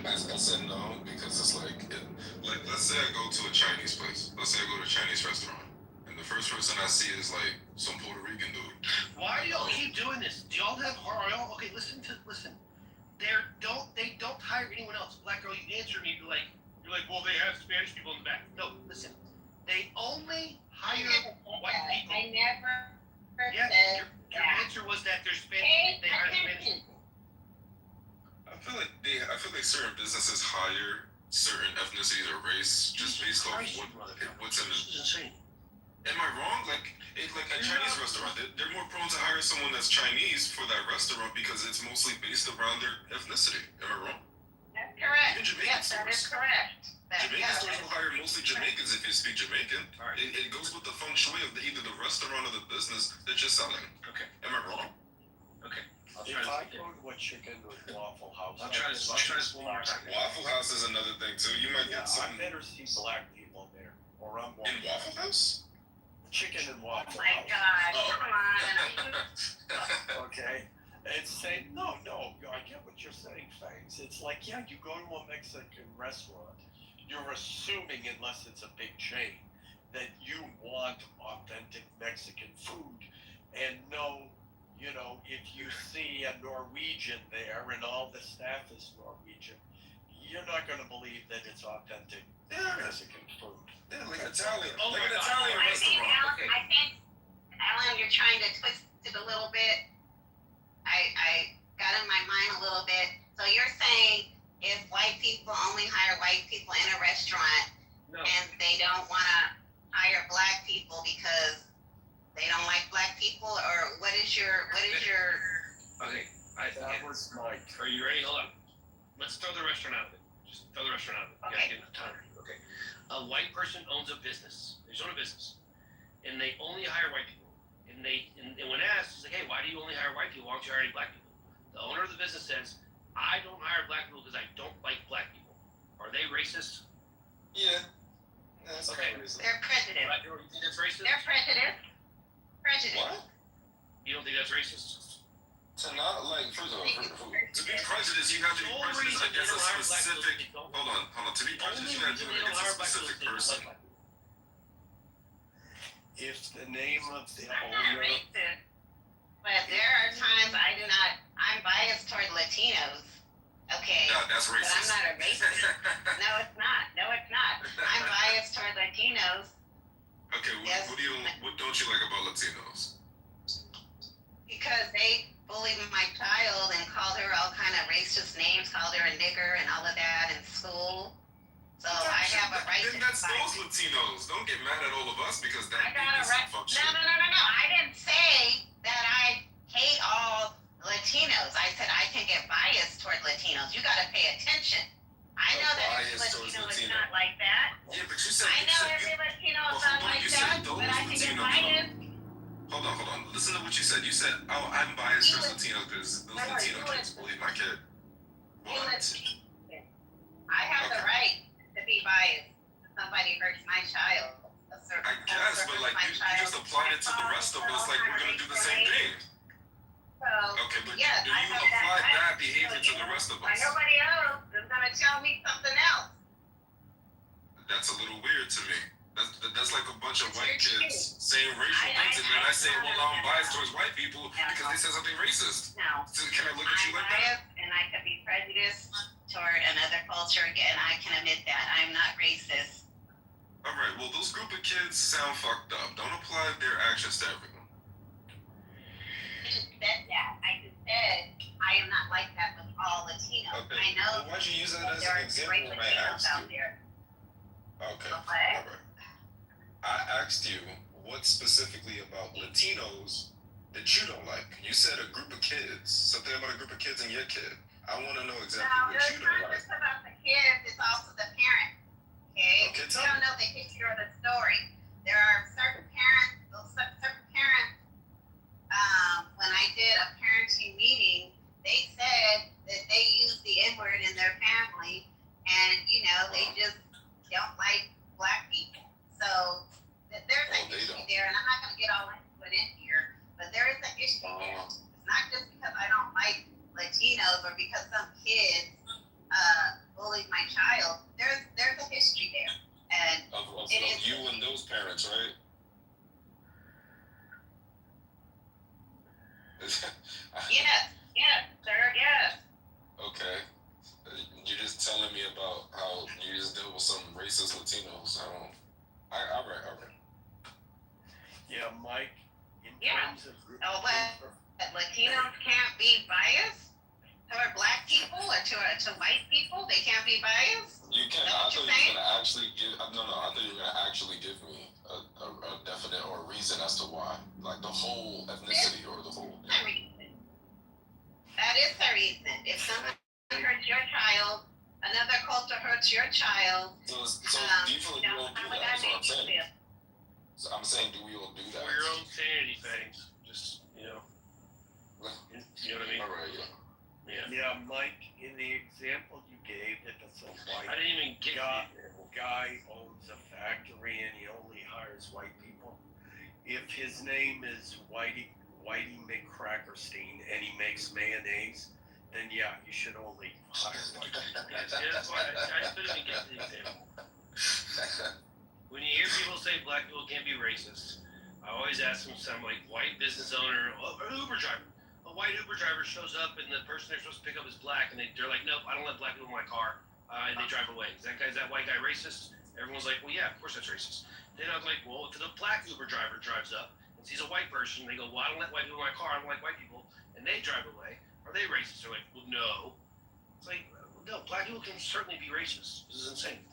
I said no because it's like let's say I go to a Chinese place. Let's say I go to a Chinese restaurant, and the first person I see is like some Puerto Rican dude. Why do y'all keep doing this? Do y'all have okay, listen. They don't hire anyone else. Black girl, you answer me, you're like, well, they have Spanish people in the back. No, listen. They only hire white people. I never Yes, said your that. answer was that there's Pay Spanish. They hire Spanish attention. people. I feel like certain businesses hire certain ethnicities or race just based off what's in This is insane. Am I wrong? Like a Chinese restaurant, they're more prone to hire someone that's Chinese for that restaurant because it's mostly based around their ethnicity. Am I wrong? That's correct. Even Jamaican Yes, that is stores. correct. Jamaican stores will hire mostly Jamaicans if you speak Jamaican. It goes with the feng shui of either the restaurant or the business that you're selling. Okay. Am I wrong? Okay. If I go to a chicken or Waffle House, I'll try this one more time. Waffle House is another thing too. You might get some. I better see black people there, or I'm In Waffle House? chicken and Waffle Oh my House. God, come on. Okay. And say, no, I get what you're saying, Fangs. It's like, yeah, you go to a Mexican restaurant, you're assuming, unless it's a big chain, that you want authentic Mexican food. And no, if you see a Norwegian there and all the staff is Norwegian, you're not going to believe that it's authentic Mexican food. Yeah, like Italian. Oh like my an God. Italian I think, restaurant. Alan, you're trying to twist it a little bit. I got in my mind a little bit. So you're saying if white people only hire white people in a restaurant and they don't want to hire black people because they don't like black people, or what is your Okay. That was my. Are you ready? Hold on. Let's throw the restaurant out of it. Just throw the restaurant out of it. Okay. You gotta get time. Okay. A white person owns a business. They own a business, and they only hire white people. And when asked, it's like, hey, why do you only hire white people? Why don't you hire any black people? The owner of the business says, I don't hire black people because I don't like black people. Are they racist? Yeah. That's okay. They're prejudiced. You think that's racist? They're prejudiced. What? You don't think that's racist? To not like, first of all, to be prejudiced, you have to be prejudiced against a specific. Hold on. To be prejudiced, you have to do it against a specific person. If the name of the I'm not owner. racist, but there are times I'm biased toward Latinos. Okay. Yeah, that's But I'm racist. not a racist. No, it's not. I'm biased toward Latinos. Okay, Yes. what don't you like about Latinos? Because they bullied my child and called her all kind of racist names, called her a nigger and all of that in school. So I have a right Then to that's fight. those Latinos. Don't get mad at all of us because that I got a is right. some fuck No, shit. no. I didn't say that I hate all Latinos. I said I can get biased toward Latinos. You got to pay attention. I know that every bias towards Latino is Latino. not like that. Yeah, but you said I know you every Latino is well, not hold on, like you said that, those but I can get Latinos. biased. Hold on. Listen to what you said. You said, "Oh, I'm biased towards Latinos because those Latino kids bullied my kid." What? I have the right to be biased if somebody hurts my child. I guess, but like you just applied it to the rest of us. Like we're gonna do the same thing. So, Okay, but yes, do I you have apply right. that behavior So to you- the rest of But us? nobody else is gonna tell me something else. That's a little weird to me. That's like a bunch of white kids saying racial things, and then I say, well, I'm biased towards white people because they said something racist. No. So can I look at you I'm like that? biased and I could be prejudiced toward another culture, and I can admit that. I'm not racist. All right. Well, those group of kids sound fucked up. Don't apply their actions to everyone. I just said that. I just said I am not like that with all Latinos. Okay. I know Well, why'd you use that as there an are example great when I Latinos asked out you? there. Okay. What? All right. I asked you what specifically about Latinos that you don't like. You said a group of kids. Something about a group of kids and your kid. I want to know exactly Now, what it's you don't not like. just about the kids, it's also the parents. Okay? Okay, You tell don't me. know the history or the story. There are certain parents, when I did a parenting meeting, they said that they use the N-word in their family, and, they just don't like black people. So, there's a history there, and I'm not going to get all into it in here, but there is a history there. It's not just because I don't like Latinos or because some kids bullied my child. There's a history there, and Of it is you and those parents, right? yes, sir, to white people? They can't be biased? You can. Is that I what thought you're you were saying? gonna actually give. No, no. I thought you were gonna actually give me a definite or a reason as to why, like the whole ethnicity or the whole. The reason. That is the reason. If someone hurts your child, another culture hurts your child. So do you feel like we all do how would that? that That's what I'm make you saying. feel? So I'm saying, do we all do that? For your own sanity things, just you know what I mean? All right, yeah. Yeah, Mike, in the example you gave, if it's a white I didn't even get guy owns a factory and he only hires white people, if his name is Whitey McCrackerstein and he makes mayonnaise, then yeah, you should only hire white people. That's why I couldn't even get the example. When you hear people say black people can't be racist, I always ask them some like white business owner or Uber driver. A white Uber driver shows up and the person they're supposed to pick up is black and they're like, nope, I don't let black people in my car, and they drive away. Is that white guy racist? Everyone's like, well, yeah, of course that's racist. Then I was like, well, if the black Uber driver drives up and sees a white person, they go, well, I don't let white people in my car, I don't like white people, and they drive away. Are they racist? They're like, well, no. It's like, no, black people can certainly be racist. This is insane.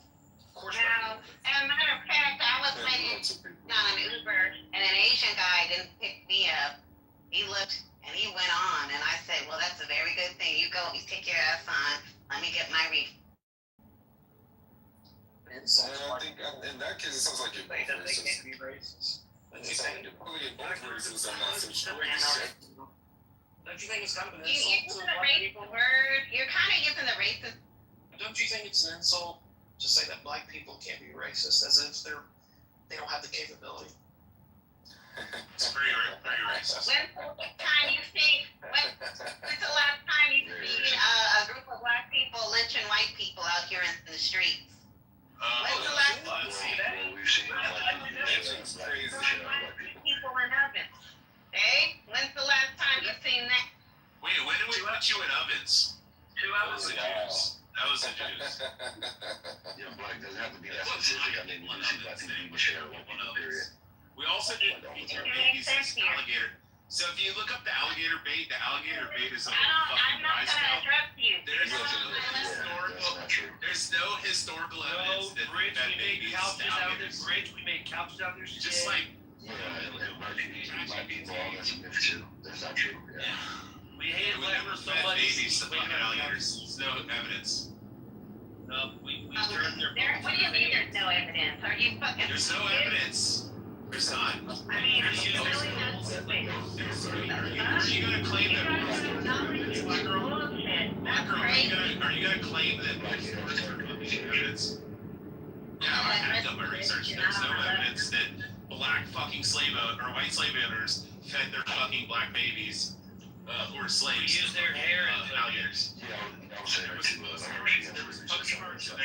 Of course Now, as a matter of fact, I was waiting on an Uber and an Asian guy didn't pick me up. He looked and he went on, and I said, well, that's a very good thing. You go, you take your ass on. Let me get my refund. I think in that case, it sounds like you're both racist. They can't be racist. It sounds like you're probably both racist in that situation. Don't you think it's kind of an You're insult using to the black racist people? word. You're kind of using the racist. Don't you think it's an insult to say that black people can't be racist, as if they don't have the capability? It's very racist. When's the last time you see a group of black people lynching white people out here in the streets? When's the last time you see that? We've seen Lynching's crazy. People in ovens. Hey, when's the last time you've seen that? Wait, when did we put you in ovens? 2 That hours was the ago. Jews. That was the Jews. Yeah, black doesn't have to be that specific. I mean, we do see black people being shared with people, period. We also did feature babies as alligator. So if you look up the alligator bait is a little fucking I'm not rise gonna now. interrupt you. There's no historical evidence that bridge, that we made babies couches out of alligators. this bridge, we made couches out of this shit. Just like Yeah, and black people, all that's a myth too. That's not true. Yeah. We hated we black never people so fed much. babies to fucking alligators. There's no evidence. No, we turned their. What do you mean there's no evidence? Are you fucking There's no evidence. There's not. I mean, are you really not stupid? Are you gonna claim that black girl? Black girl, are you gonna claim that black people are evidence? Yeah, I've done my research. There's no evidence that black fucking white slave owners fed their fucking black babies who were slaves. We used their hair and alligators. Yeah, I'll say There that was too. postcards and there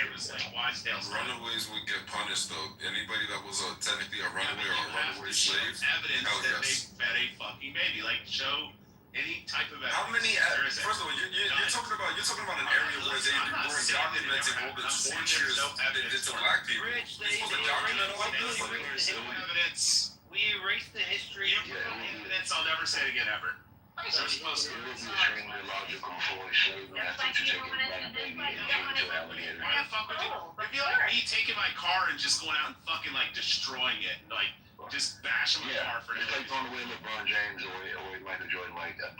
was like Wisdale's. Runaways would get punished though. Anybody that was technically a Yeah, runaway but or a you have runaway to show slave. evidence Hell that yes. they fed a fucking baby. Like show any type of evidence. How many? There is First of all, you're talking about an area where they were documenting all the tortures that they did to black people. Rich, You're supposed to document all of this. There's no evidence. We erased the history. You don't put evidence. I'll never say it again ever. They're supposed to. It would be extremely illogical for a slave master to take a black baby and give it to an alligator. Why the fuck would you? It'd be like me taking my car and just going out and fucking like destroying it, and, like just bashing my car for It's like it. throwing away LeBron James or Michael Jordan. Like a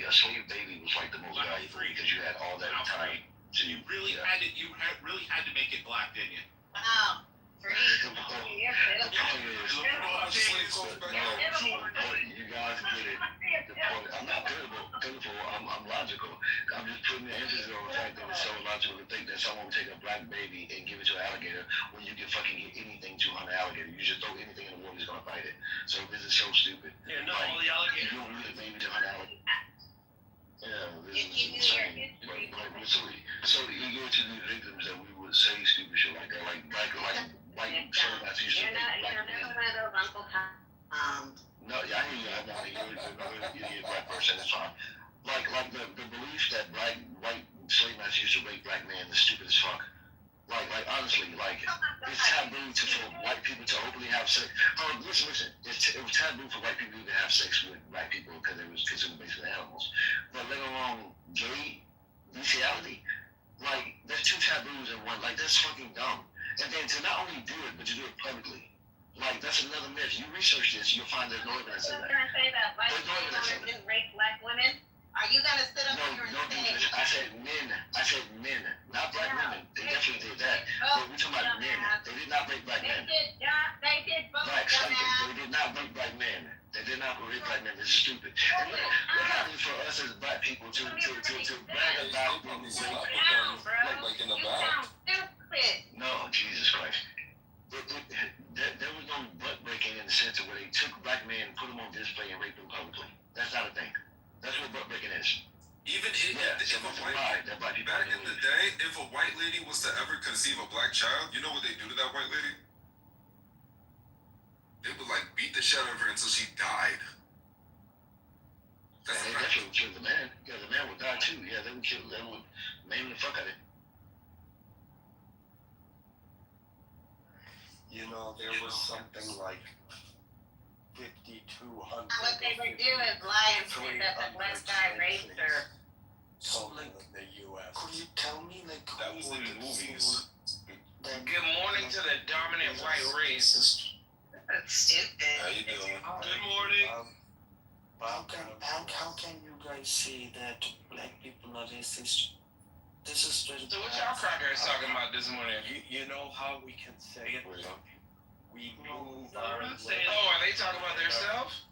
slave baby was like the most valuable because you had all that time. You really had to make it black, didn't you? Wow. You guys get it. I'm not pitiful. I'm logical. I'm just putting the emphasis on the fact that it's so illogical to think that someone will take a black baby and give it to an alligator when you can fucking get anything to an alligator. You just throw anything in the water, it's gonna fight it. So this is so stupid. Yeah, no, all the alligators. You don't need a baby to hunt alligator. Yeah, this is insane. But so you go to the victims that we would say stupid shit like that, like white slave masters used to make black men. one of those Uncle Tom. No, yeah, I hear you. I'm not an idiot black person. That's fine. Like the belief that white slave masters used to rape black men is stupid as fuck. Like honestly, like it's taboo for white people to openly have sex. Listen. It was taboo for white people to have sex with black people because it was considered basically animals. But let alone gay bestiality, taboos in one. Like, that's fucking dumb. And then to not only do it, but to do it publicly. Like, that's another myth. You research this, you'll find there's no evidence of that. You're gonna say that white There's no men evidence of wanna it. do rape black women? Are you gonna sit up No, here and don't do say? this. I said men. I said men. Not black women. They definitely did that. But we're talking about men. They did not rape black men. They did both, Right, dumbass. they did not rape black men. They did not rape black men. This is stupid. And what happens for us as black people to brag about being raped? Like in the back. No, Jesus Christ. There was no butt breaking in the sense of where they took black men, put them on display, and raped them publicly. That's not a thing. That's what butt breaking is. Even if back in the day, if a white lady was to ever conceive a black child, you know what they do to that white lady? They would like beat the shit out of her until she died. That's they definitely would kill the man. Yeah, the man would die too. Yeah, they would kill. They would maim the fuck out of him. You know, there was something like 5,200. What they would do is lie and say that the black guy raped her. Total in the U.S. Could you tell me, like, that was in the movies? Good morning to the dominant white race. That's stupid. How you doing? Good morning. How can you guys say that black people are racist? This is very So what y'all crackers talking about this morning? You know how we can say it? We move our Oh, are they talking about themselves?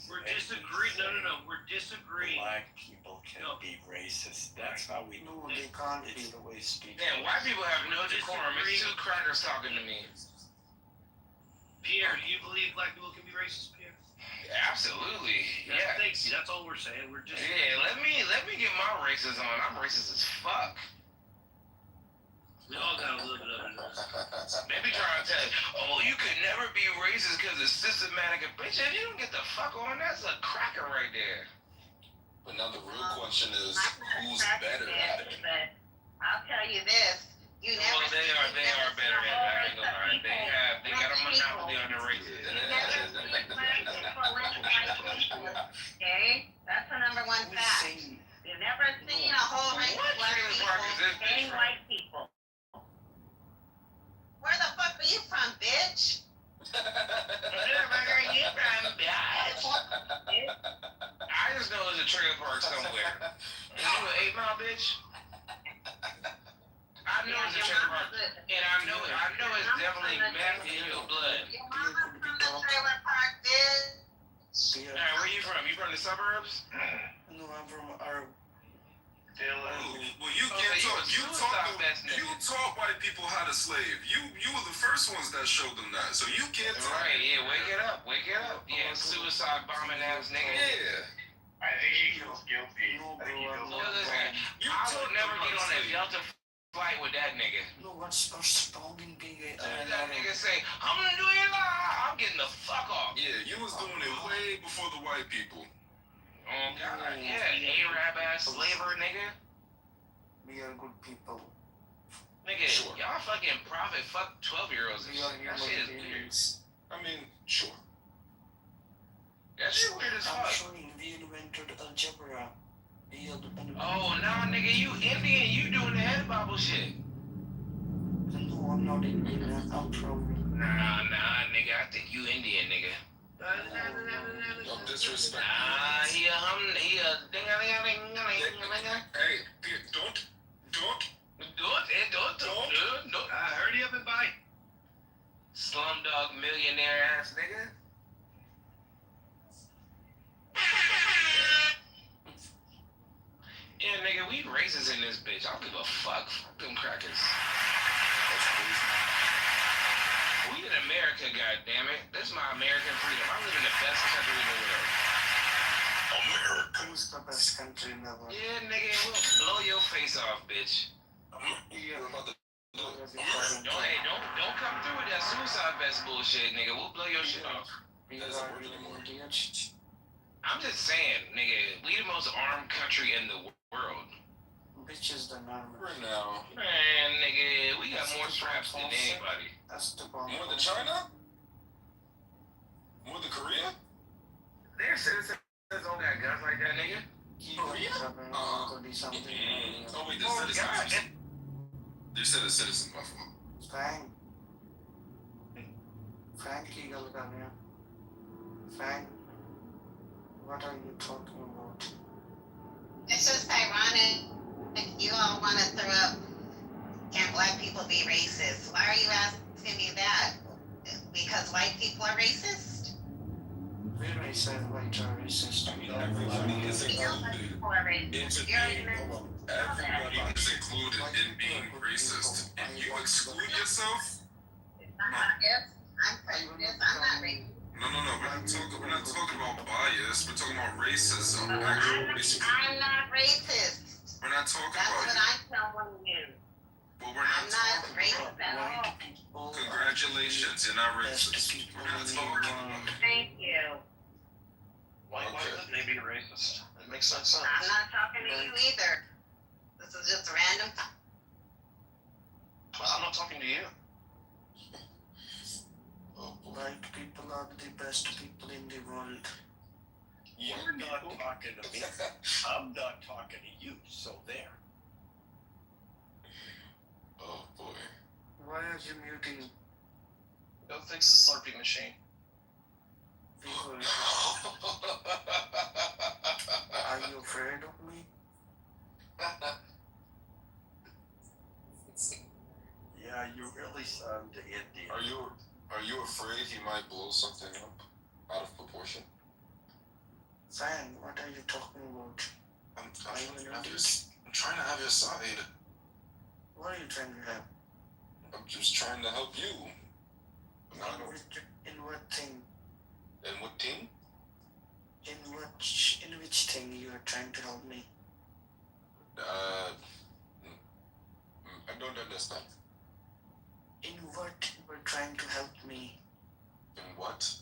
We're disagreeing. No. We're disagreeing. Black people can be racist. That's how we No, they can't be. It's the way speaking. Damn, white people have no decorum. It's two crackers talking to me. Pierre, do you believe black people can be racist, Pierre? Absolutely. Yeah. Thanks. That's all we're saying. We're just. Yeah, let me get my races on. I'm racist as fuck. We all got a little bit of it. They be trying to tell you, oh, you could never be racist because it's systematic. Bitch, if you don't get the fuck on, that's a cracker right there. But now the real question is, who's better at it? But I'll tell you this. You never. Well, they are better at it. I ain't gonna lie. They got a monopoly on the races. Okay, that's the number one fact. You've never seen a whole race of black people and white people. Where the fuck are you from, bitch? Where are you from, bitch? I just know there's a trailer park somewhere. And you an 8 Mile, bitch? I know it's a trailer park. And I know it's definitely meth in your blood. Your mama's from the trailer park, bitch. Alright, where you from? You from the suburbs? No, I'm from our. Well, you can't talk. You taught white people how to slave. You were the first ones that showed them that. So you can't talk. Right, yeah, wake it up. Yeah, suicide bombing ass nigga. Yeah. I think he feels guilty. No, bro, I would never get on a Delta flight with that nigga. No, what's stopping being a. That nigga say, I'm gonna do it live. I'm getting the fuck off. Yeah, you was doing it way before the white people. Oh God, yeah, Arab ass slaver nigga. We are good people. Nigga, Sure. y'all fucking profit fuck 12-year-olds and We are shit. That shit is weird. humans. I mean, sure. That shit weird as I'm fuck. showing we invented algebra. Oh, nah, nigga, you Indian, you doing the head bobble shit. No, I'm not Indian. I'm from. Nah, nigga, I think you Indian, nigga. Don't disrespect. Nah, he a ding-a-ling-a-ling-a-ling. Hey, don't. Hurry up and buy. Slumdog millionaire ass nigga. Yeah, nigga, we racist in this bitch. I don't give a fuck. Fuck them crackers. We in America, goddammit. This is my American freedom. I live in the best country in the world. America. Who's the best country in the world? Yeah, nigga, we'll blow your face off, bitch. Yeah. Don't come through with that suicide vest bullshit, nigga. We'll blow your shit off. We are idiots. I'm just saying, nigga, we the most armed country in the world. Which is the norm? Right now. Man, nigga, we got more straps than anybody. That's the bomb. More than China? More than Korea? Their citizens don't got guns like that, nigga. Korea? Could be something. Oh, wait, Oh, this God. is You said a citizen, my fault. Frank की गल कर रहे हैं. Frank, what are you talking about? It's just ironic. You all want to throw up, can black people be racist? Why are you asking me that? Because white people are racist? Where I said white are racist. I mean, everybody is included into being. Everybody is included in being racist. If you exclude yourself, I'm prejudiced. I'm not racist. no. We're not talking about bias. We're talking about racism. Actual racism. I'm not racist. We're not talking That's about what you. I'm telling you. But we're not I'm not talking racist at all. Congratulations, you're not racist. We're not talking about you. Thank you. Why couldn't they be racist? It makes no sense. I'm not talking to you either. This is just random. Well, I'm not talking to you. White people are the best people in the world. You're not talking to me. I'm not talking to you, so there. Oh boy. Why are you muting? Go fix the Slurpee machine. People, are you afraid of me? Yeah, you really sound Indian. Are you afraid he might blow something up out of proportion? Fang, what are you talking about? I'm trying to have your side. What are you trying to have? I'm just trying to help you. In what thing? In what thing? In which thing you are trying to help me? I don't understand. In what you are trying to help me? In what?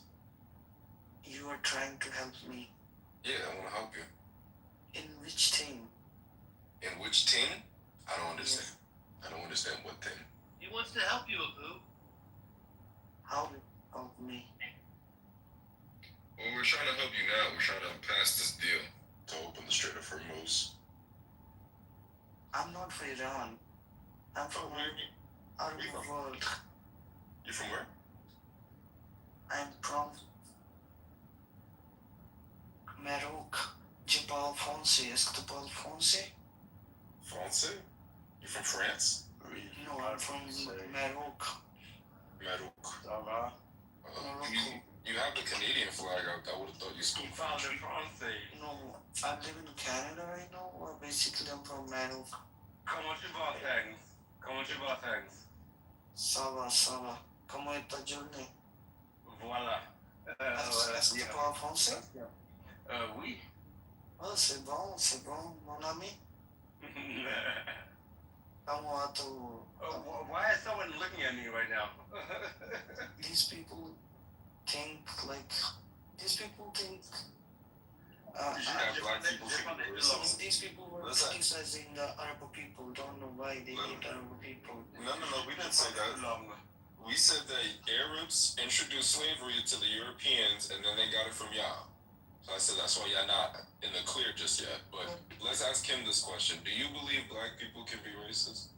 You are trying to help me. Yeah, I want to help you. In which thing? In which thing? I don't understand. I don't understand what thing. He wants to help you, Abu. How help me? Well, we're trying to help you now. We're trying to pass this deal to open the Strait of Hormuz. I'm not from Iran. I'm from out of the world. You from where? I'm from Maroc. Jabal Fonse. Est-ce que tu parles français? Français? You from France? No, I'm from Maroc. Maroc. You have the Canadian flag out. I would have thought you spoke French. No, I live in Canada right now, or basically I'm from Maroc. Comment tu vas, thanks? Comment tu vas, thanks? Ça va. Comment est ta journée? Voilà. Est-ce que tu parles français? Oui. Oh, c'est bon, mon ami. Comment vas-tu? Why is someone looking at me right now? These people think. These people were criticizing the Arab people. Don't know why they hate Arab people. No, we didn't say that. We said that Arabs introduced slavery to the Europeans, and then they got it from y'all. So I said that's why y'all not in the clear just yet. But let's ask him this question: do you believe black people can be racist?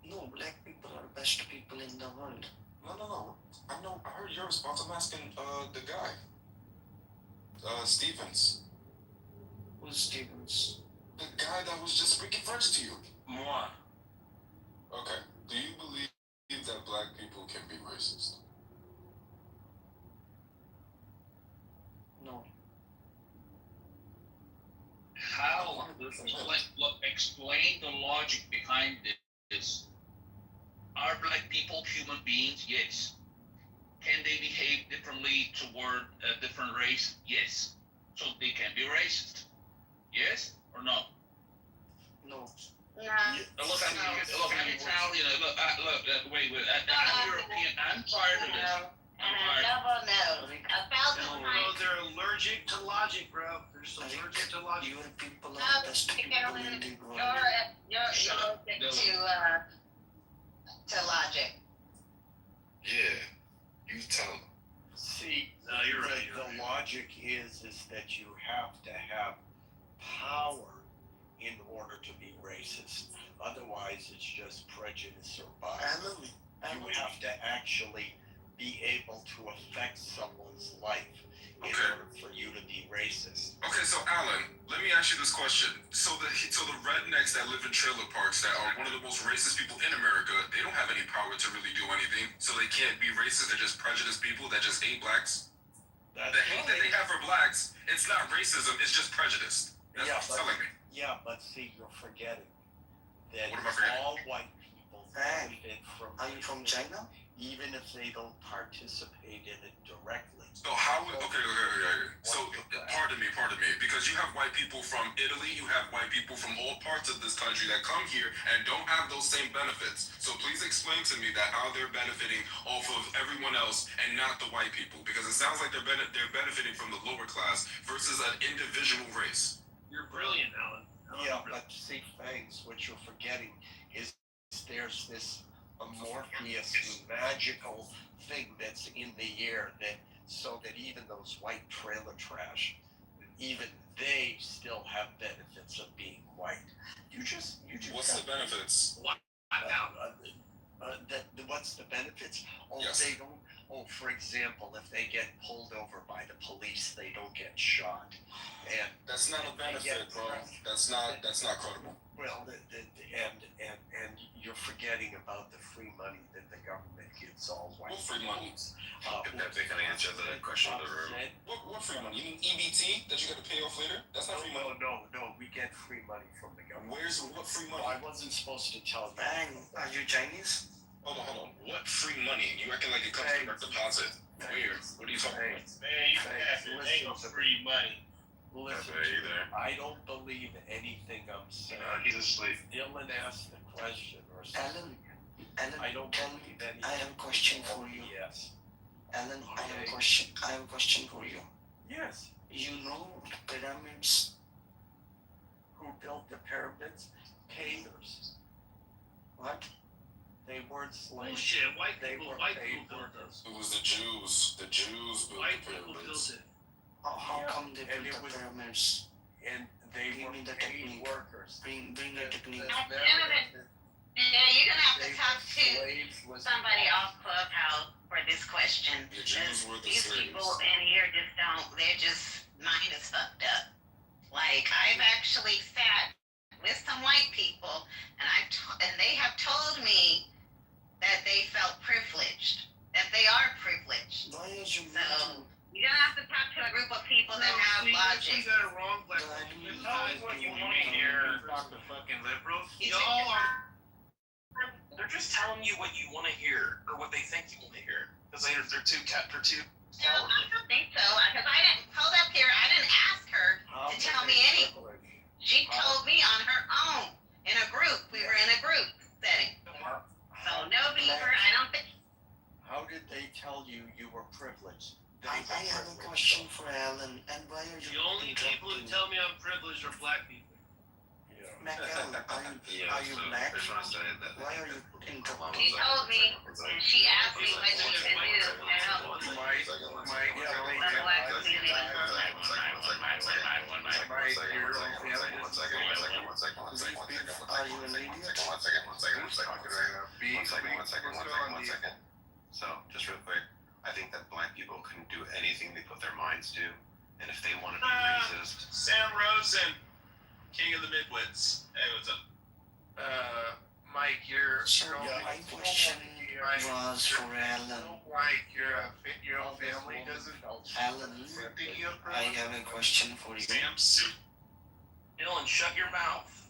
No, black people are the best people in the world. No. I know. I heard your response. I'm asking the guy, Stevens. Who's Stevens? The guy that was just speaking French to you. Moi. Okay. Do you believe that black people can be racist? No. How? Explain the logic behind this. Are black people human beings? Yes. Can they behave differently toward a different race? Yes. So they can be racist. Yes or no? No. Yeah. Look, I'm Italian. Wait. I'm European. I'm tired of this. No. 1,000 times. They're allergic to logic, bro. They're just allergic to logic. Your people are the best people in the world. You're allergic to logic. Yeah. You tell him. See, you're right. The logic is that you have to have power in order to be racist. Otherwise, it's just prejudice or bias. You have to actually be able to affect someone's life in order for you to be racist. Okay, so Alan, let me ask you this question. So the rednecks that live in trailer parks that are one of the most racist people in America, they don't have any power to really do anything. So they can't be racist. They're just prejudiced people that just hate blacks. The hate that they have for blacks, it's not racism. It's just prejudice. That's what you're telling me. Yeah, but see, you're forgetting that What am I forgetting? all white people benefit from. Are you from China? Even if they don't participate in it directly. So how would, okay. So pardon me, because you have white people from Italy, you have white people from all parts of this country that come here and don't have those same benefits. So please explain to me that how they're benefiting off of everyone else and not the white people, because it sounds like they're benefiting from the lower class versus an individual race. You're brilliant, Alan. Yeah, but see, Fangs, what you're forgetting is there's this amorphous, magical thing that's in the air that so that even those white trailer trash, even they still have benefits of being white. You just What's the benefits? What's the benefits? Oh, yes. They don't. Oh, for example, if they get pulled over by the police, they don't get shot. And that's not a benefit, bro. That's not credible. Well, and you're forgetting about the free money that the government gives all white. What free money? If they can answer the question of the room. What free money? You mean EBT that you got to pay off later? That's not free money. No. We get free money from the government. What free money? I wasn't supposed to tell you. Bang, are you Chinese? Hold on. What free money? You acting like it comes from direct deposit. Where? What are you talking about? Man, you have to ain't no free money. Listen, I don't believe anything I'm saying. He's asleep. Dylan asked the question or something. Alan, I don't believe anything. I have a question for you. Yes. Alan, I have a question for you. Yes. You know pyramids? Who built the pyramids? Painters. What? They weren't slaves. Bullshit. White people built this. It was the Jews. The Jews built White the people pyramids. built it. How come they built the pyramids? And they Give were me the paid technique. workers. Bring the technique. Yeah, you're gonna have to talk to somebody off Clubhouse for this question. The Jews were the These slaves. people in here they're just mind is fucked up. Like, I've actually sat with some white people, and they have told me that they felt privileged, that they are privileged. Why are you So, you're gonna have to talk to a group of people that have logic. You got it wrong, Black. It's not what you want to hear, Dr. fucking liberals. You Y'all are. They're just telling you what you want to hear or what they think you want to hear because they're too cowardly. No, I don't think so, because I didn't hold up here. I didn't ask her to tell me anything. She told me on her own in a group. We were in a group setting. So no beaver. I don't think. How did they tell you you were privileged? I have a question for Alan. And why are you The only people who tell me I'm privileged are black people. Alan, are you black? Why are you interrupting? She told me, and she asked me what she could do to help the black community. Are you an idiot? So, just real quick, I think that black people can do anything they put their minds to, and if they want to be racist. Sam Rosen, King of the Midwits. Hey, what's up? Mike, your My question was for Alan. Mike, your own family doesn't. Alan, I have a question for you. Dylan, shut your mouth.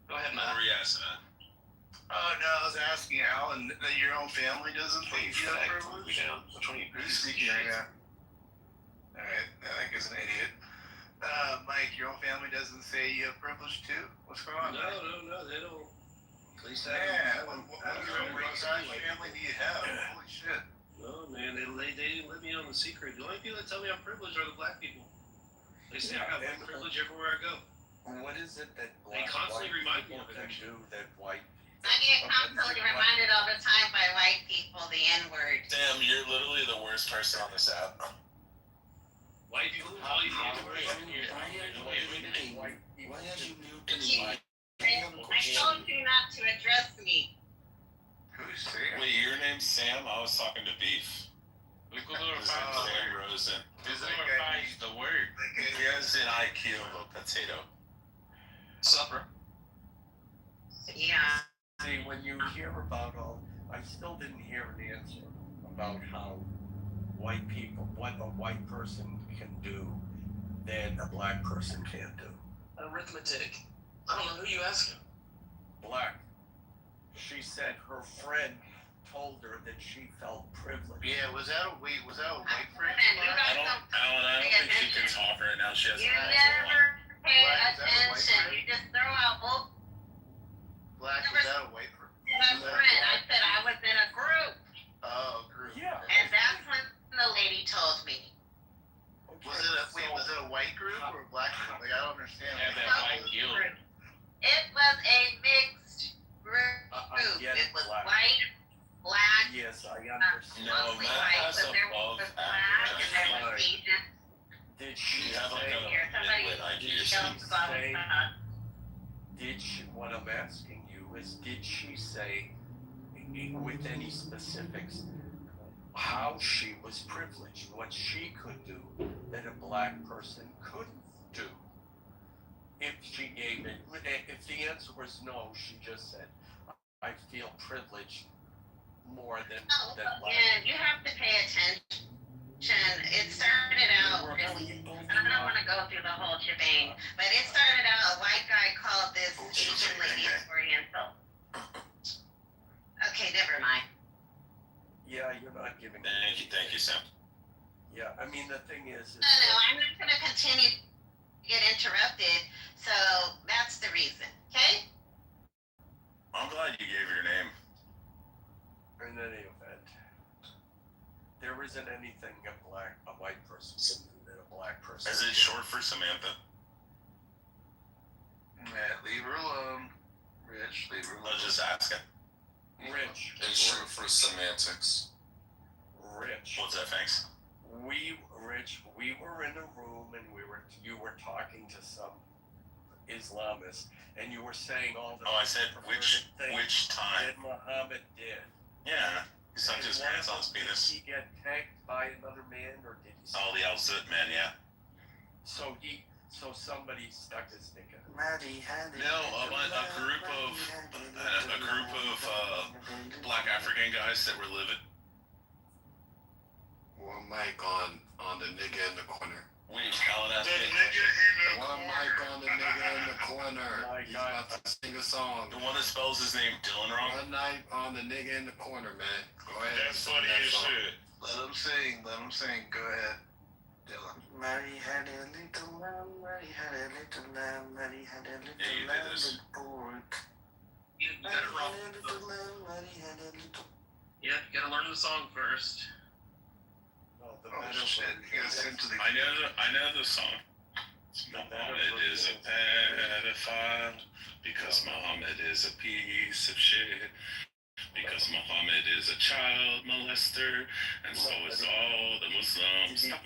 Go ahead, Matt. What were you asking, man? Oh no, I was asking Alan that your own family doesn't think you have privilege. Who's speaking right now? Alright, I think he's an idiot. Mike, your own family doesn't say you have privilege too? What's going on? No, they don't. At least what size family do you have? Holy shit. No, man, they didn't let me on the secret. The only people that tell me I'm privileged are the black people. They say I got white privilege everywhere I go. What is it that They constantly remind me of it, can actually. do that white I get constantly reminded all the time by white people the N-word. Damn, you're literally the worst person on this app. White people call you the N-word. Why are you muting? white people? Why are you muting me? I have a I question. See, when you hear about all, I still didn't hear an answer about how white people, what a white person can do that a black person can't do. Arithmetic. I don't know who you asking. Black. She said her friend told her that she felt privileged. Yeah, was that a white friend? I don't think she can talk right now. She has You a never pay Black, is that a white attention. friend? You just throw out bull. Black, was that a white friend? A friend. I said I was in a group. Oh, group. Yeah. And that's when the lady told me. Was it a white group or a black group? Like, I don't understand. Yeah, that white guild. It was a mixed group. It was white, black, Yes, I understand. mostly white, but there was black and there was Asian. Did she You have like say? Here, somebody else about Did she? What I'm asking you is, did she say, with any specifics, how she was privileged, what she could do that a black person couldn't do? If she gave it, if the answer was no, she just said, I feel privileged more than black. And you have to pay attention. It started out, and I don't want to go through the whole shebang, but it started out, a white guy called this Asian lady Oriental. Okay, never mind. Yeah, you're not giving. Thank you, Sam. Yeah, I mean the thing is. No, I'm not going to continue to get interrupted, so that's the reason, okay? I'm glad you gave her your name. In any event, there isn't anything a white person can do that a black person. Is it short for Samantha? Matt, leave her alone. Rich, leave her alone. I was just asking. Rich. It's short for semantics. Rich. What's that, thanks? We were in a room and you were talking to some Islamist and you were saying all the. Oh, I said which time? That Muhammad did. Yeah, he sucked his pants on his penis. Did he get tagged by another man or did he? Oh, the Al-Zid man, yeah. So somebody stuck his dick in. No, a group of black African guys that were living. One mic on the nigga in the corner. What are you telling us? One mic on the nigga in the corner. He's about to sing a song. The one that spells his name Dylan wrong? One night on the nigga in the corner, man. Go ahead. That's funny as shit. Let him sing. Go ahead. Dylan. Mary had a little lamb, Mary had a little lamb, Mary had a little lamb with pork. You got it wrong. Yeah, you gotta learn the song first. Oh shit! You gotta sing to the. I know the song. Muhammad is a pedophile because Muhammad is a piece of shit. Because Muhammad is a child molester, and so is all the Muslims. Oh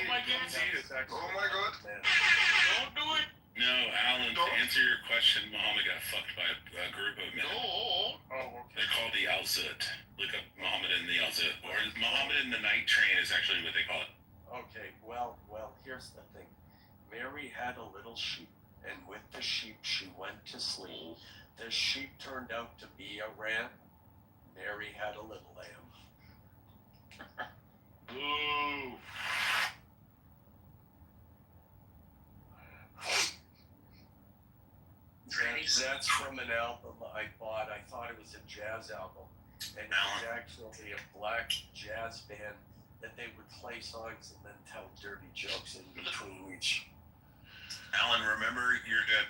my god! Oh my god! Don't do it! No, Alan, to answer your question, Muhammad got fucked by a group of men. No. Oh, okay. They're called the Al-Zid. Look up Muhammad and the Al-Zid. Or Muhammad and the Night Train is actually what they call it. Okay, well, here's the thing. Mary had a little sheep, and with the sheep she went to sleep. The sheep turned out to be a ram. Mary had a little lamb. Boo! That's from an album I bought. I thought it was a jazz album. And it was actually a black jazz band that they would play songs and then tell dirty jokes in between each. Alan, remember your dead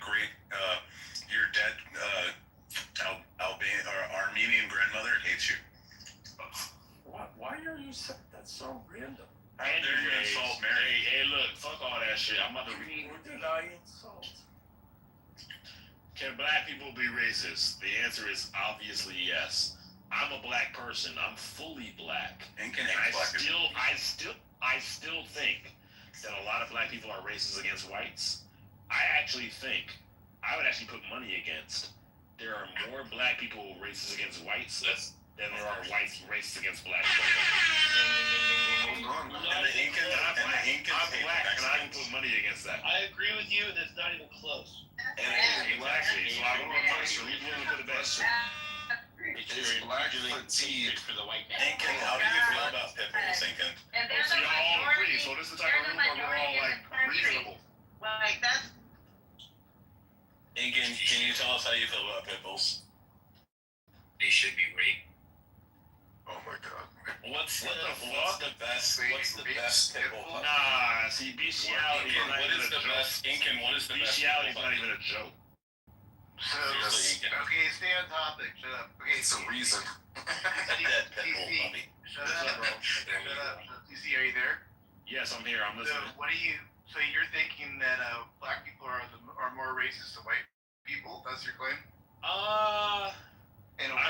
Armenian grandmother hates you. What? Why are you saying that's so random? How dare you insult Mary? Hey, look, fuck all that shit. I'm about to read. Who did I insult? Can black people be racist? The answer is obviously yes. I'm a black person. I'm fully black. And I still think that a lot of black people are racist against whites. I would actually put money against. There are more black people racist against whites than there are whites racist against black people. And the Incans, I'm black, and I can put money against that. I agree with you, and it's not even close. And Exactly. So I want to question. Who's willing to put the best? Is black fatigue for the white man. Incan, how do you feel about pit bulls, Incan? And they're So the y'all all agree. majority. So this is the type of room where we're all like reasonable. Like that's Incan, can you tell us how you feel about pit bulls? They should be raped. Oh my god. What's the best pit bull? Nah, see, bestiality is Incan, not what even is a the joke. best? Incan, what is the best? Bestiality is not even a joke. Seriously, Incan. Okay, stay on topic. Shut up. Okay, It's a reason. A dead pit bull puppy. Shut What's up. up, bro? Shut up. TC, are you there? Yes, I'm here. I'm So, listening. what do you? So you're thinking that black people are more racist than white people? That's your claim? In a way.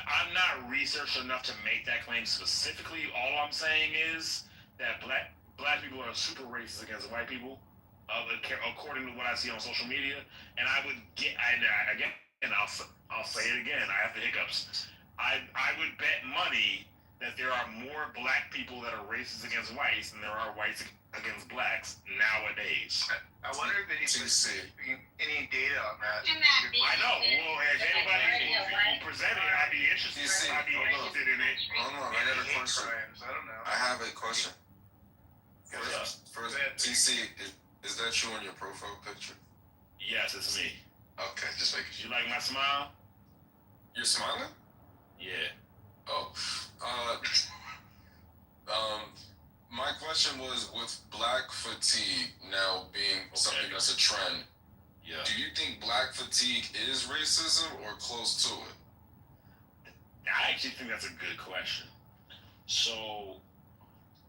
I'm not researched enough to make that claim specifically. All I'm saying is that black people are super racist against white people, according to what I see on social media. And I would I'll say it again. I have the hiccups. I would bet money that there are more black people that are racist against whites than there are whites against blacks nowadays. I wonder if any data on that. I know. Well, if anybody will present it, I'd be interested. I'd be interested in it. Hold on, I got a question. I don't know. I have a question. First, TC, is that you on your profile picture? Yes, it's me. Okay, just making sure. You like my smile? You're smiling? Yeah. Oh, my question was with black fatigue now being something that's a trend. Yeah. Do you think black fatigue is racism or close to it? I actually think that's a good question. So,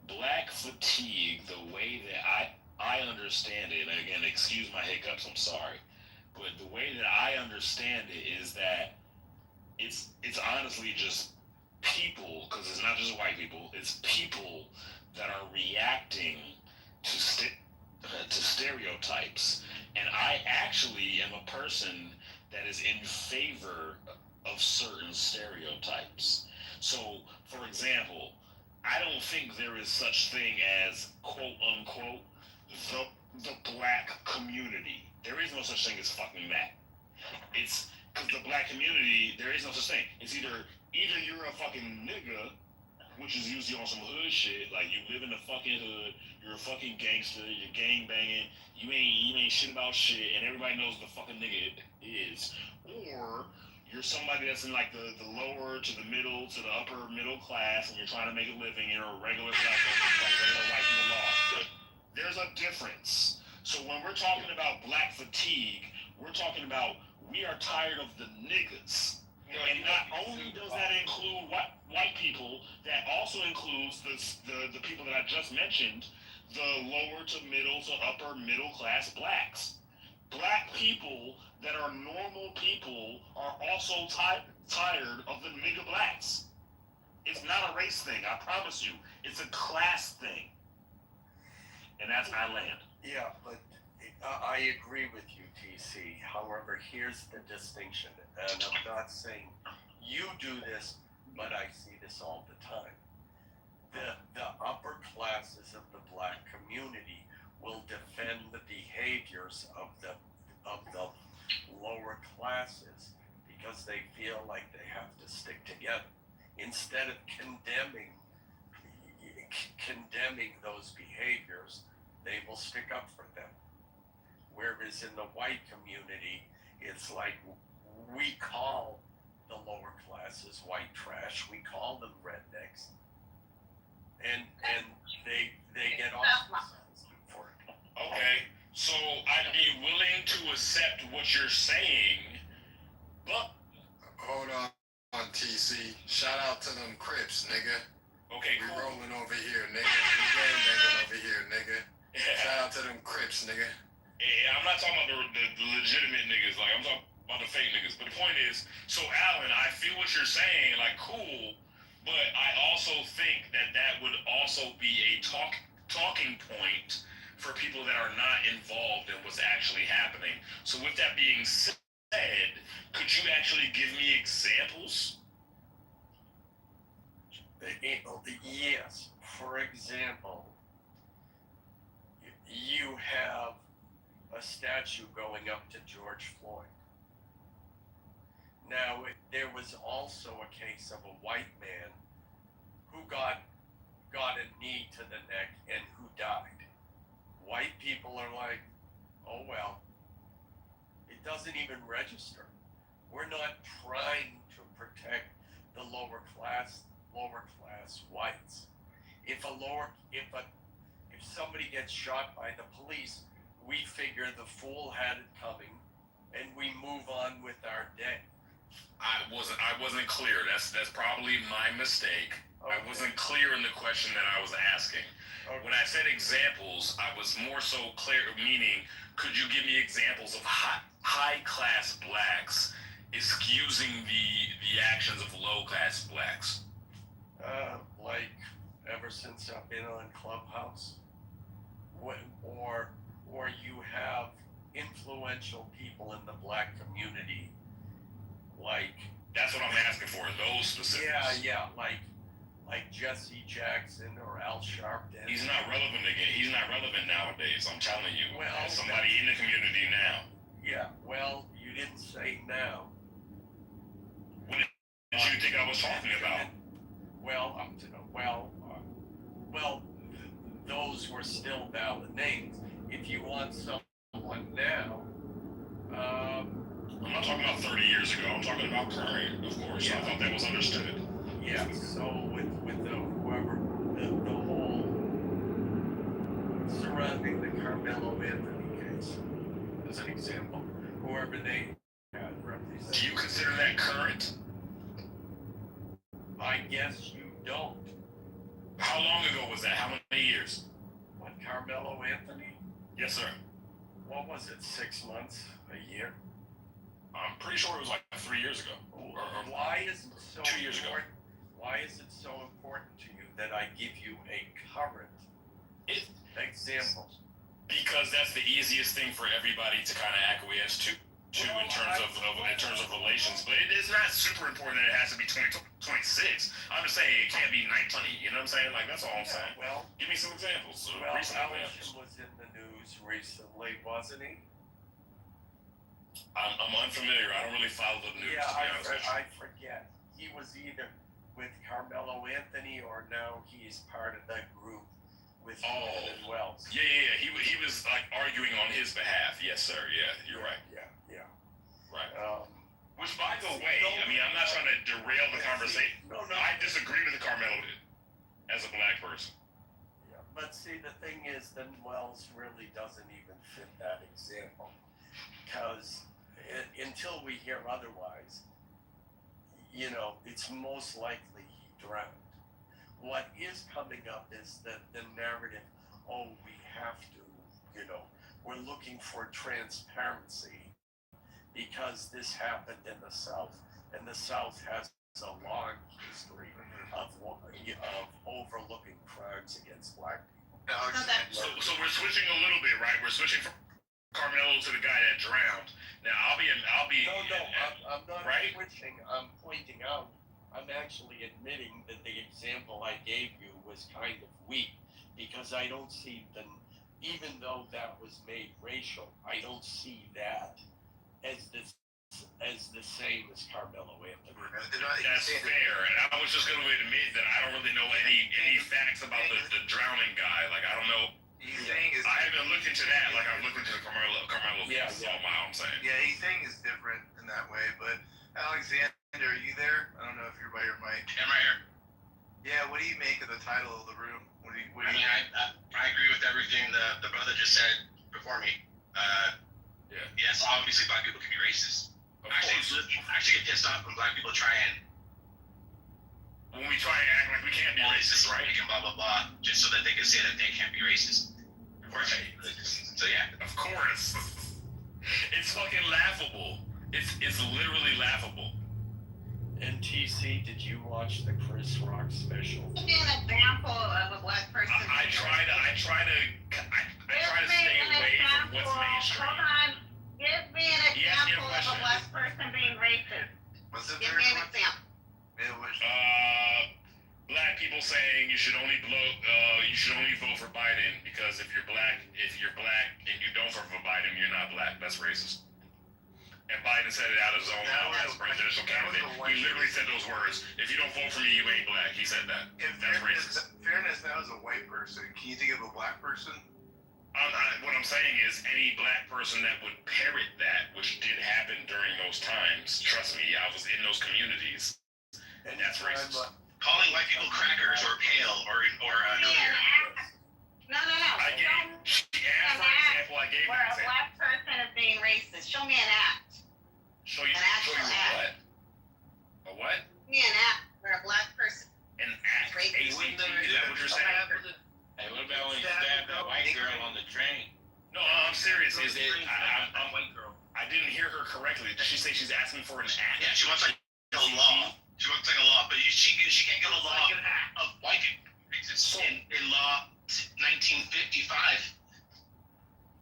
black fatigue, the way that I understand it, and again, excuse my hiccups, I'm sorry, but the way that I understand it is that it's honestly just people, because it's not just white people, it's people that are reacting to stereotypes. And I actually am a person that is in favor of certain stereotypes. So, for example, I don't think there is such thing as quote unquote the black community. There is no such thing as fucking that. It's because the black community, there is no such thing. It's either you're a fucking nigga, which is usually on some hood shit, like you live in the fucking hood, you're a fucking gangster, you're gang banging, you ain't shit about shit, and everybody knows the fucking nigga is. Or you're somebody that's in like the lower to the middle to the upper middle class, and you're trying to make a living, you're a regular black person, like regular white people law. There's a difference. So when we're talking about black fatigue, we're talking about we are tired of the niggas. And not only does that include white people, that also includes the people that I just mentioned, the lower to middle to upper middle class blacks. Black people that are normal people are also tired of the nigga blacks. It's not a race thing, I promise you. It's a class thing. And that's my land. Yeah, but I agree with you, TC. However, here's the distinction, and I'm not saying you do this, but I see this all the time. The upper classes of the black community will defend the behaviors of the lower classes because they feel like they have to stick together. Instead of condemning those behaviors, they will stick up for them. Whereas in the white community, it's like we call the lower classes white trash, we call them rednecks, and they get ostracized for it. Okay, so I'd be willing to accept what you're saying, but Hold on, TC. Shout out to them Crips, nigga. Okay, we cool. rolling over here, nigga. We gang banging over here, nigga. Shout out to them Crips, nigga. Yeah, I'm not talking about the legitimate niggas, like I'm talking about the fake niggas. But the point is, so Alan, I feel what you're saying, like cool, but I also think that would also be a talking point for people that are not involved in what's actually happening. So with that being said, could you actually give me examples? Yes. For example, you have a statue going up to George Floyd. Now, there was also a case of a white man who got a knee to the neck and who died. White people are like, oh well, it doesn't even register. We're not trying to protect the lower class whites. If somebody gets shot by the police, we figure the fool had it coming, and we move on with our day. I wasn't clear. That's probably my mistake. Okay. I wasn't clear in the question that I was asking. Okay. When I said examples, I was more so clear, meaning, could you give me examples of high class blacks excusing the actions of low class blacks? Like ever since I've been on Clubhouse, or you have influential people in the black community, like, that's what I'm asking for. Those specifics. Yeah, like Jesse Jackson or Al Sharpton. He's not relevant again. He's not relevant nowadays. I'm telling you. Well, as somebody in the community now. Yeah. Well, you didn't say now. What did you think I was talking about? Well, those were still valid names. If you want someone now, I'm not talking about 30 years ago. I'm talking about current, of course. Yeah. I thought that was understood. Yeah. So with whoever the whole surrounding the Carmelo Anthony case, as an example, whoever they had represented. Do you consider that current? I guess you don't. How long ago was that? How many years? What, Carmelo Anthony? Yes, sir. What was it, 6 months, a year? I'm pretty sure it was like 3 years ago. Or why is it so 2 years ago? Why is it so important to you that I give you a current example? Because that's the easiest thing for everybody to kind of acquiesce to in terms of relations. But it is not super important that it has to be 2026. I'm just saying it can't be 19. You know what I'm saying? Like, that's all I'm saying. Well, give me some examples. Alex was in the news recently, wasn't he? I'm unfamiliar. I don't really follow the news. Yeah, I forget. He was either with Carmelo Anthony or now he's part of that group with Brandon Wells. Yeah. He was like arguing on his behalf. Yes, sir. Yeah, you're right. Yeah. Right. Which, by the way, I mean, I'm not trying to derail the conversation. No. I disagree with the Carmelo as a black person. Yeah, but see, the thing is, then Wells really doesn't even fit that example, because until we hear otherwise, it's most likely he drowned. What is coming up is that the narrative, we have to, we're looking for transparency because this happened in the South, and the South has a long history of overlooking crimes against black people. So we're switching a little bit, right? We're switching from Carmelo to the guy that drowned. Now I'll be. I'm not right? switching. I'm pointing out. I'm actually admitting that the example I gave you was kind of weak because I don't see even though that was made racial, I don't see that as the same as Carmelo Anthony. That's fair, and I was just going to admit that I don't really know any facts about the drowning guy. Like, I don't know. I haven't looked into that like I've looked into the Carmelo. That's all I'm saying. Yeah, he's saying is different in that way. But Alexander, are you there? I don't know if you're by your mic. I'm right here. Yeah, what do you make of the title of the room? I agree with everything the brother just said before me. Yes, obviously black people can be racist. I actually get pissed off when black people try and act like we can't be racist, right? And blah blah blah, just so that they can say that they can't be racist. Right. So yeah, of course. It's fucking laughable. It's literally laughable. And TC, did you watch the Chris Rock special? Give me an example of a black person. I try to stay away from what's mainstream. Hold on. Give me an example of a black person being racist. Give me an example. Black people saying you should only vote for Biden because if you're black and you don't vote for Biden, you're not black. That's racist. And Biden said it out of his own mouth as presidential candidate. He literally said those words. If you don't vote for me, you ain't black. He said that. That's racist. Fairness, that was a white person. Can you think of a black person? What I'm saying is any black person that would parrot that, which did happen during those times, trust me, I was in those communities, and that's racist. Calling white people crackers or pale or clear. No. She asked for an example, I gave Where an a example. black person is being racist. Show me an act. Show you actual what? A what? Show me an act where a black person An act? ACT? Is that what you're saying? Hey, what about when you stabbed that white girl on the train? No, I'm serious. Is it? I didn't hear her correctly. Did she say she's asking for an act? Yeah, she wants like a law. She wants like a law, but she can't get a law of white exists in law 1955.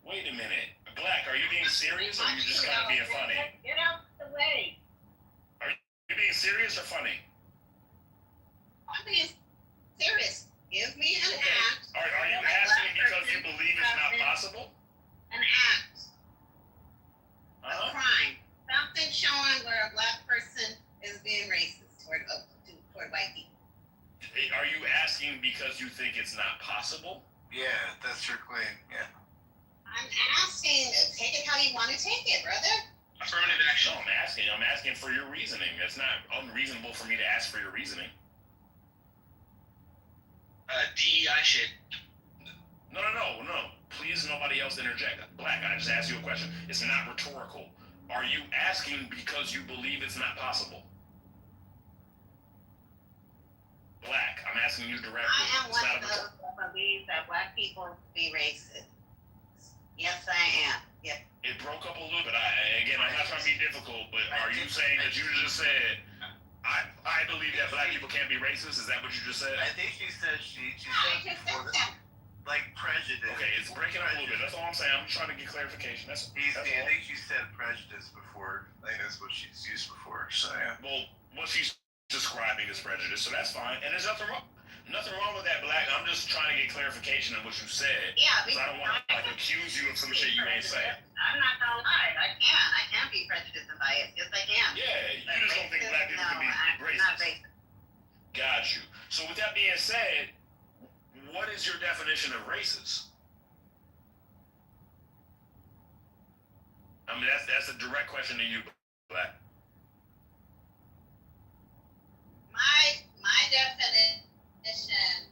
Wait a minute. Black, are you being serious or are you just kind of being funny? Get out the way. Are you being serious or funny? I'm being serious. Give me an act. Are you asking because you believe it's not possible? An act. A crime. Something showing where a black person is being racist toward white people. Are you asking because you think it's not possible? Yeah, that's her claim. Yeah. I'm asking, take it how you want to take it, brother. Affirmative action. No, I'm asking for your reasoning. It's not unreasonable for me to ask for your reasoning. DEI shit. No. Please, nobody else interject. Black, I just asked you a question. It's not rhetorical. Are you asking because you believe it's not possible? Black, I'm asking you directly. I am one of those that believe that black people be racist. Yes, I am. Yep. It broke up a little bit. I'm not trying to be difficult, but are you saying that you just said, I believe that black people can't be racist? Is that what you just said? I think she said she said before that, like prejudice. Okay, it's breaking up a little bit. That's all I'm saying. I'm trying to get clarification. That's all. I think she said prejudice before. Like that's what she's used before. So yeah. Well, what she's describing is prejudice, so that's fine. And there's nothing wrong with that, Black. I'm just trying to get clarification on what you said. Yeah, because I don't want to accuse you of some shit you ain't saying. I'm not gonna lie. I can't be prejudiced and biased. Yes, I can. Yeah, you just don't think black people can be racist. Not racist. Got you. So with that being said, what is your definition of racist? I mean, that's a direct question to you, Black. My definition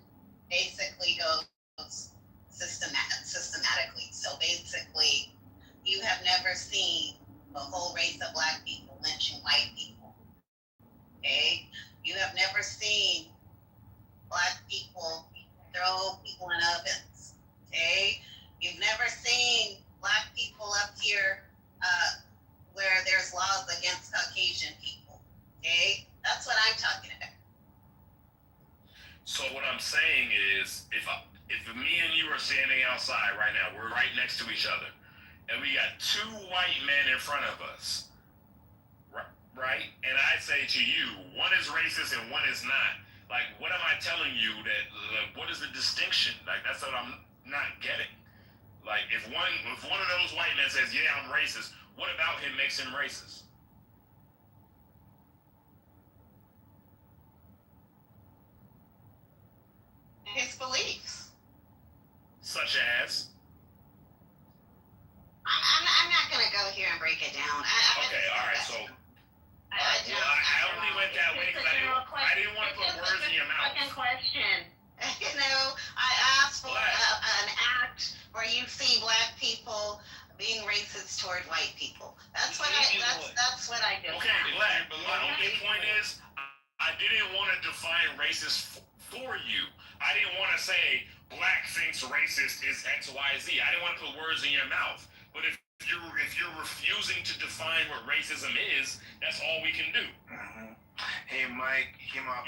basically goes systematically. So basically, you have never seen the whole race of black people lynching white people. Okay? You have never seen black people throw people in ovens. Okay? You've never seen black people up here where there's laws against Caucasian people. Okay? That's what I'm talking about. So what I'm saying is, if me and you are standing outside right now, we're right next to each other, and we got two white men in front of us, right? And I say to you, one is racist and one is not. Like, what am I telling you that? What is the distinction? Like, that's what I'm not getting. Like, if one of those white men says, "Yeah, I'm racist," what about him makes him racist? His beliefs. Such as? I'm not going to go here and break it down. Okay, all right, so. I only went that way because I didn't want to put words in your mouth. Second question. I asked for an act where you see black people being racist toward white people. That's what I do. Okay, Black. My only point is, I didn't want to define racist for you. I didn't want to say black thinks racist is X, Y, Z. I didn't want to put words in your mouth. But if you're refusing to define what racism is, that's all we can do. Mm-hmm. Hey, Mike,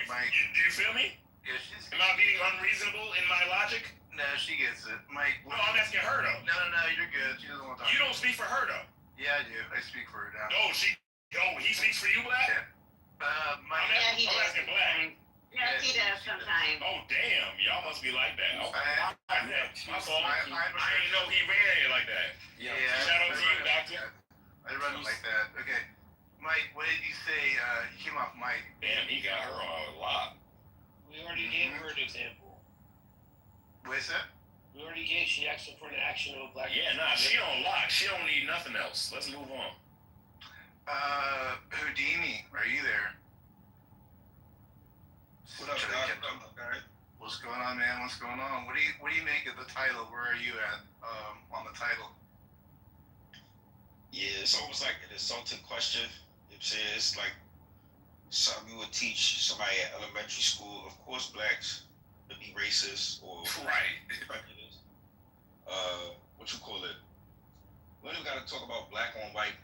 Mike. Do you feel me? Yeah, she's. Am I being unreasonable in my logic? No, she gets it, Mike. No, I'm asking her though. No, you're good. She doesn't want to talk. You don't speak for her though. Yeah, I do. I speak for her now. He speaks for you, Black? Yeah. Mike. Yeah, he I'm does. asking Black. Yes, he does sometimes. Oh, damn. Y'all must be like that. My fault. I didn't know he ran it like that. Yeah. Shout out to you, doctor. I run it like that. say he came off mic. Damn, he got her on a lot. We already gave her an example. What's that? We already gave. She asked for an action of a black. Yeah, nah, she on lock. She don't need nothing else. Let's move on. Houdini, are you there? What up, guys? What's going on, man? What's going on? What do you make of the title? Where are you at on the title? Yeah, it's almost like an insulting question. It says like something you would teach somebody at elementary school. Of course, blacks would be racist or prejudiced. What you call it? We don't got to talk about black on white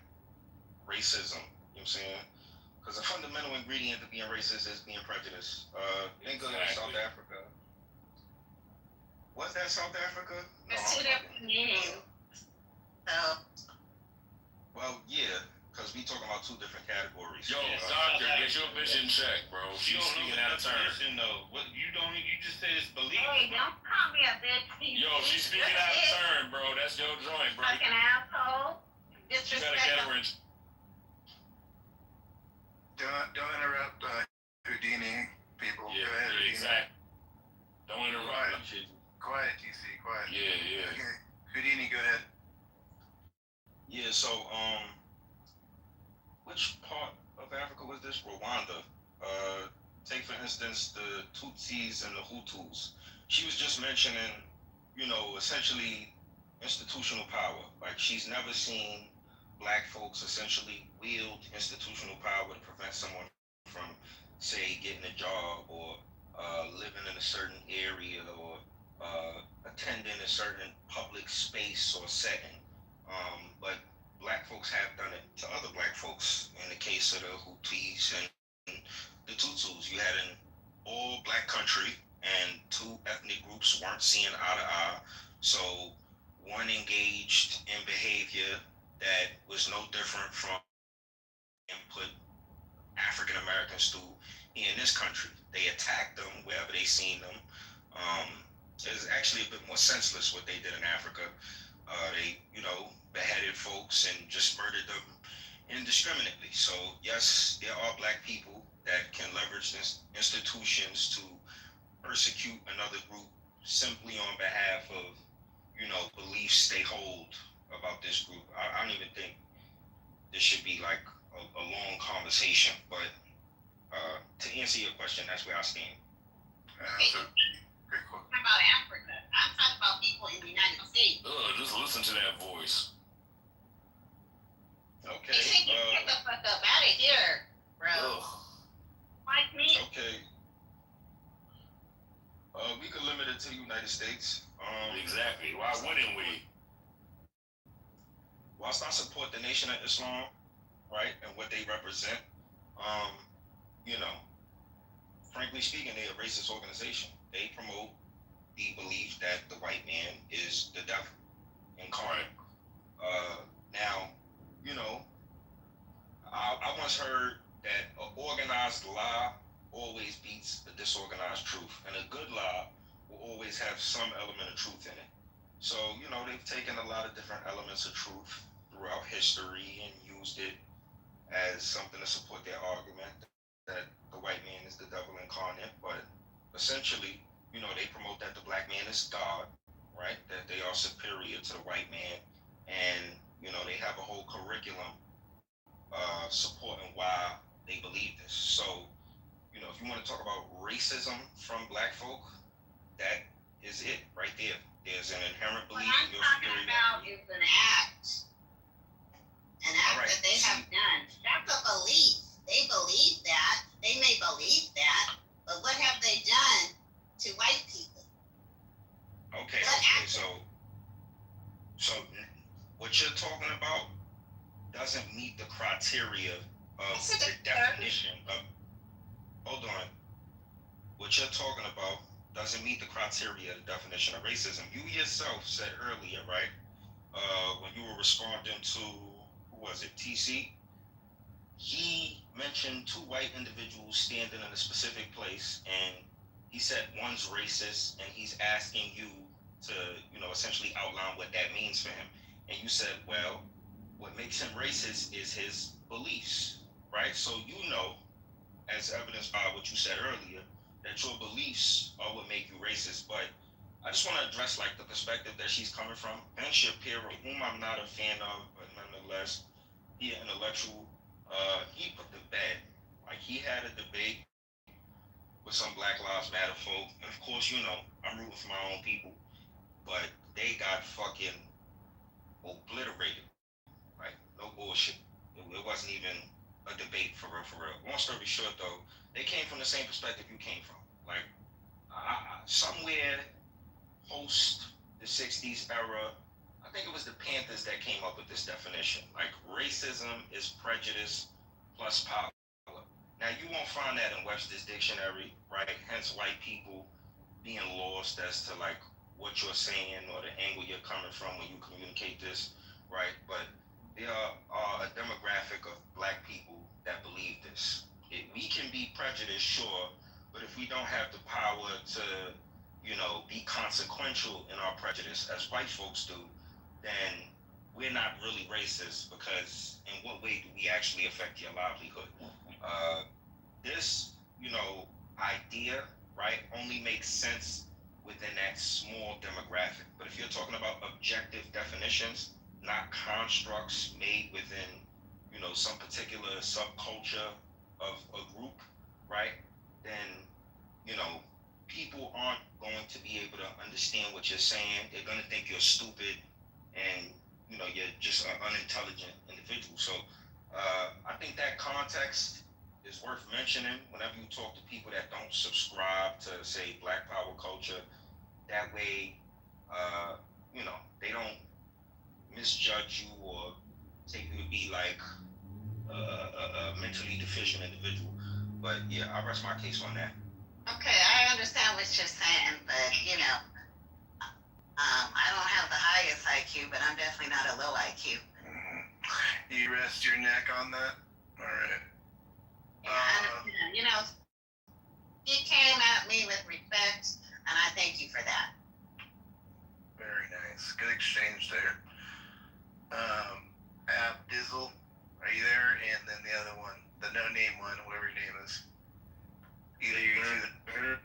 racism. You know what I'm saying? Because a fundamental ingredient to being racist is being prejudiced. Think of South Africa. Was that South Africa? No, There's two different meanings. So. Well, yeah, because we talking about two different categories. Yo, doctor, get your vision checked, bro. She's speaking out of turn. Though. What you just said is belief. Hey, don't call me a bitch. Yo, she's speaking out of turn, bro. That's your joint, bro. Fucking asshole. You gotta get her in. Don't interrupt Houdini, people. Yeah, Go ahead, Houdini. exactly. Don't interrupt. Quiet, TC, quiet. Yeah. Okay, Houdini, go ahead. Yeah, so which part of Africa was this? Rwanda. Take for instance the Tutsis and the Hutus. She was just mentioning, essentially institutional power. Like she's never seen black folks essentially wield institutional power to prevent someone from, say, getting a job or living in a certain area or attending a certain public space or setting. But black folks have done it to other black folks. In the case of the Hutus and the Tutsis, you had an all-black country and two ethnic groups weren't seeing eye to eye. So one engaged in behavior that was no different from and put African Americans through in this country. They attacked them wherever they seen them. It's actually a bit more senseless what they did in Africa. They, beheaded folks and just murdered them indiscriminately. So yes, there are black people that can leverage institutions to persecute another group simply on behalf of, beliefs they hold about this group. I don't even think this should be like a long conversation, but to answer your question, that's where I stand. Great quote. I'm about Africa. I'm talking about people in the United States. Just listen to that voice. Okay. Get the fuck up out of here, bro. Like me. Okay. We could limit it to the United States. Exactly. Why wouldn't we? Whilst I support the Nation of Islam, right, and what they represent, frankly speaking, they're a racist organization. They promote the belief that the white man is the devil incarnate. Now, I once heard that an organized lie always beats a disorganized truth, and a good lie will always have some element of truth in it. So, they've taken a lot of different elements of truth throughout history and used it as something to support their argument that the white man is the devil incarnate. But essentially, they promote that the black man is God, right? That they are superior to the white man. And, they have a whole curriculum supporting why they believe this. So, if you want to talk about racism from black folk, that is it right there. There's an inherent belief in your superiority. What I'm talking about is an act. An act that they have done. That's a belief. They believe that. They may believe that. But what have they done to white people? Okay, so what you're talking about doesn't meet the criteria of the definition of, hold on. What you're talking about doesn't meet the criteria of the definition of racism. You yourself said earlier, right, when you were responding to, who was it, TC? He mentioned two white individuals standing in a specific place, and he said one's racist, and he's asking you to, essentially outline what that means for him. And you said, well, what makes him racist is his beliefs. right? So you know, as evidenced by what you said earlier, that your beliefs are what make you racist. But I just want to address like the perspective that she's coming from. Ben Shapiro, whom I'm not a fan of, but nonetheless, he an intellectual. He put the bed. Like he had a debate with some Black Lives Matter folk, and of course, you know, I'm rooting for my own people, but they got fucking obliterated. Like no bullshit. It wasn't even a debate for real, for real. Long story short, though, they came from the same perspective you came from. Like somewhere post the '60s era, I think it was the Panthers that came up with this definition. Like racism is prejudice plus power. Now you won't find that in Webster's dictionary, right? Hence white people being lost as to like what you're saying or the angle you're coming from when you communicate this, right? But there are a demographic of black people that believe this. We can be prejudiced, sure, but if we don't have the power to, you know, be consequential in our prejudice as white folks do, then we're not really racist, because in what way do we actually affect your livelihood? This, you know, idea, right, only makes sense within that small demographic. But if you're talking about objective definitions, not constructs made within, you know, some particular subculture of a group, right, then, you know, people aren't going to be able to understand what you're saying. They're going to think you're stupid and, you know, you're just an unintelligent individual. So I think that context is worth mentioning whenever you talk to people that don't subscribe to, say, Black Power culture. That way, you know, they don't misjudge you or take you to be like a mentally deficient individual. But yeah, I'll rest my case on that. Okay, I understand what you're saying, but you know, I don't have the highest IQ, but I'm definitely not a low IQ. You rest your neck on that? All right. You know, he came at me with respect, and I thank you for that. Very nice. Good exchange there. Ab Dizzle, are you there? And then the other one, the no-name one, whatever your name is. Either you two.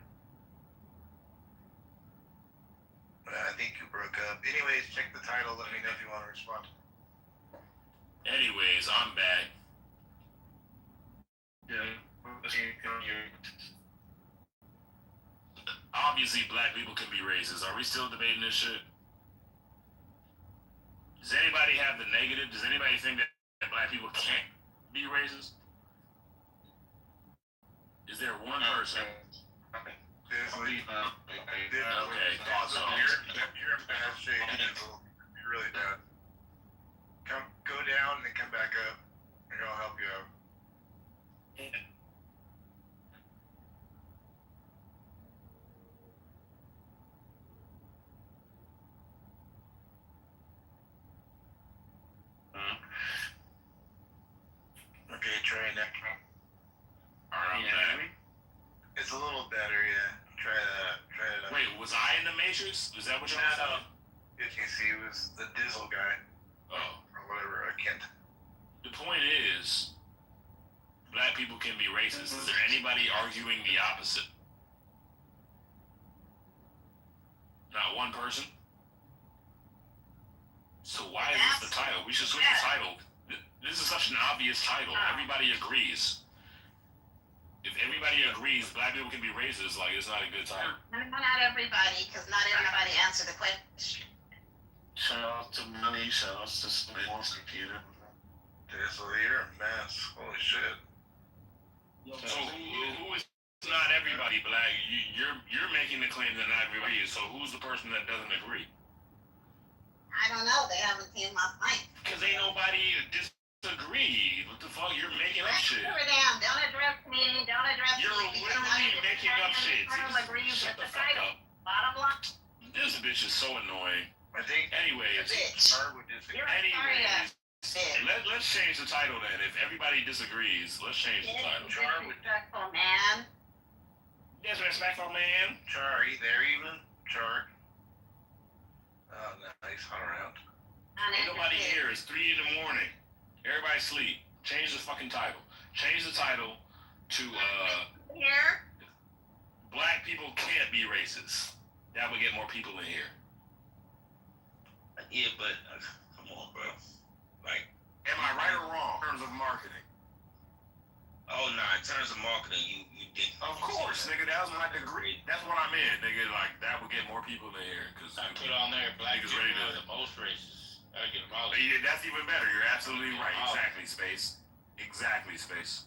I think you broke up. Anyways, check the title. Let me know if you want to respond. Anyways, I'm back. Obviously, black people can be racist. Are we still debating this shit? Does anybody have the negative? Does anybody think that black people can't be racist? Is there one person? Okay, thought so. You're in bad shape. You're really bad. Go down and then come back up, and I'll help you out. Okay, try next one. Alright, it's a little better, yeah. Try that. Wait, was I in the Matrix? Is that what you're saying? If you see, it was the Dizzle guy. Oh. Or whatever, I can't. The point is, black people can be racist. Is there anybody arguing the opposite? Not one person? So why is this the title? We should switch the title. This is such an obvious title. Everybody agrees. If everybody agrees black people can be racist, like, it's not a good title. Not everybody, because not everybody answered the question. Shout out to Money, shout out to Smith's computer. Dizzle, you're a mess. Holy shit. So who is not everybody black? You're making the claim that not everybody is. So who's the person that doesn't agree? I don't know. They haven't seen my fight. Because ain't nobody disagree. What the fuck? You're making up shit. Don't address me. Don't address You're me. literally making up shit. Shut the fuck up. Bottom line. This bitch is so annoying. Anyways, let's change the title then. If everybody disagrees, let's change the title. Disrespectful man. Disrespectful man. Char, are you there even? Char? Oh, nice. Hunt around. Ain't nobody here. It's 3 a.m. Everybody sleep. Change the fucking title. Change the title to Here. Black people can't be racist. That would get more people in here. Yeah, but come on, bro. Like, am I right or wrong in terms of marketing? Oh nah, in terms of marketing, you did. Of course, nigga. That was my degree. That's what I'm in, nigga. Like that would get more people in here because I put on there black niggas people ready are to. the most racist. I get them all. Yeah, that's even better. You're absolutely right. Exactly, Space. Exactly, Space.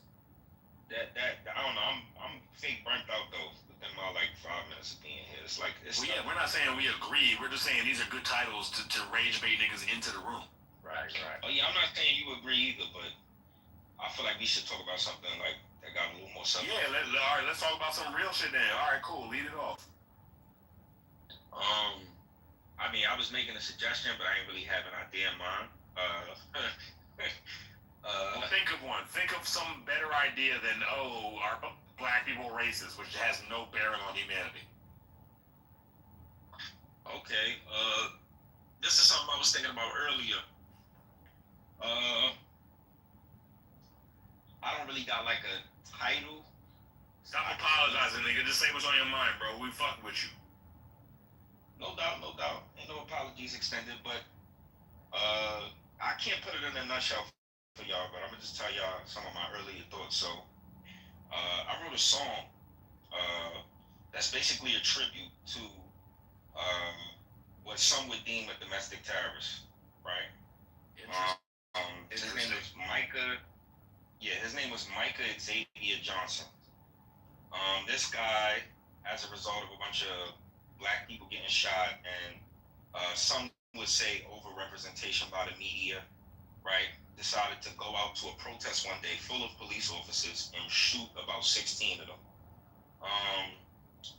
That I don't know. I'm fake burnt out though. Within my like 5 minutes of being here, it's like it's. Well, yeah, we're not saying we agree. We're just saying these are good titles to rage bait niggas into the room. Right. Oh yeah, I'm not saying you agree either, but I feel like we should talk about something like that got a little more substance. Yeah, all right, let's talk about some real shit then. All right, cool. Lead it off. I mean, I was making a suggestion, but I ain't really have an idea in mind. Well, think of one. Think of some better idea than, are black people racist, which has no bearing on humanity. Okay. This is something I was thinking about earlier. I don't really got like a title. Stop apologizing, nigga. Just say what's on your mind, bro. We fuck with you. No doubt. Ain't no apologies extended, but I can't put it in a nutshell for y'all, but I'm gonna just tell y'all some of my earlier thoughts. So I wrote a song that's basically a tribute to what some would deem a domestic terrorist, right? His name is Micah. Yeah, his name was Micah Xavier Johnson. This guy, as a result of a bunch of black people getting shot and some would say overrepresentation by the media, right, decided to go out to a protest one day full of police officers and shoot about 16 of them.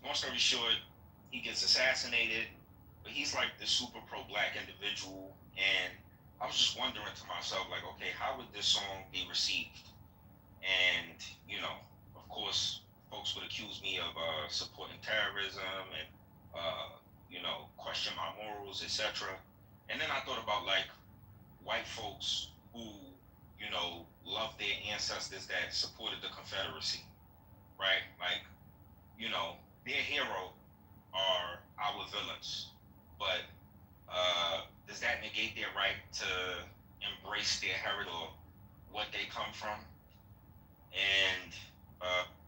Long story short, he gets assassinated, but he's like the super pro-black individual, and I was just wondering to myself, like, okay, how would this song be received? And, of course, folks would accuse me of supporting terrorism and, question my morals, etc. And then I thought about, like, white folks who, loved their ancestors that supported the Confederacy, right? Like, their hero are our villains. But does that negate their right to embrace their heritage or what they come from? And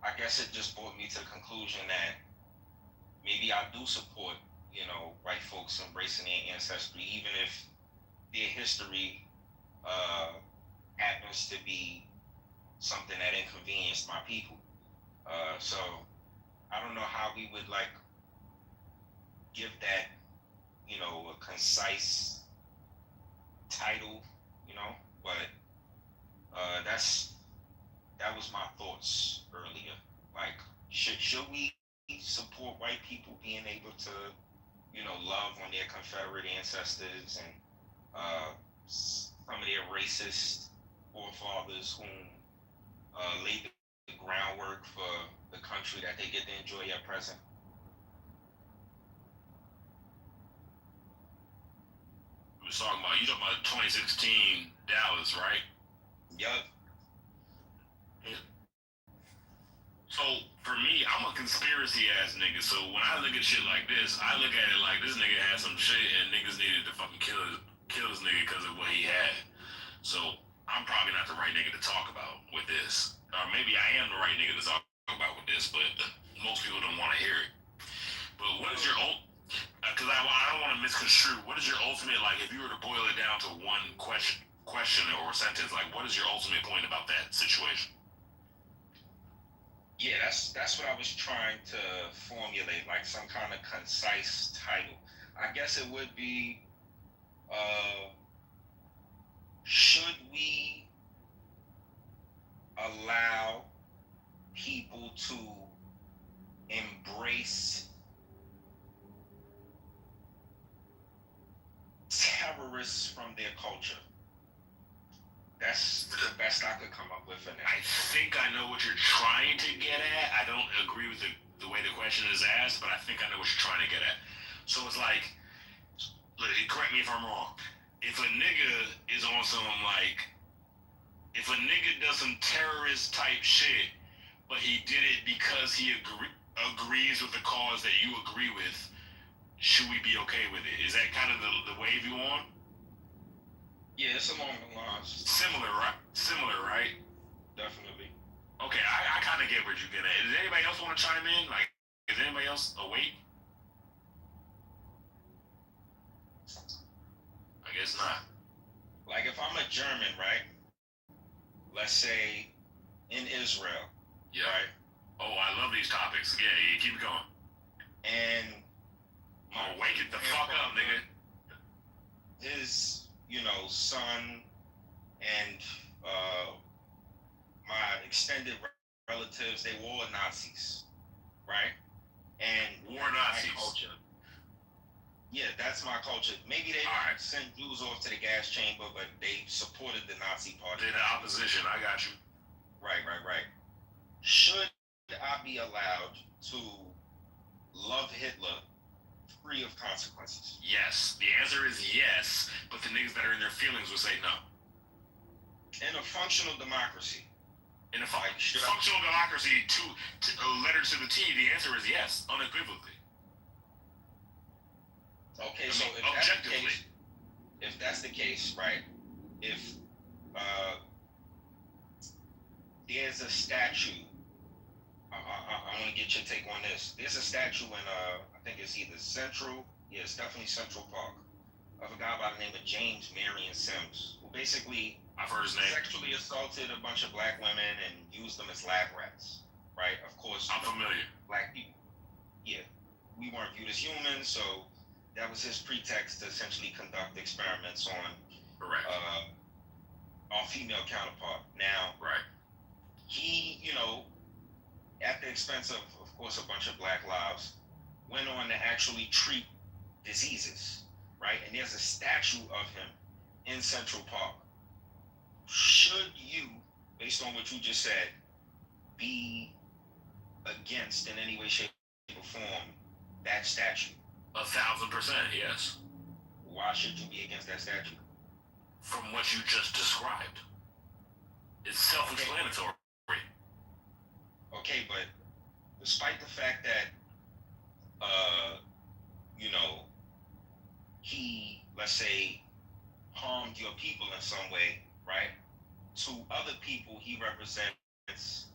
I guess it just brought me to the conclusion that maybe I do support, white folks embracing their ancestry, even if their history happens to be something that inconvenienced my people. So I don't know how we would give that, a concise title, but that was my thoughts earlier. Like, should we support white people being able to, love on their Confederate ancestors and some of their racist forefathers whom laid the groundwork for the country that they get to enjoy at present? You talking about 2016 Dallas, right? Yup. Yeah. So for me, I'm a conspiracy ass nigga. So when I look at shit like this, I look at it like this nigga had some shit and niggas needed to fucking kill this nigga because of what he had. So I'm probably not the right nigga to talk about with this. Or maybe I am the right nigga to talk about with this, but most people don't want to hear it. But what is your because I don't want to misconstrue. What is your ultimate, like, if you were to boil it down to one question or sentence, like, what is your ultimate point about that situation? Yeah, that's what I was trying to formulate, like some kind of concise title. I guess it would be, should we allow people to embrace terrorists from their culture? That's the best I could come up with for now. I think I know what you're trying to get at. I don't agree with the way the question is asked, but I think I know what you're trying to get at. So it's like, correct me if I'm wrong. If a nigga is on some, like, if a nigga does some some terrorist type shit, but he did it because he agrees with the cause that you agree with, should we be okay with it? Is that kind of the wave you on? Yeah, it's along the lines. Similar, right? Similar, right? Definitely. Okay, I kind of get what you're getting at. Does anybody else want to chime in? Like, is anybody else awake? I guess not. Like if I'm a German, right? Let's say in Israel, yeah. Right? Oh, I love these topics. Yeah, keep going. And wake it the fuck up, nigga. His, son and my extended relatives, they were Nazis, right? And war Nazis. Culture. Yeah, that's my culture. Maybe they sent Jews off to the gas chamber, but they supported the Nazi party. They're the opposition. I got you. Right. Should I be allowed to love Hitler free of consequences? Yes. The answer is yes, but the niggas that are in their feelings will say no. In a functional democracy. In a functional democracy, to a letter to the T, the answer is yes, unequivocally. Okay, so if that's the case, right? If there's a statue, I want to get your take on this. There's a statue in I think it's either it's definitely Central Park, of a guy by the name of James Marion Sims, who basically I've heard his name. Sexually assaulted a bunch of black women and used them as lab rats, right? Of course, I'm familiar. Black people. Yeah, we weren't viewed as humans, so that was his pretext to essentially conduct experiments on our female counterpart. Now, he, at the expense of course, a bunch of black lives, went on to actually treat diseases, right? And there's a statue of him in Central Park. Should you, based on what you just said, be against in any way, shape, or form that statue? 1,000%, yes. Why should you be against that statue? From what you just described. It's self-explanatory. Okay, but despite the fact that, he, let's say, harmed your people in some way, right? To other people, he represents,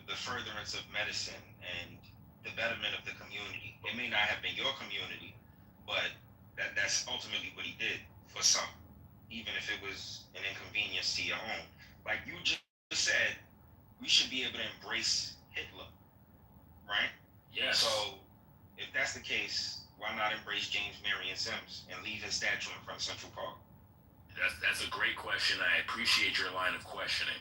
the furtherance of medicine and the betterment of the community. It may not have been your community, but that's ultimately what he did for some, even if it was an inconvenience to your own. Like you just said, we should be able to embrace Hitler, right? Yes. So if that's the case, why not embrace James Marion Sims and leave his statue in front of Central Park? That's a great question. I appreciate your line of questioning,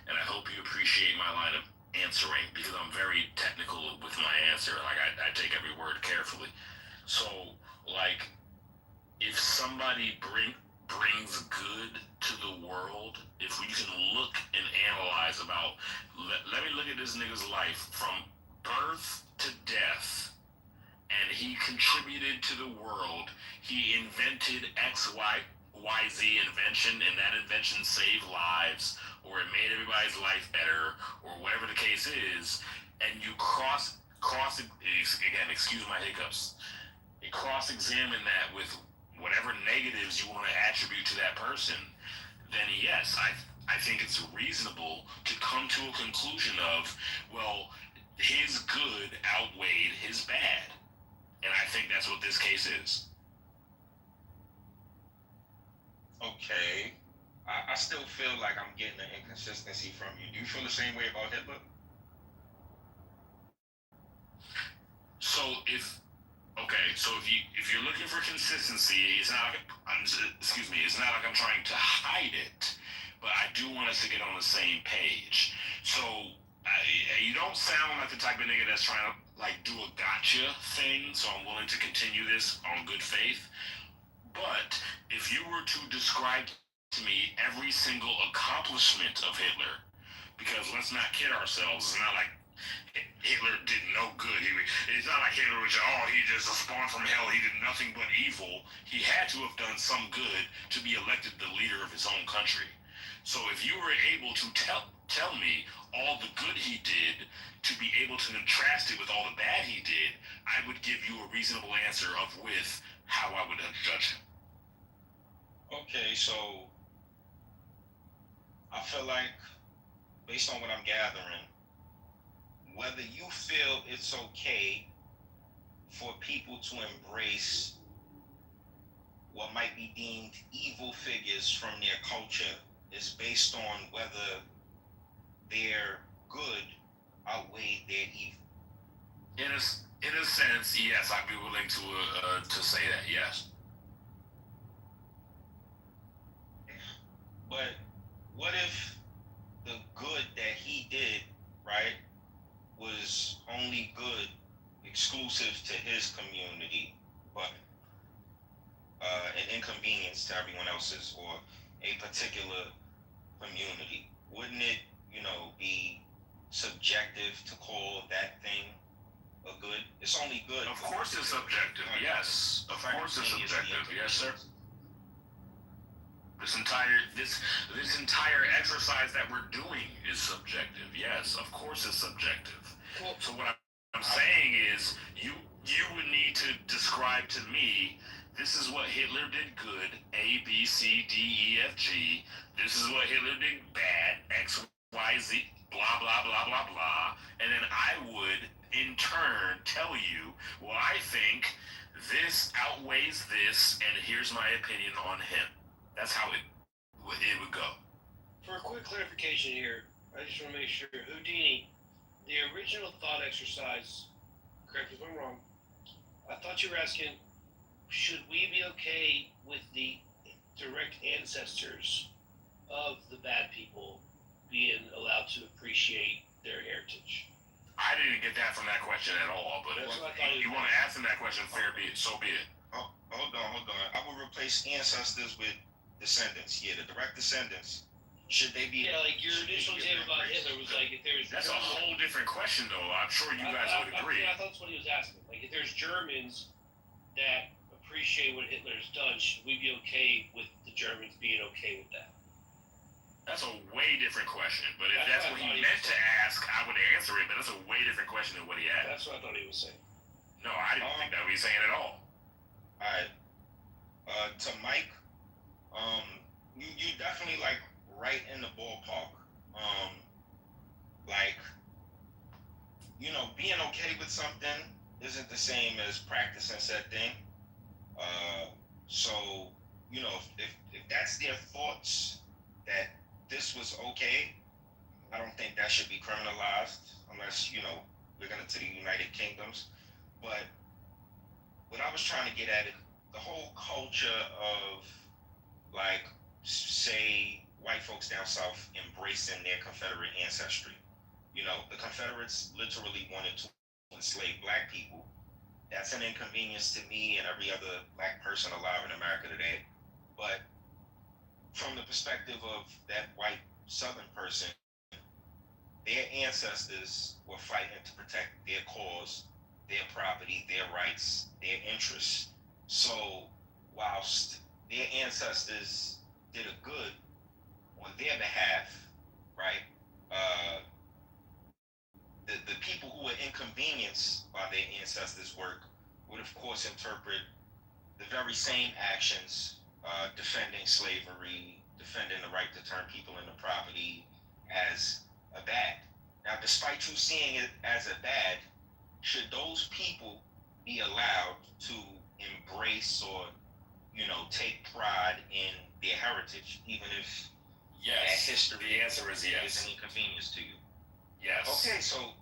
and I hope you appreciate my line of answering, because I'm very technical with my answer. Like I take every word carefully. So, like, if somebody brings good to the world, if we can look and analyze about, let me look at this nigga's life from birth to death, and he contributed to the world. He invented XYZ invention, and that invention saved lives, or it made everybody's life better, or whatever the case is, and you again, excuse my hiccups, you cross-examine that with whatever negatives you want to attribute to that person, then yes, I think it's reasonable to come to a conclusion of, well, his good outweighed his bad. And I think that's what this case is. Okay. I still feel like I'm getting an inconsistency from you. Do you feel the same way about Hitler? So if you're looking for consistency, it's not like it's not like I'm trying to hide it, but I do want us to get on the same page. So you don't sound like the type of nigga that's trying to like do a gotcha thing, so I'm willing to continue this on good faith. But if you were to describe to me every single accomplishment of Hitler, because let's not kid ourselves, it's not like Hitler did no good. It's not like Hitler was, he just spawned from hell, he did nothing but evil. He had to have done some good to be elected the leader of his own country. So if you were able to tell me all the good he did, to be able to contrast it with all the bad he did, I would give you a reasonable answer with how I would judge him. Okay, so I feel like, based on what I'm gathering, whether you feel it's okay for people to embrace what might be deemed evil figures from their culture is based on whether their good outweigh their evil. In a sense, yes, I'd be willing to say that. Yes. But what if the good that he did, right, was only good exclusive to his community, but an inconvenience to everyone else's or a particular community? Wouldn't it, be subjective to call that thing a good? It's only good. Of course it's subjective, yes. Of course it's subjective, yes, sir. This entire exercise that we're doing is subjective, yes. Of course it's subjective. So what I'm saying is, you would need to describe to me, this is what Hitler did good, A, B, C, D, E, F, G. This is what Hitler did bad, X, Y, Z, blah, blah, blah, blah, blah. And then I would, in turn, tell you, well, I think this outweighs this, and here's my opinion on him. That's how it would go. For a quick clarification here, I just want to make sure, Houdini, the original thought exercise, correct me if I'm wrong, I thought you were asking, should we be okay with the direct ancestors of the bad people being allowed to appreciate their heritage? I didn't get that from that question at all, but if you want to ask him that question, fair be it, so be it. Oh, hold on. I would replace ancestors with descendants. Yeah, the direct descendants. Should they be? Yeah, like your initial statement about Hitler was like, if there's... That's a whole different question, though. I'm sure you guys would agree. I thought that's what he was asking. Like, if there's Germans that appreciate what Hitler's done, should we be okay with the Germans being okay with that? That's a way different question. But if that's what he meant to ask, I would answer it. But that's a way different question than what he asked. That's what I thought he was saying. No, I didn't think that what he was saying at all. All right. To Mike, you definitely like right in the ballpark. Being okay with something isn't the same as practicing said thing. So if that's their thoughts that this was okay, I don't think that should be criminalized unless we're going to the United Kingdoms. But what I was trying to get at, the whole culture of, like, say, white folks down south embracing their Confederate ancestry. The Confederates literally wanted to enslave black people. That's an inconvenience to me and every other black person alive in America today. But from the perspective of that white Southern person, their ancestors were fighting to protect their cause, their property, their rights, their interests. So whilst their ancestors did a good on their behalf, right, the people who were inconvenienced by their ancestors' work would of course interpret the very same actions, defending slavery, defending the right to turn people into property, as a bad. Now, despite you seeing it as a bad, should those people be allowed to embrace or, take pride in their heritage, even if that history the answer is yes. is an inconvenience to you? Yes. Okay, so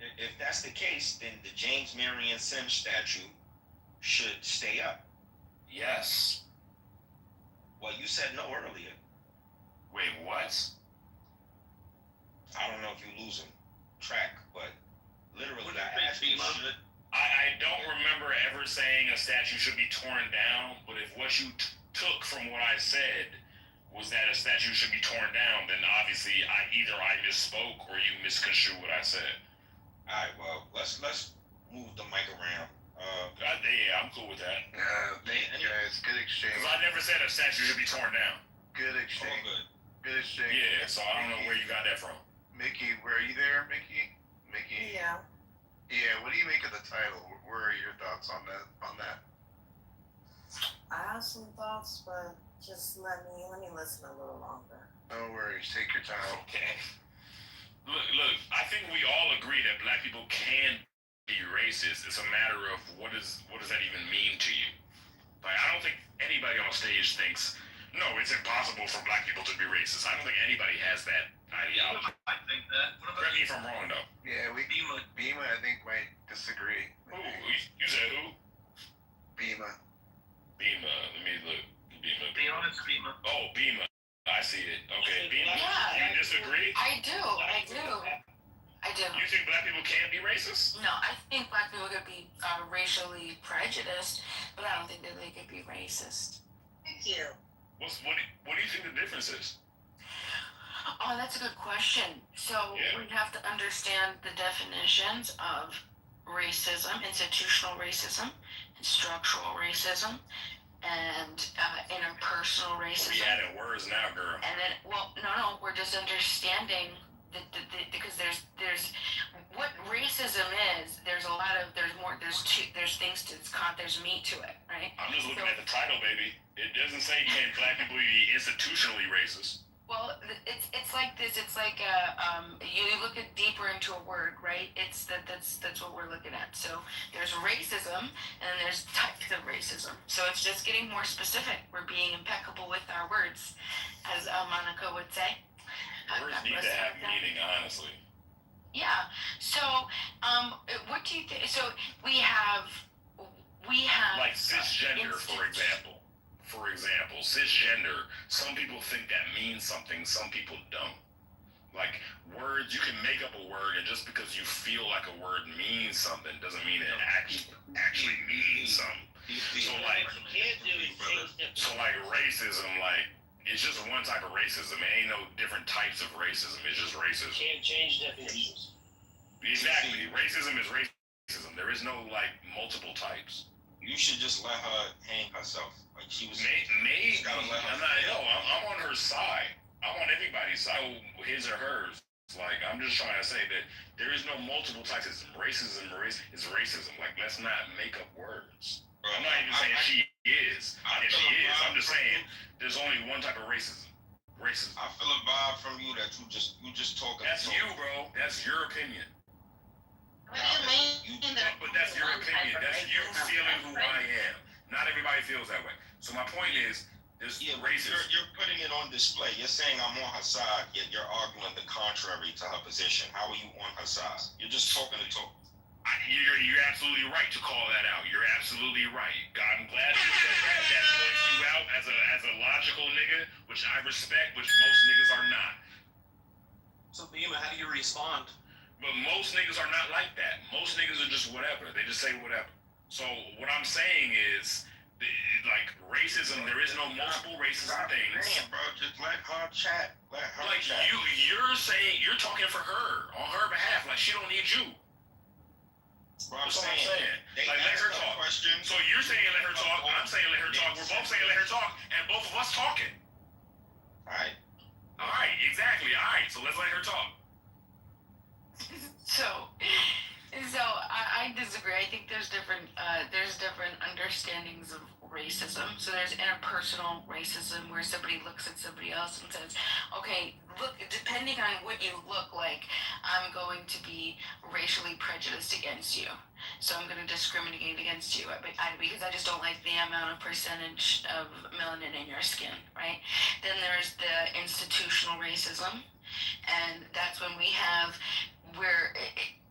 if that's the case, then the James Marion Sims statue should stay up. Yes. Well, you said no earlier. Wait, what? I don't know if you're losing track, but literally I asked you should. I don't remember ever saying a statue should be torn down, but if what you took from what I said was that a statue should be torn down, then obviously either I misspoke or you misconstrued what I said. All right, well, let's move the mic around. Yeah, I'm cool with that. Thank you guys. Good exchange. Because I never said a statue should be torn down. Good exchange. Good. finishing. Yeah, so I don't know where you got that from. Mickey, were you there, Mickey? Mickey. Yeah. Yeah. What do you make of the title? Where are your thoughts on that? I have some thoughts, but just let me listen a little longer. No worries. Take your time. Okay. Look. I think we all agree that black people can be racist. It's a matter of what does that even mean to you? Like, I don't think anybody on stage thinks, no, it's impossible for black people to be racist. I don't think anybody has that ideology. I think that. What about Correct me if I'm wrong, though. Yeah, Bima, I think might disagree. Who? You said who? Bima. Let me look. Be honest, Bima. Oh, Bima. I see it. Okay, Bima. Yeah. You disagree? I do. You think black people can't be racist? No, I think black people could be racially prejudiced, but I don't think that they could be racist. Thank you. What do you think the difference is? Oh, that's a good question. So we have to understand the definitions of racism, institutional racism, and structural racism, and interpersonal racism. We adding words now, girl. And then, no, we're just understanding because there's what racism is. There's things to it's caught. There's meat to it, right? I'm just looking at the title, baby. It doesn't say can black people be institutionally racist. Well, it's like this. It's like you look at deeper into a word, right? That's what we're looking at. So there's racism, and then there's types of racism. So it's just getting more specific. We're being impeccable with our words, as Monica would say. Words need to have meaning, honestly. Yeah. So, what do you think? So we have like cisgender, for example. Cisgender. Some people think that means something. Some people don't. Like words, you can make up a word, and just because you feel like a word means something doesn't mean it actually means something. So like racism, like it's just one type of racism. It ain't no different types of racism. It's just racism. Can't change definitions. Exactly. Racism is racism. There is no like multiple types. You should just let her hang herself. Like she was. Maybe. I'm on her side. I'm on everybody's side, his or hers. Like, I'm just trying to say that there is no multiple types of racism. Is racism. Like, let's not make up words. I'm not even saying she is. If she is, I'm just saying there's only one type of racism. Racism. I feel a vibe from you that you just talking. That's you, bro. That's your opinion. What do you mean? But that's your opinion. That's you feeling who I am. Not everybody feels that way. So my point is, there's racism. You're putting it on display. You're saying I'm on her side, yet you're arguing the contrary to her position. How are you on her side? You're just talking to talk. You're absolutely right to call that out. You're absolutely right. God, I'm glad you said that. That points you out as a logical nigga, which I respect, which most niggas are not. So, Bima, how do you respond? But most niggas are not like that. Most niggas are just whatever. They just say whatever. So what I'm saying is, like racism, there is no multiple racism things. Damn, bro, just let her chat. Let her chat. You're saying you're talking for her on her behalf. Like she don't need you. Bro, That's what I'm saying. Like let her talk. Questions. So you're saying let her talk. I'm saying let her talk. We're both saying let her talk, and both of us talking. All right. Exactly. All right. So let's let her talk. So I disagree. I think there's different understandings of racism. So there's interpersonal racism where somebody looks at somebody else and says, okay, look, depending on what you look like, I'm going to be racially prejudiced against you. So I'm going to discriminate against you because I just don't like the amount of percentage of melanin in your skin, right? Then there's the institutional racism, and that's when we have where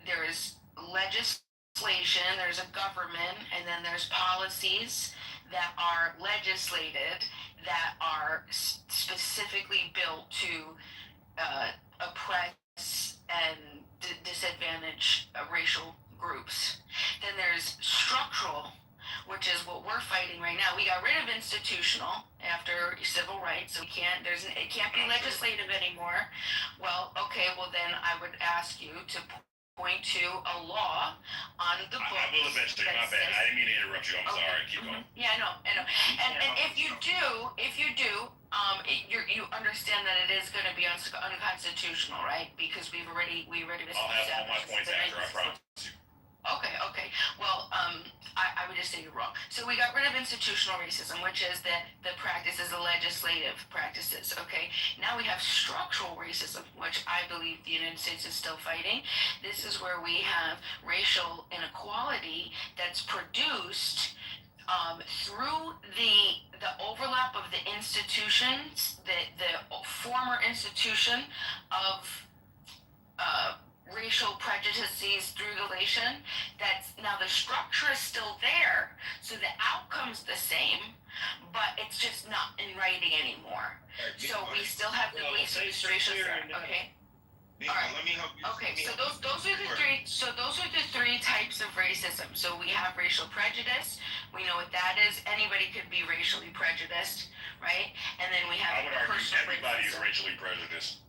there is legislation, there's a government, and then there's policies that are legislated that are specifically built to oppress and disadvantage racial groups. Then there's structural, which is what we're fighting right now. We got rid of institutional after civil rights, so it can't be legislative anymore. Well, okay, then I would ask you to point to a law on the books. I will eventually. My bad. I didn't mean to interrupt you. I'm sorry. Keep going. Yeah, I know. And if you do, You understand that it is going to be unconstitutional, right? Because we already I'll have all my points after, I promise you. Okay. Well, I would just say you're wrong. So we got rid of institutional racism, which is the practices, the legislative practices, okay? Now we have structural racism, which I believe the United States is still fighting. This is where we have racial inequality that's produced through the overlap of the institutions, the former institution of racial prejudices through relation. That's now the structure is still there, so the outcome's the same, but it's just not in writing anymore. So we still have the ways of racial. Okay. All right. Let me help you. Okay, so those are the three. So those are the three types of racism. So we have racial prejudice. We know what that is. Anybody could be racially prejudiced, right? And then we have I would argue personal everybody is racism. racially prejudiced.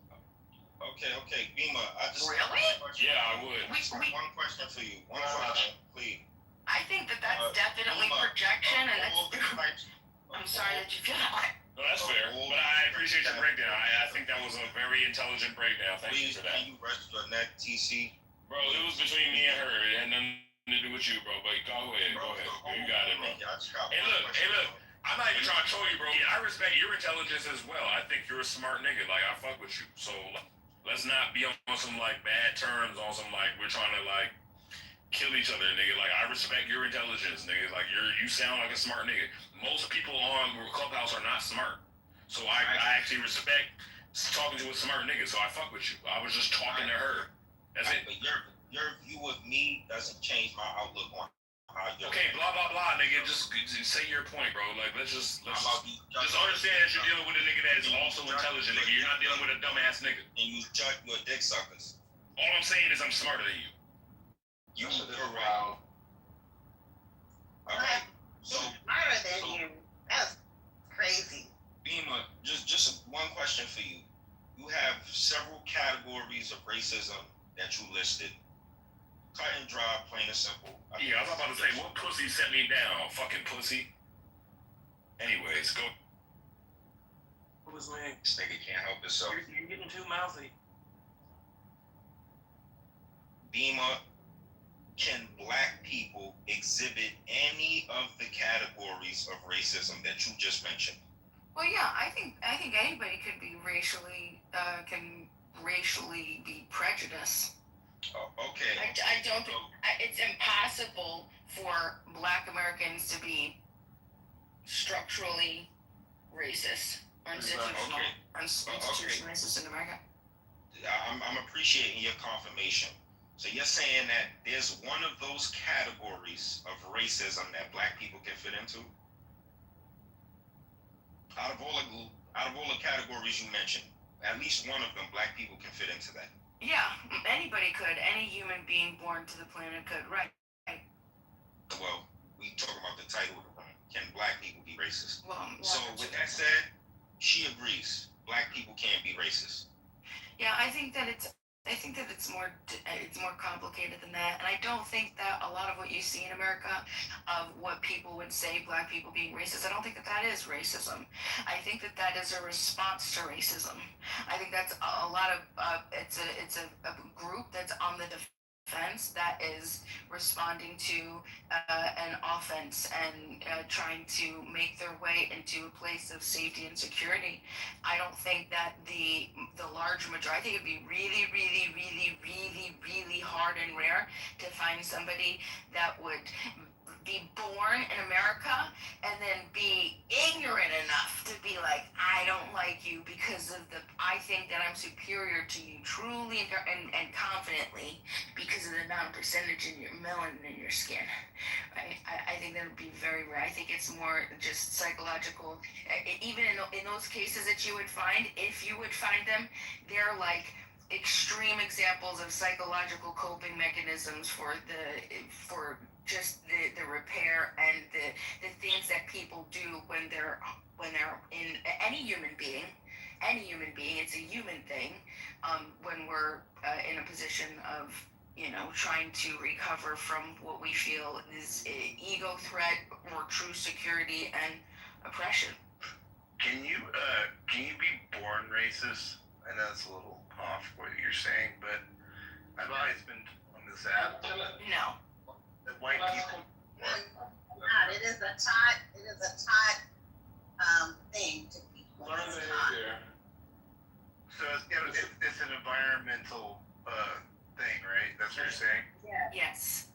Okay, Bima. Really? Yeah, I would. One question for you. One question, please. I think that's definitely Bima, projection, and that's. I'm sorry that you feel that way. No, that's fair. But I appreciate your breakdown. I think that was a very intelligent breakdown. Thank you for that. Can you rest your neck, TC? Bro, it was between me and her. It had nothing to do with you, bro. But go ahead. You got it, bro. Hey, look. I'm not even trying to troll you, bro. Yeah, I respect your intelligence as well. I think you're a smart nigga. Like, I fuck with you. So, let's not be on some, like, bad terms, on some, like, we're trying to, like, kill each other, nigga. Like, I respect your intelligence, nigga. Like, you sound like a smart nigga. Most people on Clubhouse are not smart. So I actually respect talking to a smart nigga, so I fuck with you. I was just talking to her. That's it. But your view of me doesn't change my outlook on how you're... Okay, blah, blah, blah, nigga. Just say your point, bro. Like, let's just understand that you're dealing with a nigga that is also intelligent, nigga. You're not dealing with a dumbass nigga. And you judge your dick suckers. All I'm saying is I'm smarter than you. You're right. All right. So smarter than you. That's crazy. Bima, just one question for you. You have several categories of racism that you listed. Cut and dry, plain and simple. Yeah, I was about to say, what pussy set me down? Fucking pussy. Anyways, go. What was me? This nigga can't help himself. You're getting too mouthy. Bima, can black people exhibit any of the categories of racism that you just mentioned? Well, yeah, I think anybody could be can racially be prejudiced. Okay. I don't think it's impossible for Black Americans to be structurally racist or institutional racist in America. I'm appreciating your confirmation. So you're saying that there's one of those categories of racism that black people can fit into? Out of all the categories you mentioned, at least one of them black people can fit into that. Yeah, anybody could. Any human being born to the planet could, right? Well, we talk about the title of the room. Can black people be racist? Well, so with that said, she agrees. Black people can't be racist. Yeah, I think that it's more complicated than that, and I don't think that a lot of what you see in America of what people would say black people being racist, I don't think that is racism. I think that is a response to racism. I think that's a lot of it's a group that's on the defense that is responding to an offense and trying to make their way into a place of safety and security. I don't think that the large majority, I think it'd be really, really, really, really, really hard and rare to find somebody that would be born in America and then be ignorant enough to be like, I don't like you because of I think that I'm superior to you truly and confidently because of the amount of percentage in your melanin in your skin. Right? I think that would be very rare. I think it's more just psychological. Even in those cases that you would find, if you would find them, they're like extreme examples of psychological coping mechanisms for just the repair and the things that people do when they're in any human being, it's a human thing, when we're in a position of trying to recover from what we feel is ego threat or true security and oppression. Can you be born racist? I know it's a little off what you're saying, but I've always been on this app. No. That white people. God, it is a taught thing to people. Learn It's behavior. So it's an environmental thing, right? That's what you're saying? Yeah. Yes.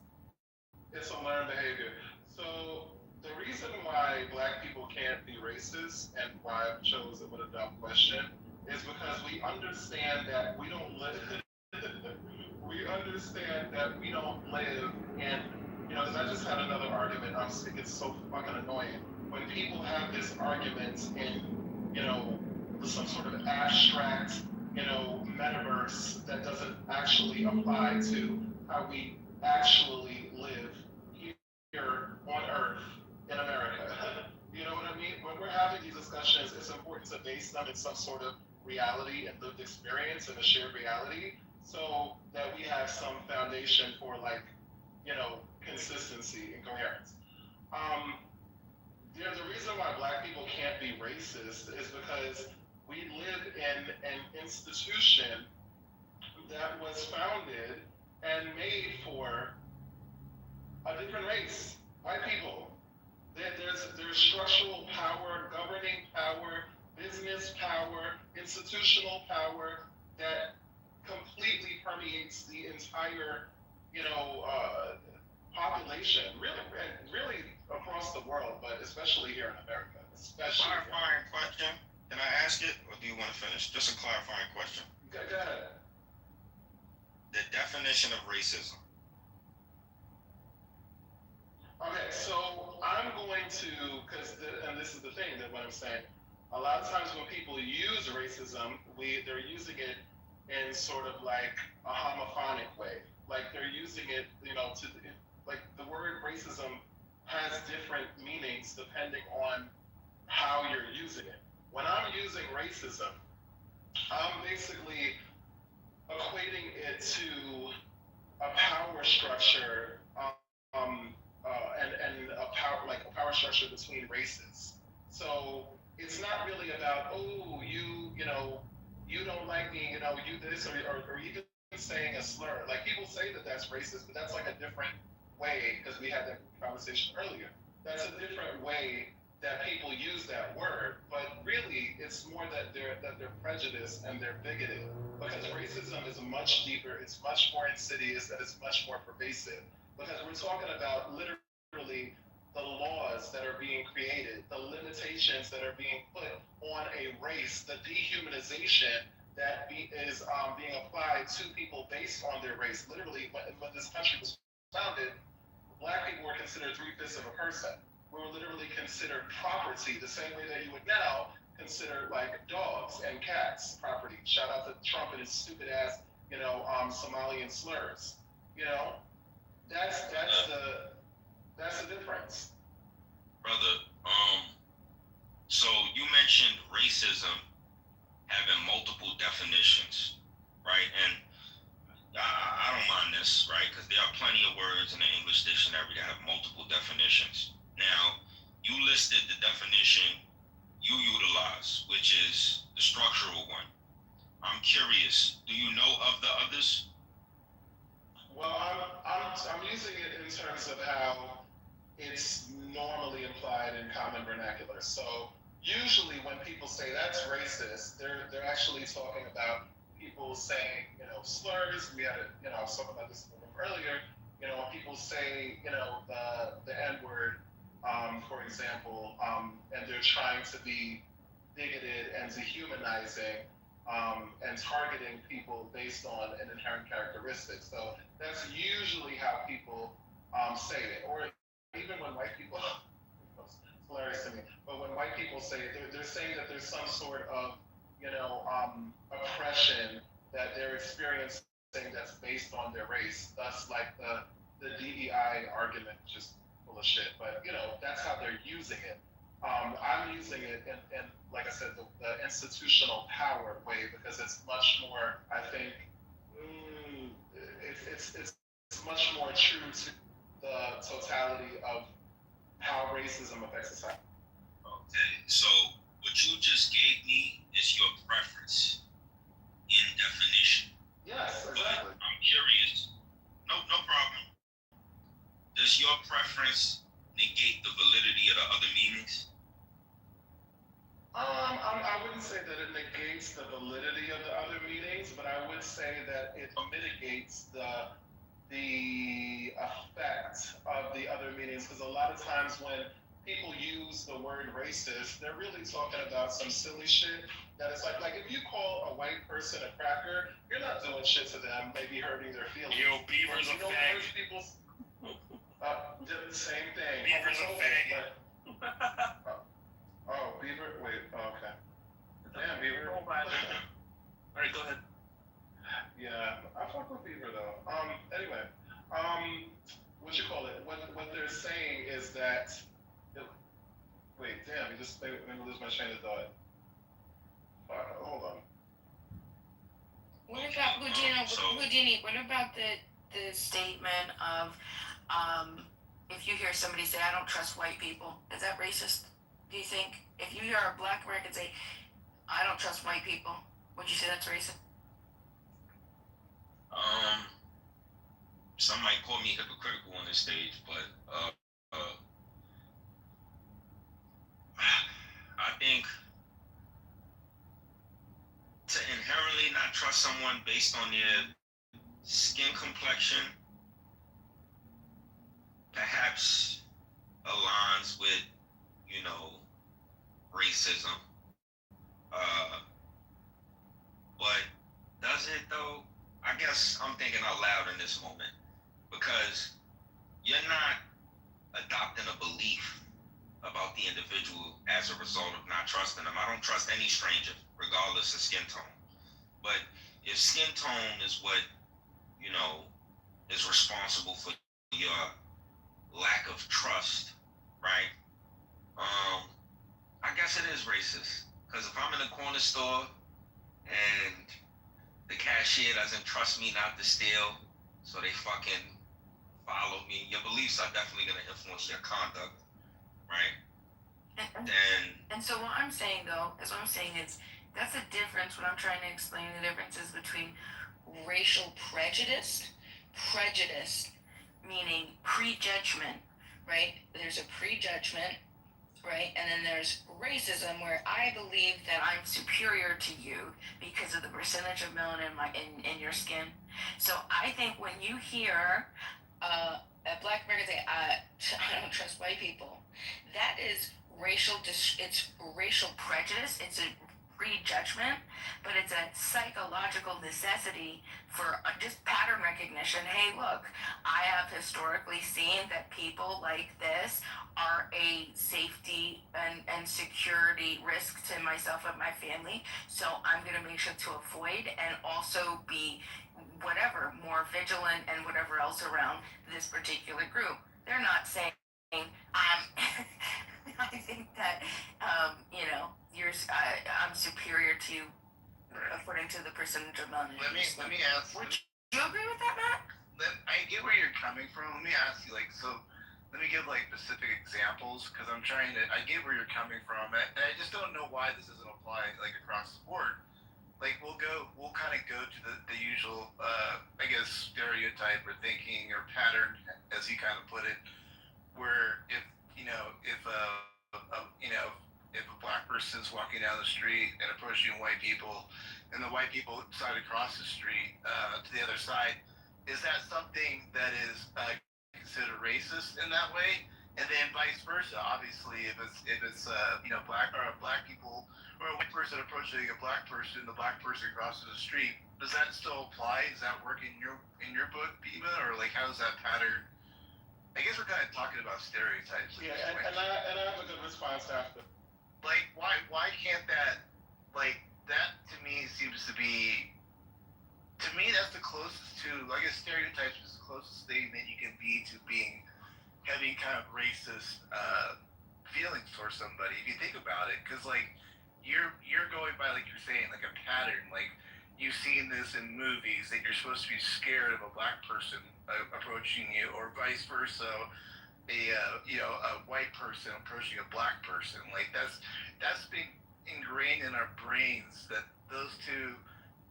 It's a learned behavior. So the reason why black people can't be racist and why I chose it with a dumb question is because we understand that we don't live. We understand that we don't live in, because I just had another argument. It's so fucking annoying when people have this argument in, some sort of abstract, metaverse that doesn't actually apply to how we actually live here on Earth in America. You know what I mean? When we're having these discussions, it's important to base them in some sort of reality and lived experience and a shared reality, so that we have some foundation for consistency and coherence. There's a reason why black people can't be racist is because we live in an institution that was founded and made for a different race, white people. There's structural power, governing power, business power, institutional power that completely permeates the entire, population, really across the world, but especially here in America. Clarifying question. Can I ask it, or do you want to finish? Just a clarifying question. Go ahead. The definition of racism. Okay, so I'm going to, and this is the thing that what I'm saying, a lot of times when people use racism, they're using it in sort of like a homophonic way. Like they're using it, like the word racism has different meanings depending on how you're using it. When I'm using racism, I'm basically equating it to a power structure, and a power structure between races. So it's not really about, oh, you don't like me, you this, or even saying a slur. Like people say that that's racist, but that's like a different way, because we had that conversation earlier. That's a different way that people use that word, but really it's more that they're prejudiced and they're bigoted, because racism is much deeper, it's much more insidious, and it's much more pervasive, because we're talking about literally the laws that are being created, the limitations that are being put on a race, the dehumanization that is being applied to people based on their race. Literally, when this country was founded, black people were considered 3/5 of a person. We were literally considered property, the same way that you would now consider like dogs and cats property. Shout out to Trump and his stupid ass, Somalian slurs. That's the difference. Brother, so you mentioned racism having multiple definitions, right? And I don't mind this, right? Because there are plenty of words in the English dictionary that have multiple definitions. Now, you listed the definition you utilize, which is the structural one. I'm curious, do you know of the others? Well, I'm using it in terms of how it's normally implied in common vernacular. So usually when people say that's racist, they're actually talking about people saying, slurs. We had I was talking about this a little earlier. When people say, the N-word, for example, and they're trying to be bigoted and dehumanizing, and targeting people based on an inherent characteristic. So that's usually how people say it. Or even when white people, it's hilarious to me, but when white people say it, they're saying that there's some sort of, oppression that they're experiencing that's based on their race. Thus, like the DEI argument, just full of shit. But that's how they're using it. I'm using it in like I said, the institutional power way, because it's much more, I think, it's much more true to the totality of how racism affects society. Okay, so What you just gave me is your preference in definition. Yes, But exactly. I'm curious. No problem. Does your preference negate the validity of the other meanings? I wouldn't say that it negates the validity of the other meanings, but I would say that it mitigates the effect of the other meanings, because a lot of times when people use the word racist, they're really talking about some silly shit that it's like if you call a white person a cracker, you're not doing shit to them, maybe hurting their feelings. Yo, Beaver's a fag. People did the same thing. Beaver's a fag. Oh, Beaver, wait, okay. Damn, Beaver. Alright, go ahead. Yeah, I fuck with Beaver though. Anyway, what you call it? What they're saying is that. Wait, damn, you just made me lose my train of thought. Hold on. What about Houdini? What about the statement of, if you hear somebody say, "I don't trust white people," is that racist? Do you think if you hear a Black American say, "I don't trust white people," would you say that's racist? Some might call me hypocritical on this stage, but I think to inherently not trust someone based on their skin complexion perhaps aligns with, racism. But does it though? I guess I'm thinking out loud in this moment, because you're not adopting a belief about the individual as a result of not trusting them. I don't trust any stranger, regardless of skin tone. But if skin tone is what, is responsible for your lack of trust, right? I guess it is racist. Because if I'm in a corner store and the cashier doesn't trust me not to steal, so they fucking follow me, your beliefs are definitely going to influence your conduct, right? And so what I'm saying though, is that's the difference. What I'm trying to explain, the differences between racial prejudice meaning prejudgment, right? There's a prejudgment, right? And then there's racism, where I believe that I'm superior to you because of the percentage of melanin in your skin. So I think when you hear a Black American say, "I don't trust white people," that is it's racial prejudice. It's a prejudgment, but it's a psychological necessity for just pattern recognition. Hey, look, I have historically seen that people like this are a safety and security risk to myself and my family, so I'm going to make sure to avoid and also be whatever, more vigilant and whatever else around this particular group. They're not saying, I think that, I'm superior to you according to the percentage of melanin. Let me ask. Would you agree with that, Matt? I get where you're coming from. Let me ask you, let me give specific examples, because I get where you're coming from, and I just don't know why this doesn't apply across the board. We'll kind of go to the usual, stereotype or thinking or pattern, as you kind of put it, where if a black person is walking down the street and approaching white people, and the white people decide to cross the street to the other side, is that something that is considered racist in that way? And then vice versa, obviously, if it's black people or a white person approaching a black person, the black person crosses the street, does that still apply? Does that work in your book, Biba, or how does that pattern? I guess we're kind of talking about stereotypes. Yeah, and I have a good response after. Why can't that? That to me seems to be. To me, that's the closest to. I guess stereotypes is the closest thing that you can be to having kind of racist feelings towards somebody. If you think about it, because you're going by you're saying a pattern. You've seen this in movies that you're supposed to be scared of a black person approaching you, or vice versa, a white person approaching a black person. That's being ingrained in our brains that those two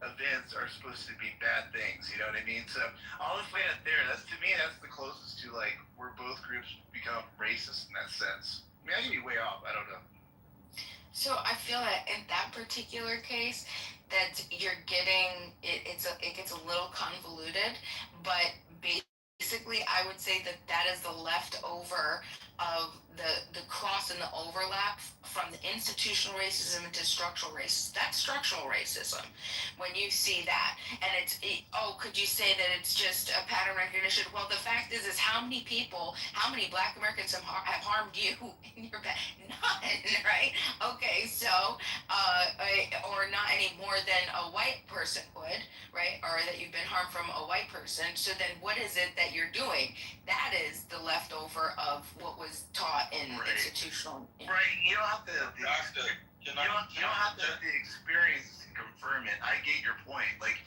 events are supposed to be bad things. You know what I mean? So I'll just land it there. That's to me. That's the closest to like where both groups become racist in that sense. I mean, I can be way off. I don't know. So I feel that in that particular case, that you're getting it. It gets a little convoluted, but basically, I would say that that is the leftover of the cross and the overlap from the institutional racism into structural racism. That's structural racism. When you see that, and could you say that it's just a pattern recognition? Well, the fact is how many people, how many Black Americans have harmed you in your back? None, right? Okay, so or not any more than a white person would, right? Or that you've been harmed from a white person. So then what is it that you're doing? That is the leftover of what was taught in institutional. Right. You don't have to. You don't have to have the experience to confirm it. I get your point. Like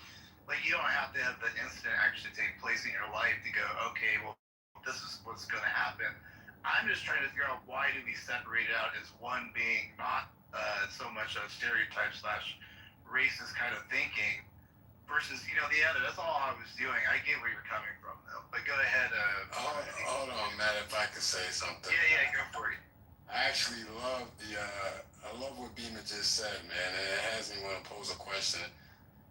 you don't have to have the incident actually take place in your life to go, okay, well, this is what's going to happen. I'm just trying to figure out why do we separate it out as one being not so much a stereotype / racist kind of thinking versus, the other. That's all I was doing. I get where you're coming from, though. But go ahead. Hold on, Matt, if I could say something. Yeah, go for it. I actually love I love what Beamer just said, man, and it has me want to pose a question.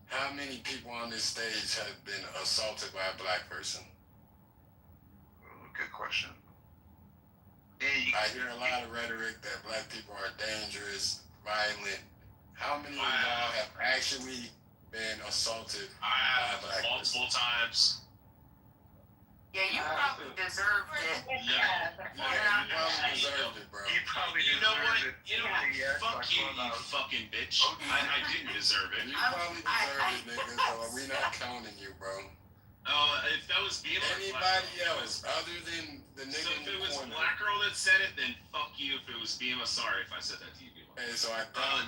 How many people on this stage have been assaulted by a Black person? Good question. I hear a lot of rhetoric that Black people are dangerous, violent. How many of y'all have actually been assaulted I have by a Black multiple times. Yeah, you probably deserved it. Yeah, you probably deserved it, bro. You probably You know what? deserved it. You know what? Fuck you, you fucking bitch. I didn't deserve it. You probably deserved it, nigga, so we not counting you, bro. If that was being anybody else other than the nigga so if it was a Black girl that said it, then fuck you. If it was BMO, sorry if I said that to you. Hey, so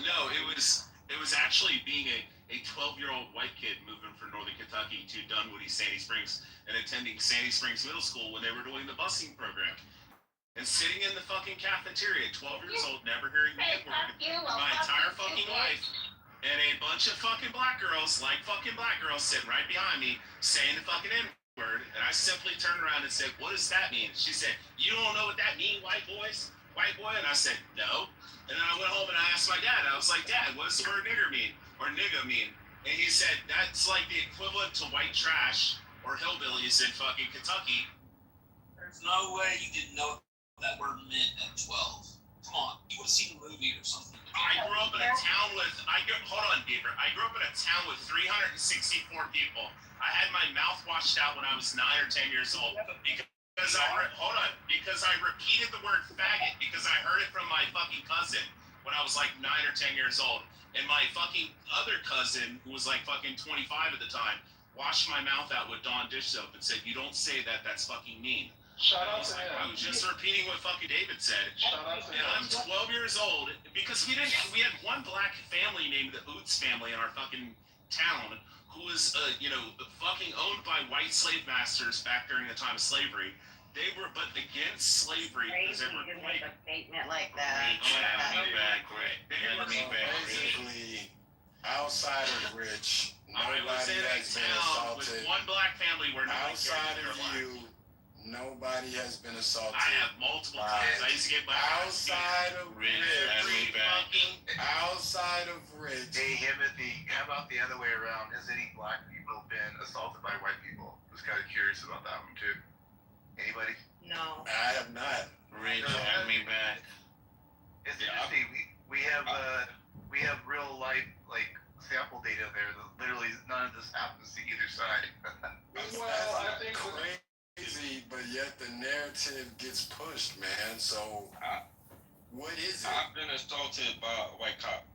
no, it was actually being a 12-year-old white kid moving from Northern Kentucky to Dunwoody, Sandy Springs, and attending Sandy Springs Middle School when they were doing the busing program. And sitting in the fucking cafeteria, 12 years old, never hearing the N-word my entire fucking life. And a bunch of fucking black girls, sitting right behind me, saying the fucking N-word. And I simply turned around and said, what does that mean? She said, you don't know what that means, white boy? And I said, no. And then I went home and I asked my dad. I was like, Dad, what does the word nigger mean? Or nigga mean? And he said, that's like the equivalent to white trash or hillbillies in fucking Kentucky. There's no way you didn't know what that word meant at 12. Come on, you would have seen a movie or something. I grew up in a town with, hold on, Beaver. I grew up in a town with 364 people. I had my mouth washed out when I was 9 or 10 years old because I repeated the word faggot because I heard it from my fucking cousin when I was like 9 or 10 years old. And my fucking other cousin, who was like fucking 25 at the time, washed my mouth out with Dawn dish soap and said, you don't say that, that's fucking mean. Shout out to him. I was just repeating what fucking David said. Shout out to and I'm 12 years old because we had one black family named the Oots family in our fucking town who was, fucking owned by white slave masters back during the time of slavery. They were but against slavery because they were make a statement like that. Basically, outside of Rich, nobody has been assaulted. With one black family where outside of you, nobody has been assaulted. I have multiple times. I used to get my outside of Rich. Outside of Rich. Hey, Timothy, how about the other way around? Has any black people been assaulted by white people? I was kind of curious about that one too. Anybody? No. I have not. Rich, have me back. It's interesting. We have real life sample data there. Literally, none of this happens to either side. Well, I think crazy, but yet the narrative gets pushed, man. So, what is it? I've been assaulted by a white cop.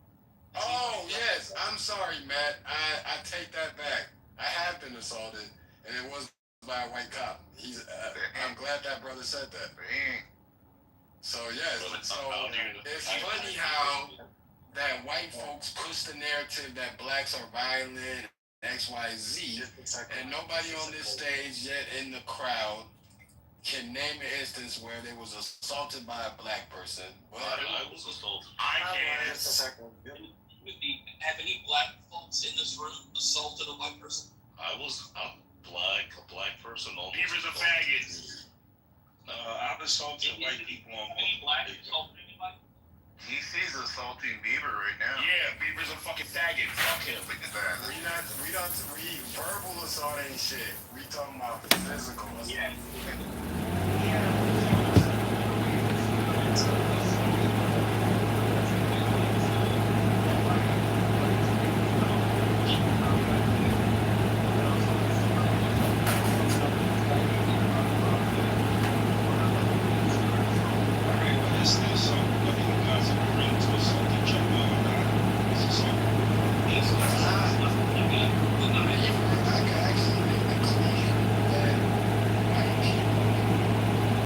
Oh yes, I'm sorry, Matt. I take that back. I have been assaulted, and it was by a white cop. I'm glad that brother said that. So yes, so it's funny how that white folks push the narrative that blacks are violent, X, Y, Z, and nobody on this stage yet in the crowd can name an instance where they was assaulted by a black person. But I was assaulted. I can. Have any black folks in this room assaulted a white person? I'm black, a black person. Beavers are faggots. I've assaulted white people on Any black assaulted anybody? He sees assaulting Beaver right now. Yeah, Beavers are fucking faggots. Fuck him. Look at that. we verbal assault ain't shit. We talking about physical assault. Yeah. This